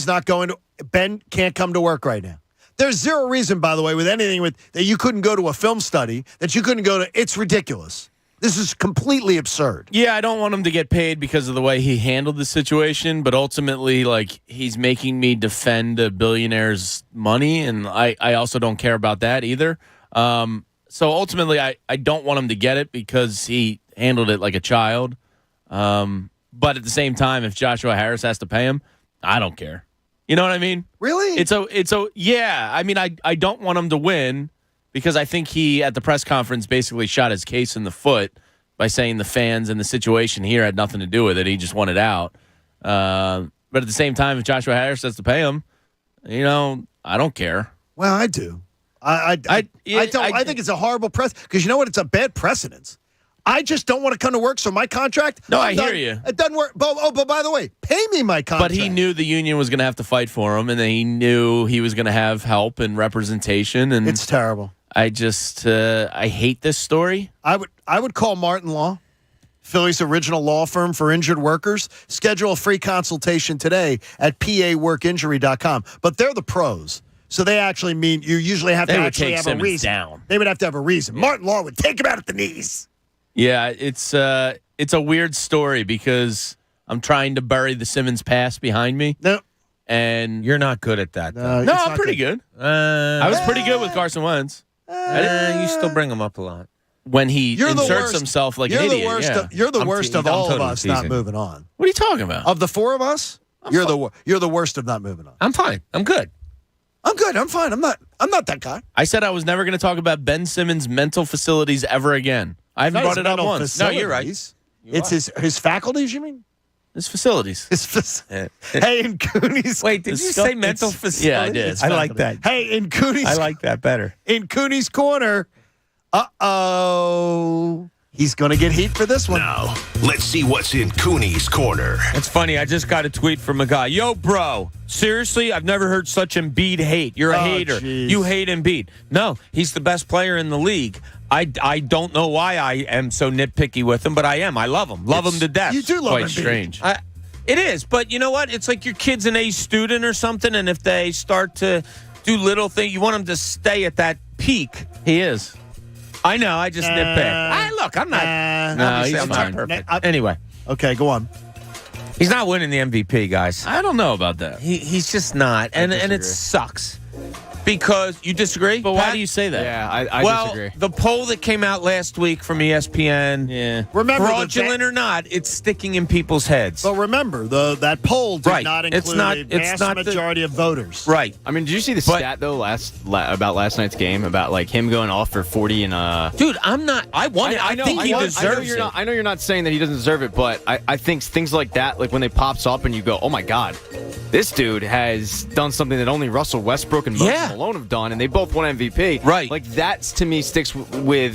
can't come to work right now. There's zero reason, by the way, with anything that you couldn't go to a film study, that you couldn't go to. It's ridiculous. This is completely absurd. Yeah, I don't want him to get paid because of the way he handled the situation, but ultimately, he's making me defend a billionaire's money, and I also don't care about that either. So ultimately, I don't want him to get it because he handled it like a child. But at the same time, if Joshua Harris has to pay him, I don't care. You know what I mean? Really? Yeah. I mean, I don't want him to win because I think he, at the press conference, basically shot his case in the foot by saying the fans and the situation here had nothing to do with it. He just wanted out. But at the same time, if Joshua Harris has to pay him, I don't care. Well, I do. I think it's a horrible because you know what? It's a bad precedent. I just don't want to come to work, so my contract. No, I hear you. It doesn't work. But by the way, pay me my contract. But he knew the union was going to have to fight for him, and then he knew he was going to have help and representation. And it's terrible. I just I hate this story. I would call Martin Law, Philly's original law firm for injured workers. Schedule a free consultation today at paworkinjury.com. But they're the pros. So they actually mean you usually have They to would actually take have Simmons a reason. down. They would have to have a reason. Martin Law would take him out at the knees. Yeah, it's a weird story because I'm trying to bury the Simmons pass behind me. No. And you're not good at that. No, No, I'm pretty good. I was pretty good with Carson Wentz. You still bring him up a lot. When he You're the inserts worst. himself like You're an the idiot. worst. Yeah. You're the worst of all of totally us not teasing. moving on. What are you talking about? Of the four of us, you're the worst of not moving on. I'm fine. I'm good. I'm good. I'm fine. I'm not that guy. I said I was never going to talk about Ben Simmons' mental facilities ever again. I haven't brought it up once. No, you're right. It's his faculties, you mean? His facilities. Hey, in Cooney's. Wait, did you say mental facilities? Yeah, I did. I like that. Hey, in Cooney's. I like that better. In Cooney's corner. He's going to get heat for this one. Now, let's see what's in Cooney's corner. It's funny. I just got a tweet from a guy. Yo, bro. Seriously, I've never heard such Embiid hate. You're a hater. Geez. You hate Embiid. No, he's the best player in the league. I don't know why I am so nitpicky with him, but I am. I love him. Love him to death. You do love Quite Embiid. strange. It is, but you know what? It's like your kid's an A student or something, and if they start to do little things, you want them to stay at that peak. He is. I know. I just nitpick. Look, I'm not. No, obviously, he's I'm not fine. perfect. Anyway, Okay, go on. he's not winning the MVP, guys. I don't know about that. He's just not, and it sucks because you disagree. But why do you say that? Yeah, I well, disagree. the poll that came out last week from ESPN, Remember fraudulent or not, it's sticking in people's heads. But remember, that poll did Right. not It's include not- a it's vast not the- majority of voters. Right. I mean, did you see the stat though about last night's game about like him going off for 40 and Dude, I'm not. I think he deserves it. I know you're not saying that he doesn't deserve it, but I think things like that, like when they pops up and you go, oh my god, this dude has done something that only Russell Westbrook and Moses Malone have done, and they both won MVP. Right. Like that to me sticks with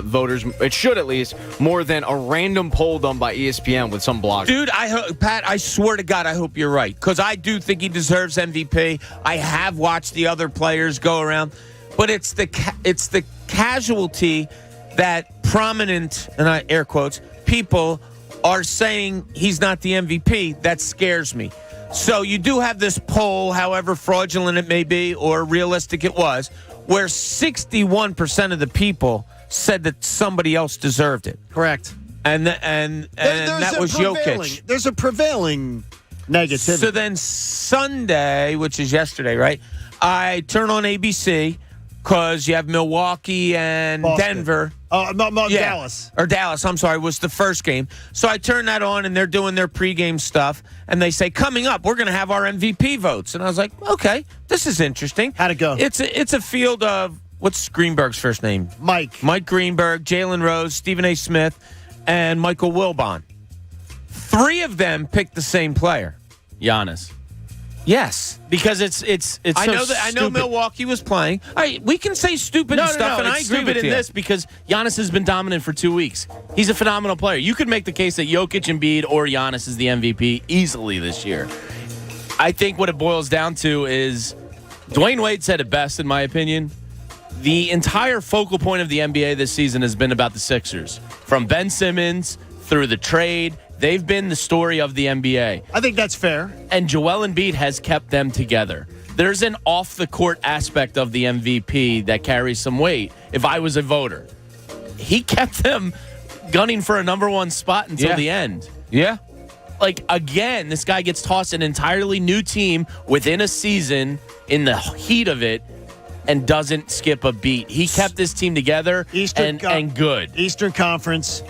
voters. It should at least more than a random poll done by ESPN with some blogger. Dude, Pat, I swear to God, I hope you're right because I do think he deserves MVP. I have watched the other players go around, but it's the casualty that prominent, and I air quotes, people are saying he's not the MVP. That scares me. So you do have this poll, however fraudulent it may be or realistic it was, where 61% of the people said that somebody else deserved it. Correct. And that was Jokic. There's a prevailing negativity. So then Sunday, which is yesterday, right? I turn on ABC because you have Milwaukee and Boston. Denver. Dallas. Or Dallas, I'm sorry, was the first game. So I turn that on, and they're doing their pregame stuff, and they say, coming up, we're going to have our MVP votes. And I was like, okay, this is interesting. How'd it go? It's a field of, what's Greenberg's first name? Mike Greenberg, Jalen Rose, Stephen A. Smith, and Michael Wilbon. 3 of them picked the same player. Giannis. Yes, because it's. I so know that. I know stupid. Milwaukee was playing. We can say stupid No, stuff, and I it's agree stupid with in you. this because Giannis has been dominant for 2 weeks. He's a phenomenal player. You could make the case that Jokic, Embiid, or Giannis is the MVP easily this year. I think what it boils down to is Dwayne Wade said it best, in my opinion. The entire focal point of the NBA this season has been about the Sixers, from Ben Simmons through the trade. They've been the story of the NBA. I think that's fair. And Joel Embiid has kept them together. There's an off-the-court aspect of the MVP that carries some weight if I was a voter. He kept them gunning for a number 1 spot until the end. Yeah. Like, again, this guy gets tossed an entirely new team within a season in the heat of it and doesn't skip a beat. He kept this team together and good. Eastern Conference,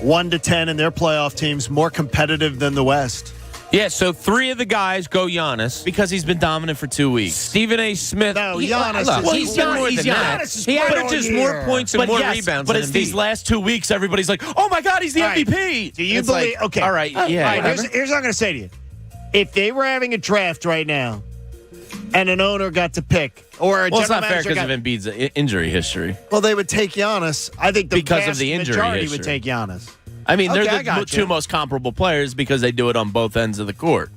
1-10 in their playoff teams, more competitive than the West. Yeah, so 3 of the guys go Giannis. Because he's been dominant for 2 weeks. Stephen A. Smith. No, Giannis he's done more than that. He averages more points and more rebounds But than it's Embiid. these last 2 weeks, everybody's like, oh my God, he's the All right. MVP. Do you It's believe? like, Okay. All right, yeah. All right, here's what I'm going to say to you. If they were having a draft right now and an owner got to pick, or a Well, it's general not fair manager because got, of Embiid's injury history. well, they would take Giannis. I think the Because of vast the injury majority history. would take Giannis. I mean, Okay, I they're the got you. 2 most comparable players because they do it on both ends of the court.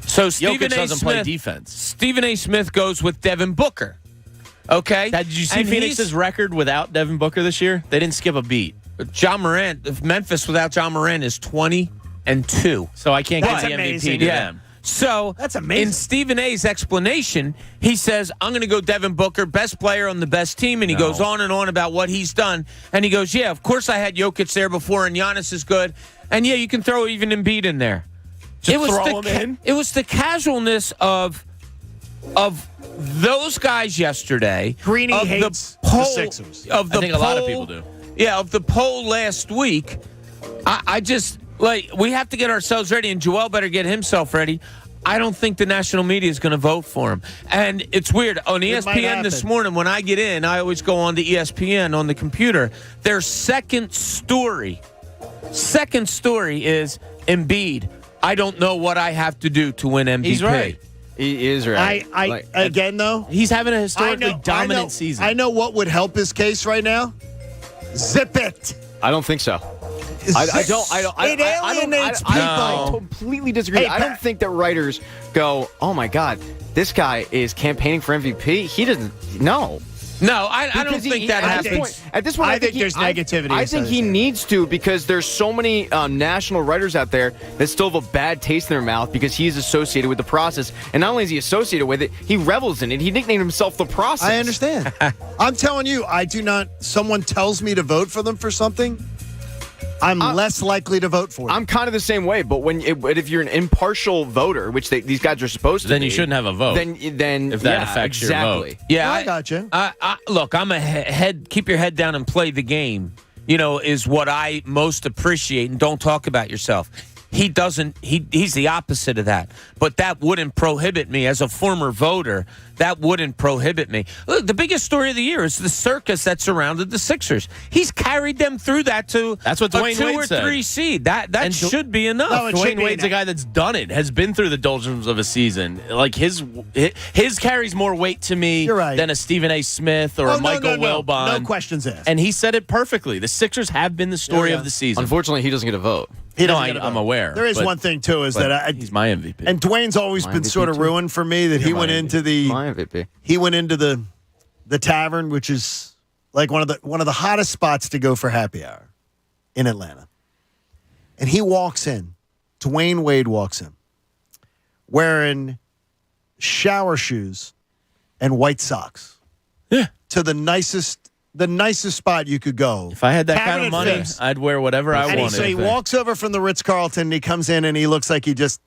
So Stephen Jokic A. doesn't Smith, play defense. Stephen A. Smith goes with Devin Booker. Okay? Did you see And Phoenix's record without Devin Booker this year? They didn't skip a beat. John Morant, Memphis without John Morant is 20-2. So I can't That's give the amazing. MVP to Yeah. them. So that's amazing. In Stephen A's explanation, he says, I'm going to go Devin Booker, best player on the best team. And he goes on and on about what he's done. And he goes, yeah, of course I had Jokic there before, and Giannis is good. And, yeah, you can throw even Embiid in there. It was the casualness of those guys yesterday. Greeny hates the Sixers. I think a lot of people do. Yeah, of the poll last week, I just, we have to get ourselves ready, and Joel better get himself ready. I don't think the national media is going to vote for him. And it's weird. On ESPN this morning, when I get in, I always go on to ESPN on the computer. Their second story is Embiid. I don't know what I have to do to win MVP. He's right. He is right. Again, though, he's having a historically dominant season. I know what would help his case right now. Zip it. I don't think so. It alienates people. I completely disagree. I don't think that writers go, oh, my God, this guy is campaigning for MVP. He doesn't. No. No, I don't think that happens. At this point, I think there's negativity. I think he needs to, because there's so many national writers out there that still have a bad taste in their mouth because he's associated with the process. And not only is he associated with it, he revels in it. He nicknamed himself the process. I understand. I'm telling you, I do not. Someone tells me to vote for them for something, I'm less likely to vote for them. I'm kind of the same way, but if you're an impartial voter, which these guys are supposed to then be, you shouldn't have a vote. Then if that affects your vote. Yeah, I got you. Look, I'm a head. Keep your head down and play the game. Is what I most appreciate. And don't talk about yourself. He doesn't. He's the opposite of that. But that wouldn't prohibit me as a former voter. That wouldn't prohibit me. Look, the biggest story of the year is the circus that surrounded the Sixers. He's carried them through that to that's what Dwayne a 2 Wade or said. 3 seed. That should be enough. No, Dwayne Wade's a guy that's done it, has been through the doldrums of a season. Like his carries more weight to me than a Stephen A. Smith or a Michael Wilbon. No questions asked. And he said it perfectly. The Sixers have been the story of the season. Unfortunately, he doesn't get a vote. I'm aware. There is one thing too, is that he's my MVP. And Dwayne's always been sort of ruined for me that he went into my MVP. He went into the tavern, which is like one of the hottest spots to go for happy hour in Atlanta. And he walks in. Dwayne Wade walks in wearing shower shoes and white socks. Yeah. To the nicest spot you could go. If I had that kind of money, I'd wear whatever I wanted. So he walks over from the Ritz-Carlton, and he comes in, and he looks like he just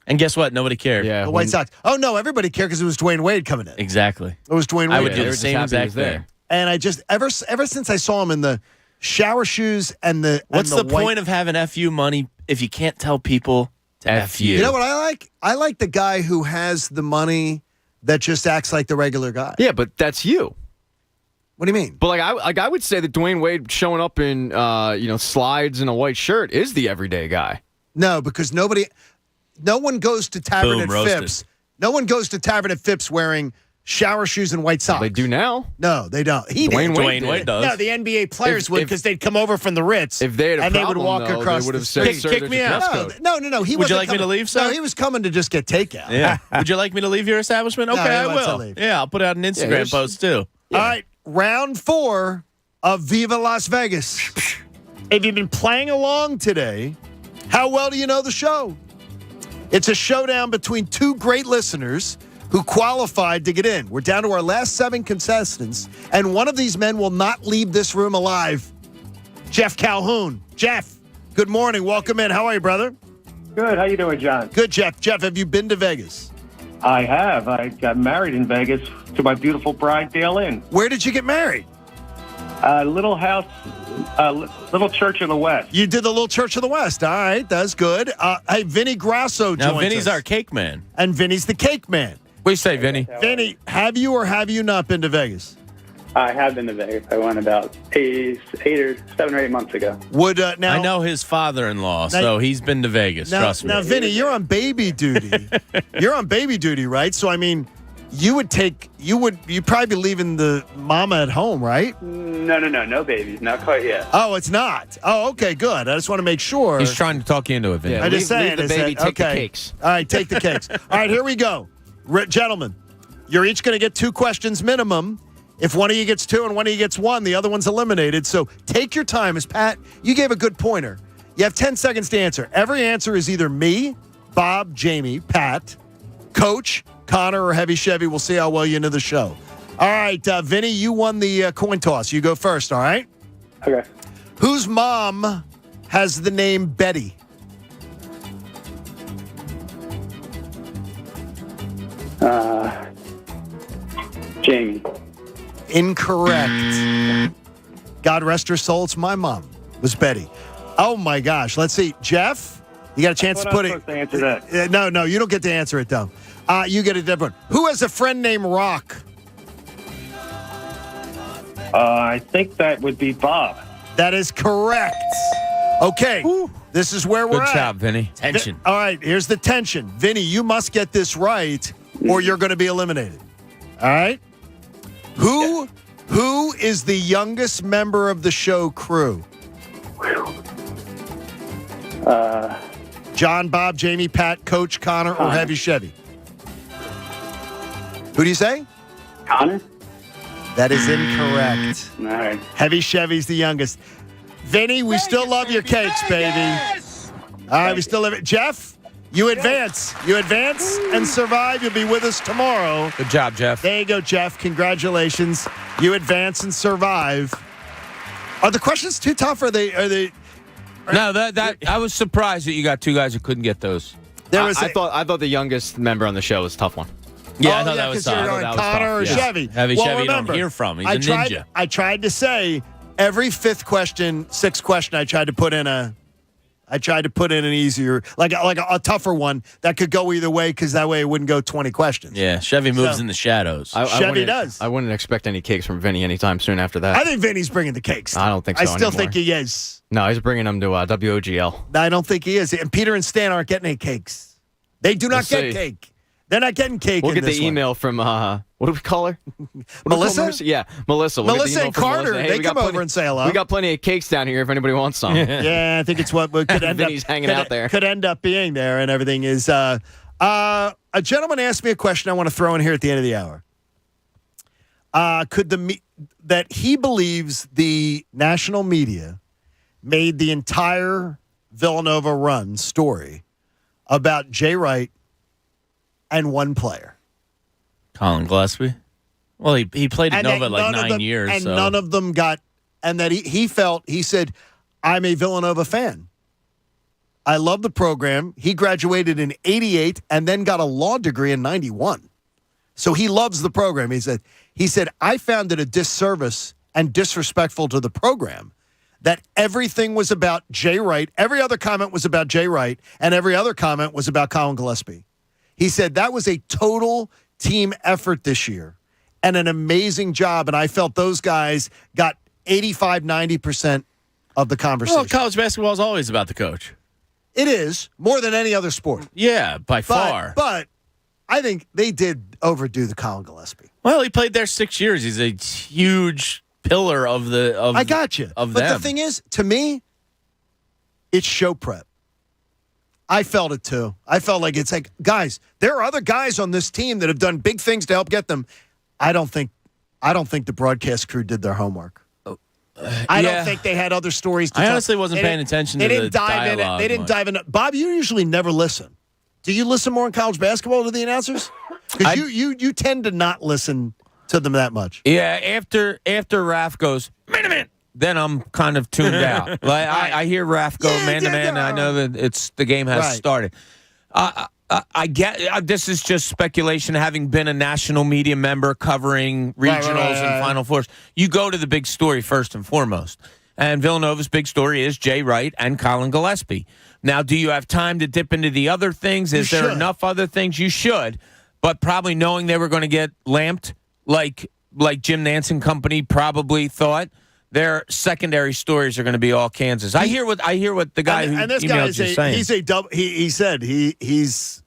And guess what? Nobody cared. Yeah, the White Sox. Oh, no, everybody cared because it was Dwayne Wade coming in. Exactly. It was Dwayne Wade. I would do the same exact thing. And I just, ever since I saw him in the shower shoes and the What's and the point of having FU money if you can't tell people to F you? You know what I like? I like the guy who has the money that just acts like the regular guy. Yeah, but that's you. What do you mean? But I would say that Dwayne Wade showing up in slides and a white shirt is the everyday guy. No, because no one goes to Tavern at Phipps. No one goes to Tavern at Phipps wearing shower shoes and white socks. They do now. No, they don't. Dwayne Wade does. No, the NBA players would because they'd come over from the Ritz. If they had a problem, they would walk across they would have the said, street. Kick me out. No. Would you like me to leave, sir? No, he was coming to just get takeout. Yeah. Would you like me to leave your establishment? Okay, No, he I wants to will. leave. Yeah, I'll put out an Instagram post too. All right, round 4 of Viva Las Vegas. If you've been playing along today, how well do you know the show? It's a showdown between 2 great listeners who qualified to get in. We're down to our last 7 contestants, and one of these men will not leave this room alive. Jeff Calhoun. Jeff, good morning. Welcome in. How are you, brother? Good. How you doing, John? Good, Jeff. Jeff, have you been to Vegas? I have. I got married in Vegas to my beautiful bride, Dale Lynn. Where did you get married? Little house, little church in the West. You did the little church of the West. All right, that's good. Hey, Vinny Grasso joins us. Now, Vinny's our cake man. And Vinny's the cake man. What do you say, Vinny? Vinny, have you or have you not been to Vegas? I have been to Vegas. I went about 7 or 8 months ago. Now I know his father-in-law, so he's been to Vegas. Trust me. Now, Vinny, you're on baby duty. You're on baby duty, right? So, I mean, you'd probably be leaving the mama at home, right? No babies, not quite yet. Oh, it's not. Oh, okay, good. I just want to make sure. He's trying to talk you into it, Vinny. Yeah, I'm just saying. leave the baby, take the cakes. All right, take the cakes. All right, here we go. Gentlemen, you're each going to get 2 questions minimum. If one of you gets 2 and one of you gets 1, the other one's eliminated. So take your time. As Pat, you gave a good pointer. You have 10 seconds to answer. Every answer is either me, Bob, Jamie, Pat, Coach, Connor, or Heavy Chevy. We'll see how well you know the show. All right, Vinny, you won the coin toss. You go first, all right? Okay. Whose mom has the name Betty? Jamie. Incorrect. God rest her soul. It's my mom. Was Betty. Oh, my gosh. Let's see. Jeff, you got a chance to put it. To answer that. No, you don't get to answer it, though. You get a different one. Who has a friend named Rock? I think that would be Bob. That is correct. Okay. This is where we're at. Good job, Vinny. Tension. All right, here's the tension. Vinny, you must get this right or you're going to be eliminated. All right? Who is the youngest member of the show crew? John, Bob, Jamie, Pat, Coach, Connor, or Heavy Chevy? Who do you say? Connor. That is incorrect. All right. Heavy Chevy's the youngest. Vinny, we still love your cakes, baby. All right, we still love it. Jeff, you advance. You advance and survive. You'll be with us tomorrow. Good job, Jeff. There you go, Jeff. Congratulations. You advance and survive. Are the questions too tough? Are they? No, that I was surprised that you got two guys who couldn't get those. I thought the youngest member on the show was a tough one. Yeah, I thought that was tough. Connor or Chevy. Heavy Chevy you remember, don't hear from. He's a ninja. I tried to say every sixth question, I tried to put in an easier, like a tougher one that could go either way because that way it wouldn't go 20 questions. Yeah, Chevy moves in the shadows. Chevy does. I wouldn't expect any cakes from Vinny anytime soon after that. I think Vinny's bringing the cakes. I don't think so I still anymore. think he is. No, he's bringing them to WOGL. I don't think he is. And Peter and Stan aren't getting any cakes. They do not get cake. They're not getting cake. We'll in get the this one. email from what do we call her? Melissa? Yeah, Melissa. We'll Melissa and Carter. Melissa. Hey, they we come got over and say hello. We got plenty of cakes down here if anybody wants some. Yeah, I think it's what could end up. Vinny's hanging out there. Could end up being there, and everything is. A gentleman asked me a question I want to throw in here at the end of the hour. That he believes the national media made the entire Villanova run story about Jay Wright and one player. Colin Gillespie? Well, he played at Nova like 9 years. And so. none of them got, and that he said, I'm a Villanova fan. I love the program. He graduated in 88 and then got a law degree in 91. So he loves the program. He said, I found it a disservice and disrespectful to the program that everything was about Jay Wright. Every other comment was about Jay Wright, and every other comment was about Colin Gillespie. He said that was a total team effort this year and an amazing job, and I felt those guys got 85, 90% of the conversation. Well, college basketball is always about the coach. It is, more than any other sport. Yeah, by far. But I think they did overdo the Colin Gillespie. Well, he played there 6 years. He's a huge pillar of I got you. But the thing is, to me, it's show prep. I felt it too. I felt like it's like, guys, there are other guys on this team that have done big things to help get them. I don't think the broadcast crew did their homework. I don't think they had other stories to tell. I honestly wasn't paying attention to the dialogue. They didn't dive in. Bob, you usually never listen. Do you listen more in college basketball to the announcers? Because you tend to not listen to them that much. Yeah, after Raf goes, man, then I'm kind of tuned out. Like I hear Raf go man to man, and I know that the game has started. I get this is just speculation. Having been a national media member covering regionals and Final Fours, you go to the big story first and foremost. And Villanova's big story is Jay Wright and Colin Gillespie. Now, do you have time to dip into the other things? Is there enough other things? You should, but probably knowing they were going to get lamped, like Jim Nantz and company probably thought. Their secondary stories are going to be all Kansas. I hear what the guy who emailed you saying. He's a double. He said he's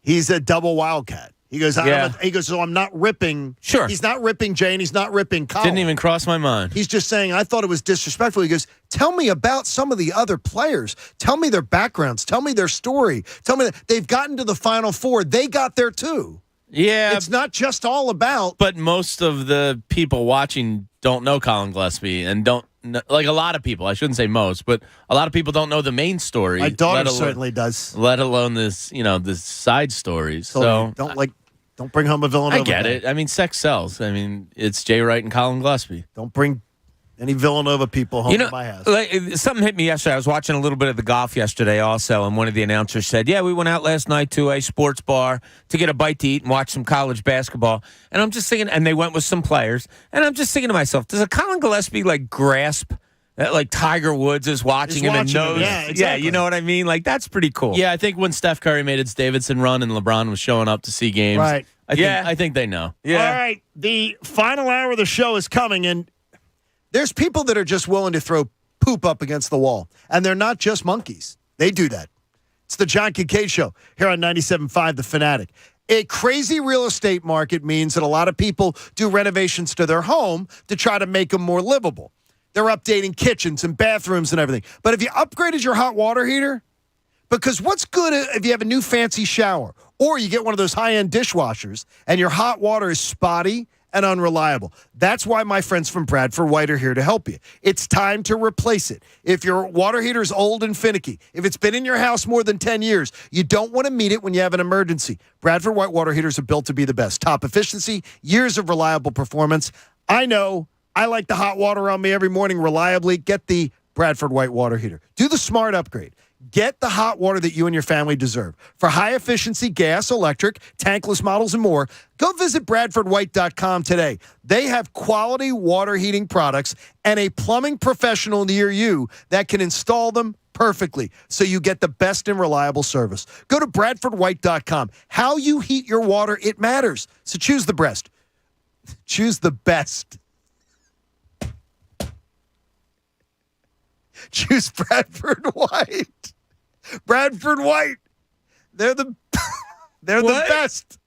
a double wildcat. He goes. So I'm not ripping. Sure. He's not ripping Jay, and he's not ripping Colin. Didn't even cross my mind. He's just saying I thought it was disrespectful. He goes, tell me about some of the other players. Tell me their backgrounds. Tell me their story. Tell me that they've gotten to the Final Four. They got there too. Yeah, it's not just all about. But most of the people watching don't know Colin Gillespie and don't know, like a lot of people. I shouldn't say most, but a lot of people don't know the main story. My daughter certainly does. Let alone this, this side stories. So don't bring home a Villanova. I get it. I mean, sex sells. I mean, it's Jay Wright and Colin Gillespie. Don't bring any Villanova people home to my house. Something hit me yesterday. I was watching a little bit of the golf yesterday also, and one of the announcers said, we went out last night to a sports bar to get a bite to eat and watch some college basketball. And I'm just thinking, and they went with some players, and I'm just thinking to myself, does a Colin Gillespie grasp that Tiger Woods is watching him and knows? Yeah, exactly. Yeah, you know what I mean? That's pretty cool. Yeah, I think when Steph Curry made his Davidson run and LeBron was showing up to see games, right. I think they know. Yeah. All right, the final hour of the show is coming, and there's people that are just willing to throw poop up against the wall, and they're not just monkeys. They do that. It's the John Kincade Show here on 97.5 The Fanatic. A crazy real estate market means that a lot of people do renovations to their home to try to make them more livable. They're updating kitchens and bathrooms and everything. But have you upgraded your hot water heater? Because what's good if you have a new fancy shower or you get one of those high-end dishwashers and your hot water is spotty and unreliable? That's why my friends from Bradford White are here to help you. It's time to replace it. If your water heater is old and finicky, if it's been in your house more than 10 years, you don't want to meet it when you have an emergency. Bradford White water heaters are built to be the best. Top efficiency, years of reliable performance. I know. I like the hot water on me every morning reliably. Get the Bradford White water heater. Do the smart upgrade. Get the hot water that you and your family deserve. For high-efficiency gas, electric, tankless models, and more, go visit BradfordWhite.com today. They have quality water heating products and a plumbing professional near you that can install them perfectly so you get the best and reliable service. Go to BradfordWhite.com. How you heat your water, it matters. So choose the best. Choose the best. Choose Bradford White. Bradford White. They're the best.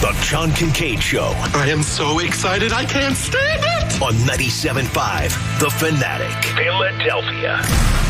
The John Kincade Show. I am so excited I can't stand it. On 97.5 The Fanatic. Philadelphia.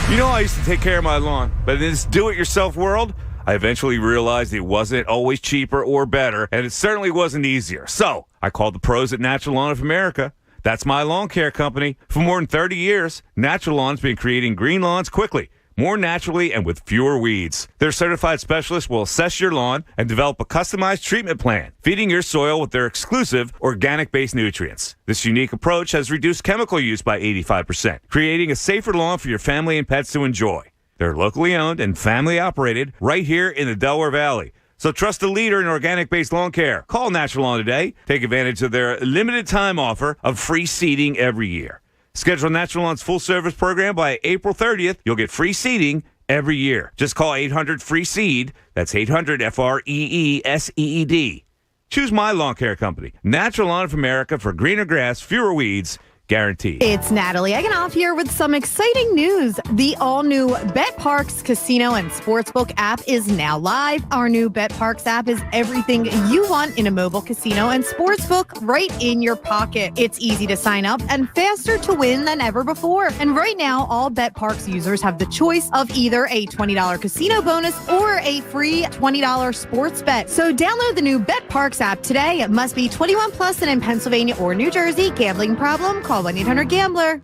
You know, I used to take care of my lawn, but in this do-it-yourself world, I eventually realized it wasn't always cheaper or better, and it certainly wasn't easier. So I called the pros at Natural Lawn of America. That's my lawn care company. For more than 30 years, Natural Lawn's been creating green lawns quickly, more naturally, and with fewer weeds. Their certified specialists will assess your lawn and develop a customized treatment plan, feeding your soil with their exclusive organic-based nutrients. This unique approach has reduced chemical use by 85%, creating a safer lawn for your family and pets to enjoy. They're locally owned and family operated right here in the Delaware Valley. So trust the leader in organic-based lawn care. Call Natural Lawn today. Take advantage of their limited time offer of free seeding every year. Schedule Natural Lawn's full service program by April 30th. You'll get free seeding every year. Just call 800-FREE-SEED. That's 800-FREESEED. Choose my lawn care company, Natural Lawn of America, for greener grass, fewer weeds, guaranteed. It's Natalie Eganoff here with some exciting news. The all-new BetParks Casino and Sportsbook app is now live. Our new BetParks app is everything you want in a mobile casino and sportsbook right in your pocket. It's easy to sign up and faster to win than ever before. And right now, all BetParks users have the choice of either a $20 casino bonus or a free $20 sports bet. So download the new BetParks app today. It must be 21 plus and in Pennsylvania or New Jersey. Gambling problem? Call 1-800-GAMBLER.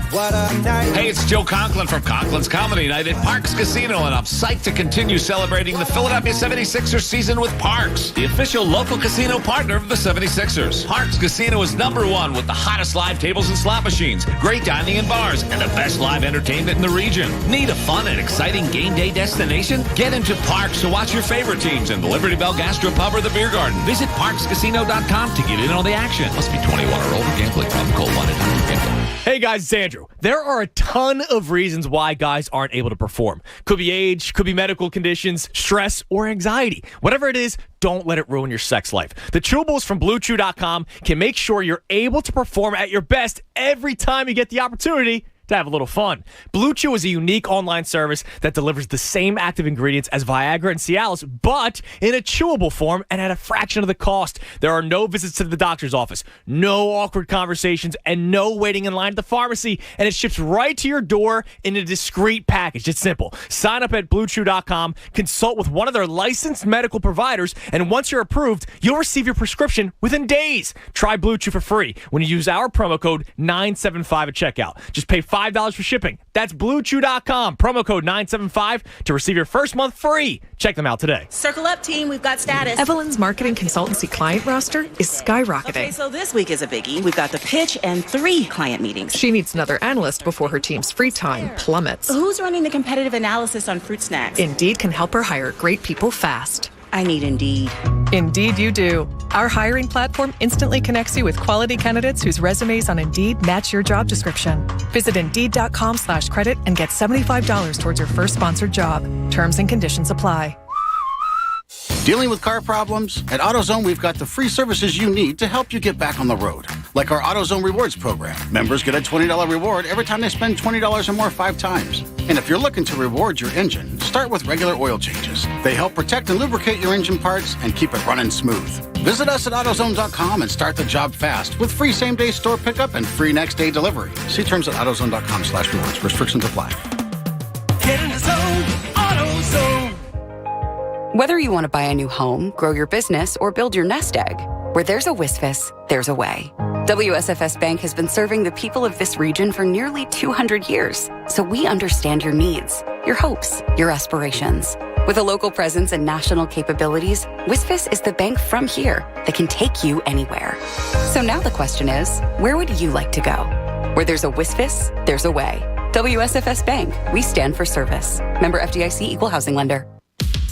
Hey, it's Joe Conklin from Conklin's Comedy Night at Parks Casino, and I'm psyched to continue celebrating the Philadelphia 76ers season with Parks, the official local casino partner of the 76ers. Parks Casino is #1 with the hottest live tables and slot machines, great dining and bars, and the best live entertainment in the region. Need a fun and exciting game day destination? Get into Parks to watch your favorite teams in the Liberty Bell Gastropub or the Beer Garden. Visit parkscasino.com to get in on the action. Must be 21 or older. Gambling problem. Call 1-800-GAMBLER. Hey guys, it's Andrew. There are a ton of reasons why guys aren't able to perform. Could be age, could be medical conditions, stress, or anxiety. Whatever it is, don't let it ruin your sex life. The Chewables from BlueChew.com can make sure you're able to perform at your best every time you get the opportunity to have a little fun. Blue Chew is a unique online service that delivers the same active ingredients as Viagra and Cialis, but in a chewable form and at a fraction of the cost. There are no visits to the doctor's office, no awkward conversations, and no waiting in line at the pharmacy, and it ships right to your door in a discreet package. It's simple. Sign up at BlueChew.com, consult with one of their licensed medical providers, and once you're approved, you'll receive your prescription within days. Try Blue Chew for free when you use our promo code 975 at checkout. Just pay $5 for shipping. That's BlueChew.com, promo code 975 to receive your first month free. Check them out today. Circle up, team. We've got status. Evelyn's marketing consultancy client roster is skyrocketing. Okay, so this week is a biggie. We've got the pitch and 3 client meetings. She needs another analyst before her team's free time plummets. Who's running the competitive analysis on fruit snacks? Indeed can help her hire great people fast. I need Indeed. Indeed you do. Our hiring platform instantly connects you with quality candidates whose resumes on Indeed match your job description. Visit Indeed.com/credit and get $75 towards your first sponsored job. Terms and conditions apply. Dealing with car problems? At AutoZone, we've got the free services you need to help you get back on the road. Like our AutoZone Rewards program. Members get a $20 reward every time they spend $20 or more 5 times. And if you're looking to reward your engine, start with regular oil changes. They help protect and lubricate your engine parts and keep it running smooth. Visit us at AutoZone.com and start the job fast with free same-day store pickup and free next-day delivery. See terms at AutoZone.com/rewards. Restrictions apply. Get in the zone, AutoZone. Whether you want to buy a new home, grow your business, or build your nest egg, where there's a WSFS, there's a way. WSFS Bank has been serving the people of this region for nearly 200 years, so we understand your needs, your hopes, your aspirations. With a local presence and national capabilities, WSFS is the bank from here that can take you anywhere. So now the question is, where would you like to go? Where there's a WSFS, there's a way. WSFS Bank, we stand for service. Member FDIC, Equal Housing Lender.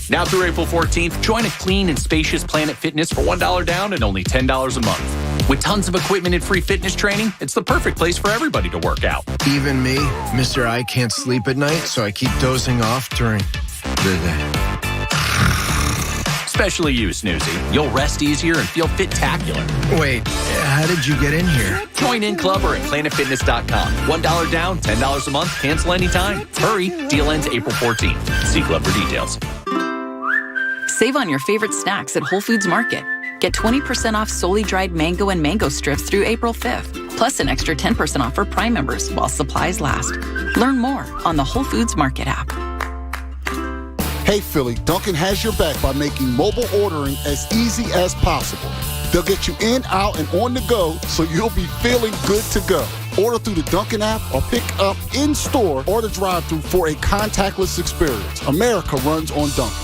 Now through April 14th, join a clean and spacious Planet Fitness for $1 down and only $10 a month. With tons of equipment and free fitness training, it's the perfect place for everybody to work out. Even me, Mr. I can't sleep at night, so I keep dozing off during the day. Especially you, Snoozy. You'll rest easier and feel fit-tacular. Wait, how did you get in here? Join in club or at planetfitness.com. $1 down, $10 a month, cancel anytime. Hurry, deal ends April 14th. See club for details. Save on your favorite snacks at Whole Foods Market. Get 20% off solely dried mango and mango strips through April 5th, plus an extra 10% off for Prime members while supplies last. Learn more on the Whole Foods Market app. Hey Philly, Dunkin' has your back by making mobile ordering as easy as possible. They'll get you in, out, and on the go, so you'll be feeling good to go. Order through the Dunkin' app or pick up in-store or the drive-thru for a contactless experience. America runs on Dunkin'.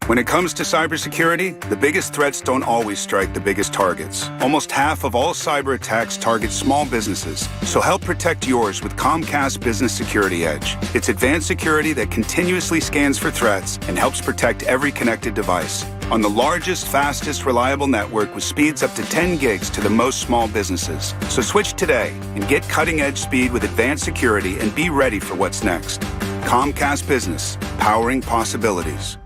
When it comes to cybersecurity, the biggest threats don't always strike the biggest targets. Almost half of all cyber attacks target small businesses. So help protect yours with Comcast Business Security Edge. It's advanced security that continuously scans for threats and helps protect every connected device. On the largest, fastest, reliable network with speeds up to 10 gigs to the most small businesses. So switch today and get cutting-edge speed with advanced security and be ready for what's next. Comcast Business, powering possibilities.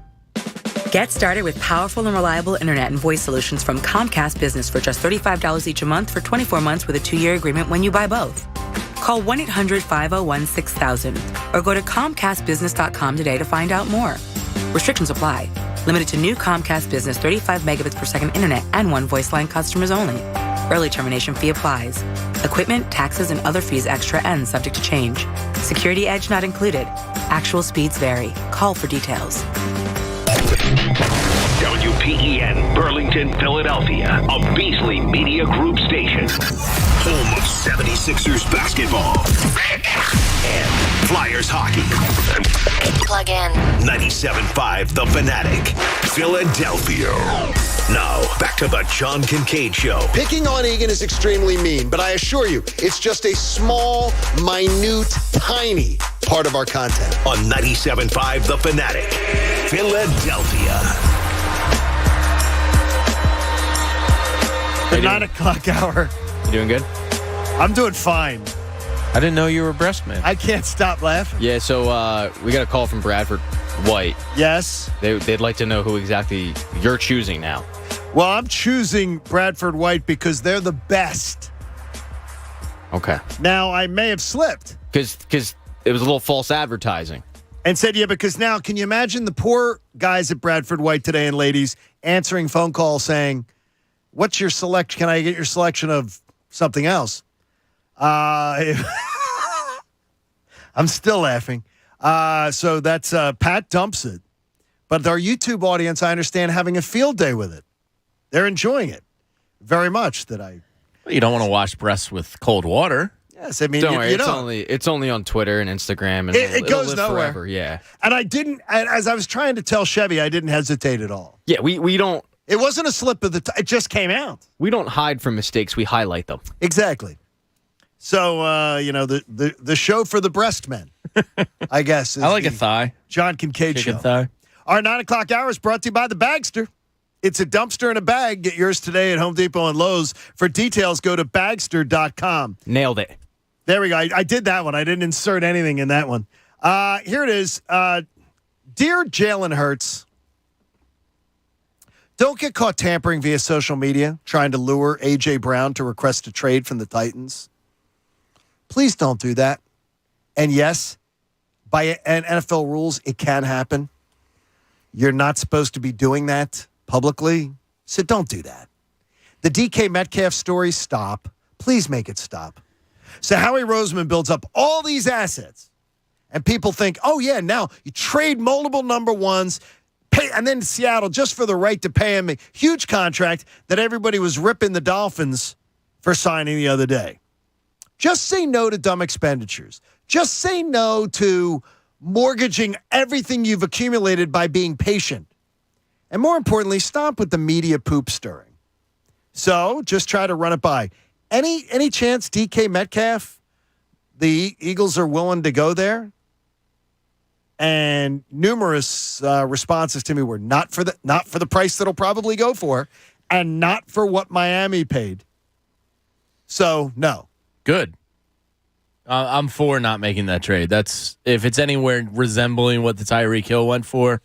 Get started with powerful and reliable internet and voice solutions from Comcast Business for just $35 each a month for 24 months with a 2-year agreement when you buy both. Call 1-800-501-6000 or go to ComcastBusiness.com today to find out more. Restrictions apply. Limited to new Comcast Business 35 megabits per second internet and 1 voice line customers only. Early termination fee applies. Equipment, taxes, and other fees extra and subject to change. Security edge not included. Actual speeds vary. Call for details. WPEN, Burlington, Philadelphia, a Beasley Media Group station. Home of 76ers basketball and Flyers hockey. Plug in. 97.5 The Fanatic, Philadelphia. Now, back to the John Kincade Show. Picking on Egan is extremely mean, but I assure you, it's just a small, minute, tiny part of our content. On 97.5 The Fanatic, Philadelphia. The 9 o'clock hour. You doing good? I'm doing fine. I didn't know you were a breast man. I can't stop laughing. Yeah, so we got a call from Bradford White. Yes. They'd like to know who exactly you're choosing now. Well, I'm choosing Bradford White because they're the best. Okay. Now, I may have slipped. Because it was a little false advertising. And said, yeah, because now, can you imagine the poor guys at Bradford White today and ladies answering phone calls saying, what's your selection? Can I get your selection of something else? I'm still laughing. So that's Pat dumps it. But our YouTube audience, I understand, having a field day with it. They're enjoying it very much. You don't want to wash breasts with cold water. Yes, I mean, Don't worry, you know. it's only on Twitter and Instagram, and It it'll goes live nowhere. forever. Yeah, And I didn't, as I was trying to tell Chevy, I didn't hesitate at all. yeah. We don't It wasn't a slip of the tongue. It just came out. we don't hide from mistakes. We highlight them. Exactly. So, the show for the breast men, I guess. Is I like a the thigh. John Kincade Chicken show. thigh. Our 9 o'clock hour is brought to you by the Bagster. It's a dumpster in a bag. Get yours today at Home Depot and Lowe's. For details, go to Bagster.com. Nailed it. There we go. I did that one. I didn't insert anything in that one. Here it is. Dear Jalen Hurts, don't get caught tampering via social media, trying to lure A.J. Brown to request a trade from the Titans. Please don't do that. And yes, by NFL rules, it can happen. You're not supposed to be doing that publicly, so don't do that. The DK Metcalf story, stop. Please make it stop. So Howie Roseman builds up all these assets, and people think, oh, yeah, now you trade multiple number ones, and then Seattle just for the right to pay him a huge contract that everybody was ripping the Dolphins for signing the other day. Just say no to dumb expenditures. Just say no to mortgaging everything you've accumulated by being patient. And more importantly, stop with the media poop stirring. So just try to run it by. Any chance DK Metcalf, the Eagles are willing to go there? And numerous responses to me were not for the price that'll probably go for, and not for what Miami paid. So no. Good. I'm for not making that trade. That's if it's anywhere resembling what the Tyreek Hill went for,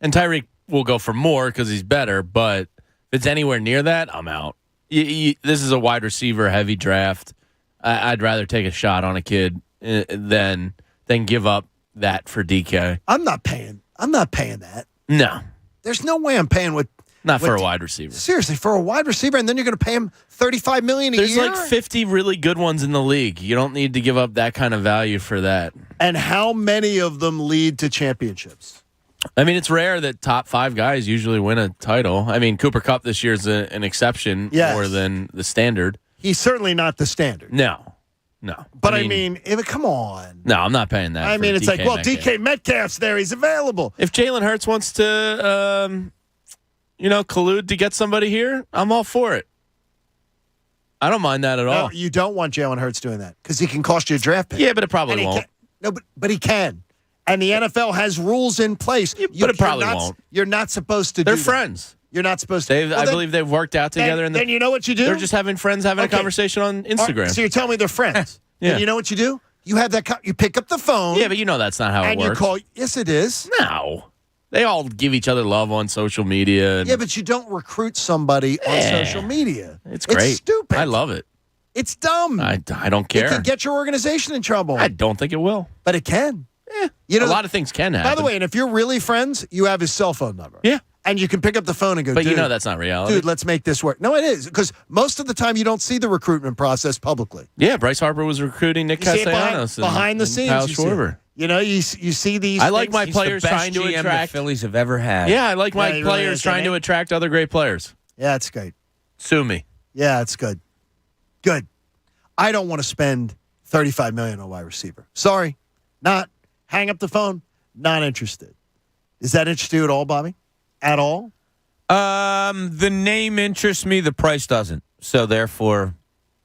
and Tyreek will go for more because he's better. But if it's anywhere near that, I'm out. This is a wide receiver heavy draft. I'd rather take a shot on a kid than give up that for DK. I'm not paying that. No, there's no way I'm paying what. Not for a wide receiver. Seriously, for a wide receiver, and then you're going to pay him $35 million a year? There's like 50 really good ones in the league. You don't need to give up that kind of value for that. And how many of them lead to championships? I mean, it's rare that top 5 guys usually win a title. I mean, Cooper Kupp this year is an exception more than the standard. He's certainly not the standard. No. But I mean come on. No, I'm not paying that. I mean, it's DK like, well, Metcalf. DK Metcalf's there. He's available. If Jalen Hurts wants to... collude to get somebody here, I'm all for it. I don't mind that at all. No, you don't want Jalen Hurts doing that because he can cost you a draft pick. Yeah, but it probably won't. No, but he can. And the NFL has rules in place. But it probably won't. You're not supposed to They're do that. friends. You're not supposed to. I believe they've worked out together. Then you know what you do? They're just having friends having a conversation on Instagram. So you're telling me they're friends. Yeah. And you know what you do? You have that. You pick up the phone. Yeah, but you know that's not how it works. And you call. Yes, it is. No. They all give each other love on social media. Yeah, but you don't recruit somebody on social media. It's great. It's stupid. I love it. It's dumb. I don't care. It can get your organization in trouble. I don't think it will. But it can. A lot of things can happen. By the way, and if you're really friends, you have his cell phone number. Yeah. And you can pick up the phone and go, but dude, you know that's not reality. Dude, let's make this work. No, it is. Because most of the time you don't see the recruitment process publicly. Yeah, Bryce Harper was recruiting Nick Castellanos. Behind the scenes. Kyle Schwarber. You know, you see these. I like things. my He's players the best trying to GM attract. the Phillies have ever had. Yeah, I like my he players really is, trying to attract other great players. Yeah, it's great. Sue me. Yeah, it's good. Good. I don't want to spend $35 million on a wide receiver. Sorry, not. Hang up the phone. Not interested. Is that interesting you at all, Bobby? At all? The name interests me. The price doesn't. So therefore,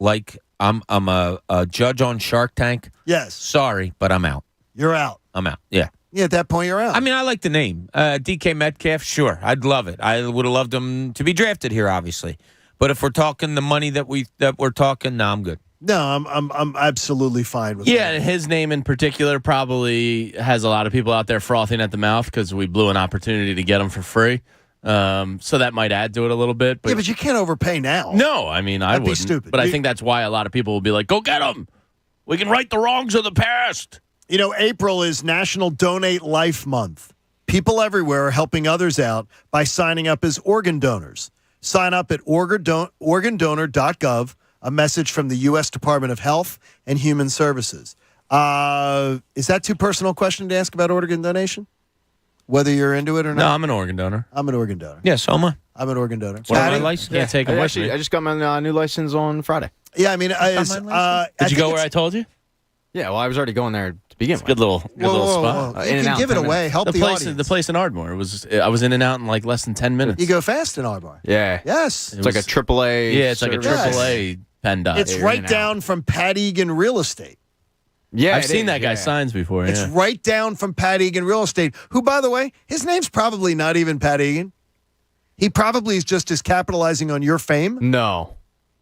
like I'm a judge on Shark Tank. Yes. Sorry, but I'm out. You're out. I'm out. Yeah. Yeah, at that point, you're out. I mean, I like the name. DK Metcalf, sure. I'd love it. I would have loved him to be drafted here, obviously. But if we're talking the money that we're talking, no, I'm good. No, I'm absolutely fine with Yeah, that. and his name in particular probably has a lot of people out there frothing at the mouth because we blew an opportunity to get him for free. So that might add to it a little bit. But Yeah, but you can't overpay now. no, I mean, I That'd be wouldn't. stupid. But I think that's why a lot of people will be like, go get them. We can right the wrongs of the past. You know, April is National Donate Life Month. People everywhere are helping others out by signing up as organ donors. Sign up at organdonor.gov, a message from the U.S. Department of Health and Human Services. Is that too personal a question to ask about organ donation? Whether you're into it or not? No, I'm an organ donor. I'm an organ donor. Yeah, so am I. I'm an organ donor. What am I licensed? Can't take them with me. I just got my new license on Friday. Yeah, I mean, Did you go where I told you? Yeah, well, I was already going there to begin with. Good little spot. Whoa. You can give it away. Help the audience. The place in Ardmore. I was in and out in like less than 10 minutes. You go fast in Ardmore. Yeah. Yes. It's like a AAA. Yeah, it's like a service. AAA PennDOT. It's right down from Pat Egan Real Estate. Yeah, I've seen that guy's signs before. It's right down from Pat Egan Real Estate, who, by the way, his name's probably not even Pat Egan. He probably is just as capitalizing on your fame. No.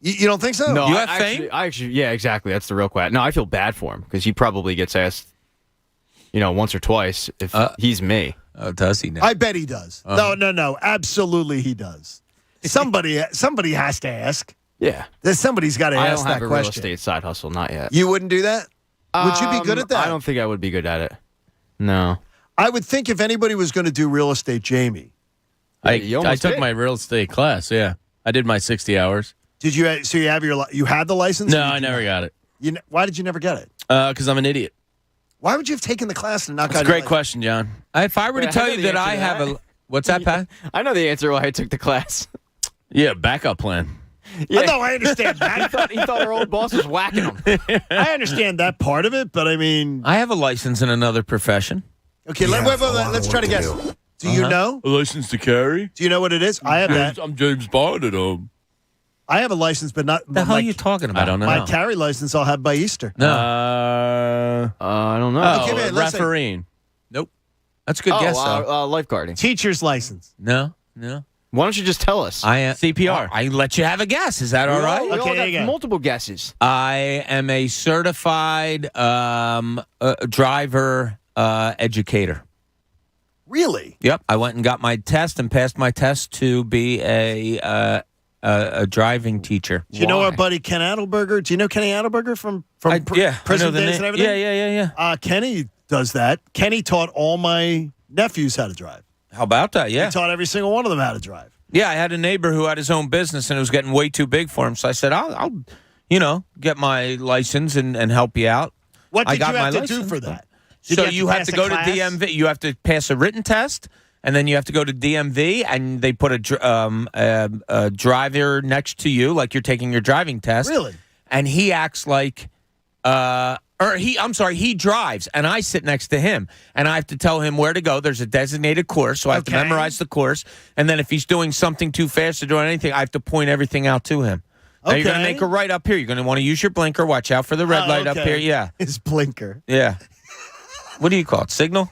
You don't think so? No, You have fame? I actually, yeah, exactly. That's the real question. No, I feel bad for him because he probably gets asked, once or twice if he's me. Oh, does he now? I bet he does. No. Absolutely he does. Somebody has to ask. Yeah. Somebody's got to I ask don't that have a question. real estate side hustle, not yet. You wouldn't do that? Would you be good at that? I don't think I would be good at it. No. I would think if anybody was going to do real estate, Jamie. I took my real estate class, yeah. I did my 60 hours. Did you? So you had the license? No, I never got it. Why did you never get it? Because I'm an idiot. Why would you have taken the class and not That's got a great question, John. If I were to tell you that I have a... What's that, Pat? I know the answer why I took the class. Yeah, backup plan. Yeah. No, I understand that. he thought our old boss was whacking him. I understand that part of it, but I mean... I have a license in another profession. Okay, let's try to guess. Do you know? A license to carry? Do you know what it is? I have that. I'm James Bond at home. I have a license, but not... The hell are you talking about? I don't know. My carry license I'll have by Easter. No. I don't know. Okay, man, let's say- refereeing. Nope. That's a good guess, though. Lifeguarding. Teacher's license. No. Why don't you just tell us? I am CPR. I let you have a guess. Is that all right? We all Okay, there you got go. multiple guesses. I am a certified driver educator. Really? Yep. I went and got my test and passed my test to be a driving teacher. Do you know our buddy Ken Adelberger? Do you know Kenny Adelberger from Yeah, Prison I know the Days name. and everything? Yeah. Kenny does that. Kenny taught all my nephews how to drive. How about that? Yeah. He taught every single one of them how to drive. Yeah, I had a neighbor who had his own business and it was getting way too big for him. So I said, I'll get my license and help you out. What I did you got have my to do license. for that? So you have pass to a go to class? DMV. You have to pass a written test, and then you have to go to DMV, and they put a driver next to you, like you're taking your driving test. Really? And he acts like, he drives, and I sit next to him, and I have to tell him where to go. There's a designated course, so I have to memorize the course, and then if he's doing something too fast or doing anything, I have to point everything out to him. Now you're going to make a right up here. You're going to want to use your blinker. Watch out for the red light up here. Yeah. His blinker. Yeah. What do you call it? Signal?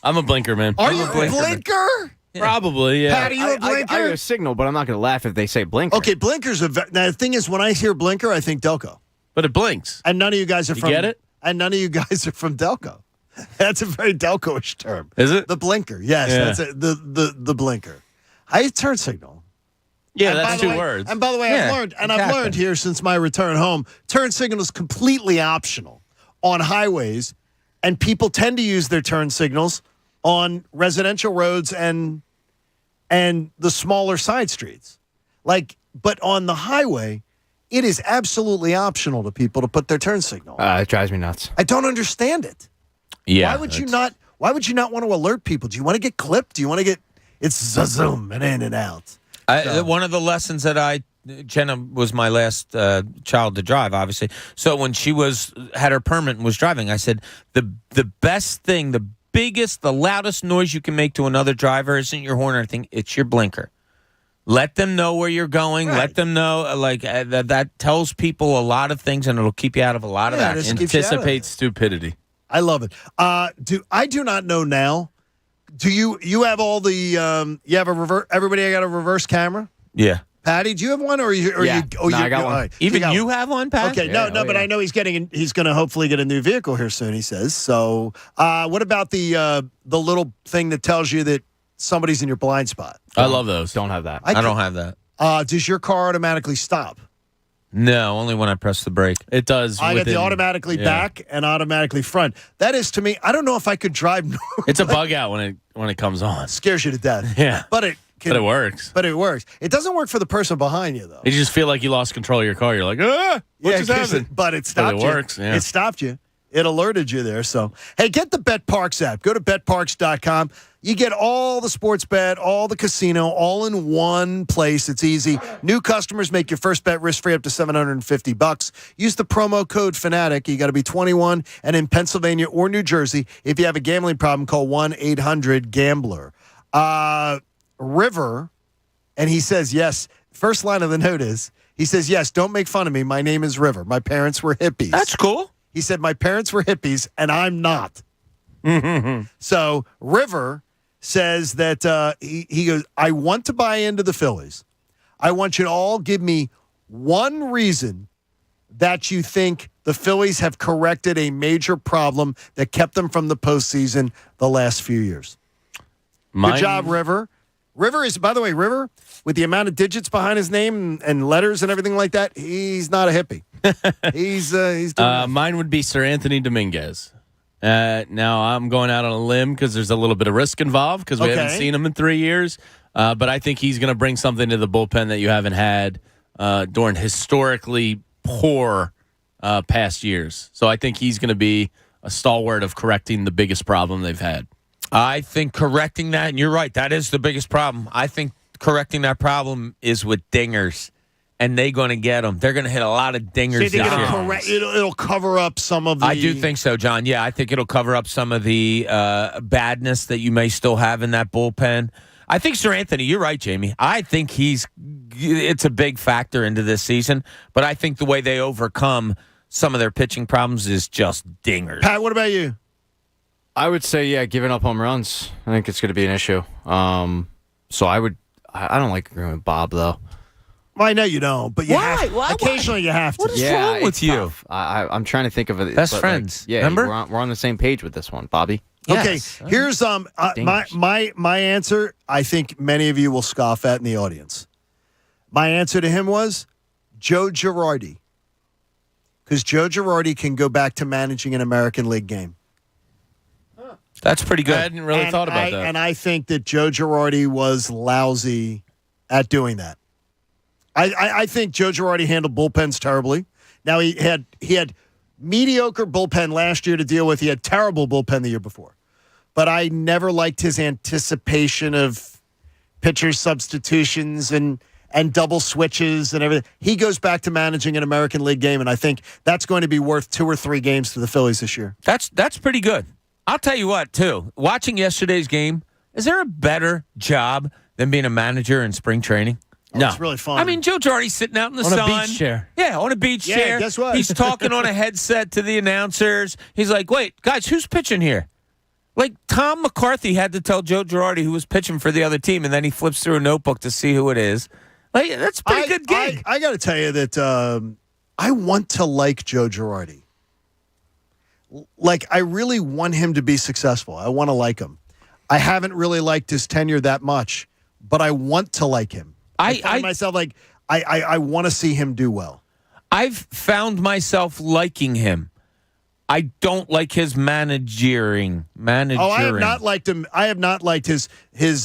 I'm a blinker, man. Are you a blinker? Probably, yeah. Pat, are you a blinker? I have a signal, but I'm not going to laugh if they say blinker. Okay, blinkers are... Now, the thing is, when I hear blinker, I think Delco. But it blinks. And none of you guys are You from... get it? And none of you guys are from Delco. That's a very Delco-ish term. Is it? The blinker. Yes, Yeah. that's it. The blinker. I turn signal. Yeah, And that's by the 2 way- words. And by the way, Yeah, I've learned here since my return home, turn signal is completely optional on highways, and people tend to use their turn signals on residential roads and the smaller side streets. But on the highway, it is absolutely optional to people to put their turn signal on. It drives me nuts. I don't understand it. Yeah. Why would you not want to alert people? Do you want to get clipped? Do you want to get it's zoom and in and out? One of the lessons that Jenna was my last child to drive, obviously. So when she had her permit and was driving, I said, the best thing, the biggest, the loudest noise you can make to another driver isn't your horn or anything, it's your blinker. Let them know where you're going. Right. Let them know, that tells people a lot of things, and it'll keep you out of a lot of accidents. Anticipate stupidity. I love it. I do not know now. Do you have all the you have a reverse? Everybody got a reverse camera? Yeah. Patty, do you have one, or Yeah. I got one. all right. Even got you one. have one, Pat? Okay, Yeah, but I know he's going to hopefully get a new vehicle here soon. He says. So, what about the little thing that tells you that somebody's in your blind spot. I love those. Don't have that. I don't have that. Does your car automatically stop? No, only when I press the brake. It does. I got the automatically back and automatically front. That is, to me, I don't know if I could drive. It's a bug out when it comes on. Scares you to death. Yeah. But it works. But it works. It doesn't work for the person behind you, though. You just feel like you lost control of your car. You're like, what just happened? But it stopped you. It works. Yeah. It stopped you. It alerted you there. So, hey, get the BetParks app. Go to betparks.com. You get all the sports bet, all the casino, all in one place. It's easy. New customers make your first bet risk-free up to $750. Use the promo code FANATIC. You got to be 21 and in Pennsylvania or New Jersey. If you have a gambling problem, call 1-800-GAMBLER. River, and he says, yes. First line of the note is, he says, yes, don't make fun of me. My name is River. My parents were hippies. That's cool. He said, my parents were hippies, and I'm not. So River says that he goes, I want to buy into the Phillies. I want you to all give me one reason that you think the Phillies have corrected a major problem that kept them from the postseason the last few years. Good job, River. River is, by the way, River, with the amount of digits behind his name and letters and everything like that, he's not a hippie. He's doing mine would be Sir Anthony Dominguez. Now, I'm going out on a limb because there's a little bit of risk involved because we haven't seen him in 3 years. But I think he's going to bring something to the bullpen that you haven't had during historically poor past years. So I think he's going to be a stalwart of correcting the biggest problem they've had. I think correcting that, and you're right, that is the biggest problem. I think correcting that problem is with dingers, and they're going to get them. They're going to hit a lot of dingers this year. It'll cover up some of the... I do think so, John. Yeah, I think it'll cover up some of the badness that you may still have in that bullpen. I think Sir Anthony, you're right, Jamie. I think it's a big factor into this season, but I think the way they overcome some of their pitching problems is just dingers. Pat, what about you? I would say, yeah, giving up home runs. I think it's going to be an issue. So I don't like agreeing with Bob, though. Well, I know you don't, but occasionally you have to. What is wrong with you? Tough. I'm trying to think of it. Best friends. Yeah, remember? We're on the same page with this one, Bobby. Yes. Okay, here's my answer. I think many of you will scoff at in the audience. My answer to him was Joe Girardi, because Joe Girardi can go back to managing an American League game. That's pretty good. I hadn't really thought about that. And I think that Joe Girardi was lousy at doing that. I think Joe Girardi handled bullpens terribly. Now, he had mediocre bullpen last year to deal with. He had terrible bullpen the year before. But I never liked his anticipation of pitcher substitutions and double switches and everything. He goes back to managing an American League game, and I think that's going to be worth 2 or 3 games to the Phillies this year. That's pretty good. I'll tell you what, too. Watching yesterday's game, is there a better job than being a manager in spring training? No. It's really fun. I mean, Joe Girardi's sitting out in the sun. On a beach chair. Yeah, on a beach chair. Guess what? He's talking on a headset to the announcers. He's like, wait, guys, who's pitching here? Like, Tom McCarthy had to tell Joe Girardi who was pitching for the other team, and then he flips through a notebook to see who it is. Like, that's a pretty good gig. I got to tell you that I want to like Joe Girardi. Like, I really want him to be successful. I want to like him. I haven't really liked his tenure that much, but I want to like him. I find myself like, I want to see him do well. I've found myself liking him. I don't like his managering. Oh, I have not liked him. I have not liked his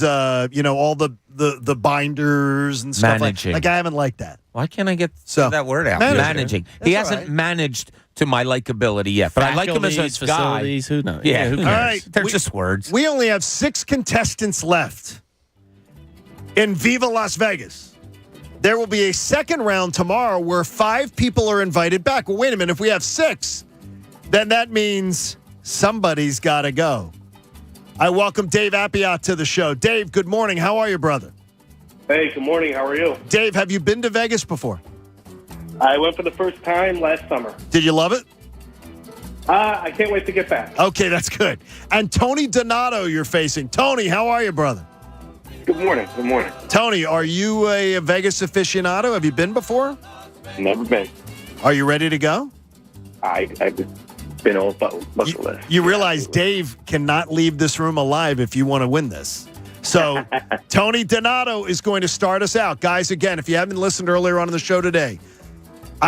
all the binders and stuff like I haven't liked that. Why can't I get that word out? Managing. He hasn't managed to my likability yet, but I like him as a facilities, guy. Who knows? Yeah, who cares? All right, They're just words. We only have 6 contestants left in Viva Las Vegas. There will be a second round tomorrow where 5 people are invited back. Well, wait a minute. If we have 6, then that means somebody's got to go. I welcome Dave Appiah to the show. Dave, good morning. How are you, brother? Hey, good morning. How are you? Dave, have you been to Vegas before? I went for the first time last summer. Did you love it? I can't wait to get back. Okay, that's good. And Tony Donato you're facing. Tony, how are you, brother? Good morning. Good morning. Tony, are you a Vegas aficionado? Have you been before? Never been. Are you ready to go? I've been on bucket list. You realize Dave cannot leave this room alive if you want to win this. So Tony Donato is going to start us out. Guys, again, if you haven't listened earlier on in the show today,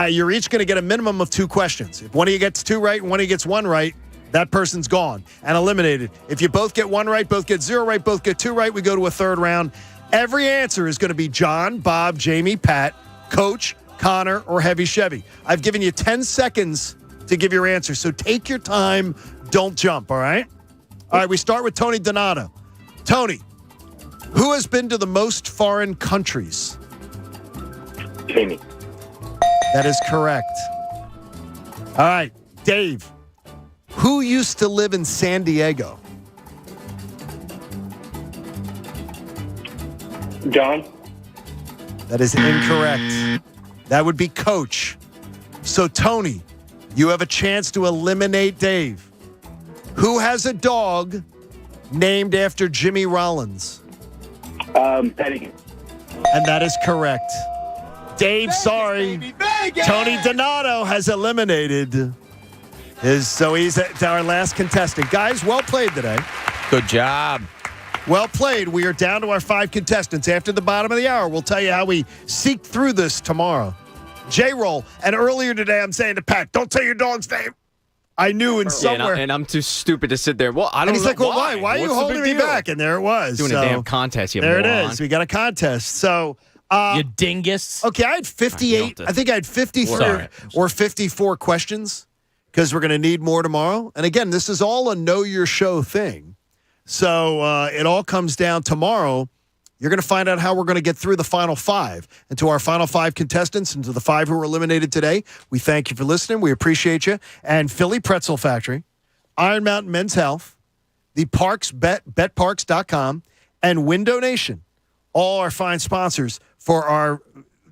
you're each going to get a minimum of 2 questions. If one of you gets 2 right and one of you gets 1 right, that person's gone and eliminated. If you both get 1 right, both get 0 right, both get 2 right, we go to a 3rd round. Every answer is going to be John, Bob, Jamie, Pat, Coach, Connor, or Heavy Chevy. I've given you 10 seconds to give your answer, so take your time. Don't jump, all right? All right, we start with Tony Donato. Tony, who has been to the most foreign countries? Jamie. That is correct. All right, Dave. Who used to live in San Diego? John. That is incorrect. That would be Coach. So, Tony, you have a chance to eliminate Dave. Who has a dog named after Jimmy Rollins? Petty. And that is correct. Dave, sorry. Tony Donato has eliminated so he's our last contestant. Guys, well played today. Good job. Well played. We are down to our 5 contestants. After the bottom of the hour, we'll tell you how we seek through this tomorrow. J-Roll. And earlier today, I'm saying to Pat, don't say your dog's name. I knew in somewhere. And I'm too stupid to sit there. Well, I don't know. And he's like, well, why? Why are you holding me back? And there it was. Doing a damn contest, you there moron. it is. We got a contest. So, you dingus. Okay, I had 58. I think I had 53 or 54 questions because we're going to need more tomorrow. And again, this is all a know your show thing. So it all comes down tomorrow. You're going to find out how we're going to get through the final 5. And to our final 5 contestants and to the 5 who were eliminated today, we thank you for listening. We appreciate you. And Philly Pretzel Factory, Iron Mountain Men's Health, the Parks betparks.com, and Window Nation, all our fine sponsors for our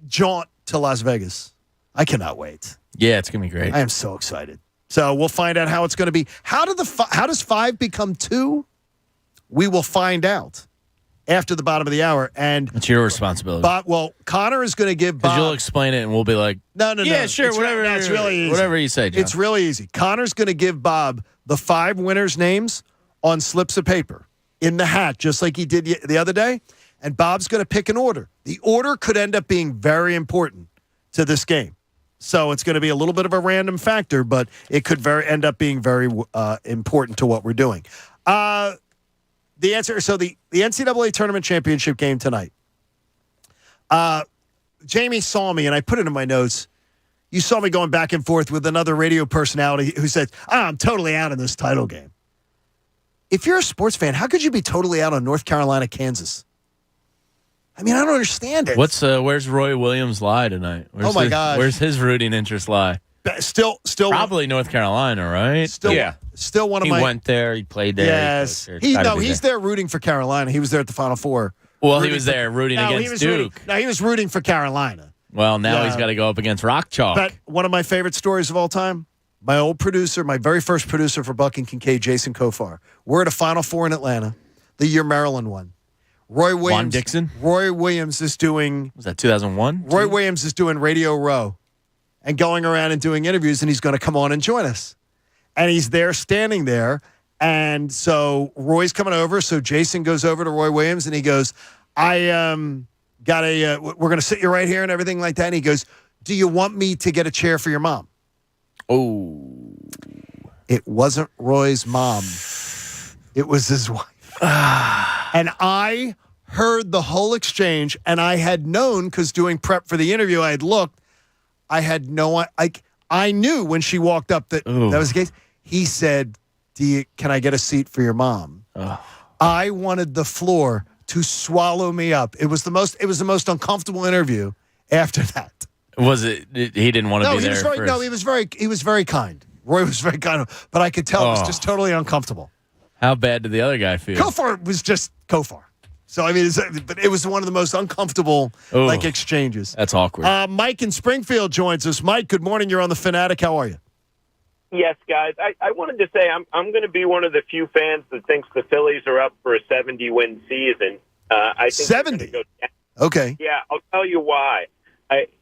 jaunt to Las Vegas. I cannot wait. Yeah, it's going to be great. I am so excited. So we'll find out how it's going to be. How does 5 become 2? We will find out after the bottom of the hour. And it's your responsibility. Well, Connor is going to give Bob. Because you'll explain it and we'll be like, no. Yeah, sure, whatever. It's really easy. Whatever you say, John. It's really easy. Connor's going to give Bob the 5 winners' names on slips of paper in the hat, just like he did the other day. And Bob's going to pick an order. The order could end up being very important to this game. So it's going to be a little bit of a random factor, but it could end up being very important to what we're doing. The answer, so the NCAA tournament championship game tonight. Jamie saw me, and I put it in my notes. You saw me going back and forth with another radio personality who said, I'm totally out in this title game. If you're a sports fan, how could you be totally out on North Carolina, Kansas? I mean, I don't understand it. Where's Roy Williams lie tonight? My gosh. Where's his rooting interest lie? Still probably North Carolina, right? Still one of my. He went there. He played there. Yes. He's there rooting for Carolina. He was there at the Final Four. Well, he was there rooting against Duke. He was rooting for Carolina. Well, now he's got to go up against Rock Chalk. But one of my favorite stories of all time, my old producer, my very first producer for Buck and Kincade, Jason Kofar. We're at a Final Four in Atlanta, the year Maryland won. Roy Williams. Juan Dixon? Roy Williams is doing. Was that 2001? Roy Williams is doing Radio Row and going around and doing interviews, and he's going to come on and join us. And he's there, standing there. And so Roy's coming over. So Jason goes over to Roy Williams, and he goes, we're going to sit you right here and everything like that. And he goes, do you want me to get a chair for your mom? Oh. It wasn't Roy's mom. It was his wife. And I heard the whole exchange, and I had known, because doing prep for the interview, I had looked. I had I knew when she walked up that was the case. He said, can I get a seat for your mom? I wanted the floor to swallow me up. It was the most uncomfortable interview after that. Was it? He didn't want to be there first. No, he was very kind. Roy was very kind, but I could tell it was just totally uncomfortable. How bad did the other guy feel? Kofar was just Kofar. So, I mean, but it was one of the most uncomfortable exchanges. That's awkward. Mike in Springfield joins us. Mike, good morning. You're on The Fanatic. How are you? Yes, guys. I wanted to say I'm going to be one of the few fans that thinks the Phillies are up for a 70-win season. I think 70? Okay. Yeah, I'll tell you why.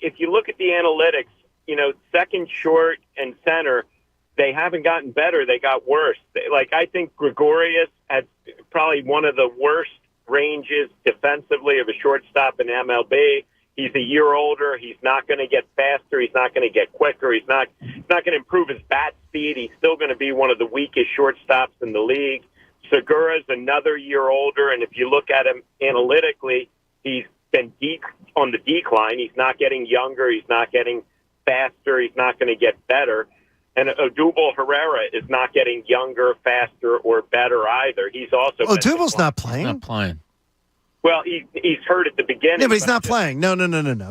If you look at the analytics, second, short, and center, they haven't gotten better. They got worse. I think Gregorius had probably one of the worst ranges defensively of a shortstop in MLB. He's a year older. He's not going to get faster. He's not going to get quicker. He's not going to improve his bat speed. He's still going to be one of the weakest shortstops in the league. Segura's another year older, and if you look at him analytically, he's been on the decline. He's not getting younger. He's not getting faster. He's not going to get better. And Odubel Herrera is not getting younger, faster, or better either. He's also Odubel's not playing. Not playing. Well, he's hurt at the beginning. Yeah, but he's not playing. No.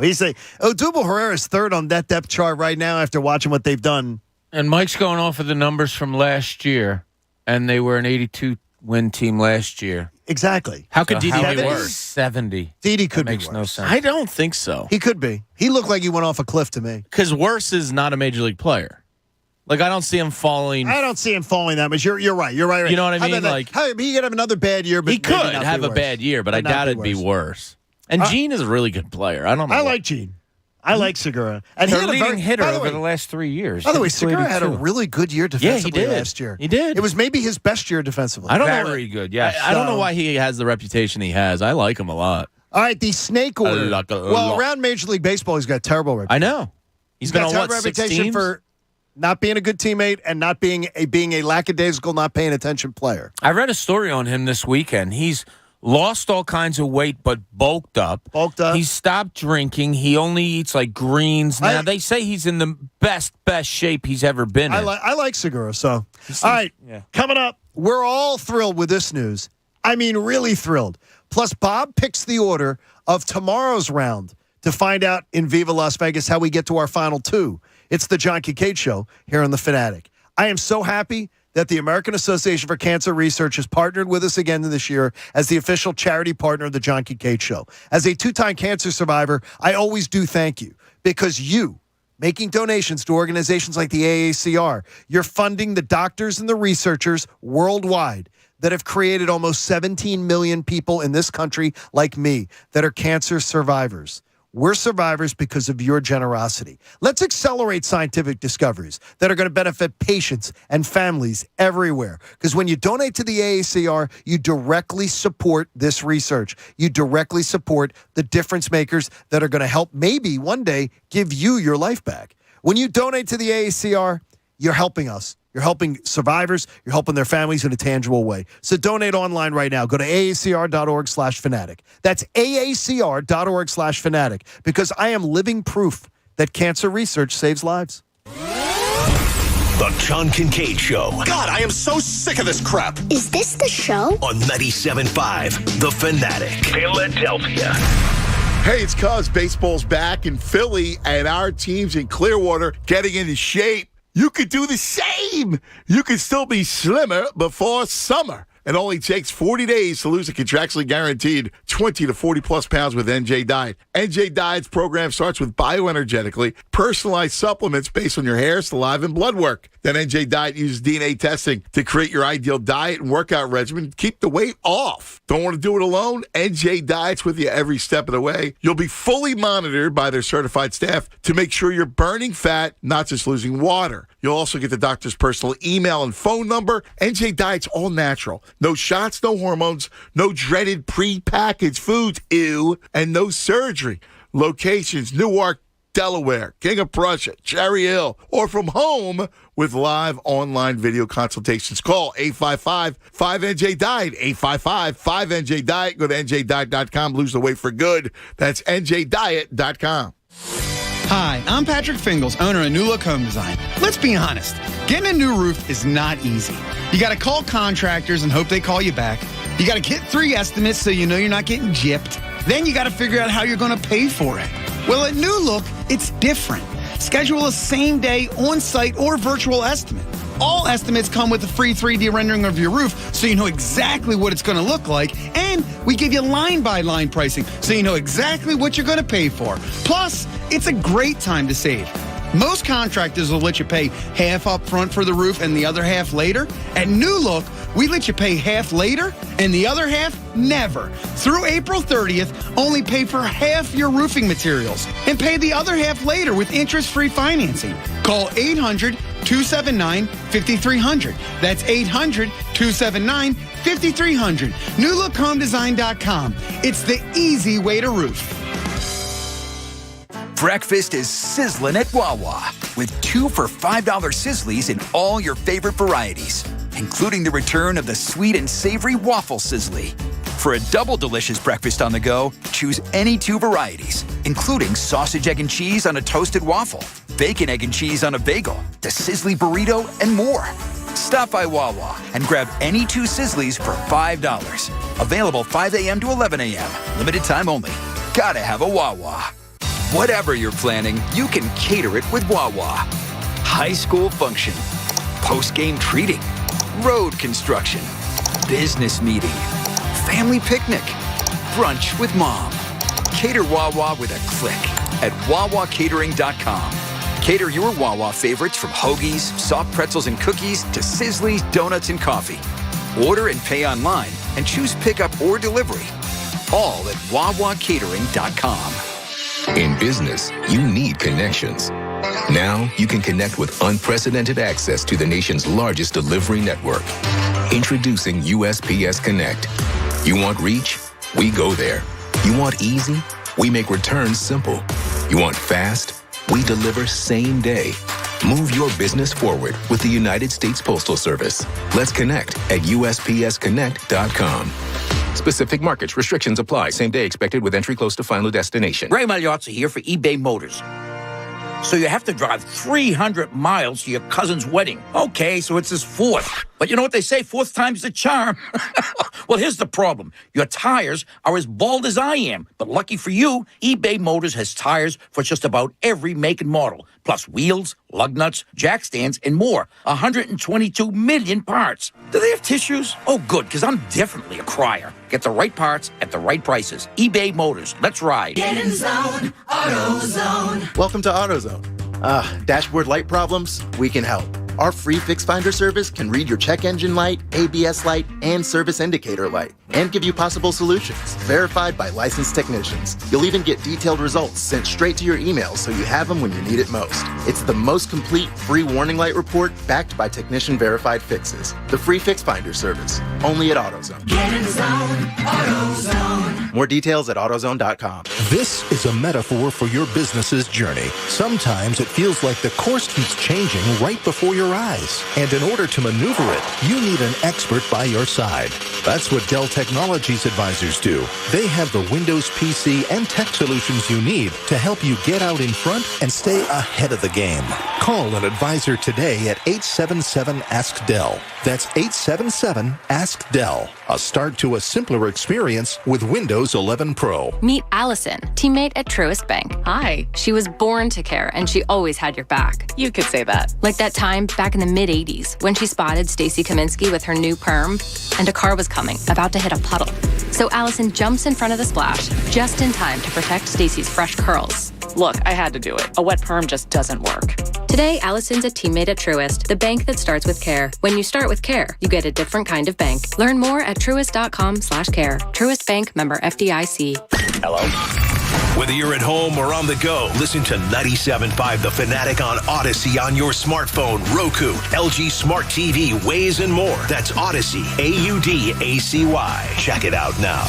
He's Odubel Herrera's third on that depth chart right now after watching what they've done. And Mike's going off of the numbers from last year, and they were an 82-win team last year. Exactly. How could Didi be worse? 70. Didi could be makes worse. no sense. I don't think so. He could be. He looked like he went off a cliff to me. Because worse is not a major league player. Like, I don't see him falling. I don't see him falling that much. You're right. You're right. You know what I mean? Like, he could have another bad year, but he could maybe not have be a worse. bad year, but I doubt it'd be worse. And Gene is a really good player. I don't know. I like Gene. I like Segura. And Their he had leading a very, hitter by the over way, the last 3 years. By the way, Segura had a really good year defensively did. last year. He did. It was maybe his best year defensively. I don't know. Very good, yes. I don't know why he has the reputation he has. I like him a lot. All right, the snake order. Well, around Major League Baseball, he's got a terrible reputation. I know. He's been got on, a terrible what, 6 reputation teams? for not being a good teammate and not being a lackadaisical, not paying attention player. I read a story on him this weekend. He's lost all kinds of weight, but bulked up. He stopped drinking. He only eats like greens now. They say he's in the best shape he's ever been in. I like Segura. So, all right, coming up, we're all thrilled with this news. I mean, really thrilled. Plus, Bob picks the order of tomorrow's round to find out in Viva Las Vegas how we get to our final two. It's the John Kincade Show here on The Fanatic. I am so happy that the American Association for Cancer Research has partnered with us again this year as the official charity partner of the John Kincade Show. As a two-time cancer survivor, I always do thank you because you, making donations to organizations like the AACR, you're funding the doctors and the researchers worldwide that have created almost 17 million people in this country like me that are cancer survivors. We're survivors because of your generosity. Let's accelerate scientific discoveries that are going to benefit patients and families everywhere. Because when you donate to the AACR, you directly support this research. You directly support the difference makers that are going to help maybe one day give you your life back. When you donate to the AACR, you're helping us. You're helping survivors. You're helping their families in a tangible way. So donate online right now. Go to aacr.org/fanatic. That's aacr.org/fanatic because I am living proof that cancer research saves lives. The John Kincade Show. God, I am so sick of this crap. Is this the show? On 97.5 The Fanatic. Philadelphia. Hey, it's Cubs. Baseball's back in Philly, and our team's in Clearwater getting into shape. You could do the same. You could still be slimmer before summer. It only takes 40 days to lose a contractually guaranteed 20 to 40 plus pounds with NJ Diet. NJ Diet's program starts with bioenergetically personalized supplements based on your hair, saliva, and blood work. Then NJ Diet uses DNA testing to create your ideal diet and workout regimen to keep the weight off. Don't want to do it alone? NJ Diet's with you every step of the way. You'll be fully monitored by their certified staff to make sure you're burning fat, not just losing water. You'll also get the doctor's personal email and phone number. NJ Diet's all natural. No shots, no hormones, no dreaded pre-packaged foods, ew, and no surgery. Locations, Newark, Delaware, King of Prussia, Cherry Hill, or from home with live online video consultations. Call 855-5NJ-DIET, 855-5NJ-DIET. Go to NJDiet.com, lose the weight for good. That's NJDiet.com. Hi, I'm Patrick Fingles, owner of New Look Home Design. Let's be honest, getting a new roof is not easy. You got to call contractors and hope they call you back. You got to get 3 estimates so you know you're not getting gypped. Then you got to figure out how you're going to pay for it. Well, at New Look, it's different. Schedule a same-day, on-site, or virtual estimate. All estimates come with a free 3D rendering of your roof so you know exactly what it's going to look like, and we give you line-by-line pricing so you know exactly what you're going to pay for. Plus, it's a great time to save. Most contractors will let you pay half up front for the roof and the other half later. At New Look, we let you pay half later and the other half never. Through April 30th, only pay for half your roofing materials and pay the other half later with interest-free financing. Call 800-279-5300. That's 800-279-5300. 5300. NewLookHomeDesign.com. It's the easy way to roof. Breakfast is sizzling at Wawa with 2 for $5 Sizzlies in all your favorite varieties, including the return of the sweet and savory waffle Sizzly. For a double delicious breakfast on the go, choose any 2 varieties, including sausage, egg, and cheese on a toasted waffle, bacon, egg, and cheese on a bagel, the Sizzly burrito, and more. Stop by Wawa and grab any 2 Sizzlies for $5. Available 5 a.m. to 11 a.m. Limited time only. Gotta have a Wawa. Whatever you're planning, you can cater it with Wawa. High school function, post-game treating, road construction, business meeting, family picnic, brunch with mom. Cater Wawa with a click at WawaCatering.com. Cater your Wawa favorites from hoagies, soft pretzels and cookies to Sizzlies, donuts, and coffee. Order and pay online and choose pickup or delivery. All at WawaCatering.com. In business, you need connections. Now you can connect with unprecedented access to the nation's largest delivery network. Introducing USPS Connect. You want reach? We go there. You want easy? We make returns simple. You want fast? We deliver same day. Move your business forward with the United States Postal Service. Let's connect at USPSConnect.com. Specific markets. Restrictions apply. Same day expected with entry close to final destination. Ray Magliozzi here for eBay Motors. So you have to drive 300 miles to your cousin's wedding. Okay, so it's his 4th. But you know what they say, 4th time's the charm. Well, here's the problem. Your tires are as bald as I am. But lucky for you, eBay Motors has tires for just about every make and model. Plus wheels, lug nuts, jack stands, and more. 122 million parts. Do they have tissues? Oh, good, because I'm definitely a crier. Get the right parts at the right prices. eBay Motors. Let's ride. Get in zone, AutoZone. Welcome to AutoZone. Dashboard light problems? We can help. Our free Fix Finder service can read your check engine light, ABS light, and service indicator light, and give you possible solutions, verified by licensed technicians. You'll even get detailed results sent straight to your email so you have them when you need it most. It's the most complete free warning light report backed by technician-verified fixes. The free Fix Finder service, only at AutoZone. Get in zone, AutoZone. More details at AutoZone.com. This is a metaphor for your business's journey. Sometimes it feels like the course keeps changing right before your eyes. And in order to maneuver it, you need an expert by your side. That's what Dell Technologies advisors do. They have the Windows PC and tech solutions you need to help you get out in front and stay ahead of the game. Call an advisor today at 877-ASK-DELL. That's 877-ASK-DELL. A start to a simpler experience with Windows 11 Pro. Meet Allison, teammate at Truist Bank. Hi. She was born to care, and she always had your back. You could say that. Like that time back in the mid-'80s when she spotted Stacy Kaminsky with her new perm, and a car was coming, about to hit a puddle. So Allison jumps in front of the splash, just in time to protect Stacy's fresh curls. Look, I had to do it. A wet perm just doesn't work. Today, Allison's a teammate at Truist, the bank that starts with care. When you start with care, you get a different kind of bank. Learn more at truist.com/care. Truist Bank, member FDIC. Hello? Whether you're at home or on the go, listen to 97.5 The Fanatic on Odyssey on your smartphone, Roku, LG Smart TV, Waze, and more. That's Odyssey, AUDACY. Check it out now.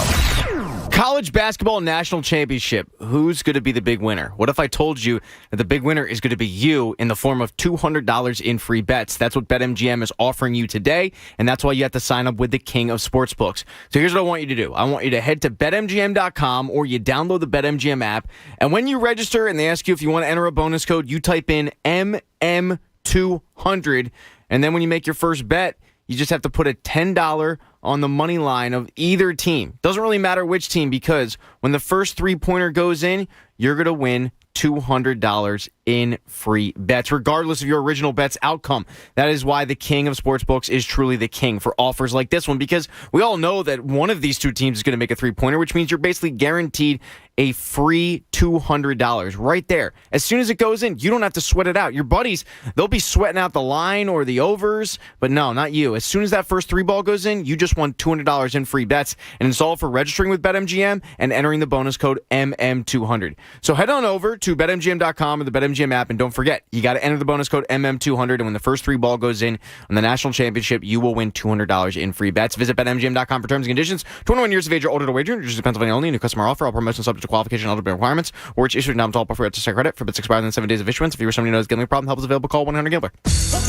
College basketball national championship. Who's going to be the big winner? What if I told you that the big winner is going to be you in the form of $200 in free bets? That's what BetMGM is offering you today, and that's why you have to sign up with the king of sportsbooks. So here's what I want you to do. I want you to head to BetMGM.com or you download the BetMGM app, and when you register and they ask you if you want to enter a bonus code, you type in MM200, and then when you make your first bet, you just have to put a $10 on the money line of either team. Doesn't really matter which team, because when the first three-pointer goes in, you're going to win $200 in free bets, regardless of your original bet's outcome. That is why the king of sportsbooks is truly the king for offers like this one, because we all know that one of these two teams is going to make a three-pointer, which means you're basically guaranteed a free $200 right there. As soon as it goes in, you don't have to sweat it out. Your buddies, they'll be sweating out the line or the overs, but no, not you. As soon as that first three ball goes in, you just won $200 in free bets, and it's all for registering with BetMGM and entering the bonus code MM200. So head on over to BetMGM.com or the BetMGM MGM app. And don't forget, you got to enter the bonus code MM200. And when the first 3 ball goes in on the national championship, you will win $200 in free bets. Visit BetMGM.com for terms and conditions. 21 years of age or older to wager. New Jersey, Pennsylvania only. New customer offer. All promotions subject to qualification and eligibility requirements. Or which issued not all before to start credit for bets expired within 7 days of issuance. If you or somebody knows gambling problem, help is available. Call 1-800-GAMBLER.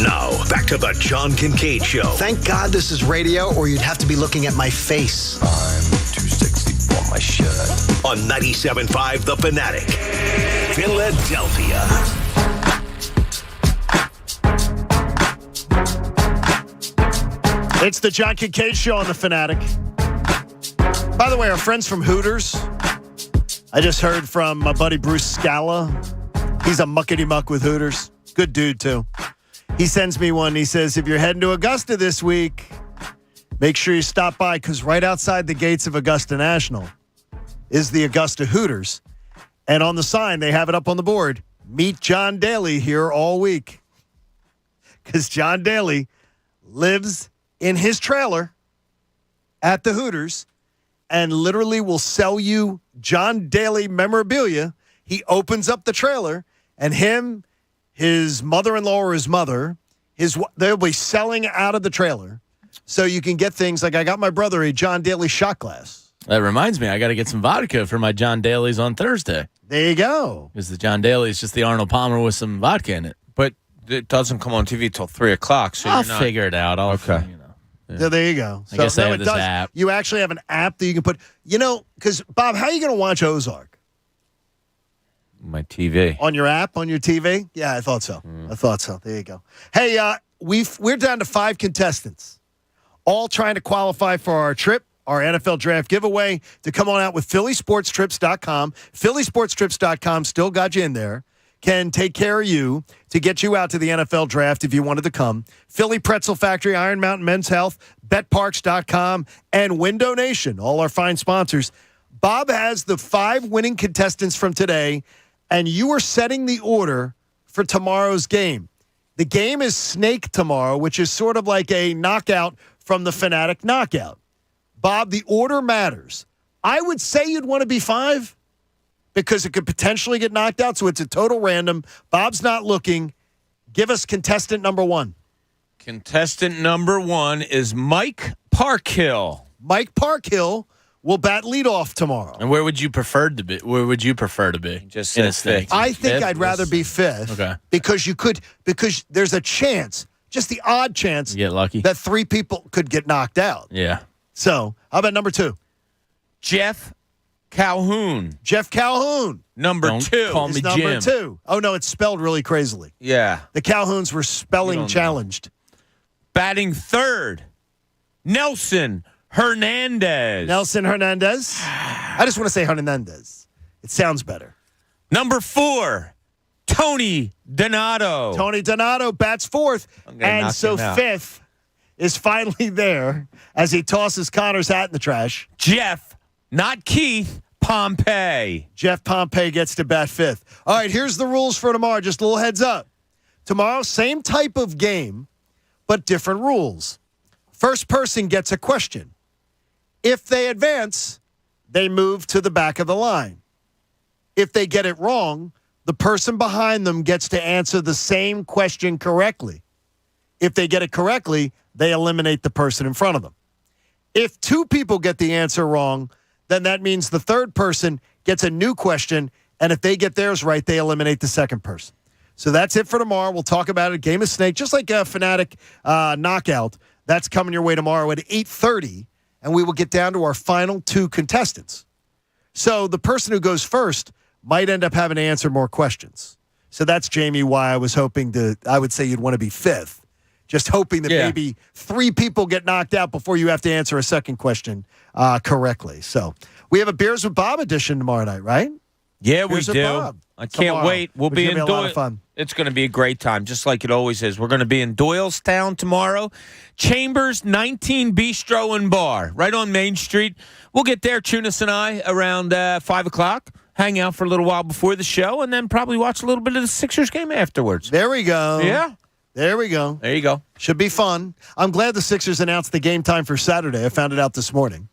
Now, back to the John Kincade Show. Thank God this is radio, or you'd have to be looking at my face. I'm too sexy for my shirt. On 97.5 The Fanatic, Philadelphia. It's the John Kincade Show on The Fanatic. By the way, our friends from Hooters, I just heard from my buddy Bruce Scala. He's a muckety-muck with Hooters. Good dude, too. He sends me one. He says, if you're heading to Augusta this week, make sure you stop by, because right outside the gates of Augusta National is the Augusta Hooters. And on the sign, they have it up on the board, meet John Daly here all week. Because John Daly lives in his trailer at the Hooters and literally will sell you John Daly memorabilia. He opens up the trailer, and him, his mother-in-law or his mother, they'll be selling out of the trailer. So you can get things like I got my brother a John Daly shot glass. That reminds me, I got to get some vodka for my John Daly's on Thursday. There you go. Because the John Daly is just the Arnold Palmer with some vodka in it. But it doesn't come on TV till 3 o'clock. So I'll you're not... figure it out. Okay. Yeah. So there you go. I guess they have this app. You actually have an app that you can put, because, Bob, how are you going to watch Ozark? My TV. On your app, on your TV? Yeah, I thought so. I thought so. There you go. Hey, we're down to 5 contestants, all trying to qualify for our trip, our NFL draft giveaway, to come on out with PhillySportsTrips.com. PhillySportsTrips.com still got you in there. Can take care of you to get you out to the NFL draft if you wanted to come. Philly Pretzel Factory, Iron Mountain Men's Health, BetParks.com, and Window Nation, all our fine sponsors. Bob has the 5 winning contestants from today, and you are setting the order for tomorrow's game. The game is Snake tomorrow, which is sort of like a knockout from the Fanatic Knockout. Bob, the order matters. I would say you'd want to be 5 because it could potentially get knocked out, so it's a total random. Bob's not looking. Give us contestant number 1. Contestant number 1 is Mike Parkhill. Mike Parkhill will bat leadoff tomorrow. And where would you prefer to be? Where would you prefer to be? Just in a said Snake. I think I'd rather be 5th. Okay. Because there's a chance, just the odd chance, You get lucky. that 3 people could get knocked out. Yeah. So, how about number 2? Jeff Calhoun. Jeff Calhoun. Number Don't 2. call me is number Jim. 2. Oh, no, it's spelled really crazily. Yeah. The Calhouns were You spelling don't challenged. Batting 3rd, Nelson Hernandez. Nelson Hernandez. I just want to say Hernandez. It sounds better. Number 4, Tony Donato. Tony Donato bats 4th. I'm gonna And knock so him out. 5th is finally there as he tosses Connor's hat in the trash. Jeff, not Keith, Pompey. Jeff Pompey gets to bat 5th. All right, here's the rules for tomorrow. Just a little heads up. Tomorrow, same type of game, but different rules. First person gets a question. If they advance, they move to the back of the line. If they get it wrong, the person behind them gets to answer the same question correctly. If they get it correctly, they eliminate the person in front of them. If 2 people get the answer wrong, then that means the third person gets a new question, and if they get theirs right, they eliminate the second person. So that's it for tomorrow. We'll talk about it. Game of Snake, just like a Fanatic knockout. That's coming your way tomorrow at 8:30, and we will get down to our final 2 contestants. So the person who goes first might end up having to answer more questions. So that's, Jamie, why I was hoping I would say you'd want to be 5th. Just hoping that maybe 3 people get knocked out before you have to answer a second question correctly. So we have a Beers with Bob edition tomorrow night, right? Yeah, Beers we with do. Bob I can't tomorrow, wait. We'll which be is in gonna be a lot of Doyle. fun. It's going to be a great time, just like it always is. We're going to be in Doylestown tomorrow. Chambers 19 Bistro and Bar, right on Main Street. We'll get there, Tunis and I, around 5 o'clock. Hang out for a little while before the show, and then probably watch a little bit of the Sixers game afterwards. There we go. Yeah. There we go. There you go. Should be fun. I'm glad the Sixers announced the game time for Saturday. I found it out this morning.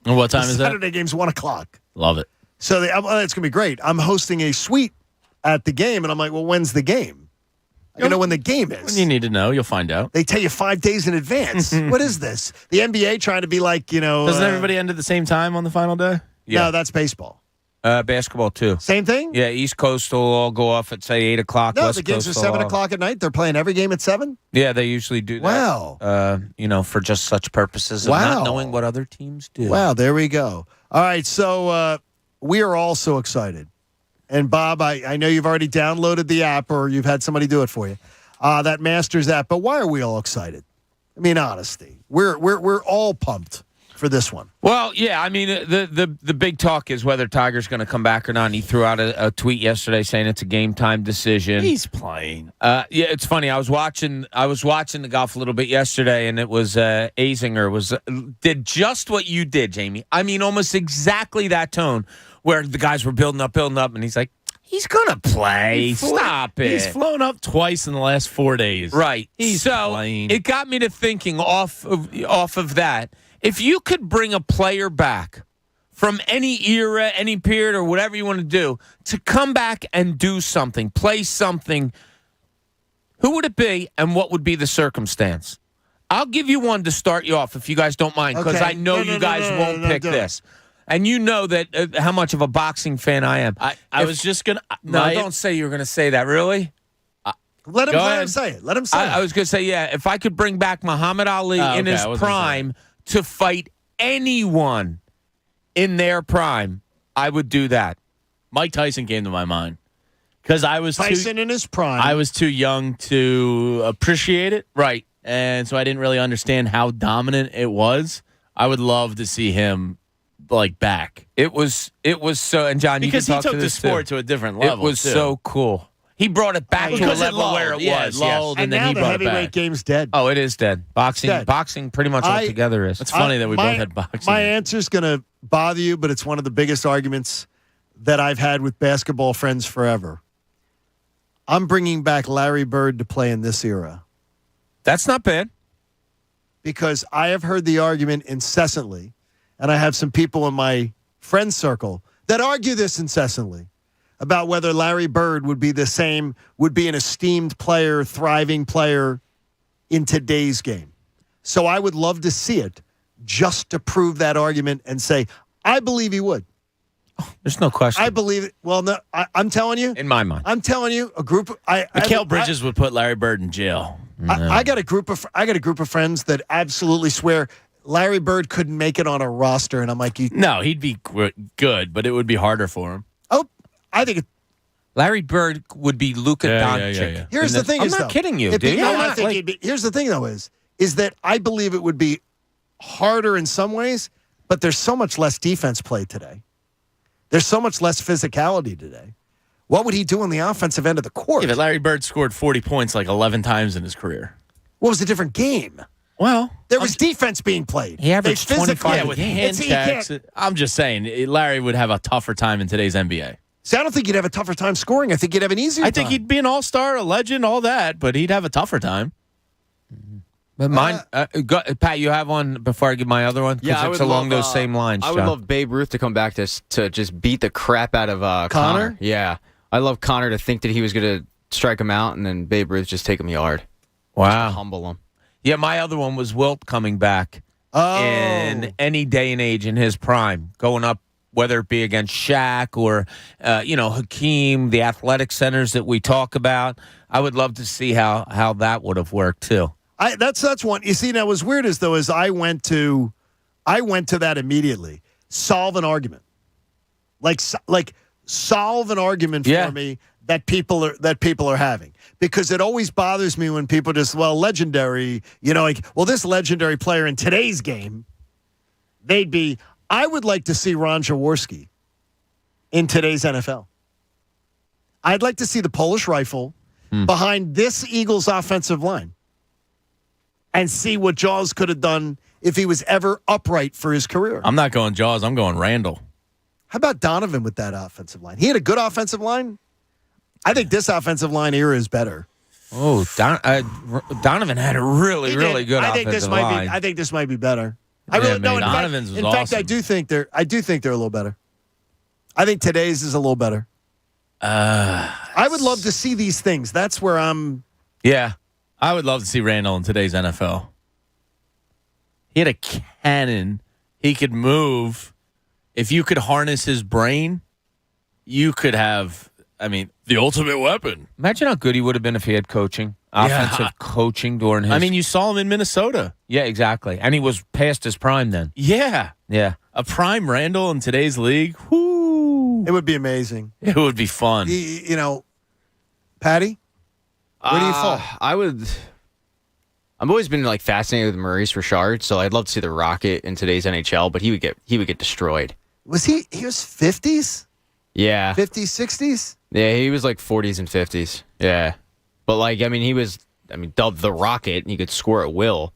And what time is that? Saturday game's 1 o'clock. Love it. So it's going to be great. I'm hosting a suite at the game, and I'm like, well, when's the game? I don't know when the game is. When you need to know, you'll find out. They tell you 5 days in advance. What is this? The NBA trying to be like, Doesn't everybody end at the same time on the final day? No, that's baseball. Basketball, too. Same thing? Yeah, East Coast will all go off at, say, 8 o'clock. No, West the games Coast are will 7 all- o'clock at night. They're playing every game at 7? Yeah, they usually do that. Wow. For just such purposes of Wow. not knowing what other teams do. Wow, there we go. All right, so we are all so excited. And, Bob, I know you've already downloaded the app or you've had somebody do it for you, that Masters app. But why are we all excited? I mean, honesty. We're all pumped for this one. Well, yeah, I mean, the big talk is whether Tiger's going to come back or not. And he threw out a tweet yesterday saying it's a game-time decision. He's playing. Yeah, it's funny. I was watching the golf a little bit yesterday, and it was Azinger did just what you did, Jamie. I mean, almost exactly that tone where the guys were building up, and he's like, he's going to play. Stop it. He's flown up twice in the last 4 days. Right. He's playing. It got me to thinking off of that. If you could bring a player back from any era, any period, or whatever you want to do, to come back and do something, play something, who would it be and what would be the circumstance? I'll give you one to start you off if you guys don't mind, because Okay. I know you guys won't pick this. And you know that how much of a boxing fan I am. I was just going to... No, don't say you were going to say that. Really? Let Go him ahead. say it. Let him say it. I was going to say, yeah, if I could bring back Muhammad Ali in his prime to fight anyone in their prime, I would do that. Mike Tyson came to my mind. Because I was Tyson in his prime. I was too young to appreciate it. Right. And so I didn't really understand how dominant it was. I would love to see him back. It was so, and John, because you he can talk took to the this sport too. to a different level. It was too. so cool. He brought it back to a Because it level where it lulled. was. Yeah, it Yes. lulled, and and then now he the brought it heavyweight back. game's dead. Oh, it is dead. Boxing pretty much altogether is. It's funny that we both had boxing. My answer's going to bother you, but it's one of the biggest arguments that I've had with basketball friends forever. I'm bringing back Larry Bird to play in this era. That's not bad. Because I have heard the argument incessantly, and I have some people in my friend circle that argue this incessantly about whether Larry Bird would be an esteemed player, thriving player in today's game. So I would love to see it just to prove that argument and say, I believe he would. There's no question. I believe it. Well, no, I'm telling you. In my mind. I'm telling you, a group. Mikal Bridges would put Larry Bird in jail. I got a group of friends that absolutely swear Larry Bird couldn't make it on a roster, and I'm like, no, he'd be good, but it would be harder for him. Oh, I think Larry Bird would be Luka Doncic. Yeah. Here's the thing. I'm not kidding you, dude. Here's the thing, though, is that I believe it would be harder in some ways, but there's so much less defense played today. There's so much less physicality today. What would he do on the offensive end of the court? Yeah, but Larry Bird scored 40 points 11 times in his career. What was a different game? Well, there was defense being played. He averaged 25 with hand checks. I'm just saying, Larry would have a tougher time in today's NBA. See, I don't think he'd have a tougher time scoring. I think he'd have an easier time. I think he'd be an all-star, a legend, all that, but he'd have a tougher time. But mine, Pat, you have one before I give my other one? Yeah, it's along those same lines. I would love Babe Ruth to come back to just beat the crap out of Connor. Yeah, I love Connor to think that he was going to strike him out, and then Babe Ruth just take him yard. Wow, just humble him. Yeah, my other one was Wilt coming back in any day and age in his prime, going up, whether it be against Shaq or Hakeem, the athletic centers that we talk about. I would love to see how that would have worked too. That's one. You see, now what's weird is I went to that immediately. Solve an argument, like solve an argument for me that people are having, because it always bothers me when people just legendary. This legendary player in today's game, they'd be. I would like to see Ron Jaworski in today's NFL. I'd like to see the Polish Rifle behind this Eagles offensive line. And see what Jaws could have done if he was ever upright for his career. I'm not going Jaws. I'm going Randall. How about Donovan with that offensive line? He had a good offensive line. I think this offensive line era is better. Oh, Donovan had a really good offensive line. I think this might be better. Donovan's was in awesome. fact, I do think they're a little better. I think today's is a little better. I I would love to see these things. That's where I'm. Yeah, I would love to see Randall in today's NFL. He had a cannon. He could move. If you could harness his brain, you could have, the ultimate weapon. Imagine how good he would have been if he had coaching, offensive coaching during his. You saw him in Minnesota. Yeah, exactly. And he was past his prime then. Yeah. Yeah. A prime Randall in today's league. Whoo. It would be amazing. It would be fun. Patty, where do you fall? I've always been fascinated with Maurice Richard, so I'd love to see the Rocket in today's NHL, but he would get destroyed. Was he was 50s? Yeah. 50s, 60s? Yeah, he was 40s and 50s. Yeah. But he was dubbed the Rocket, and he could score at will.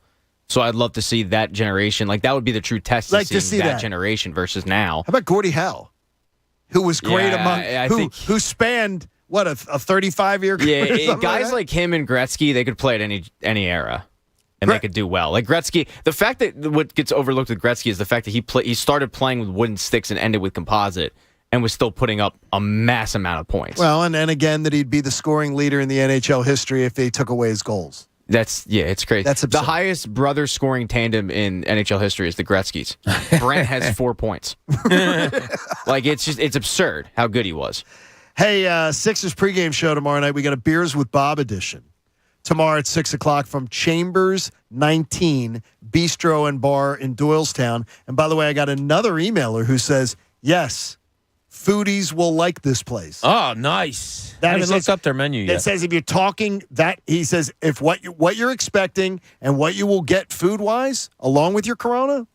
So I'd love to see that generation. That would be the true test to see that generation versus now. How about Gordie Howe, who was great who spanned a 35-year career? Yeah, guys like him and Gretzky, they could play at any era. And they could do well. Gretzky, the fact that what gets overlooked with Gretzky is the fact that he started playing with wooden sticks and ended with composite and was still putting up a mass amount of points. Well, and again, that he'd be the scoring leader in the NHL history if they took away his goals. It's crazy. That's absurd. The highest brother scoring tandem in NHL history is the Gretzkys. Brent has 4 points. It's absurd how good he was. Hey, Sixers pregame show tomorrow night. We got a Beers with Bob edition. Tomorrow at 6 o'clock from Chambers 19 Bistro and Bar in Doylestown. And by the way, I got another emailer who says, yes, foodies will like this place. Oh, nice. That I haven't looked up their menu yet. It says if you're talking that, he says if what you're expecting and what you will get food-wise along with your Corona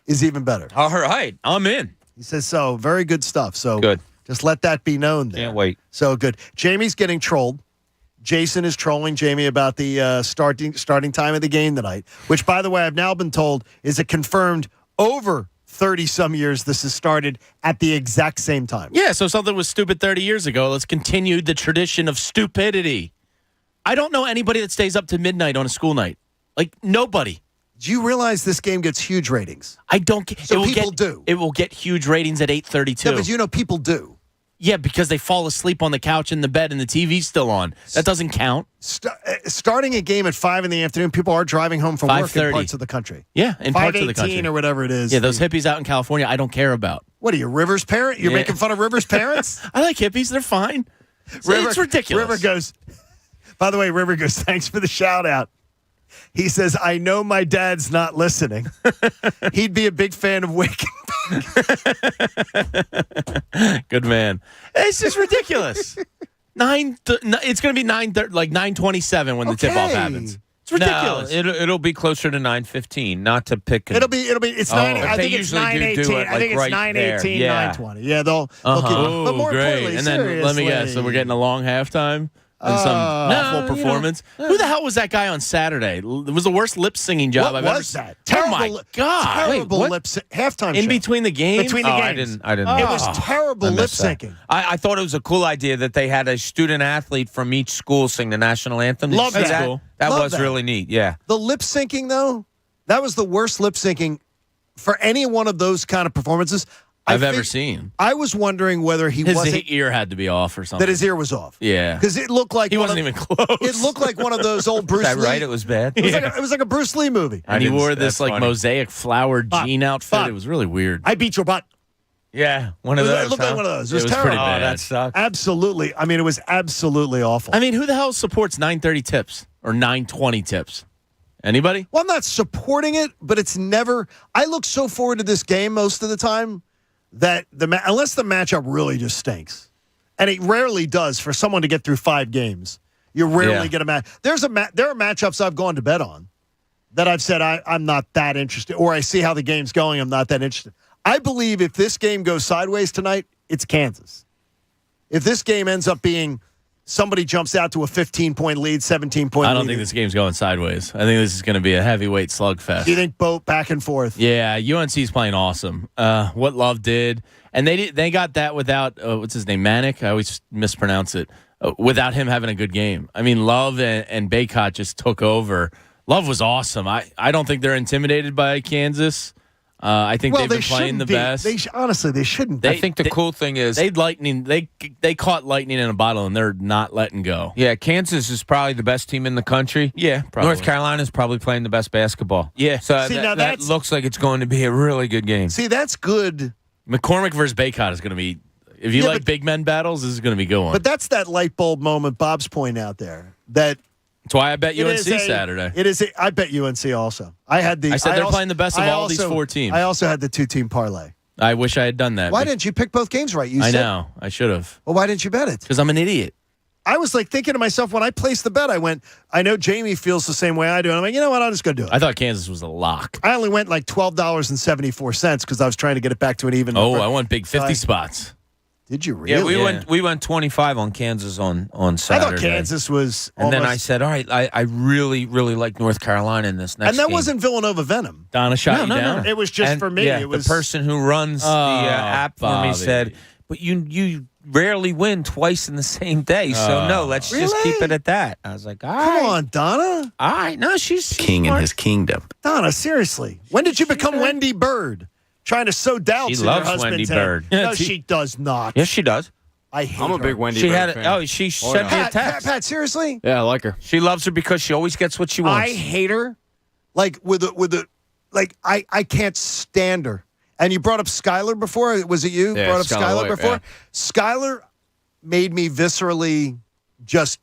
is even better. All right. I'm in. He says so. Very good stuff. So good. Just let that be known there. Can't wait. So good. Jamie's getting trolled. Jason is trolling Jamie about the starting time of the game tonight, which, by the way, I've now been told is a confirmed over 30-some years this has started at the exact same time. Yeah, so something was stupid 30 years ago. Let's continue the tradition of stupidity. I don't know anybody that stays up to midnight on a school night. Nobody. Do you realize this game gets huge ratings? I don't get. So people do. It will get huge ratings at 8:32. Yeah, but people do. Yeah, because they fall asleep on the couch in the bed and the TV's still on. That doesn't count. Starting a game at 5 in the afternoon, people are driving home from work in 5:30. parts of the country. Yeah, in parts of the country. 5:18 or whatever it is. Yeah, those hippies out in California, I don't care about. What are you, Rivers' parent? You're making fun of Rivers' parents? I like hippies. They're fine. It's ridiculous. River goes, by the way, River goes, thanks for the shout out. He says, I know my dad's not listening. He'd be a big fan of Waking Good man. It's just ridiculous. It's going to be 9:27 when the tip-off happens. It's ridiculous. No, it'll be closer to 9:15, not to pick. It's 9. I think it's 9:18. I think it's 9:18, 9:20. Yeah, they'll keep. But more importantly, and then let me guess. So we're getting a long halftime. And some awful performance. Who the hell was that guy on Saturday? It was the worst lip singing job I've ever seen. What was that? Terrible, oh my God! Terrible lip halftime in show. between the games. Between the games. I didn't. It was terrible lip syncing. I thought it was a cool idea that they had a student athlete from each school sing the national anthem. Love that. Cool. That was really neat. Yeah. The lip syncing though, that was the worst lip syncing for any one of those kind of performances I've ever seen. I was wondering whether his ear had to be off or something. That his ear was off. Yeah. Because it looked like he wasn't even close. It looked like one of those old Bruce Lee. Is that right? It was bad. It was like a Bruce Lee movie. And he wore this mosaic flower jean outfit. Bob. It was really weird. I beat your butt. Yeah, one of those. It looked like one of those. It was terrible. terrible. Pretty bad. That sucked. Absolutely. I mean, it was absolutely awful. Who the hell supports 9:30 tips or 9:20 tips? Anybody? Well, I'm not supporting it, but it's never. I look so forward to this game most of the time that unless the matchup really just stinks, and it rarely does for someone to get through 5 games, you rarely get a match. There are matchups I've gone to bed on that I've said I'm not that interested, or I see how the game's going, I'm not that interested. I believe if this game goes sideways tonight, it's Kansas. If this game ends up being somebody jumps out to a 15-point lead, 17-point lead. I don't think this game's going sideways. I think this is going to be a heavyweight slugfest. Do you think both back and forth? Yeah, UNC's playing awesome. What Love did, and they got that without what's his name, Manic. I always mispronounce it. Without him having a good game. Love and Baycott just took over. Love was awesome. I don't think they're intimidated by Kansas. I think they've been playing the best. Honestly, they shouldn't. I think the cool thing is they caught lightning in a bottle, and they're not letting go. Yeah, Kansas is probably the best team in the country. Yeah, probably. North Carolina is probably playing the best basketball. Yeah. So that looks like it's going to be a really good game. See, that's good. McCormick versus Baycott is going to be. If you like big men battles, this is going to be a good one. But that's that light bulb moment Bob's pointing out there. That's why I bet UNC Saturday. It is. I bet UNC also. I said they're playing the best of all these 4 teams. I also had the 2-team parlay. I wish I had done that. Why didn't you pick both games right? I know. I should have. Well, why didn't you bet it? Because I'm an idiot. I was like thinking to myself when I placed the bet, I went, I know Jamie feels the same way I do. And I'm like, you know what? I'm just going to do it. I thought Kansas was a lock. I only went like $12.74 because I was trying to get it back to an even number. I went big 50 spots. Did you really? Yeah, we went 25 on Kansas on Saturday. I thought Kansas was And then I said, all right, I really, really like North Carolina in this next And that game. wasn't Villanova Venom. Donna shot you down? It was just for me. Yeah, it was the person who runs the app for me said, but you rarely win twice in the same day. So, no, let's just keep it at that. I was like, all right. Come on, Donna. All right. No, she's king in his kingdom. Donna, seriously. When did you become Wendy Bird? Trying to sow doubts She in your loves husband's Wendy head. Bird. No, she does not. Yes, she does. I hate I'm a her. big Wendy Bird fan. She sent me a text. Pat, seriously? Yeah, I like her. She loves her because she always gets what she wants. I hate her. Like I can't stand her. And you brought up Skylar before. Was it you? Yeah, Brought up Skylar White, before? yeah. Skylar made me viscerally just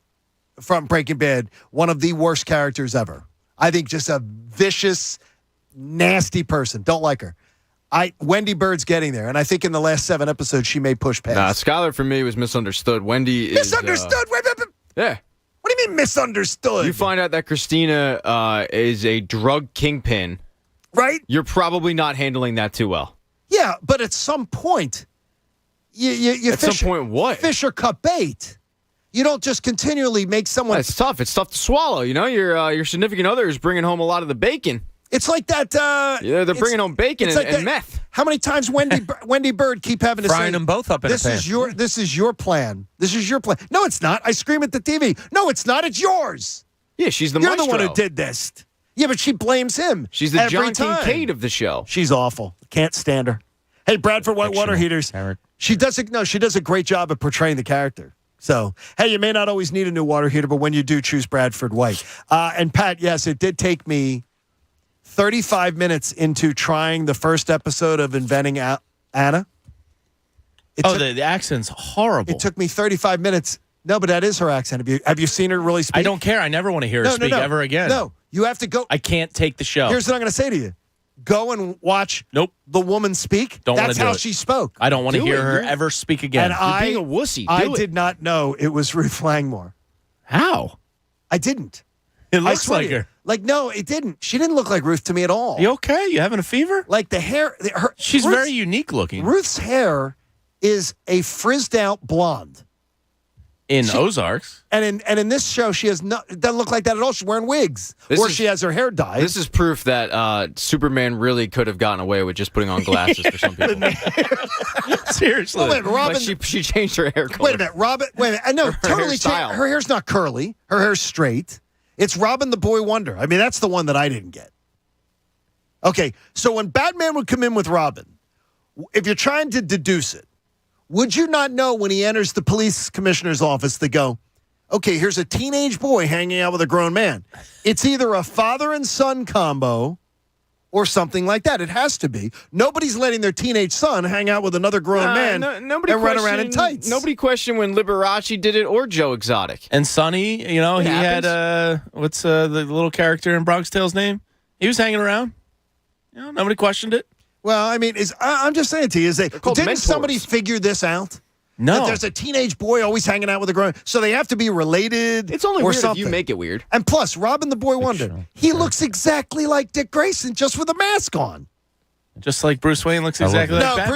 from Breaking Bad one of the worst characters ever. I think just a vicious, nasty person. Don't like her. Wendy Bird's getting there, and I think in the last 7 episodes she may push past. Nah, Skylar for me was misunderstood. Wendy is misunderstood. Yeah. What do you mean misunderstood? You find out that Christina is a drug kingpin, right? You're probably not handling that too well. Yeah, but at some point, you at some point, what? Fish or cut bait. You don't just continually make someone. It's tough. It's tough to swallow. You know, your significant other is bringing home a lot of the bacon. It's like that. They're bringing home bacon and meth. How many times Wendy Bird keep having to frying say, them both up in a pan? This is your plan. This is your plan. No, it's not. I scream at the TV. No, it's not. It's yours. Yeah, she's the You're maestro. the one who did this. Yeah, but she blames him. She's the every John time. Kincade of the show. She's awful. Can't stand her. Hey, Bradford White Water Heaters. She does a great job of portraying the character. So, hey, you may not always need a new water heater, but when you do, choose Bradford White. And Pat, yes, it did take me 35 minutes into trying the first episode of Inventing Anna. The accent's horrible. It took me 35 minutes. No, but that is her accent. Have you seen her really speak? I don't care. I never want to hear her speak ever again. No, you have to go. I can't take the show. Here's what I'm going to say to you. Go and watch the woman speak. Don't That's do how it. she spoke. I don't want to hear her ever speak again. And You're being a wussy. I did not know it was Ruth Langmore. How? I didn't. It looks like her. Like, no, it didn't. She didn't look like Ruth to me at all. You okay? You having a fever? Like the hair. She's very unique looking. Ruth's hair is a frizzed out blonde. In Ozarks. And in this show, she has it doesn't look like that at all. She's wearing wigs. She has her hair dyed. This is proof that Superman really could have gotten away with just putting on glasses for some people. Seriously. Wait, Robin, like she changed her hair color. Wait a minute, Robin. Wait a minute. No, totally changed. Her hair's not curly. Her hair's straight. It's Robin the Boy Wonder. I mean, that's the one that I didn't get. Okay, so when Batman would come in with Robin, if you're trying to deduce it, would you not know when he enters the police commissioner's office to go, okay, here's a teenage boy hanging out with a grown man. It's either a father and son combo or something like that. It has to be. Nobody's letting their teenage son hang out with another grown man and run around in tights. Nobody questioned when Liberace did it or Joe Exotic. And Sonny, he had, what's the little character in Bronx Tale's name? He was hanging around. Nobody questioned it. Well, I mean, I'm just saying to you, didn't mentors. somebody figure this out? No. That there's a teenage boy always hanging out with a grown, so they have to be related. It's only or weird something. if you make it weird. And plus, Robin the Boy Wonder, he looks exactly like Dick Grayson, just with a mask on. Just like Bruce Wayne looks exactly like Batman.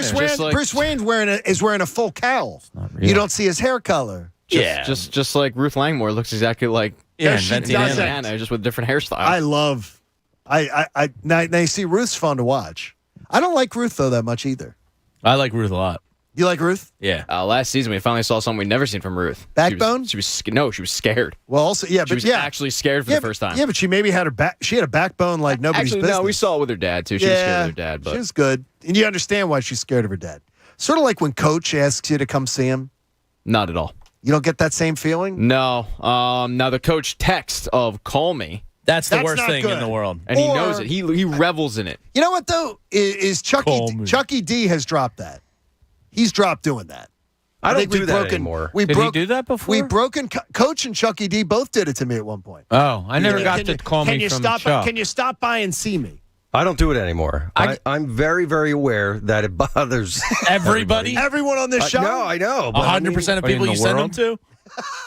Bruce Wayne is wearing a full cowl. You don't see his hair color. Just like Ruth Langmore looks exactly like Anna, just with a different hairstyle. I love. Now you see Ruth's fun to watch. I don't like Ruth though that much either. I like Ruth a lot. You like Ruth? Yeah. Last season, we finally saw something we'd never seen from Ruth. Backbone? She was scared. Well, also, yeah, she was actually scared for the first time. Yeah, but she maybe had her back. She had a backbone like nobody's Actually, business. no, we saw it with her dad too. She was scared of her dad, but she was good, and you understand why she's scared of her dad. Sort of like when Coach asks you to come see him. Not at all. You don't get that same feeling? No. Now the coach text of "call me." That's the worst thing in the world, and he knows it. He revels in it. You know what though? Is Chucky D has dropped that. He's dropped doing that. I don't do that anymore. Did he do that before? We've broken. Coach and Chucky D both did it to me at one point. Oh, I never got to call me from Chuck. Can you stop by and see me? I don't do it anymore. I'm very, very aware that it bothers everybody. Everyone on this show? No, I know. 100% of people you send them to?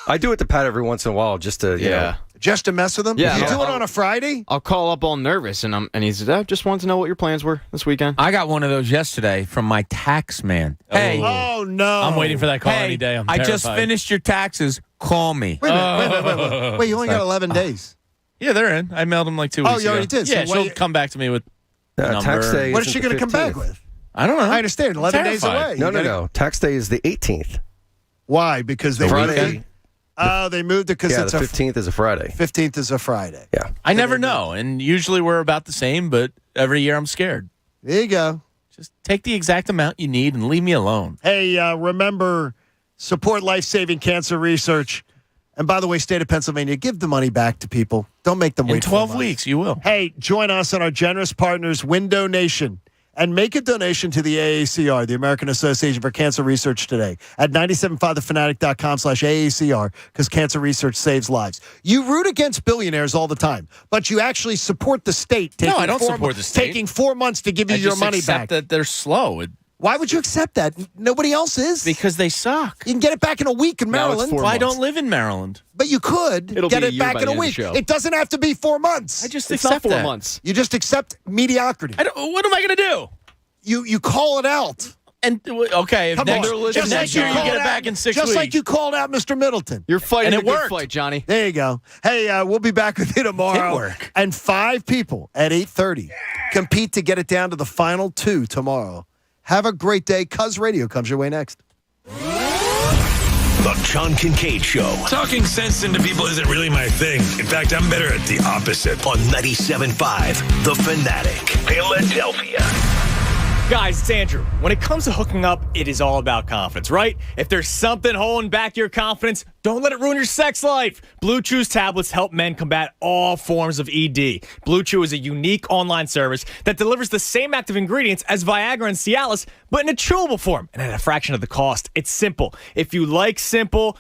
I do it to Pat every once in a while just to, you know. Just to mess with him? Yeah. You do it on a Friday? I'll call up all nervous, and he's I just wanted to know what your plans were this weekend. I got one of those yesterday from my tax man. Hey. Oh, no. I'm waiting for that call hey, any day. I'm I terrified. just finished your taxes. Call me. Wait a minute. Wait, you only got 11 days. Yeah, they're in. I mailed them like 2 weeks ago. Oh, you already did? Yeah, So she'll come back to me with tax day. What is she going to come back with? I don't know. I understand. 11 days away. No. Tax day is the 18th. Why? Because they Friday. They moved it because it's the 15th is a Friday. 15th is a Friday. Yeah. I never know, and usually we're about the same, but every year I'm scared. There you go. Just take the exact amount you need and leave me alone. Hey, remember, support life-saving cancer research. And by the way, state of Pennsylvania, give the money back to people. Don't make them wait in 12 weeks. You will. Hey, join us and our generous partners, Window Nation, and make a donation to the AACR, the American Association for Cancer Research, today at 97.5thefanatic.com/AACR, because cancer research saves lives. You root against billionaires all the time, but you actually support the state. No, I don't support the state. Taking 4 months to give you your money back. That they're slow. Why would you accept that? Nobody else is. Because they suck. You can get it back in a week in Maryland. Well, I don't live in Maryland. But you could It'll get be a it year back by in the a end of the week. show. It doesn't have to be 4 months. I just It's accept not 4 that. months. You just accept mediocrity. What am I going to do? You call it out. And okay, if Come next, on. if Just next like year you get it back in 6 weeks. Just like you called out Mr. Middleton. You're fighting And a it good worked. fight, Johnny. There you go. Hey, we'll be back with you tomorrow. Did work. And 5 people at 8:30 compete to get it down to the final 2 tomorrow. Have a great day. Cuz Radio comes your way next. The John Kincade Show. Talking sense into people isn't really my thing. In fact, I'm better at the opposite. On 97.5 The Fanatic. Philadelphia. Guys, it's Andrew. When it comes to hooking up, it is all about confidence, right? If there's something holding back your confidence, don't let it ruin your sex life. Blue Chew's tablets help men combat all forms of ED. Blue Chew is a unique online service that delivers the same active ingredients as Viagra and Cialis, but in a chewable form and at a fraction of the cost. It's simple. If you like simple,